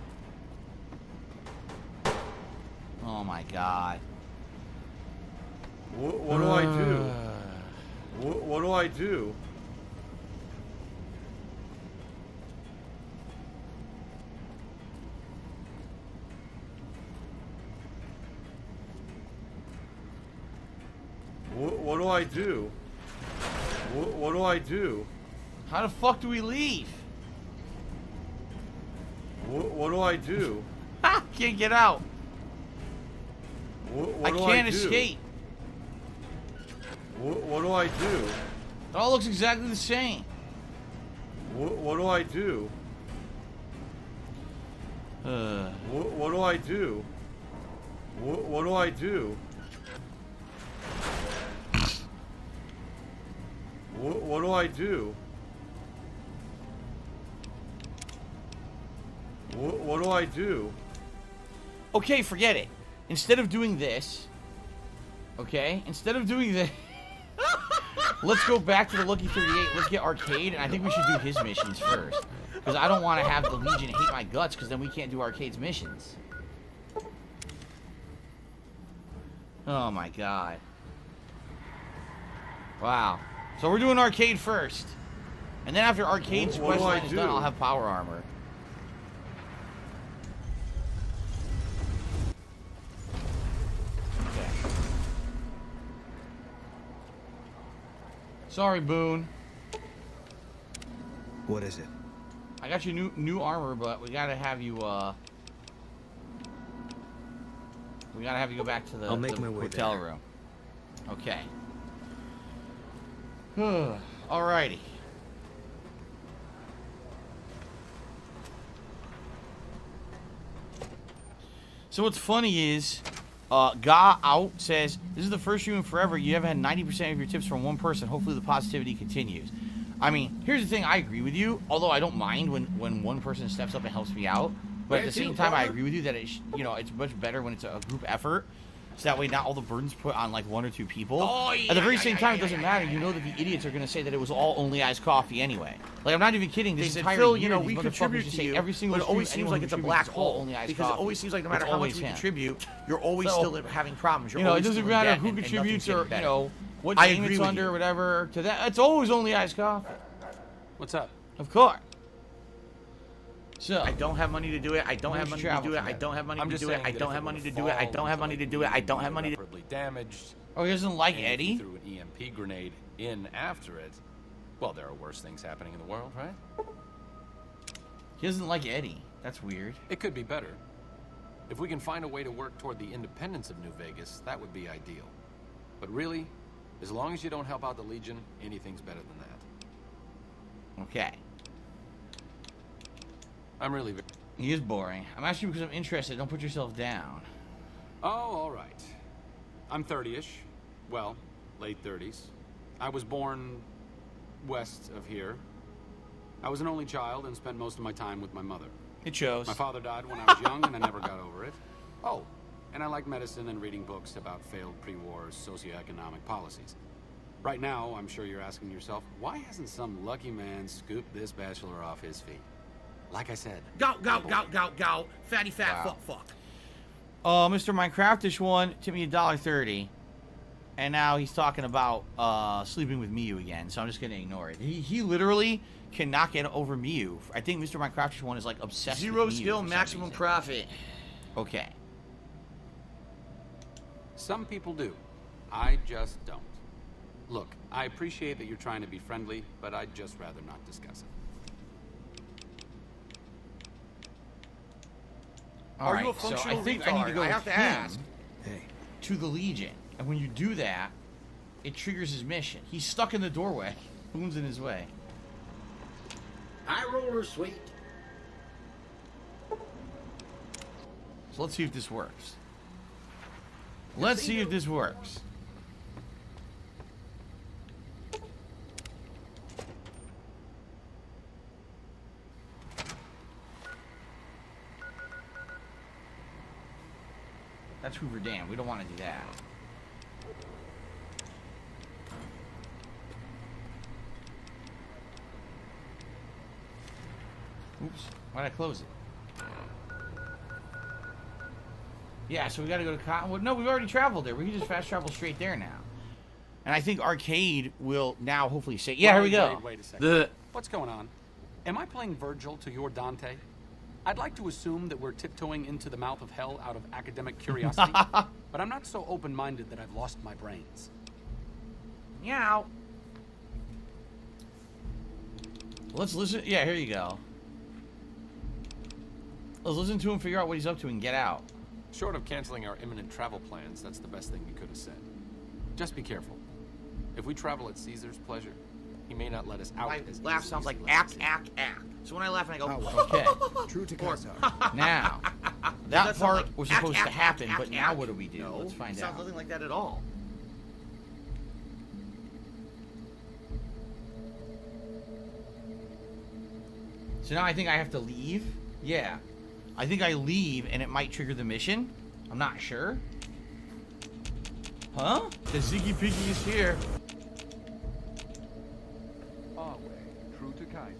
Speaker 2: Oh my god.
Speaker 12: What do I do? What do I do? What do I do? What do I do?
Speaker 2: How the fuck do we leave?
Speaker 12: What do I do?
Speaker 2: Ha! Can't get out.
Speaker 12: What do
Speaker 2: I can't escape.
Speaker 12: What do I do?
Speaker 2: It all looks exactly the same.
Speaker 12: What do I do? What do I do? What do I do? What do I do? What do I do?
Speaker 2: Okay, forget it. Instead of doing this, okay? Instead of doing this, let's go back to the Lucky 38. Let's get Arcade, and I think we should do his missions first. Because I don't want to have the Legion hate my guts, because then we can't do Arcade's missions. Oh my god. Wow. So we're doing Arcade first. And then after Arcade's quest line is done, I'll have power armor. Okay. Sorry, Boone.
Speaker 11: What is it?
Speaker 6: I got you new armor, but we gotta have you, we gotta have you go back to the,
Speaker 11: I'll make my way
Speaker 6: hotel
Speaker 11: there.
Speaker 6: room. Okay. Alrighty. So what's funny is, Ga Out says, this is the first stream in forever you haven't had 90% of your tips from one person. Hopefully the positivity continues. I mean, here's the thing, I agree with you, although I don't mind when one person steps up and helps me out. But at the same time, I agree with you that it's much better when it's a group effort. So that way not all the burden's put on like one or two people.
Speaker 2: Oh, yeah,
Speaker 6: At the very same time, it doesn't matter. You know that the idiots are going to say that it was all only iced coffee anyway. Like, I'm not even kidding. This
Speaker 2: They said,
Speaker 6: entire
Speaker 2: Phil,
Speaker 6: year,
Speaker 2: you know,
Speaker 6: these
Speaker 2: we
Speaker 6: motherfuckers
Speaker 2: contribute
Speaker 6: just
Speaker 2: to
Speaker 6: say
Speaker 2: you,
Speaker 6: every single
Speaker 2: but it always
Speaker 6: stream,
Speaker 2: seems
Speaker 6: anyone
Speaker 2: like it's a
Speaker 6: who
Speaker 2: black
Speaker 6: contributes, all
Speaker 2: hole.
Speaker 6: only iced
Speaker 2: Because it
Speaker 6: coffee.
Speaker 2: always seems like no matter
Speaker 6: It's
Speaker 2: how much
Speaker 6: always
Speaker 2: we
Speaker 6: him.
Speaker 2: contribute, you're always
Speaker 6: So,
Speaker 2: still having problems. You're
Speaker 6: You know, it
Speaker 2: always
Speaker 6: doesn't
Speaker 2: still in
Speaker 6: matter
Speaker 2: debt
Speaker 6: who
Speaker 2: and
Speaker 6: contributes
Speaker 2: nothing's
Speaker 6: or,
Speaker 2: getting
Speaker 6: you know, what
Speaker 2: I
Speaker 6: game
Speaker 2: agree
Speaker 6: it's
Speaker 2: with
Speaker 6: under
Speaker 2: you.
Speaker 6: or whatever. To that, it's always only iced coffee.
Speaker 18: What's up?
Speaker 6: Of course. So
Speaker 2: I don't have money to do it. I don't have money to do it. I don't have money to do it. I don't have money to do it. I don't have money to do it. I don't have money to.
Speaker 18: Damaged.
Speaker 6: Oh, he doesn't like
Speaker 18: And if
Speaker 6: Eddie?
Speaker 18: you threw an EMP grenade in after it. Well, there are worse things happening in the world, right?
Speaker 6: He doesn't like Eddie. That's weird.
Speaker 18: It could be better. If we can find a way to work toward the independence of New Vegas, that would be ideal. But really, as long as you don't help out the Legion, anything's better than that.
Speaker 6: Okay.
Speaker 18: I'm really.
Speaker 6: He is boring. I'm asking you because I'm interested. Don't put yourself down.
Speaker 18: Oh, all right. I'm 30-ish. Well, late 30s. I was born west of here. I was an only child and spent most of my time with my mother.
Speaker 6: It shows.
Speaker 18: My father died when I was young and I never got over it. Oh, and I like medicine and reading books about failed pre-war socioeconomic policies. Right now, I'm sure you're asking yourself, why hasn't some lucky man scooped this bachelor off his feet? Like I said.
Speaker 2: Go. Fatty fat fuck.
Speaker 6: Mr. Minecraftish one tipped me $1.30, and now he's talking about sleeping with Miyu again. So I'm just gonna ignore it. He literally cannot get over Miyu. I think Mr. Minecraftish one is like obsessed.
Speaker 2: Zero
Speaker 6: with Miyu
Speaker 2: skill,
Speaker 6: for some
Speaker 2: maximum
Speaker 6: reason.
Speaker 2: profit.
Speaker 6: Okay.
Speaker 18: Some people do. I just don't. Look, I appreciate that you're trying to be friendly, but I'd just rather not discuss it.
Speaker 6: All right, so I think I need to go
Speaker 2: I
Speaker 6: with
Speaker 2: have to
Speaker 6: him
Speaker 2: ask.
Speaker 6: to the Legion, and when you do that, it triggers his mission. He's stuck in the doorway. Boom's in his way.
Speaker 2: High roller, sweet.
Speaker 6: So let's see if this works. Let's see if this works. That's Hoover Dam. We don't want to do that. Oops. Why'd I close it? Yeah, so we gotta go to Cottonwood. No, we've already traveled there. We can just fast travel straight there now. And I think Arcade will now hopefully say, yeah, here we go.
Speaker 18: Wait a second. What's going on? Am I playing Virgil to your Dante? I'd like to assume that we're tiptoeing into the mouth of hell out of academic curiosity, but I'm not so open-minded that I've lost my brains.
Speaker 2: Meow.
Speaker 6: Let's listen. Yeah, here you go. Let's listen to him, figure out what he's up to, and get out.
Speaker 18: Short of canceling our imminent travel plans, that's the best thing you could have said. Just be careful. If we travel at Caesar's pleasure, he may not let us out.
Speaker 2: My
Speaker 18: as
Speaker 2: laugh
Speaker 18: easily
Speaker 2: sounds
Speaker 18: as
Speaker 2: like
Speaker 18: he lets us
Speaker 2: ack. So when I laugh and I go,
Speaker 6: Okay.
Speaker 4: True to Caesar.
Speaker 6: Now, that
Speaker 2: Does that sound
Speaker 6: part
Speaker 2: like
Speaker 6: was
Speaker 2: ack,
Speaker 6: supposed
Speaker 2: ack,
Speaker 6: to happen,
Speaker 2: ack,
Speaker 6: but
Speaker 2: ack,
Speaker 6: now
Speaker 2: ack?
Speaker 6: what do we do?
Speaker 2: No,
Speaker 6: Let's find
Speaker 2: it sounds
Speaker 6: out.
Speaker 2: nothing like that at all.
Speaker 6: So now I think I have to leave? Yeah. I think I leave and it might trigger the mission. I'm not sure. Huh? The Ziggy Piggy is here.
Speaker 10: Our way, true to Kaiser.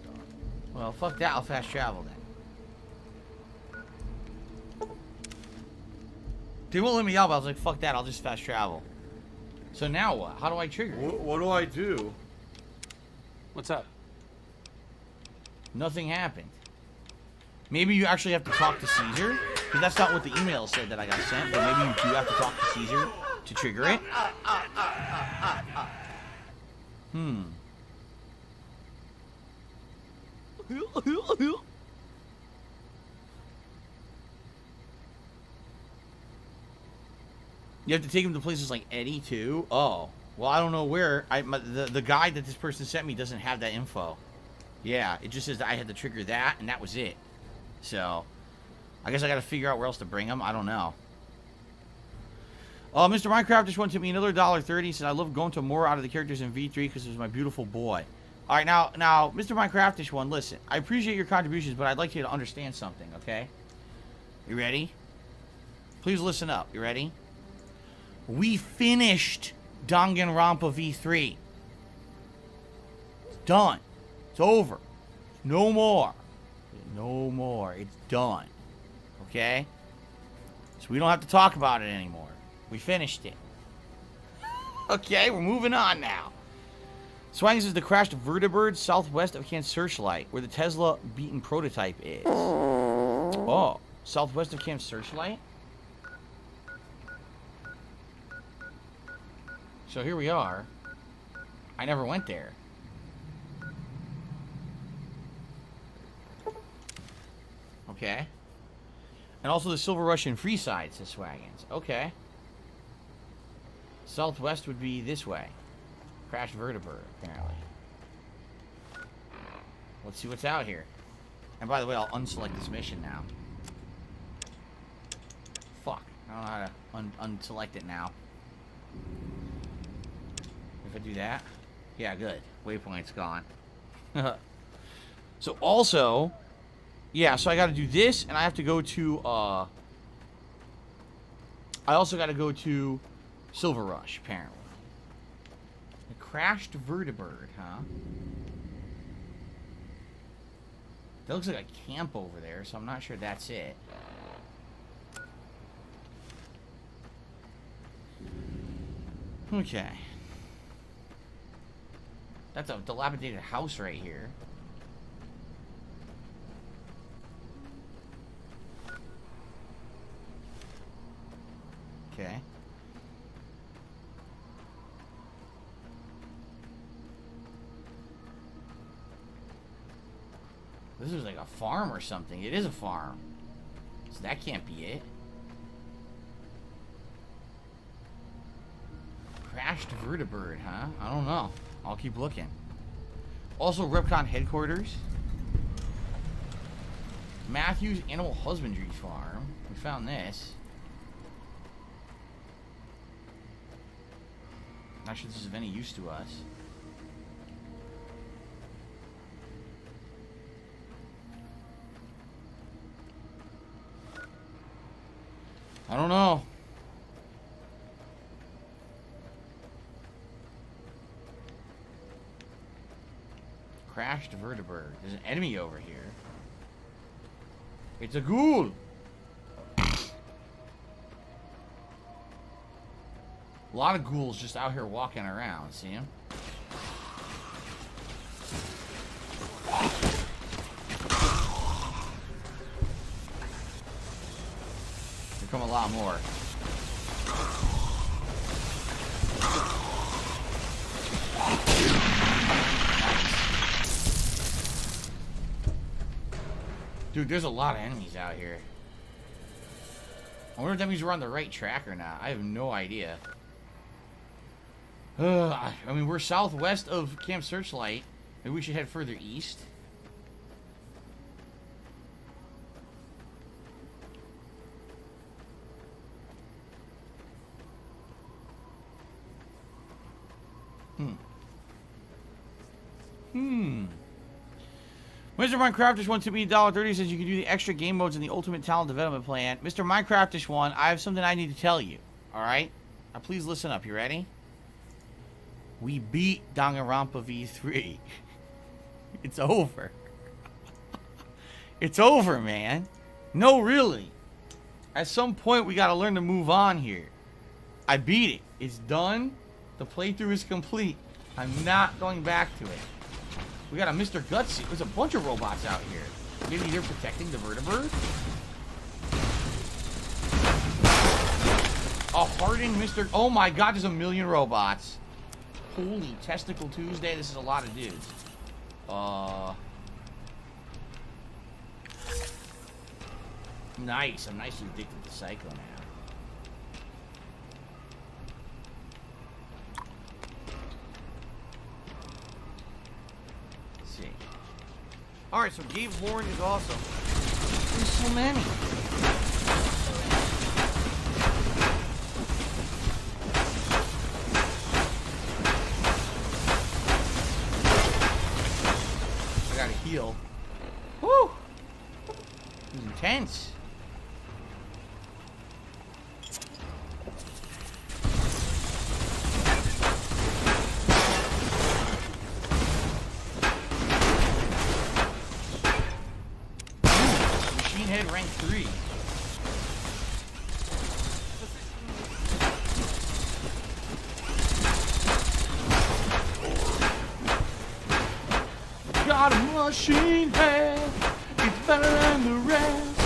Speaker 6: Well, fuck that. I'll fast travel then. They won't let me out, but I was like, fuck that. I'll just fast travel. So now what? How do I trigger it?
Speaker 12: What do I do?
Speaker 18: What's up?
Speaker 6: Nothing happened. Maybe you actually have to talk to Caesar, because that's not what the email said that I got sent, but maybe you do have to talk to Caesar to trigger it. You have to take him to places like Eddie, too? Oh. Well, I don't know where. The guide that this person sent me doesn't have that info. Yeah, it just says that I had to trigger that, and that was it. So, I guess I gotta figure out where else to bring him. I don't know. Oh, Mr. Minecraft just went to me another $1.30. He said, I love going to more out of the characters in V3 because it was my beautiful boy. All right, now, Mr. Minecraftish one, listen. I appreciate your contributions, but I'd like you to understand something, okay? You ready? Please listen up. You ready? We finished Danganronpa V3. It's done. It's over. No more. No more. It's done. Okay? So we don't have to talk about it anymore. We finished it. Okay, we're moving on now. Swang says the crashed vertibird southwest of Camp Searchlight, where the Tesla beaten prototype is. Oh, southwest of Camp Searchlight? So here we are. I never went there. Okay. And also the Silver Rush and Freeside, says Swaggins. Okay. Southwest would be this way. Crashed vertibird, apparently. Let's see what's out here. And by the way, I'll unselect this mission now. Fuck. I don't know how to unselect it now. If I do that. Yeah, good. Waypoint's gone. So also, yeah, so I gotta do this, and I have to go to, I also gotta go to Silver Rush, apparently. The crashed vertibird, huh? That looks like a camp over there, so I'm not sure that's it. Okay. That's a dilapidated house right here. Okay. This is like a farm or something. It is a farm. So that can't be it. Crashed vertibird, huh? I don't know. I'll keep looking. Also, Repcon headquarters. Matthews Animal Husbandry Farm. We found this. Not sure this is of any use to us. I don't know. Crashed vertibird. There's an enemy over here. It's a ghoul. A lot of ghouls just out here walking around. See him? Here come a lot more. Dude, there's a lot of enemies out here. I wonder if that means we're on the right track or not. I have no idea. I mean, we're southwest of Camp Searchlight. Maybe we should head further east. Mr. Minecraftish wants to be $1.30. Says you can do the extra game modes in the Ultimate Talent Development Plan. Mr. Minecraftish one, I have something I need to tell you. Alright? Now please listen up. You ready? We beat Danganronpa V3. It's over. It's over, man. No, really. At some point, we gotta learn to move on here. I beat it. It's done. The playthrough is complete. I'm not going back to it. We got a Mr. Gutsy. There's a bunch of robots out here. Maybe they're protecting the vertibird? A hardened Mr. Oh my god, there's a million robots. Holy Testicle Tuesday. This is a lot of dudes. Nice. I'm nicely addicted to Psycho now. Let's see. Alright, so Gabe Horn is awesome. There's so many. I gotta heal. Woo! This is intense. Machine Head rank 3. Got a machine head, it's better than the rest.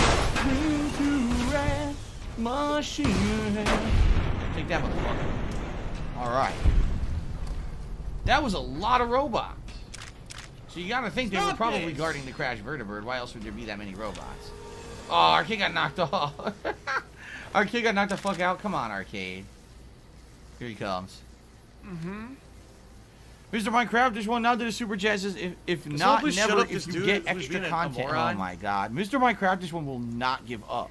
Speaker 6: Bring to rest, machine head. Take that, motherfucker. Alright. That was a lot of robots. So you gotta think they were probably guarding the crashed vertibird. Why else would there be that many robots? Oh, Arcade got knocked off. Arcade got knocked the fuck out. Come on, Arcade. Here he comes.
Speaker 12: Mm-hmm.
Speaker 6: Mr. Minecraft, this one now did a super chat says if not never if you get extra content. Oh my god. Mr. Minecraft, this one will not give up.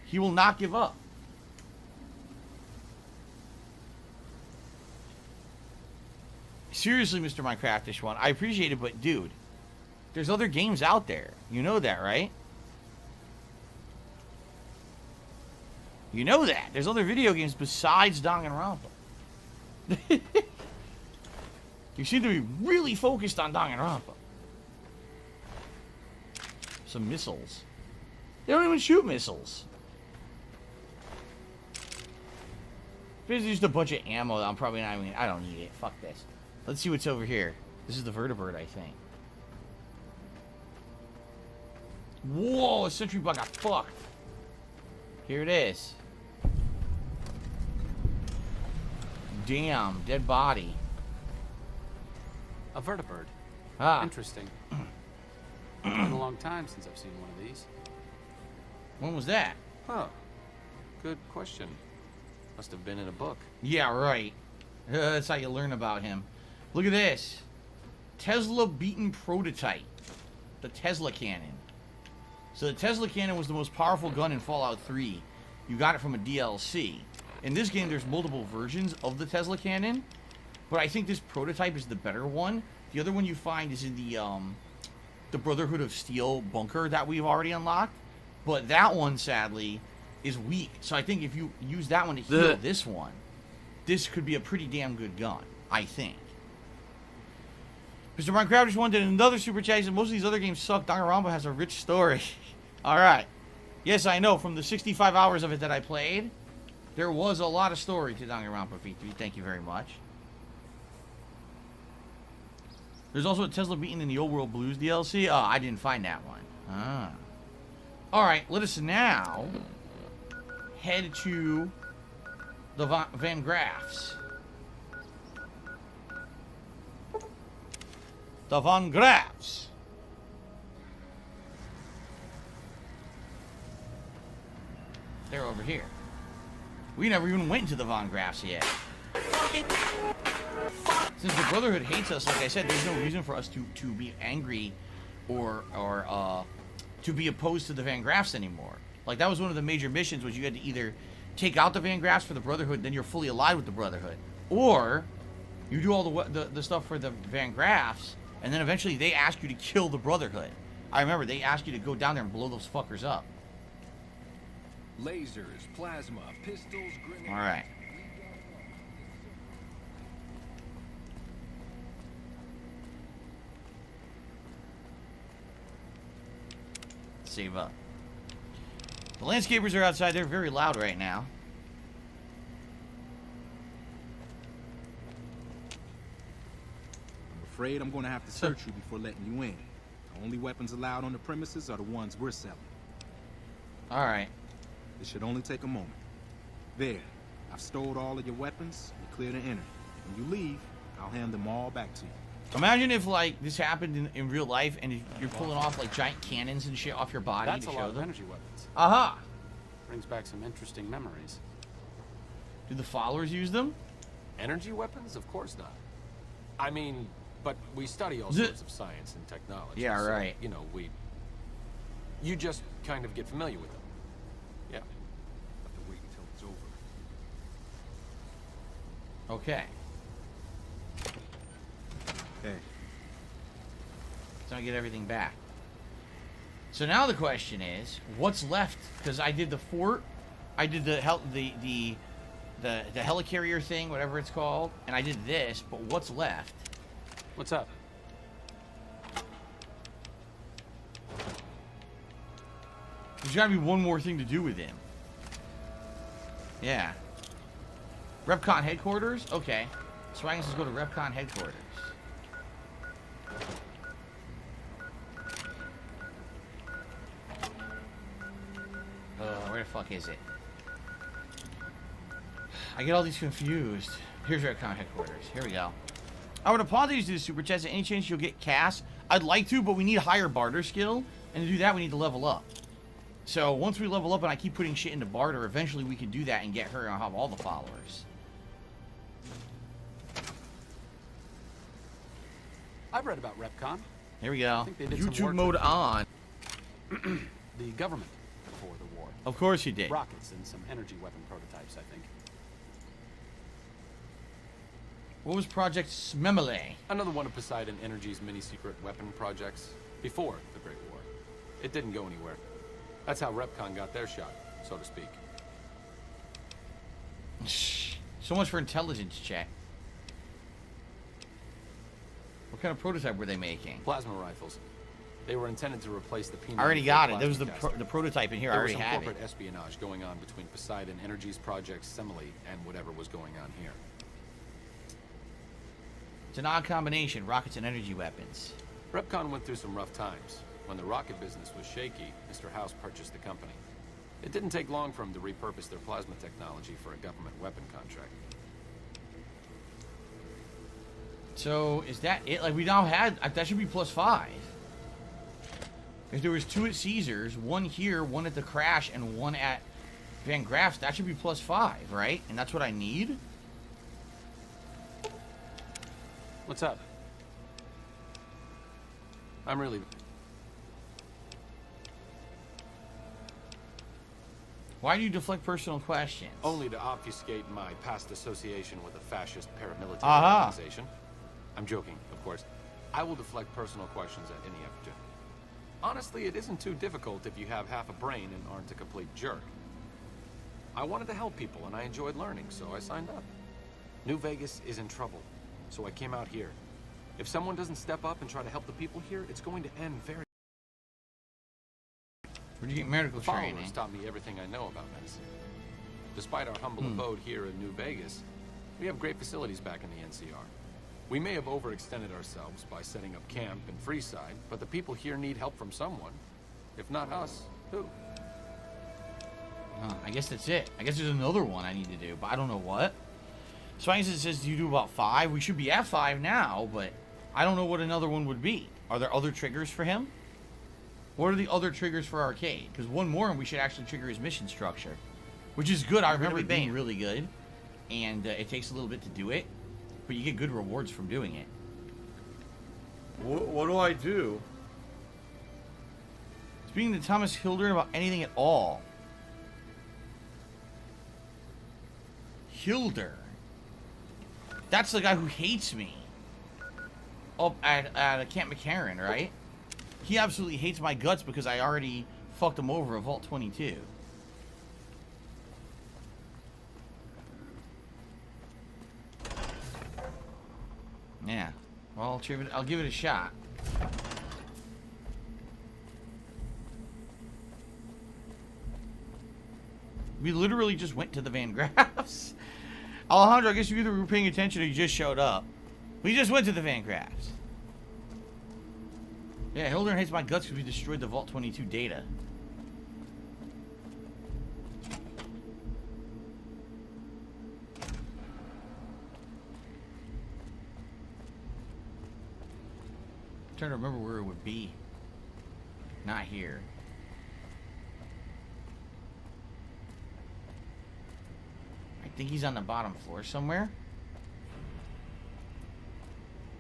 Speaker 6: He will not give up. Seriously, Mr. Minecraft, this one. I appreciate it, but dude, there's other games out there. You know that, right? You know that. There's other video games besides Danganronpa. You seem to be really focused on Danganronpa. Some missiles. They don't even shoot missiles. There's just a bunch of ammo that I'm probably not even... I don't need it. Fuck this. Let's see what's over here. This is the vertibird, I think. Whoa, a sentry bug got fucked. Here it is. Damn, dead body.
Speaker 20: A vertibird.
Speaker 6: Ah.
Speaker 20: Interesting. It's been a long time since I've seen one of these.
Speaker 6: When was that?
Speaker 20: Huh. Good question. Must have been in a book.
Speaker 6: Yeah, right. That's how you learn about him. Look at this. Tesla beaten prototype. The Tesla cannon. So the Tesla cannon was the most powerful gun in Fallout 3. You got it from a DLC. In this game, there's multiple versions of the Tesla cannon. But I think this prototype is the better one. The other one you find is in the Brotherhood of Steel bunker that we've already unlocked. But that one, sadly, is weak. So I think if you use that one to heal this one, this could be a pretty damn good gun, I think. Mr. Minecraft just wanted another super chat. And most of these other games suck. Danganronpa has a rich story. Alright. Yes, I know. From the 65 hours of it that I played, there was a lot of story to Danganronpa V3. Thank you very much. There's also a Tesla beaten in the Old World Blues DLC. Oh, I didn't find that one. Ah. Alright, let us now head to the Van Graffs. The Van Graffs. They're over here. We never even went to the Van Graffs yet. Since the Brotherhood hates us, like I said, there's no reason for us to be angry or to be opposed to the Van Graffs anymore. Like, that was one of the major missions, was you had to either take out the Van Graffs for the Brotherhood, then you're fully allied with the Brotherhood. Or you do all the stuff for the Van Graffs, and then eventually they ask you to kill the Brotherhood. I remember they asked you to go down there and blow those fuckers up.
Speaker 18: Lasers, plasma, pistols, grenades.
Speaker 6: Alright. Save up. The landscapers are outside. They're very loud right now.
Speaker 8: I'm afraid I'm going to have to search you before letting you in. The only weapons allowed on the premises are the ones we're selling.
Speaker 6: Alright.
Speaker 8: It should only take a moment. There. I've stored all of your weapons. You're clear to enter. When you leave, I'll hand them all back to you.
Speaker 2: Imagine if, like, this happened in real life and you're pulling off, like, giant cannons and shit off your body
Speaker 20: That's
Speaker 2: to
Speaker 20: a
Speaker 2: show
Speaker 20: lot of
Speaker 2: them.
Speaker 20: energy weapons.
Speaker 2: Aha!
Speaker 20: Brings back some interesting memories.
Speaker 2: Do the followers use them?
Speaker 20: Energy weapons? Of course not. I mean, but we study all sorts of science and technology.
Speaker 2: Yeah,
Speaker 20: so,
Speaker 2: right.
Speaker 20: you know, you just kind of get familiar with them. Yeah. Have to wait until it's over.
Speaker 2: Okay.
Speaker 11: Hey.
Speaker 2: So I get everything back. So now the question is, what's left? Because I did the fort, I did the helicarrier thing, whatever it's called, and I did this, but what's left?
Speaker 20: What's up?
Speaker 2: There's gotta be one more thing to do with him. Yeah. Repcon headquarters? Okay. So I guess let's go to Repcon headquarters. Where the fuck is it? I get all these confused. Here's Repcon headquarters. Here we go. I would apologize to the super chats. Any chance you'll get Cass? I'd like to, but we need higher barter skill. And to do that, we need to level up. So once we level up and I keep putting shit into barter, eventually we can do that and get her and have all the followers.
Speaker 20: I've read about Repcon.
Speaker 2: Here we go.
Speaker 20: I think they did some
Speaker 2: YouTube
Speaker 20: work
Speaker 2: mode
Speaker 20: with
Speaker 2: on.
Speaker 20: the government before the war.
Speaker 2: Of course you did.
Speaker 20: Rockets and some energy weapon prototypes, I think.
Speaker 2: What was Project Smemele?
Speaker 20: Another one of Poseidon Energy's mini-secret weapon projects before the Great War. It didn't go anywhere. That's how Repcon got their shot, so to speak.
Speaker 2: So much for intelligence check. What kind of prototype were they making?
Speaker 20: Plasma rifles. They were intended to replace the P90.
Speaker 2: I already got it. There was the prototype in here. I already
Speaker 20: have it.
Speaker 2: have
Speaker 20: There was some
Speaker 2: it.
Speaker 20: corporate espionage going on between Poseidon Energy's project Semele and whatever was going on here.
Speaker 2: It's an odd combination, rockets and energy weapons.
Speaker 20: Repcon went through some rough times. When the rocket business was shaky, Mr. House purchased the company. It didn't take long for him to repurpose their plasma technology for a government weapon contract.
Speaker 2: So, is that it? Like, we now had... That should be +5. If there was 2 at Caesars, 1 here, 1 at the Crash, and 1 at Van Graff's, that should be +5, right? And that's what I need?
Speaker 20: What's up? I'm really...
Speaker 2: Why do you deflect personal questions?
Speaker 20: Only to obfuscate my past association with a fascist paramilitary
Speaker 2: Aha.
Speaker 20: organization. I'm joking, of course. I will deflect personal questions at any opportunity. Honestly, it isn't too difficult if you have half a brain and aren't a complete jerk. I wanted to help people and I enjoyed learning, so I signed up. New Vegas is in trouble, so I came out here. If someone doesn't step up and try to help the people here, it's going to end very...
Speaker 2: Where'd you get medical
Speaker 20: The followers
Speaker 2: training?
Speaker 20: taught me everything I know about medicine. Despite our humble abode here in New Vegas, we have great facilities back in the NCR. We may have overextended ourselves by setting up camp in Freeside, but the people here need help from someone. If not us, who?
Speaker 2: I guess that's it. I guess there's another one I need to do, but I don't know what. So I guess it says you do about 5. We should be at 5 now, but I don't know what another one would be. Are there other triggers for him? What are the other triggers for Arcade? Because one more and we should actually trigger his mission structure. Which is good. I remember it being really good. And it takes a little bit to do it. But you get good rewards from doing it.
Speaker 12: What do I do?
Speaker 2: Speaking to Thomas Hilder about anything at all. Hilder. That's the guy who hates me. Up at Camp McCarran, right? He absolutely hates my guts because I already fucked him over at Vault 22. Yeah. Well, I'll give it a shot. We literally just went to the Van Graffs. Alejandro, I guess you either were paying attention or you just showed up. We just went to the Van Graffs. Yeah, Hilder hates my guts because we destroyed the Vault 22 data. trying to remember where it would be. Not here. I think he's on the bottom floor somewhere.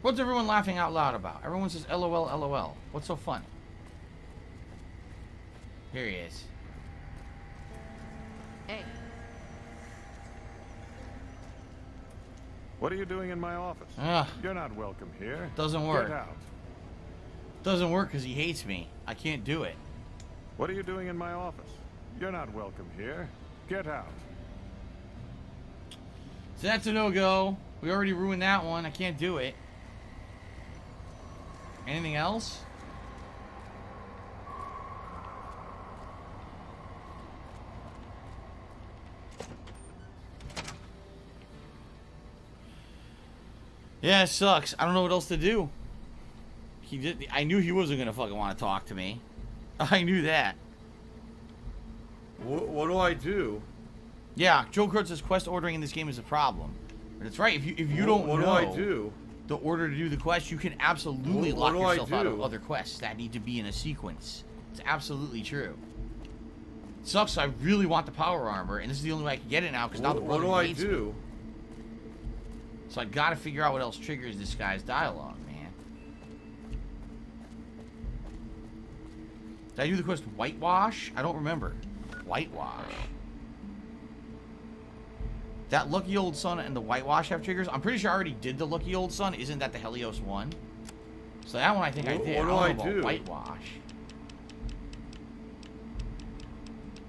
Speaker 2: What's everyone laughing out loud about? Everyone says LOL, LOL. What's so funny? Here he is.
Speaker 15: Hey.
Speaker 10: What are you doing in my office? You're not welcome here.
Speaker 2: Doesn't work.
Speaker 10: Get out.
Speaker 2: Doesn't work because he hates me. I can't do it.
Speaker 10: What are you doing in my office? You're not welcome here. Get out.
Speaker 2: So that's a no-go. We already ruined that one. I can't do it. Anything else? Yeah, it sucks. I don't know what else to do. I knew he wasn't gonna fucking want to talk to me. I knew that.
Speaker 12: What do I do?
Speaker 2: Yeah, Joe Kurtz's quest ordering in this game is a problem. But it's right. If you don't know
Speaker 12: what do I do?
Speaker 2: The order to do the quest, you can absolutely lock yourself out of other quests that need to be in a sequence. It's absolutely true. It sucks. I really want the power armor, and this is the only way I can get it now because now the brother
Speaker 12: What do I
Speaker 2: hates me.
Speaker 12: do?
Speaker 2: So I gotta figure out what else triggers this guy's dialogue, man. Did I do the quest whitewash? I don't remember. Whitewash. That lucky old son and the whitewash have triggers. I'm pretty sure I already did the lucky old son. Isn't that the Helios one? So that one I think I did.
Speaker 12: What do I do?
Speaker 2: Whitewash.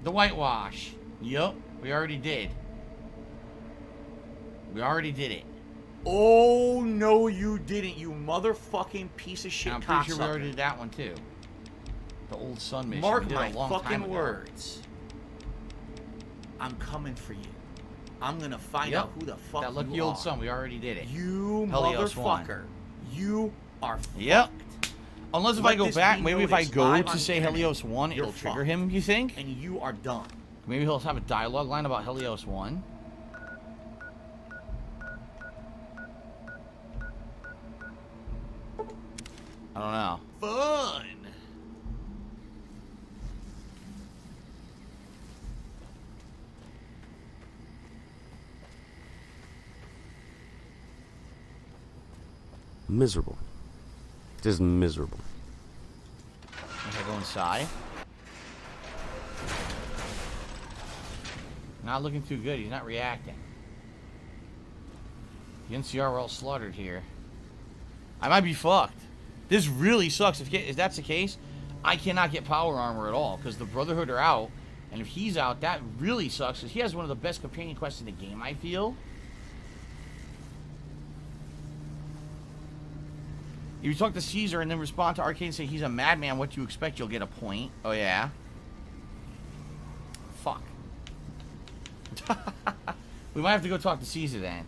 Speaker 2: The whitewash. Yup. We already did. We already did it. Oh, no, you didn't, you motherfucking piece of shit. And I'm pretty sure we already did that one, too. The old sun mission.
Speaker 12: Mark my
Speaker 2: fucking
Speaker 12: words. I'm coming for you. I'm gonna find out who the fuck
Speaker 2: that lucky
Speaker 12: you
Speaker 2: old
Speaker 12: are.
Speaker 2: son, we already did it.
Speaker 12: You
Speaker 2: Helios
Speaker 12: motherfucker. You are fucked.
Speaker 2: Yep. Unless if
Speaker 12: Let
Speaker 2: I go
Speaker 12: this
Speaker 2: back,
Speaker 12: be
Speaker 2: maybe if I
Speaker 12: noticed
Speaker 2: go
Speaker 12: live
Speaker 2: to
Speaker 12: on
Speaker 2: say
Speaker 12: internet.
Speaker 2: Helios 1,
Speaker 12: You're
Speaker 2: it'll trigger
Speaker 12: fucked.
Speaker 2: him, you think?
Speaker 12: And you are done.
Speaker 2: Maybe he'll have a dialogue line about Helios 1. I don't know.
Speaker 12: Fun.
Speaker 21: Miserable. Just miserable.
Speaker 2: If I go inside. Not looking too good. He's not reacting. The NCR were all slaughtered here. I might be fucked. This really sucks. If that's the case, I cannot get power armor at all because the Brotherhood are out. And if he's out, that really sucks because he has one of the best companion quests in the game, I feel. If you talk to Caesar and then respond to Arcade and say he's a madman, what do you expect? You'll get a point. Oh, yeah. Fuck. We might have to go talk to Caesar then.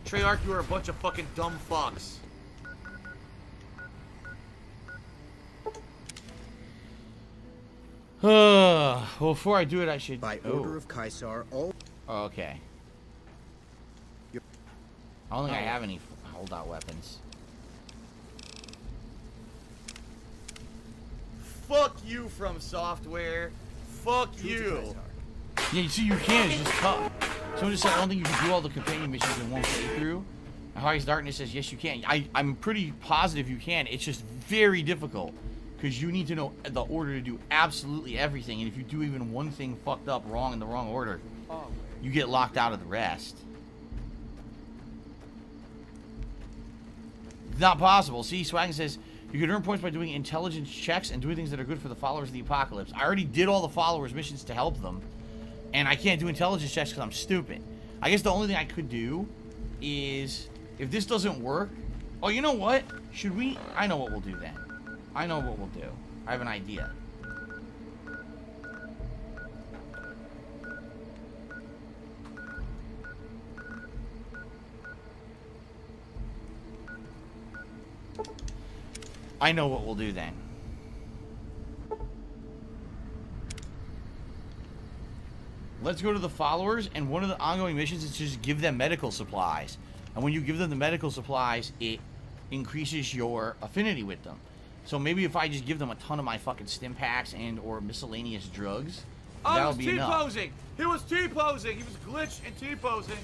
Speaker 12: Treyarch, you are a bunch of fucking dumb fucks.
Speaker 2: Well, before I do it, I should...
Speaker 22: By order of Caesar, all...
Speaker 2: Oh, okay. I don't think I have any holdout weapons.
Speaker 12: Fuck you, From Software. Fuck you.
Speaker 2: Yeah, you see, you can. It's just tough. Someone just said, I don't think you can do all the companion missions in one playthrough. And Harry's Darkness says, yes, you can. I'm pretty positive you can. It's just very difficult. Because you need to know the order to do absolutely everything. And if you do even one thing fucked up wrong in the wrong order, you get locked out of the rest. It's not possible. See, Swaggin says, you can earn points by doing intelligence checks and doing things that are good for the followers of the apocalypse. I already did all the followers' missions to help them. And I can't do intelligence checks because I'm stupid. I guess the only thing I could do is, if this doesn't work... Oh, you know what? Should we... I know what we'll do then. I know what we'll do. I have an idea. I know what we'll do then. let's go to the followers, and one of the ongoing missions is just give them medical supplies. And when you give them the medical supplies, it increases your affinity with them. So maybe if I just give them a ton of my fucking stim packs and or miscellaneous drugs, that'll be enough.
Speaker 6: T-posing! He was T-posing! He was glitched and T-posing!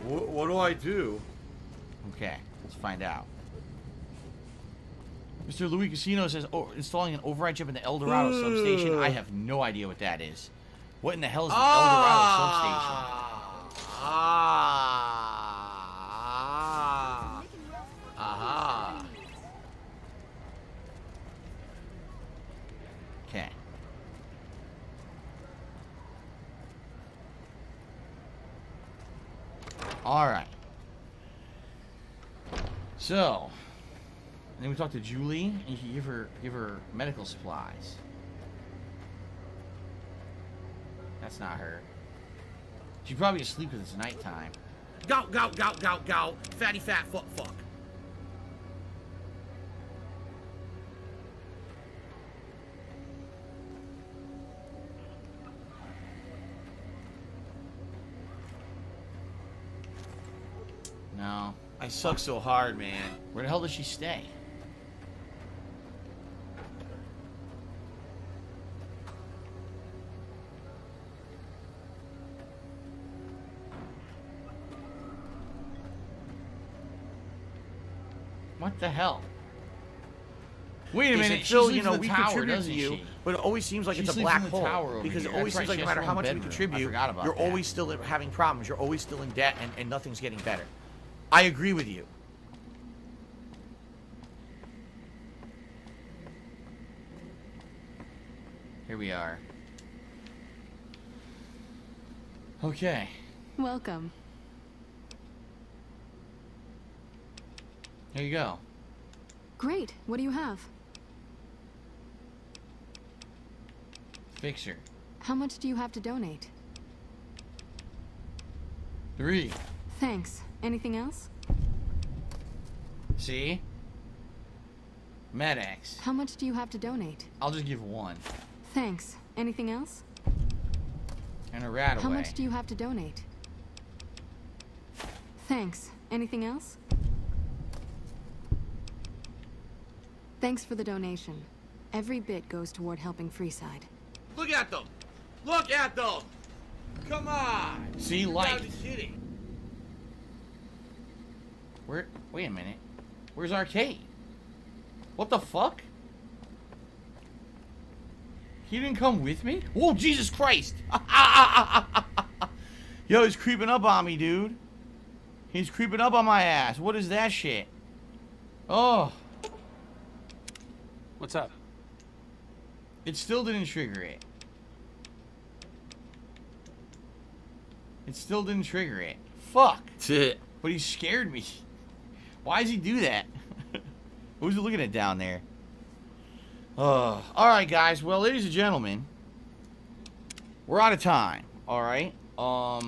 Speaker 2: What do I do? Okay, let's find out. Mr. Louis Casino says, installing an override chip in the El Dorado substation. I have no idea what that is. What in the hell is the El Dorado substation? Aha. Okay. Alright. So, and then we talked to Julie, and you can give her medical supplies. That's not her. She's probably asleep because it's nighttime.
Speaker 6: Go, go, go, go, go! Fatty fat fuck fuck.
Speaker 2: No.
Speaker 12: I suck so hard, man.
Speaker 2: Where the hell does she stay? What the hell? Wait a minute,
Speaker 12: Phil,
Speaker 2: you know, we contribute
Speaker 12: doesn't
Speaker 2: to you,
Speaker 12: she?
Speaker 2: but it always seems like
Speaker 12: She
Speaker 2: it's a
Speaker 12: sleeps
Speaker 2: black
Speaker 12: in the
Speaker 2: hole.
Speaker 12: tower over
Speaker 2: Because
Speaker 12: here.
Speaker 2: it always
Speaker 12: That's
Speaker 2: seems
Speaker 12: right,
Speaker 2: like
Speaker 12: she
Speaker 2: no
Speaker 12: has
Speaker 2: matter
Speaker 12: her
Speaker 2: how
Speaker 12: own
Speaker 2: much we
Speaker 12: bedroom. I
Speaker 2: contribute,
Speaker 12: forgot about
Speaker 2: you're
Speaker 12: that.
Speaker 2: always still having problems. You're always still in debt, and nothing's getting better. I agree with you. Here we are. Okay.
Speaker 15: Welcome.
Speaker 2: Here you go.
Speaker 15: Great. What do you have?
Speaker 2: Fixer.
Speaker 15: How much do you have to donate?
Speaker 2: 3.
Speaker 15: Thanks. Anything else?
Speaker 2: See? Med-X.
Speaker 15: How much do you have to donate?
Speaker 2: I'll just give 1.
Speaker 15: Thanks. Anything else?
Speaker 2: And a rat away.
Speaker 15: How much do you have to donate? Thanks. Anything else? Thanks for the donation. Every bit goes toward helping Freeside.
Speaker 6: Look at them! Look at them! Come on!
Speaker 2: See,
Speaker 6: You
Speaker 2: light.
Speaker 6: gotta be kidding.
Speaker 2: Where? Wait a minute. Where's Arcade? What the fuck? He didn't come with me? Whoa, Jesus Christ! Yo, he's creeping up on me, dude. He's creeping up on my ass. What is that shit? Oh.
Speaker 20: What's up?
Speaker 2: It still didn't trigger it. It still didn't trigger it. Fuck. But he scared me. Why does he do that? Who's he looking at down there? Oh. Alright, guys. Well, ladies and gentlemen, we're out of time. Alright. I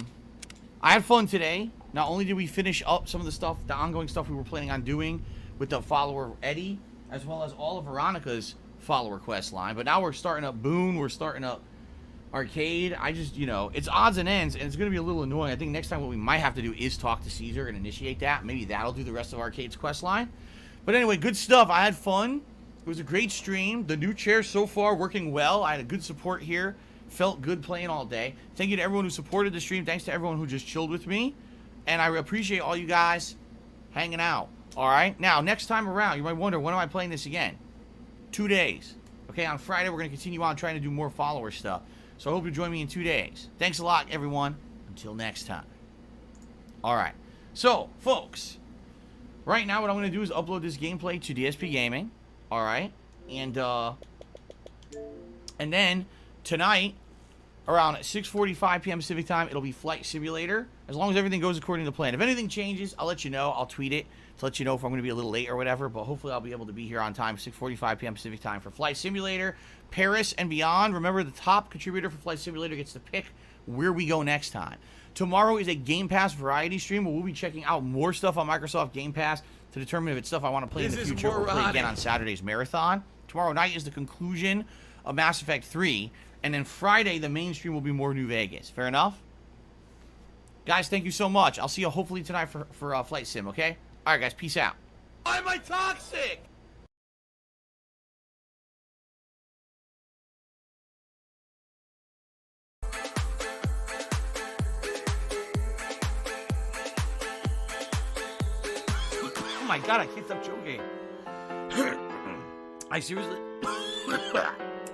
Speaker 2: had fun today. Not only did we finish up some of the stuff, the ongoing stuff we were planning on doing with the follower Eddie, as well as all of Veronica's follower quest line, but now we're starting up Boone, we're starting up Arcade. I just, you know, it's odds and ends, and it's going to be a little annoying. I think next time what we might have to do is talk to Caesar and initiate that. Maybe that'll do the rest of Arcade's quest line. But anyway, good stuff. I had fun. It was a great stream. The new chair so far working well. I had a good support here. Felt good playing all day. Thank you to everyone who supported the stream. Thanks to everyone who just chilled with me. And I appreciate all you guys hanging out. All right? Now, next time around, you might wonder, when am I playing this again? 2 days. Okay, on Friday, we're going to continue on trying to do more follower stuff. So I hope you join me in 2 days. Thanks a lot, everyone. Until next time. All right. So, folks, right now what I'm going to do is upload this gameplay to DSP Gaming. All right? And then tonight, around 6:45 p.m. Pacific time, it'll be Flight Simulator. As long as everything goes according to plan. If anything changes, I'll let you know. I'll tweet it to let you know if I'm going to be a little late or whatever. But hopefully I'll be able to be here on time, 6:45 p.m. Pacific time for Flight Simulator, Paris, and beyond. Remember, the top contributor for Flight Simulator gets to pick where we go next time. Tomorrow is a Game Pass variety stream where we'll be checking out more stuff on Microsoft Game Pass to determine if it's stuff I want to play in the future or play again on Saturday's marathon. Tomorrow night is the conclusion of Mass Effect 3. And then Friday, the main stream will be more New Vegas. Fair enough? Guys, thank you so much. I'll see you hopefully tonight for Flight Sim, okay? All right, guys, peace out. Why am I toxic? Oh my god, I can't stop joking. I seriously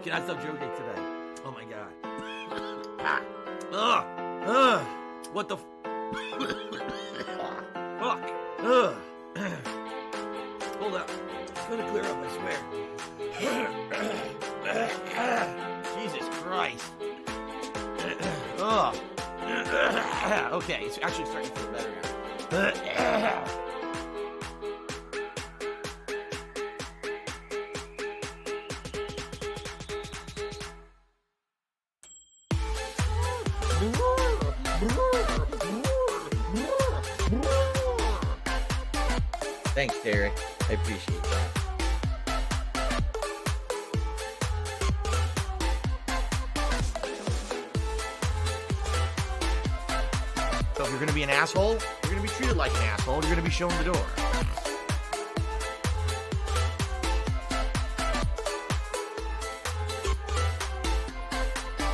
Speaker 2: cannot stop joking today. Oh my god. What the fuck? Hold up. It's gonna clear up, I swear. Jesus Christ. Okay, it's actually starting to feel better now. Thanks, Derek. I appreciate that. So if you're gonna be an asshole, you're gonna be treated like an asshole. You're gonna be shown the door.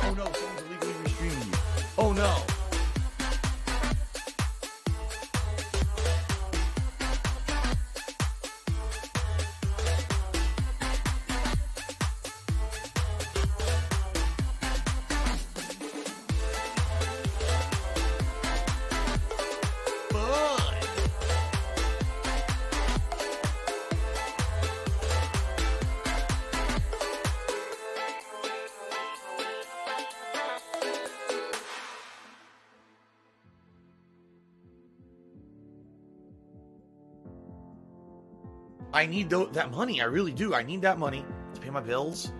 Speaker 2: Oh no, someone's illegally restreaming you. Oh no. I need that money. I really do. I need that money to pay my bills.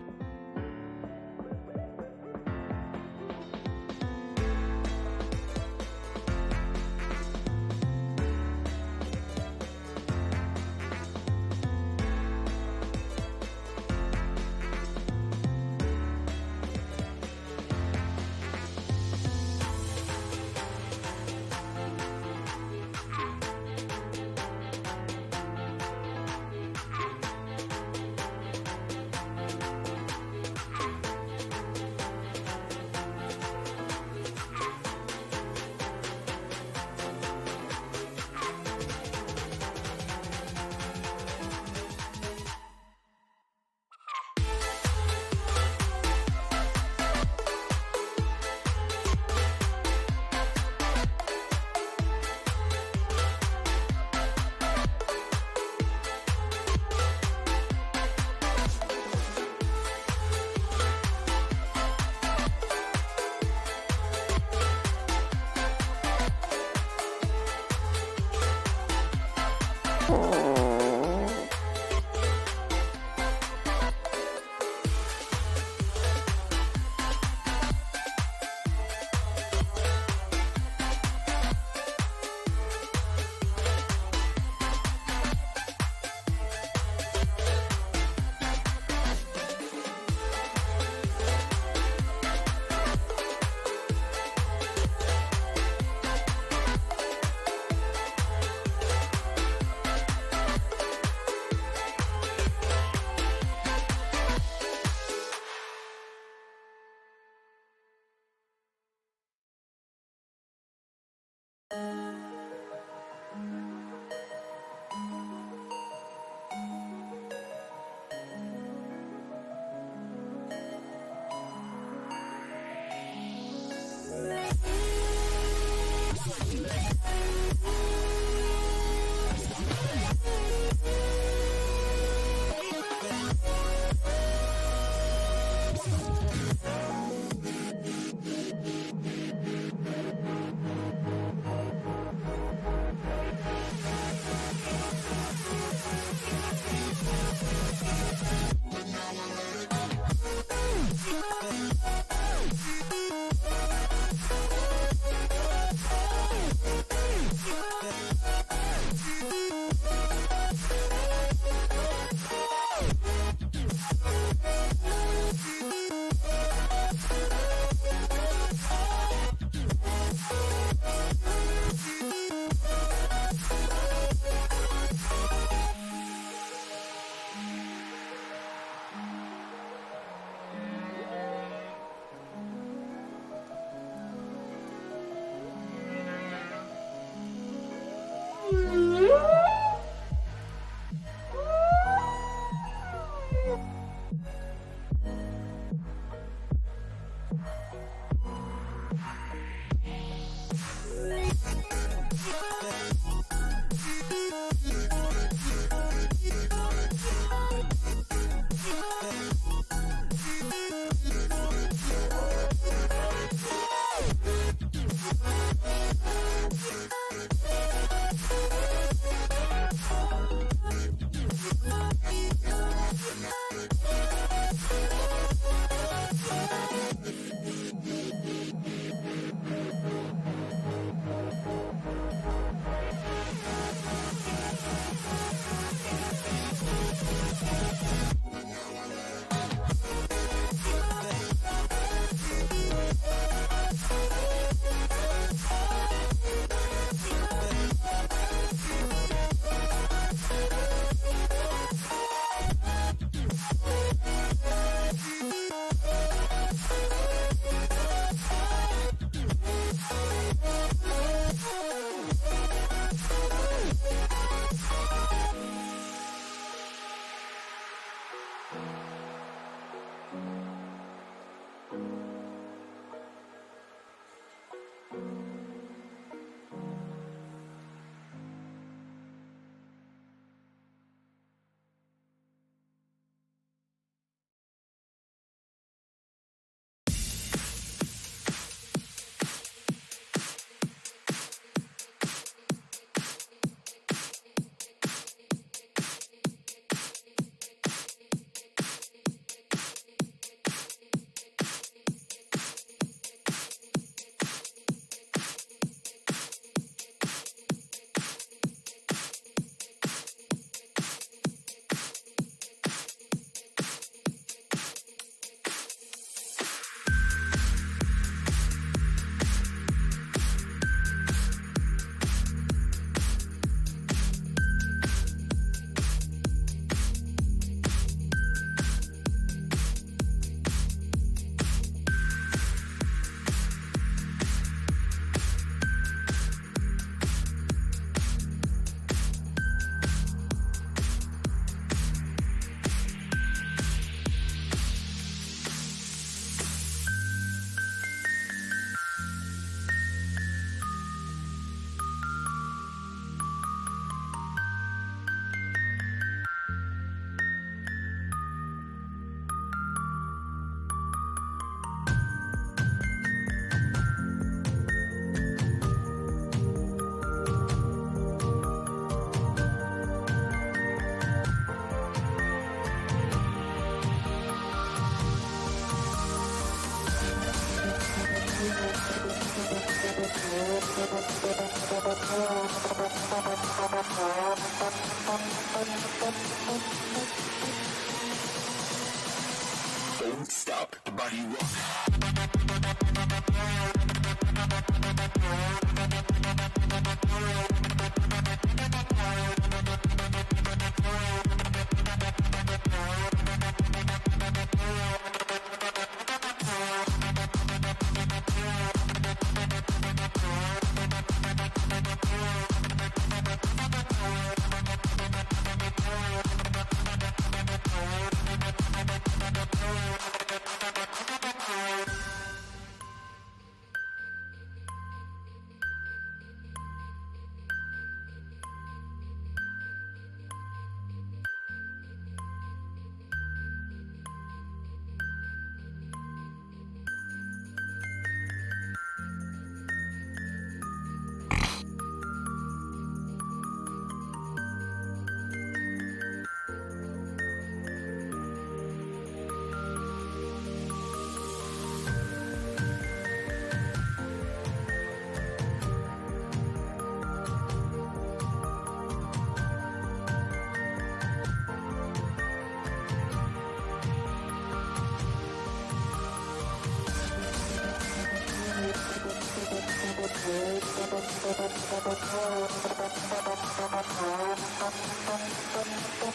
Speaker 5: Don't stop the body rock.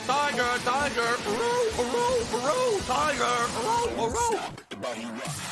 Speaker 2: Tiger, tiger, tiger,
Speaker 5: Stop the body rock.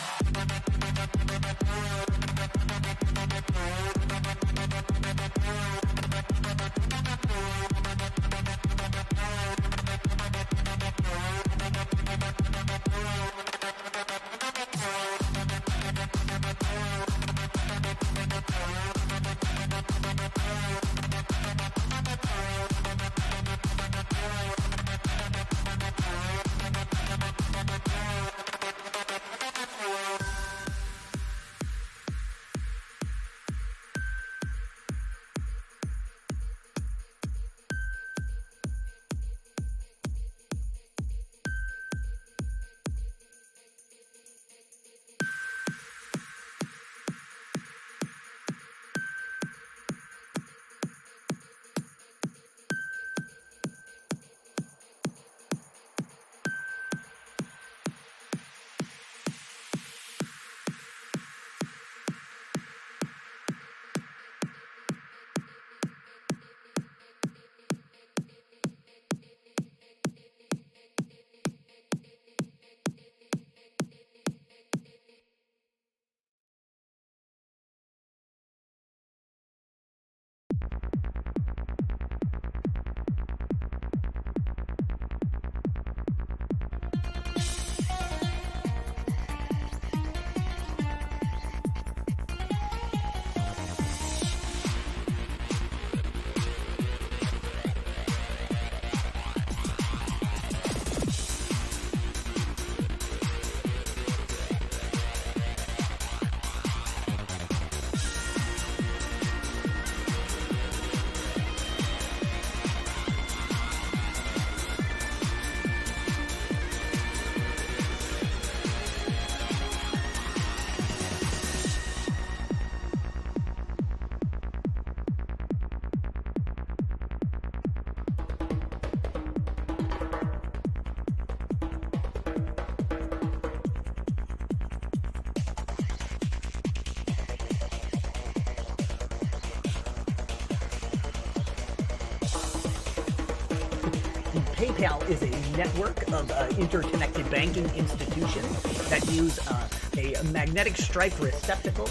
Speaker 9: PayPal is a network of interconnected banking institutions that use a magnetic stripe receptacle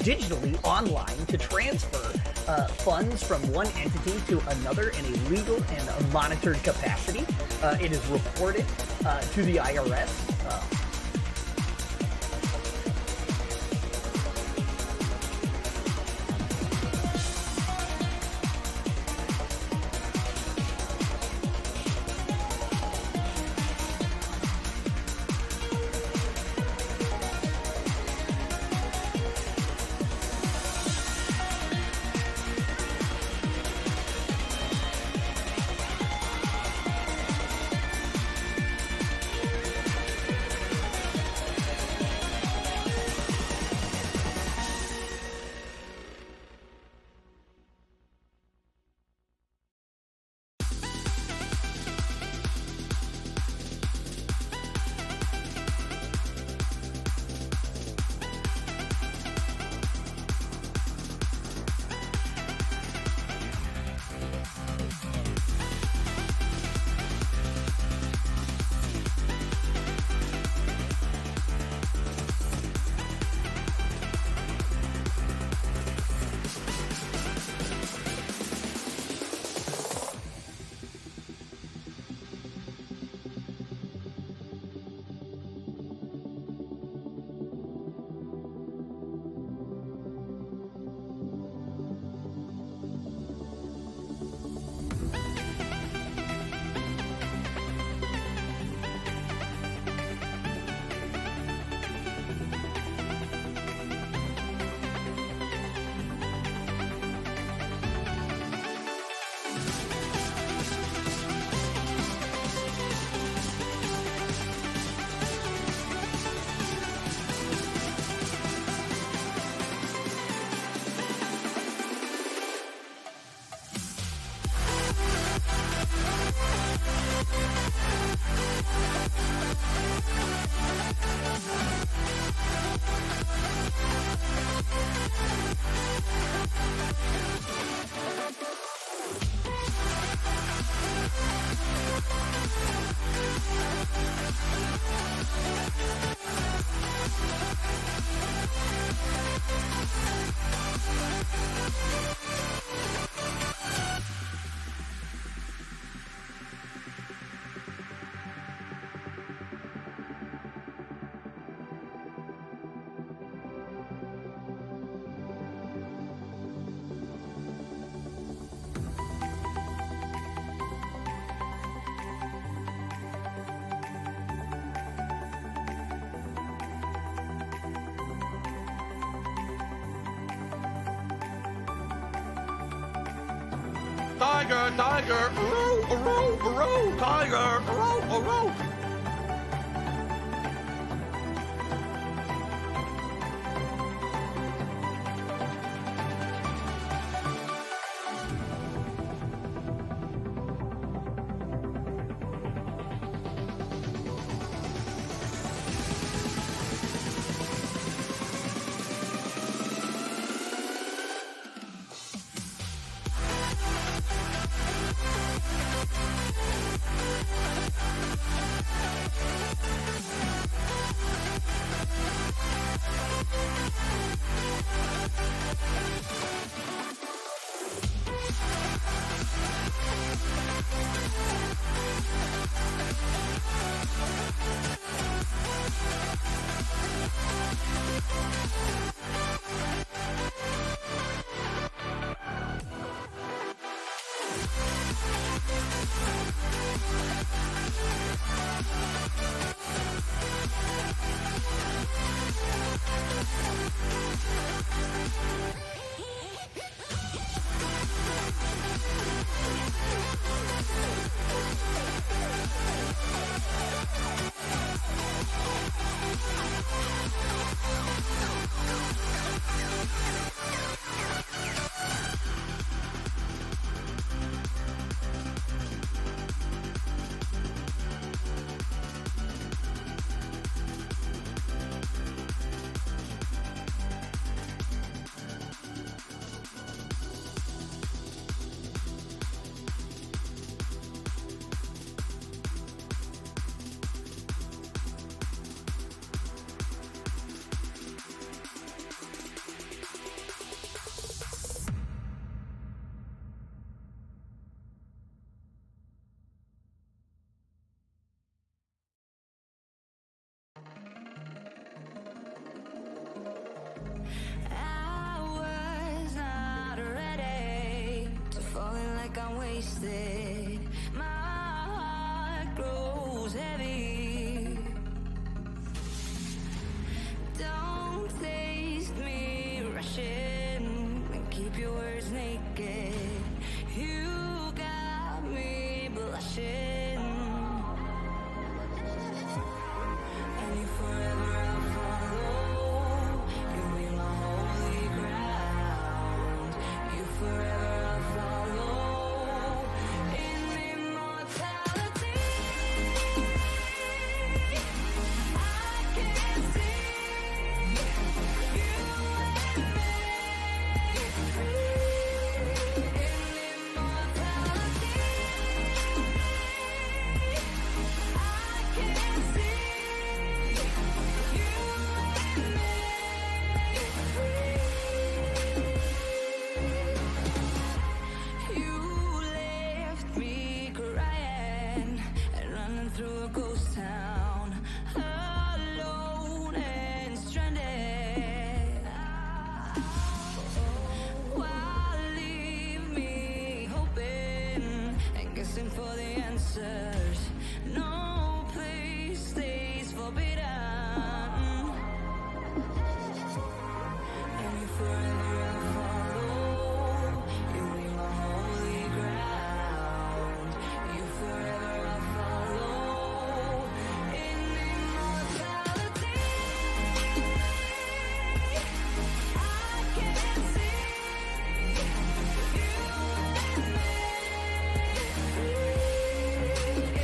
Speaker 9: digitally online to transfer funds from one entity to another in a legal and monitored capacity. It is reported to the IRS.
Speaker 2: Tiger, tiger, tiger,
Speaker 13: wasted. My heart grows heavy. Don't taste me rushing and keep your words naked. You got me blushing. And you forever I'll follow. You'll be my holy ground. You forever I'll follow. In immortality, I can see you and me free. In immortality, I can see you and me free. You left me crying and running through a ghost town, alone and stranded. Why leave me hoping and guessing for the answers? No place stays forbidden. And you forever I'll follow. You'll be my holy ground. You forever I'll follow. In immortality, I can see you and me free.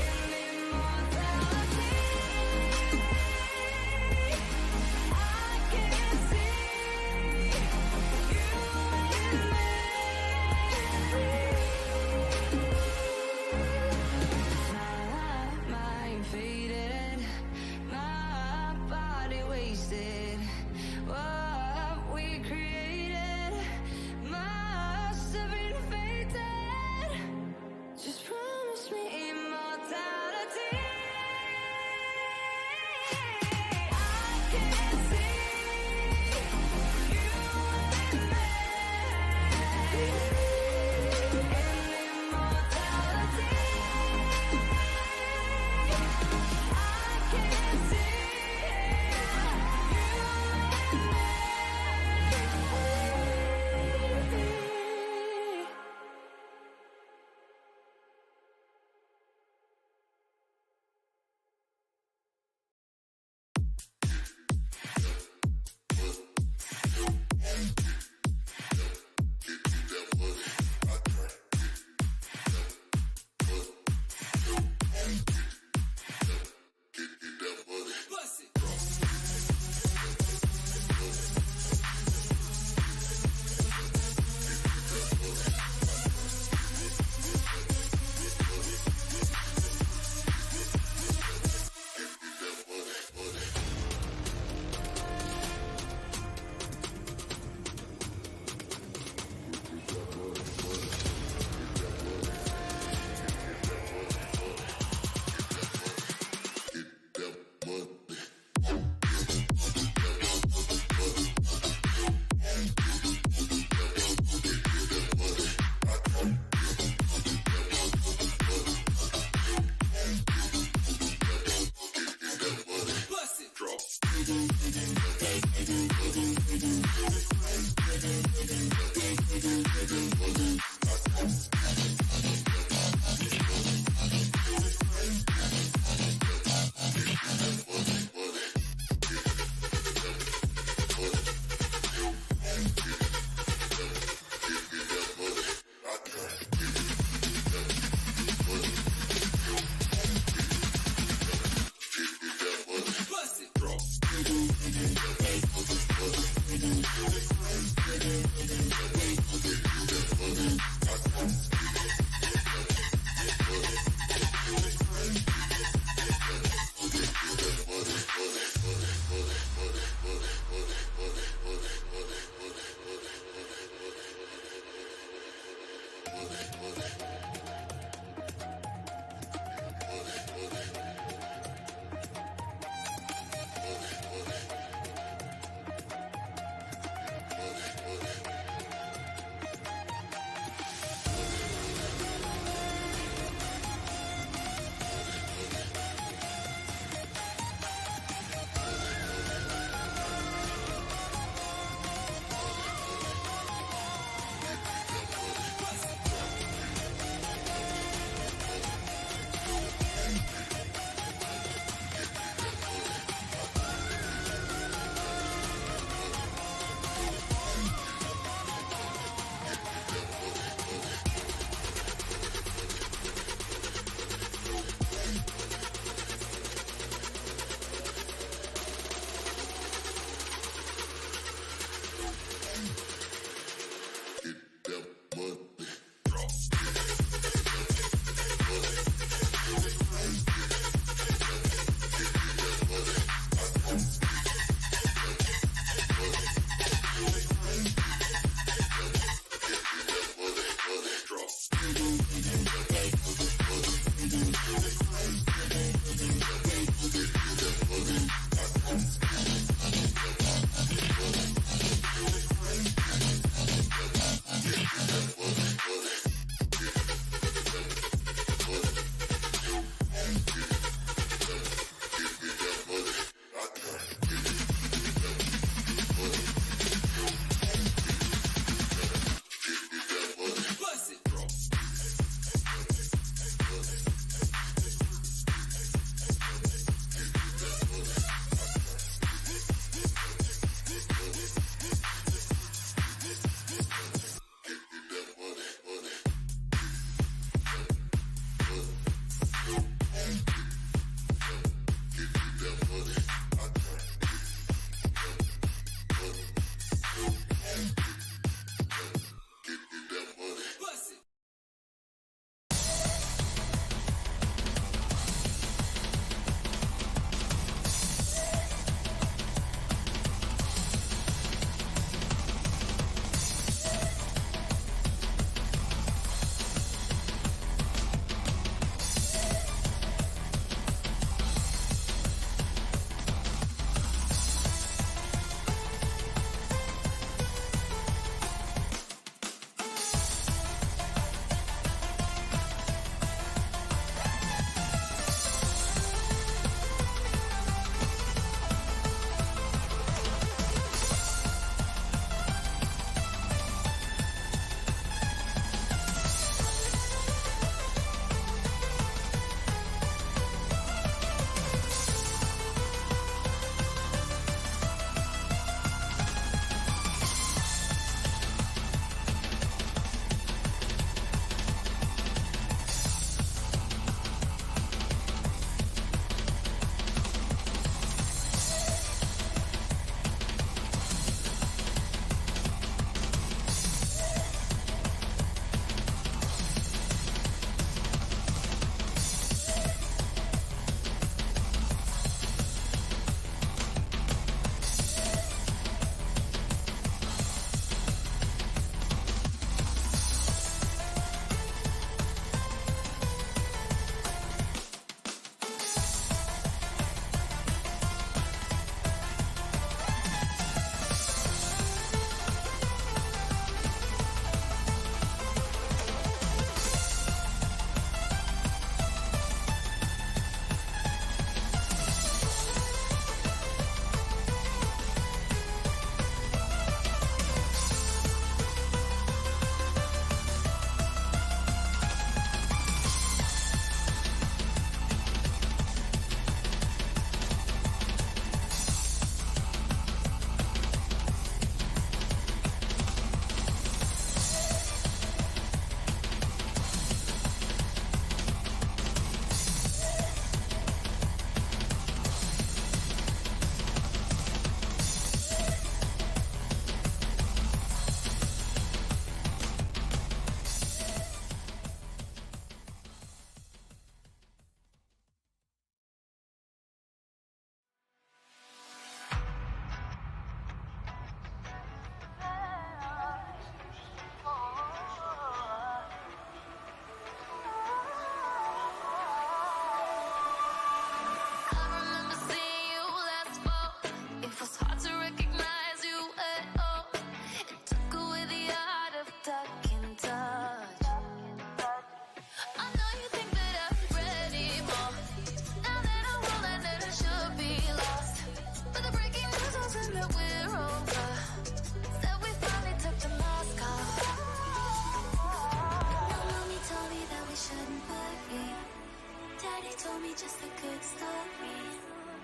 Speaker 13: Daddy told me just a good story.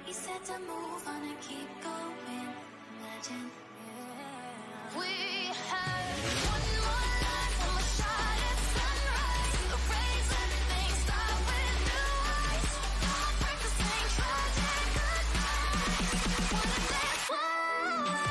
Speaker 13: He said to move on and keep going. Imagine. We had one more life, one more shot at sunrise. The rays let things start with new eyes. Don't break the same tragic goodbye. Wanna dance one way.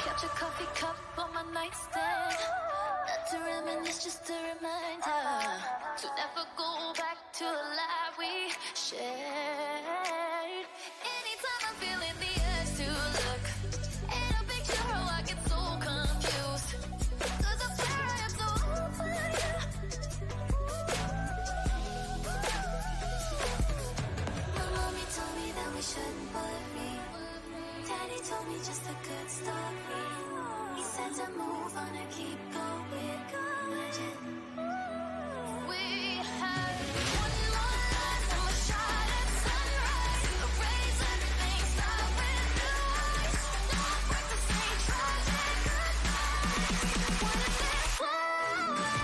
Speaker 13: Kept a coffee cup on my nightstand. Not to reminisce, just a reminder to never go back to the life we shared. Anytime I'm feeling the urge to look at a picture, oh, I get so confused. 'Cause I swear I am so over you. My mommy told me that we shouldn't worry. Daddy told me just a good story. He said to move on and keep going. Imagine. We had one more life, one more shot at sunrise. The rays let things start with new eyes. Don't break the same tragic goodbye. Wanna dance one way.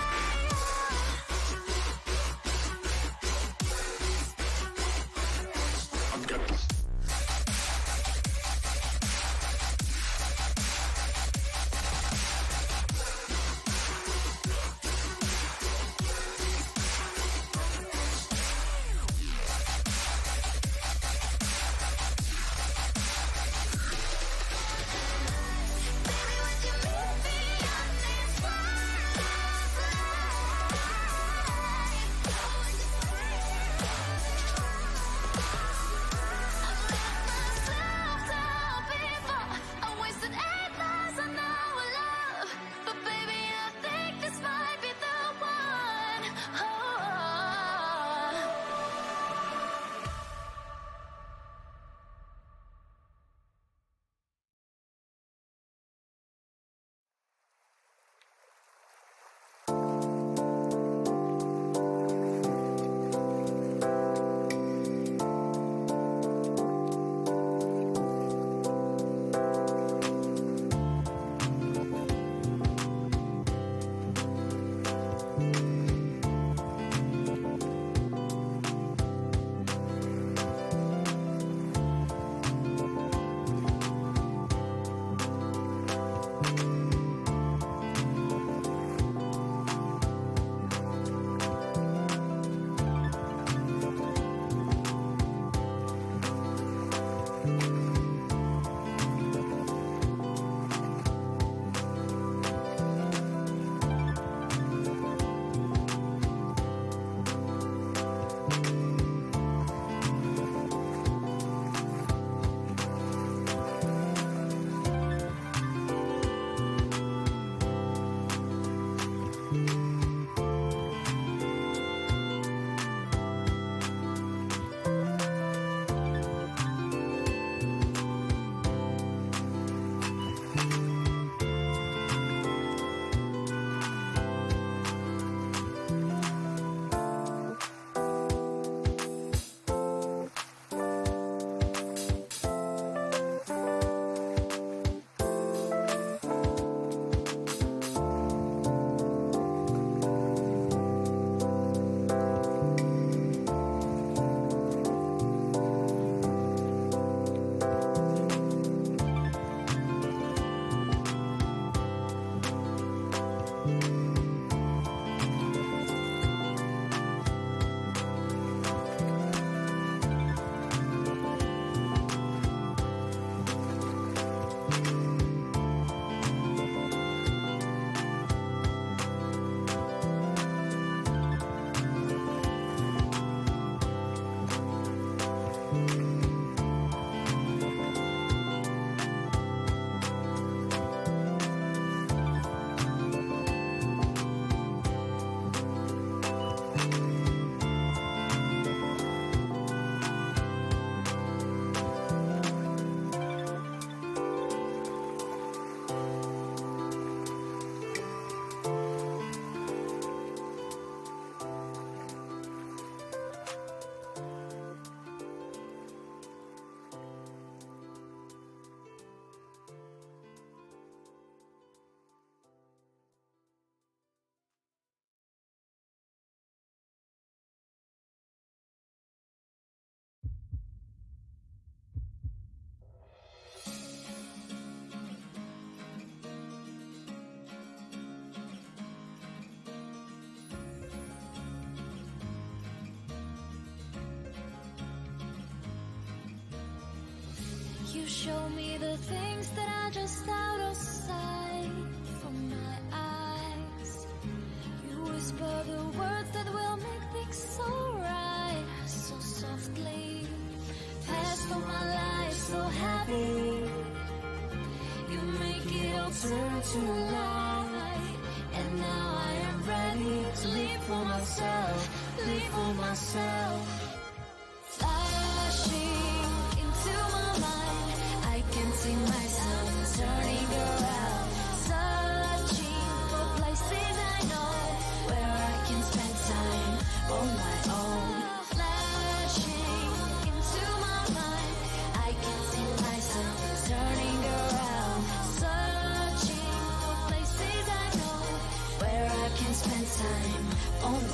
Speaker 13: show me the things that are just out of sight from my eyes. You whisper the words that will make things so right, so softly. Past all my life so happy. You make it all turn to light. And now I am ready to live for myself, live for myself.